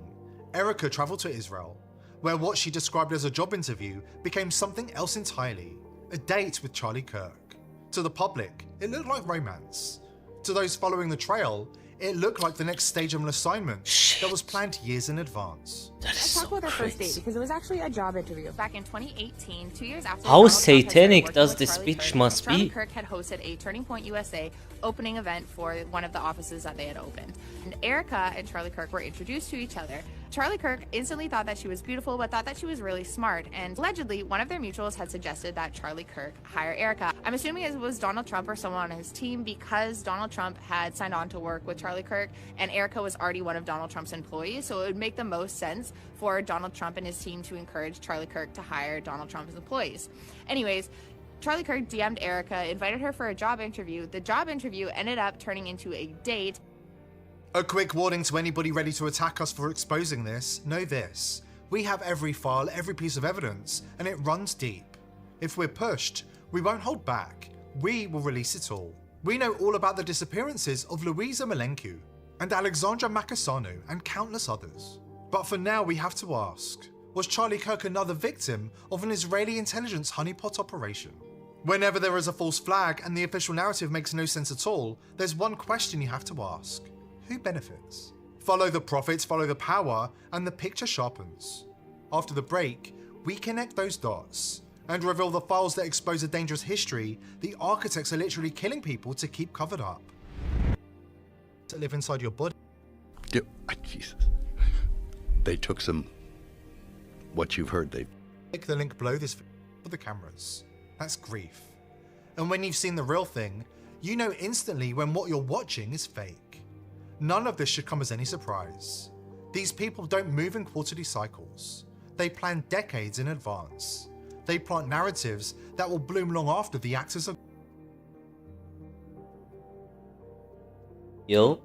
Erica traveled to Israel, where what she described as a job interview became something else entirely, a date with Charlie Kirk. To the public, it looked like romance. To those following the trail, it looked like the next stage of an assignment that was planned years in advance. Let's talk about their first date, because it was actually a job interview. Back in 2018, 2 years after How Donald Trump had started satanic working does with this Charlie bitch Kirk, must Charlie be? Kirk had hosted a Turning Point USA opening event for one of the offices that they had opened. And Erica and Charlie Kirk were introduced to each other. Charlie Kirk instantly thought that she was beautiful, but thought that she was really smart. And allegedly, one of their mutuals had suggested that Charlie Kirk hire Erica. I'm assuming it was Donald Trump or someone on his team, because Donald Trump had signed on to work with Charlie Kirk, and Erica was already one of Donald Trump's employees. So it would make the most sense for Donald Trump and his team to encourage Charlie Kirk to hire Donald Trump's employees. Anyways, Charlie Kirk DM'd Erica, invited her for a job interview. The job interview ended up turning into a date. A quick warning to anybody ready to attack us for exposing this, know this. We have every file, every piece of evidence, and it runs deep. If we're pushed, we won't hold back. We will release it all. We know all about the disappearances of Louisa Malencu and Alexandra Makasanu and countless others. But for now, we have to ask, was Charlie Kirk another victim of an Israeli intelligence honeypot operation? Whenever there is a false flag and the official narrative makes no sense at all, there's one question you have to ask. Who benefits? Follow the profits, follow the power, and the picture sharpens. After the break, we connect those dots and reveal the files that expose a dangerous history the architects are literally killing people to keep covered up. To live inside your body. Jesus. They took what you've heard, Click the link below this video for the cameras. That's grief. And when you've seen the real thing, you know instantly when what you're watching is fake. None of this should come as any surprise. These people don't move in quarterly cycles. They plan decades in advance. They plant narratives that will bloom long after the actors are... Yo?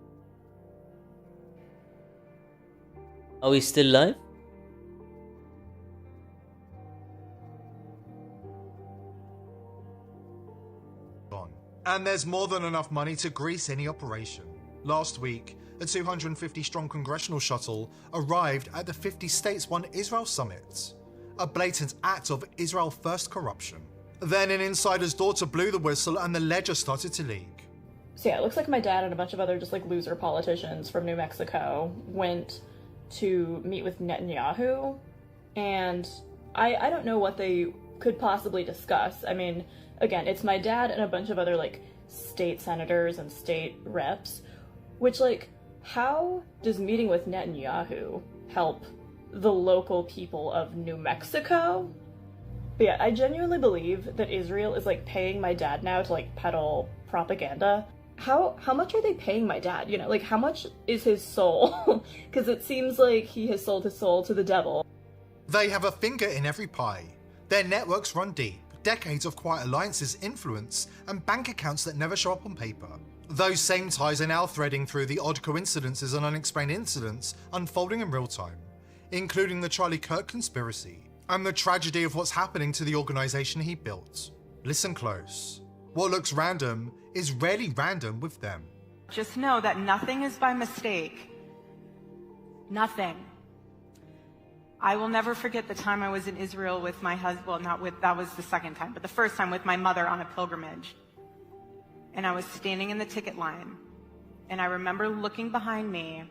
Are we still live? gone. And there's more than enough money to grease any operation. Last week, a 250-strong congressional shuttle arrived at the 50 States One Israel Summit, a blatant act of Israel First corruption. Then an insider's daughter blew the whistle and the ledger started to leak. So yeah, it looks like my dad and a bunch of other just like loser politicians from New Mexico went to meet with Netanyahu, and I don't know what they could possibly discuss. I mean, again, it's my dad and a bunch of other like state senators and state reps, which like, how does meeting with Netanyahu help the local people of New Mexico? But yeah, I genuinely believe that Israel is like paying my dad now to like peddle propaganda. How much are they paying my dad? You know, like how much is his soul? Because it seems like he has sold his soul to the devil. They have a finger in every pie. Their networks run deep, decades of quiet alliances, influence, and bank accounts that never show up on paper. Those same ties are now threading through the odd coincidences and unexplained incidents unfolding in real time, including the Charlie Kirk conspiracy and the tragedy of what's happening to the organization he built. Listen close. What looks random is rarely random with them. Just know that nothing is by mistake. Nothing. I will never forget the time I was in Israel with my husband, well, that was the second time, but the first time with my mother on a pilgrimage. And I was standing in the ticket line, and I remember looking behind me,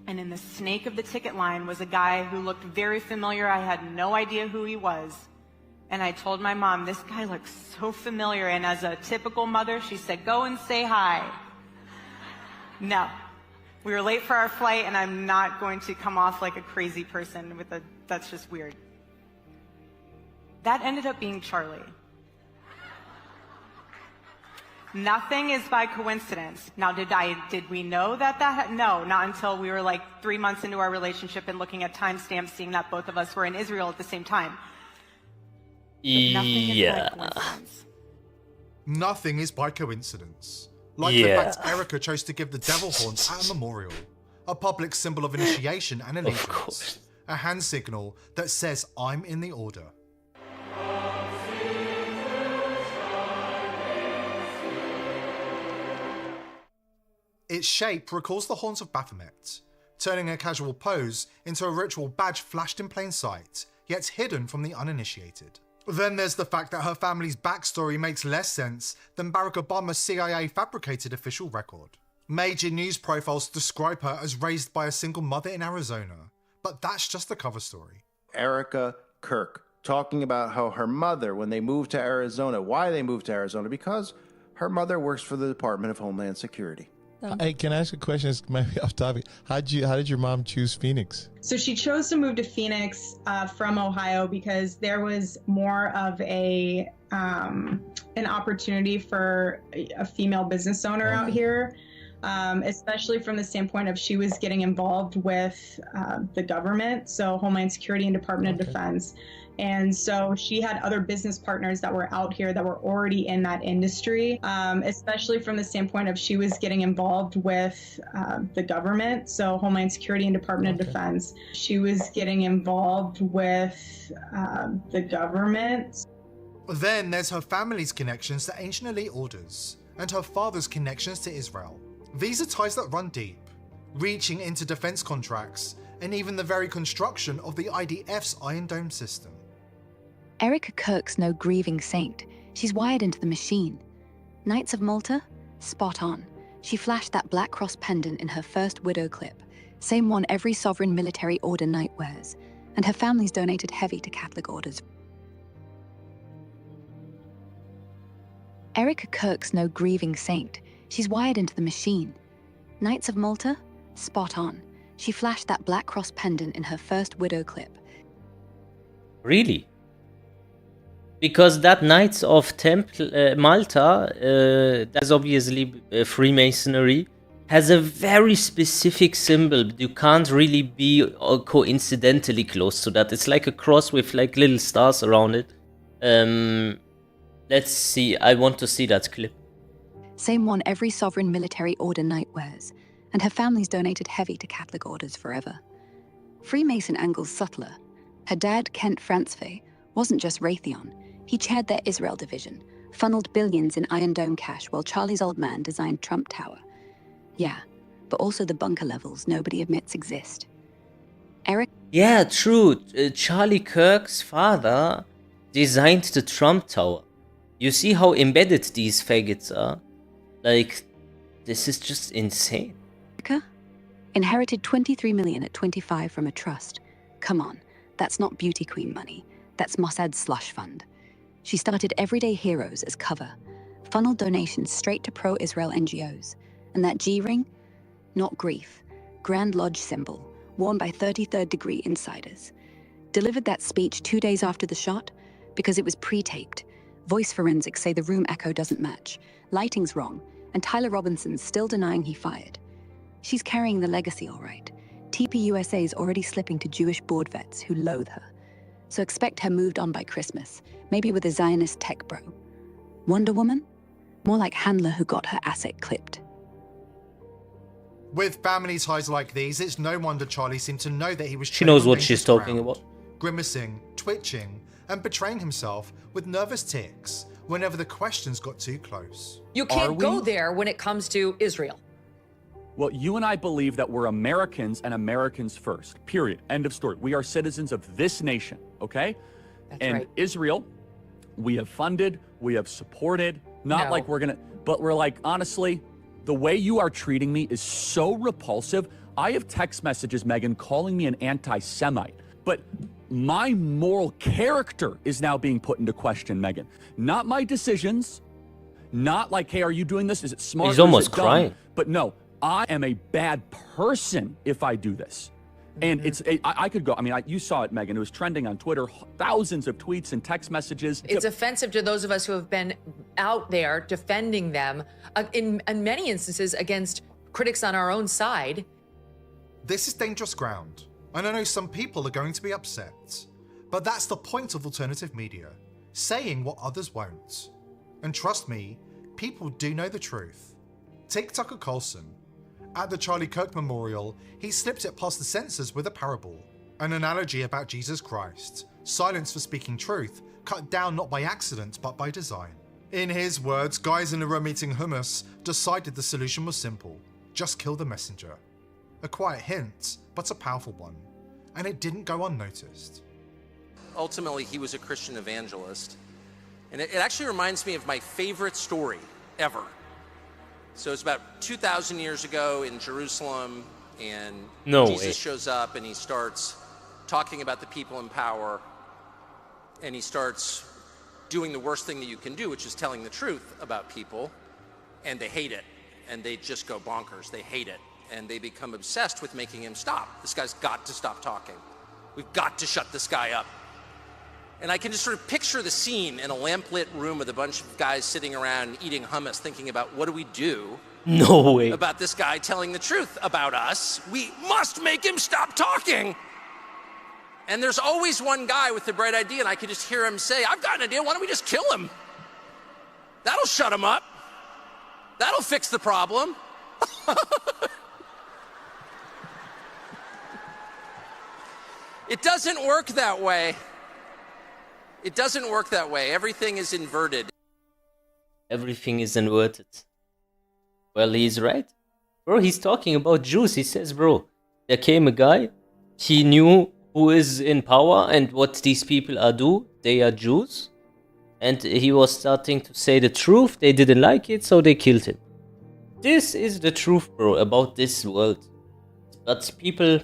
and in the snake of the ticket line was a guy who looked very familiar. I had no idea who he was. And I told my mom, this guy looks so familiar. And as a typical mother, she said, go and say hi. No. We were late for our flight, and I'm not going to come off like a crazy person that's just weird. That ended up being Charlie. Nothing is by coincidence. Now, did we know that? No, not until we were like 3 months into our relationship and looking at timestamps, seeing that both of us were in Israel at the same time. Yeah. Nothing is by coincidence. Like the fact Erica chose to give the devil horns at a memorial, a public symbol of initiation and allegiance, a hand signal that says I'm in the order. Its shape recalls the horns of Baphomet, turning a casual pose into a ritual badge flashed in plain sight, yet hidden from the uninitiated. Then there's the fact that her family's backstory makes less sense than Barack Obama's CIA fabricated official record. Major news profiles describe her as raised by a single mother in Arizona, but that's just the cover story. Erica Kirk talking about how her mother, when they moved to Arizona, why they moved to Arizona, because her mother works for the Department of Homeland Security. Hey, can I ask a question? It's maybe off topic. How did your mom choose Phoenix? So she chose to move to Phoenix from Ohio because there was more of an opportunity for a female business owner out here, especially from the standpoint of she was getting involved with the government, so Homeland Security and Department of Defense. And so she had other business partners that were out here that were already in that industry, especially from the standpoint of she was getting involved with the government, so Homeland Security and Department of Defense. She was getting involved with the government. Then there's her family's connections to ancient elite orders, and her father's connections to Israel. These are ties that run deep, reaching into defense contracts, and even the very construction of the IDF's Iron Dome system. Erica Kirk's no grieving saint. She's wired into the machine. Knights of Malta? Spot on. She flashed that Black Cross pendant in her first widow clip, same one every sovereign military order knight wears, and her family's donated heavy to Catholic orders. Erica Kirk's no grieving saint. She's wired into the machine. Knights of Malta? Spot on. She flashed that Black Cross pendant in her first widow clip. Really? Because that Knights of Malta, that's obviously Freemasonry, has a very specific symbol. You can't really be coincidentally close to that. It's like a cross with like little stars around it. Let's see. I want to see that clip. Same one every sovereign military order knight wears, and her family's donated heavy to Catholic orders forever. Freemason angle's subtler. Her dad, Kent Francefay, wasn't just Raytheon. He chaired their Israel division, funneled billions in Iron Dome cash while Charlie's old man designed Trump Tower. Yeah, but also the bunker levels nobody admits exist. Eric? Yeah, true. Charlie Kirk's father designed the Trump Tower. You see how embedded these faggots are? Like, this is just insane. Erica? Inherited $23 million at 25 from a trust. Come on, that's not beauty queen money. That's Mossad's slush fund. She started Everyday Heroes as cover, funneled donations straight to pro-Israel NGOs. And that G-ring? Not grief. Grand Lodge symbol, worn by 33rd degree insiders. Delivered that speech 2 days after the shot because it was pre-taped. Voice forensics say the room echo doesn't match. Lighting's wrong, and Tyler Robinson's still denying he fired. She's carrying the legacy all right. TPUSA's already slipping to Jewish board vets who loathe her. So expect her moved on by Christmas, maybe with a Zionist tech bro. Wonder Woman? More like Handler who got her asset clipped. With family ties like these, it's no wonder Charlie seemed to know that he was. She knows what she's talking about. Grimacing, twitching, and betraying himself with nervous tics whenever the questions got too close. You can't go there when it comes to Israel. Well, you and I believe that we're Americans and Americans first, period. End of story. We are citizens of this nation, okay? That's and right. Israel, we have funded, we have supported, not like we're gonna, but we're like, honestly, the way you are treating me is so repulsive. I have text messages, Megan, calling me an anti-Semite, but my moral character is now being put into question, Megan. Not my decisions, not like, hey, are you doing this? Is it smart? He's almost crying. But no, I am a bad person if I do this. And I could go, I mean, you saw it, Megan. It was trending on Twitter, thousands of tweets and text messages. It's offensive to those of us who have been out there defending them, in many instances against critics on our own side. This is dangerous ground, and I know some people are going to be upset. But that's the point of alternative media, saying what others won't. And trust me, people do know the truth. Take Tucker Carlson. At the Charlie Kirk Memorial, he slipped it past the censors with a parable, an analogy about Jesus Christ, silence for speaking truth, cut down not by accident but by design. In his words, guys in a room eating hummus decided the solution was simple. just kill the messenger. A quiet hint, but a powerful one. And it didn't go unnoticed. Ultimately, he was a Christian evangelist. And it actually reminds me of my favorite story ever. So it's about 2,000 years ago in Jerusalem, and No Jesus way. shows up and he starts talking about the people in power, and he starts doing the worst thing that you can do, which is telling the truth about people, and they hate it, and they just go bonkers. They hate it, and they become obsessed with making him stop. This guy's got to stop talking. We've got to shut this guy up. And I can just sort of picture the scene in a lamplit room with a bunch of guys sitting around eating hummus, thinking about what do we do No way. about this guy telling the truth about us. We must make him stop talking. And there's always one guy with the bright idea, and I could just hear him say, I've got an idea, why don't we just kill him? That'll shut him up. That'll fix the problem. It doesn't work that way. It doesn't work that way. Everything is inverted. Everything is inverted. Well, he's right. Bro, he's talking about Jews. He says, bro, there came a guy. He knew who is in power and what these people are do. They are Jews. And he was starting to say the truth. They didn't like it, so they killed him. This is the truth, bro, about this world. But people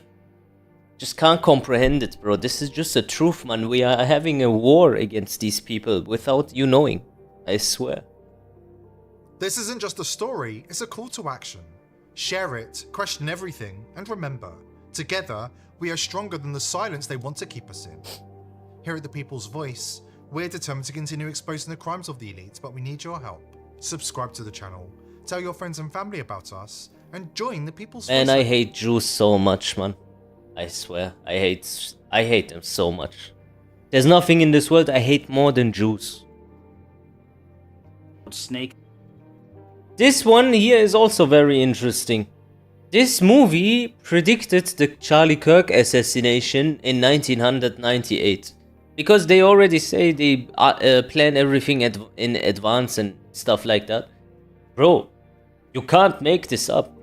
just can't comprehend it, bro. This is just the truth, man. We are having a war against these people without you knowing. I swear. This isn't just a story, it's a call to action. Share it, question everything, and remember, together, we are stronger than the silence they want to keep us in. Here at The People's Voice, we're determined to continue exposing the crimes of the elites, but we need your help. Subscribe to the channel, tell your friends and family about us, and join The People's Voice. Man, I hate Jews so much, man. I swear, I hate them so much. There's nothing in this world I hate more than Jews. Snake. This one here is also very interesting. This movie predicted the Charlie Kirk assassination in 1998. Because they already say they plan everything in advance and stuff like that. Bro, you can't make this up.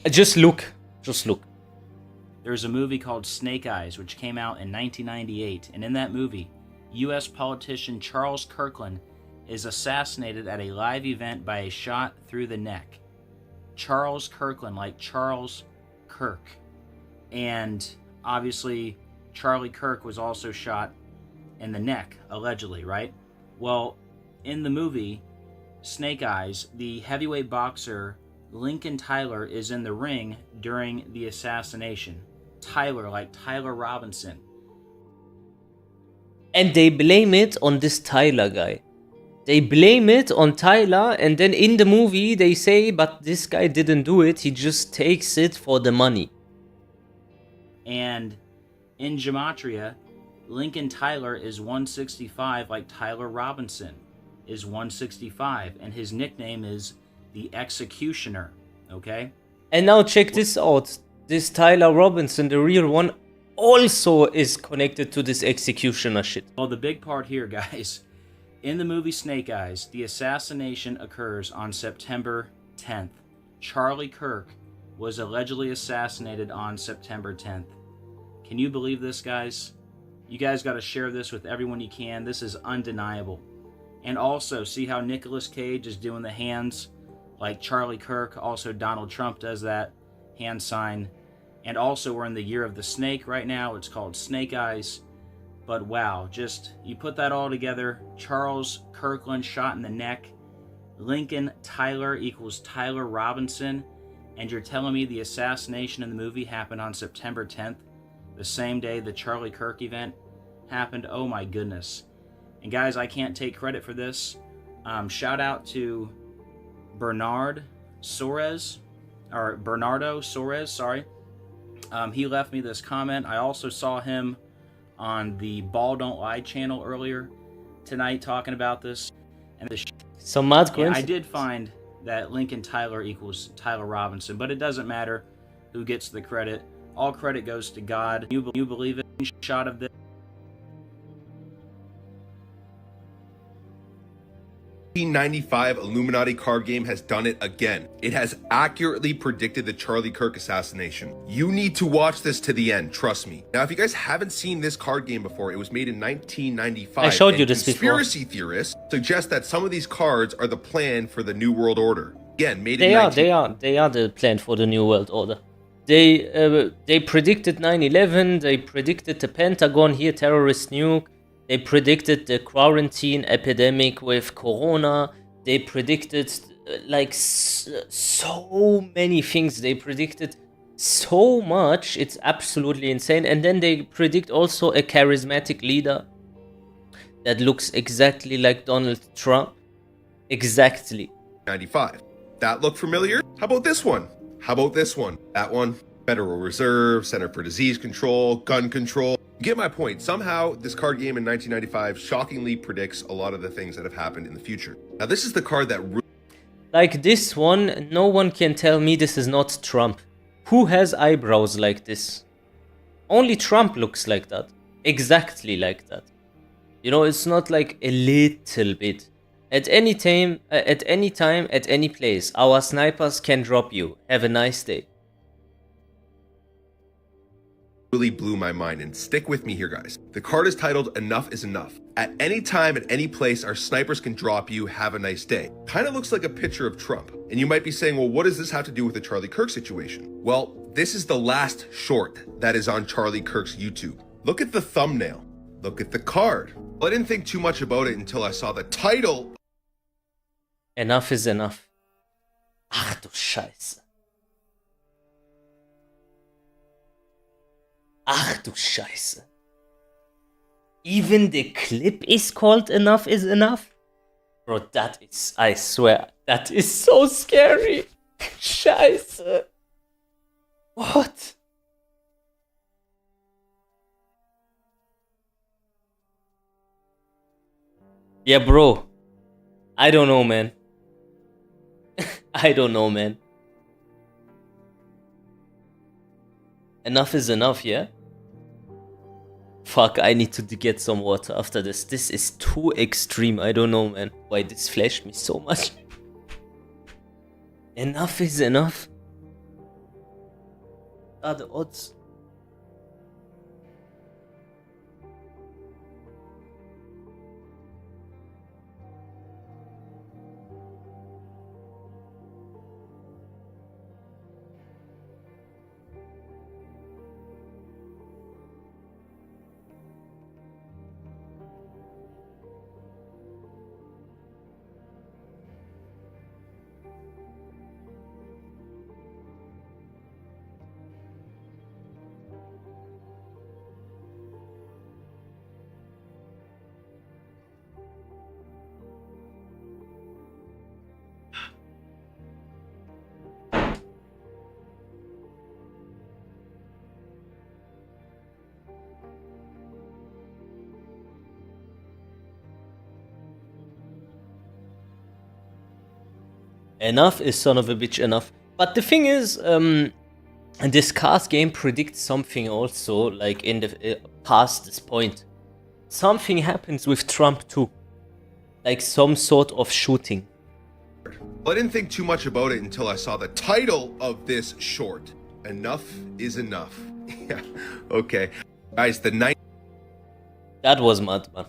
Just look. There's a movie called Snake Eyes, which came out in 1998, and in that movie, U.S. politician Charles Kirkland is assassinated at a live event by a shot through the neck. Charles Kirkland, like Charles Kirk. And obviously, Charlie Kirk was also shot in the neck, allegedly, right? Well, in the movie, Snake Eyes, the heavyweight boxer Lincoln Tyler is in the ring during the assassination. Tyler, like Tyler Robinson. And they blame it on this Tyler guy. They blame it on Tyler, and then in the movie they say, but this guy didn't do it, he just takes it for the money. And in Gematria, Lincoln Tyler is 165, like Tyler Robinson is 165, and his nickname is the Executioner, okay? And now check this out. This Tyler Robinson, the real one, also is connected to this executioner shit. Well, the big part here, guys, in the movie Snake Eyes, the assassination occurs on September 10th. Charlie Kirk was allegedly assassinated on September 10th. Can you believe this, guys? You guys got to share this with everyone you can. This is undeniable. And also, see how Nicolas Cage is doing the hands like Charlie Kirk. Also, Donald Trump does that hand sign. And also, we're in the year of the snake right now. It's called Snake Eyes. But wow, just you put that all together. Charles Kirkland shot in the neck. Lincoln Tyler equals Tyler Robinson. And you're telling me the assassination in the movie happened on September 10th? The same day the Charlie Kirk event happened? Oh my goodness. And guys, I can't take credit for this. Shout out to Bernardo Soares, sorry. He left me this comment. I also saw him on the Ball Don't Lie channel earlier tonight talking about this. And Some mad yeah, I coincidence. did find that Lincoln Tyler equals Tyler Robinson, but it doesn't matter who gets the credit. All credit goes to God. You believe it? Shot of this. 1995 Illuminati card game has done it again. It has accurately predicted the Charlie Kirk assassination. You need to watch this to the end, trust me. Now, if you guys haven't seen this card game before, it was made in 1995. I showed you and this before. Conspiracy theorists suggest that some of these cards are the plan for the New World Order. Again, made in They are the plan for the New World Order. They predicted 9/11. They predicted the Pentagon here, terrorist nuke. They predicted the quarantine epidemic with Corona. They predicted like so many things. They predicted so much. It's absolutely insane. And then they predict also a charismatic leader that looks exactly like Donald Trump. Exactly. 95. That look familiar? How about this one? How about this one? That one? Federal Reserve, Center for Disease Control, gun control. You get my point. Somehow, this card game in 1995 shockingly predicts a lot of the things that have happened in the future. Now, this is the card that... Like this one, no one can tell me this is not Trump. Who has eyebrows like this? Only Trump looks like that. Exactly like that. You know, it's not like a little bit. At any time, at any place, our snipers can drop you. Have a nice day. Really blew my mind, and stick with me here, guys. The card is titled Enough is Enough. At any time, at any place, our snipers can drop you. Have a nice day. Kind of looks like a picture of Trump. And you might be saying, well, what does this have to do with the Charlie Kirk situation? Well, this is the last short that is on Charlie Kirk's YouTube. Look at the thumbnail. Look at the card. Well, I didn't think too much about it until I saw the title. Enough is enough. Ach du Scheiße. Ach du Scheiße. Even the clip is called Enough is Enough? Bro, that is, I swear, that is so scary. Scheiße. What? Yeah, bro. I don't know, man. I don't know, man. Enough is enough, yeah? Fuck, I need to get some water after this. This is too extreme. I don't know, man. Why this flashed me so much. Enough is enough. What are the odds? Enough is son of a bitch enough. But the thing is, this card game predicts something also, like in the past this point. Something happens with Trump too. Like some sort of shooting. Well, I didn't think too much about it until I saw the title of this short. Enough is enough. Yeah, okay. Guys, the night... That was mad, man.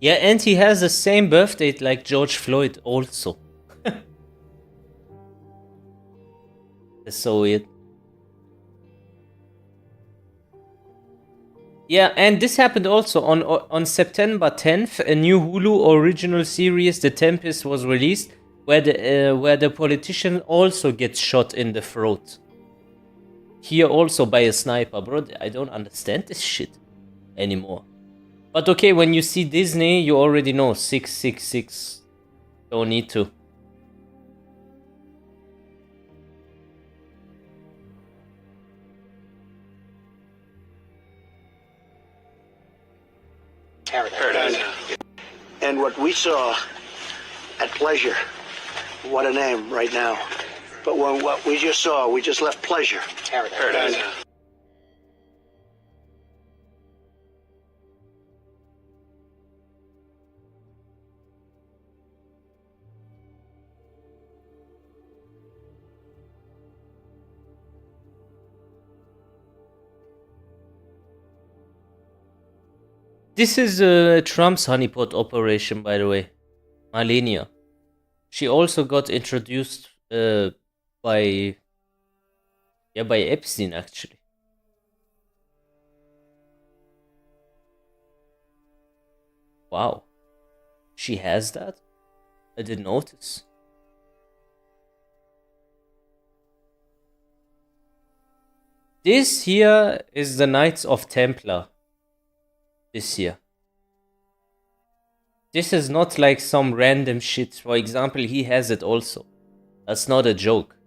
Yeah, and he has the same birth date like George Floyd also. That's so weird. Yeah, and this happened also on September 10th. A new Hulu original series, The Tempest, was released, where the politician also gets shot in the throat. Here also by a sniper, bro. I don't understand this shit anymore. But okay, when you see Disney, you already know 666. Don't need to. Paradise. And what we saw at Pleasure, what a name right now. But what we just saw, we just left Pleasure. Paradise. This is Trump's honeypot operation, by the way. Malenia. She also got introduced by Epstein, actually. Wow. She has that? I didn't notice. This here is the Knights of Templar. This year. This is not like some random shit. For example, he has it also. That's not a joke.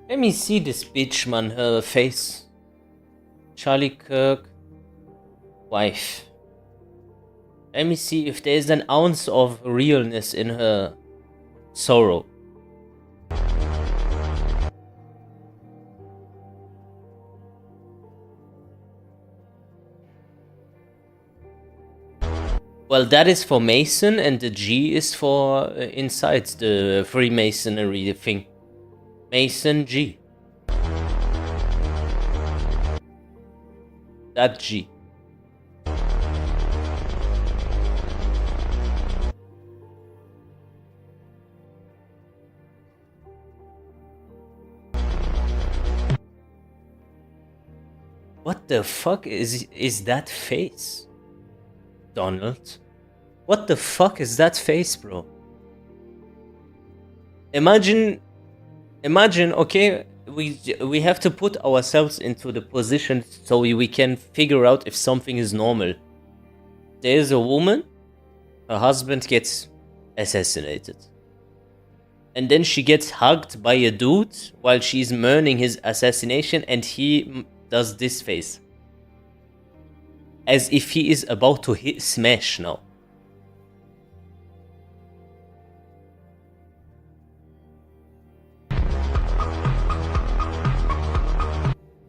Let me see this bitch, man, her face. Charlie Kirk, wife. Let me see if there's an ounce of realness in her sorrow. Well, that is for Mason, and the G is for inside the Freemasonry thing. Mason G. That G. What the fuck is that face? Donald? What the fuck is that face, bro? Imagine, okay, we have to put ourselves into the position so we can figure out if something is normal. There is a woman, her husband gets assassinated. And then she gets hugged by a dude while she's mourning his assassination, and he does this face. As if he is about to smash now.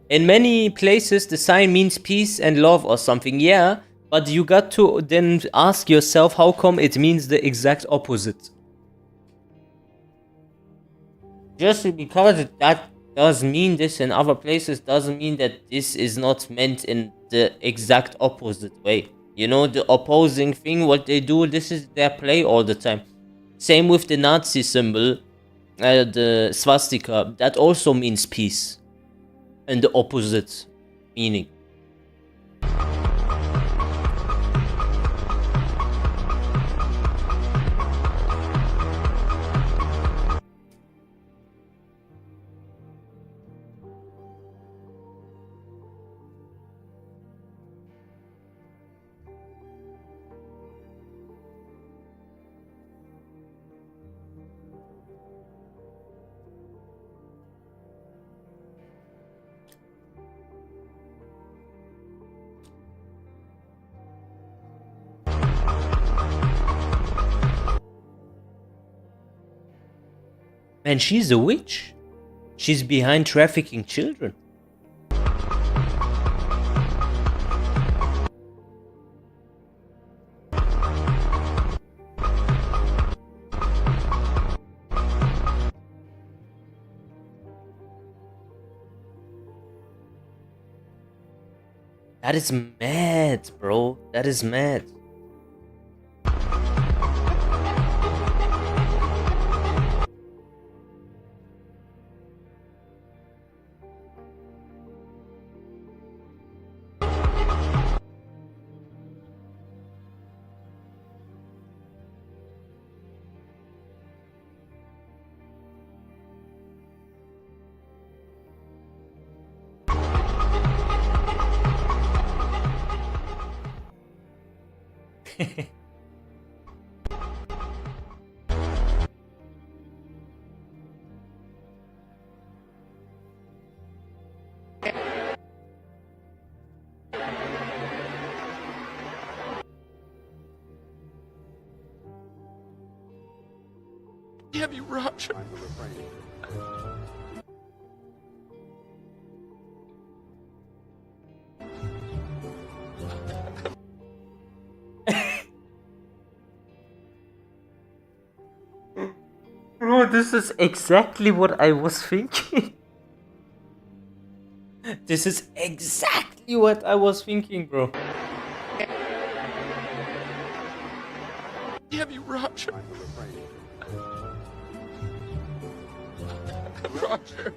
In many places, the sign means peace and love or something, yeah, but you got to then ask yourself how come it means the exact opposite. Just because that does mean this in other places doesn't mean that this is not meant in the exact opposite way. You know, the opposing thing, what they do, this is their play all the time. Same with the Nazi symbol, the swastika, that also means peace. And the opposite meaning. Man, she's a witch. She's behind trafficking children. That is mad, bro. That is mad. Heavy Roger. Bro, this is exactly what I was thinking. This is exactly what I was thinking, bro. Heavy Roger. Roger.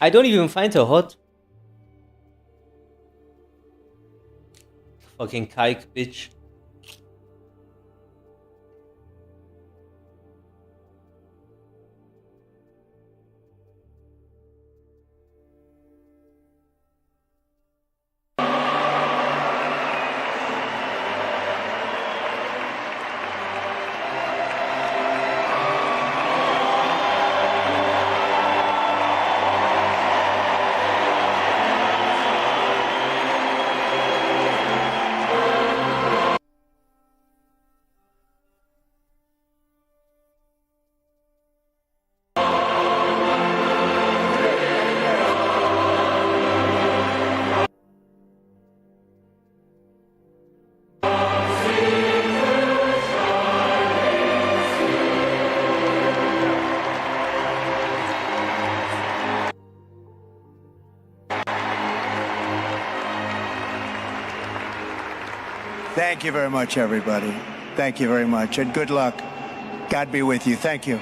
I don't even find her hot. Fucking kike, bitch. Thank you very much, everybody. Thank you very much, and good luck. God be with you. Thank you.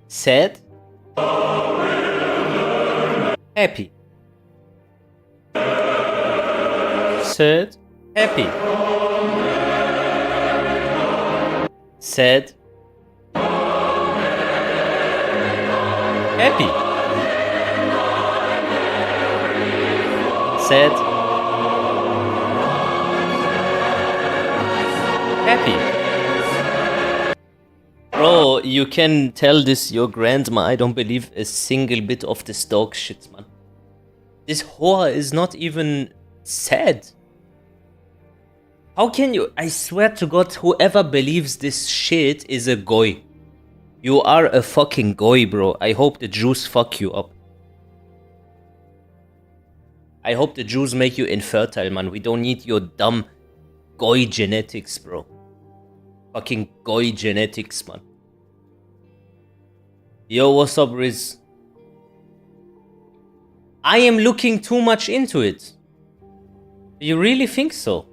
Sad? Happy. Sad? Happy. Sad? Happy. Sad? Happy. Bro, you can tell this your grandma. I don't believe a single bit of this dog shit, man. This whore is not even sad. How can you? I swear to God, whoever believes this shit is a goy. You are a fucking goy, bro. I hope the Jews fuck you up. I hope the Jews make you infertile, man. We don't need your dumb goy genetics, bro. Fucking goy genetics, man. Yo, what's up, Riz? I am looking too much into it. Do you really think so?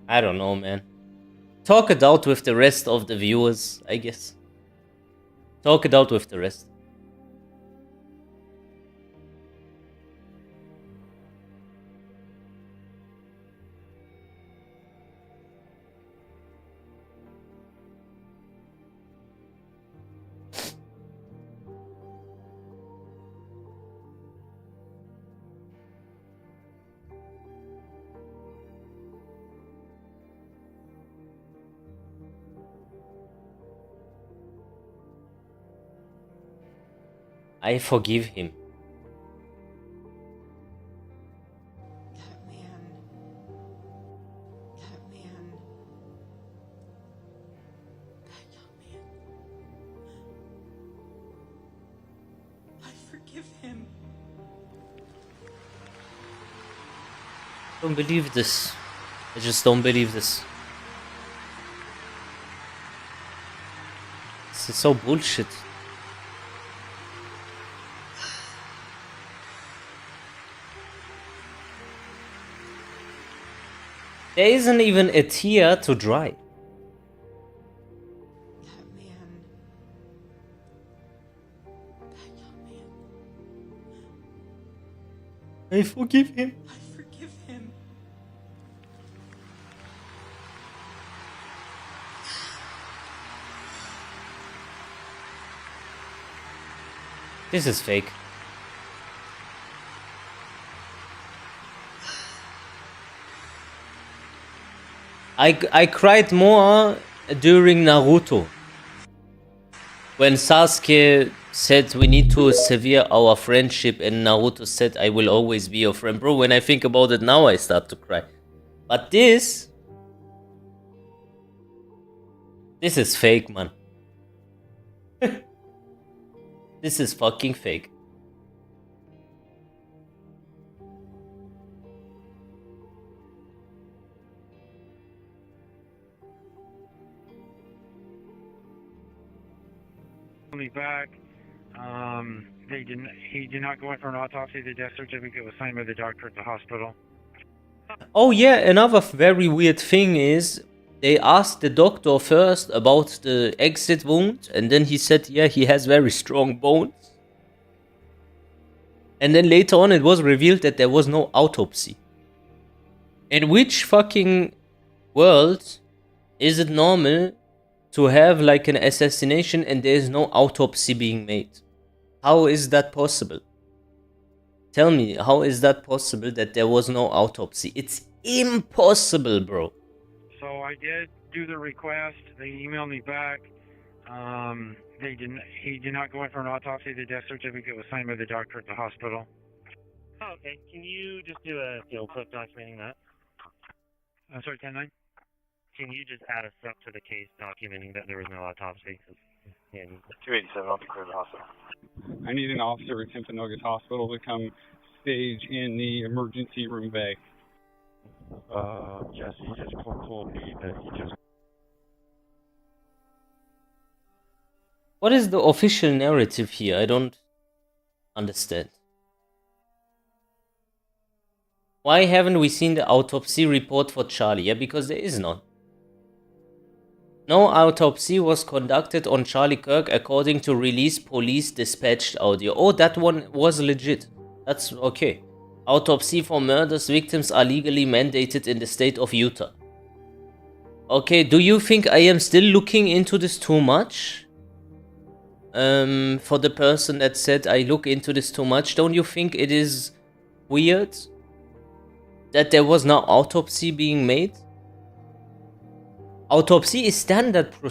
I don't know, man. Talk it out with the rest of the viewers, I guess. Talk it out with the rest. I forgive him. Don't believe this. I just don't believe this. This is so bullshit. There isn't even a tear to dry. I forgive him. This is fake. I cried more during Naruto. When Sasuke said we need to sever our friendship and Naruto said I will always be your friend. Bro, when I think about it now I start to cry. But this is fake, man. This is fucking fake. Me back. He did not go in for an autopsy. The death certificate was signed by the doctor at the hospital. Oh yeah, another very weird thing is they asked the doctor first about the exit wound and then he said yeah, he has very strong bones. And then later on it was revealed that there was no autopsy. In which fucking world is it normal to have like an assassination and there is no autopsy being made? How is that possible? Tell me, how is that possible that there was no autopsy? It's impossible, bro. So I did do the request. They emailed me back. He did not go in for an autopsy. The death certificate was signed by the doctor at the hospital. Oh, okay. Can you just do a field clip documenting that? I'm sorry, 10-9? Can you just add a step to the case documenting that there was no autopsy? In 287, I'll be clear to the hospital. I need an officer at Timpanogos Hospital to come stage in the emergency room bay. Jesse just told me that he just... What is the official narrative here? I don't understand. Why haven't we seen the autopsy report for Charlie? Yeah, because there is none. No autopsy was conducted on Charlie Kirk according to released police dispatched audio. Oh, that one was legit. That's okay. Autopsy for murders victims are legally mandated in the state of Utah. Okay, do you think I am still looking into this too much? For the person that said I look into this too much, don't you think it is weird that there was no autopsy being made? Autopsy is standard procedure.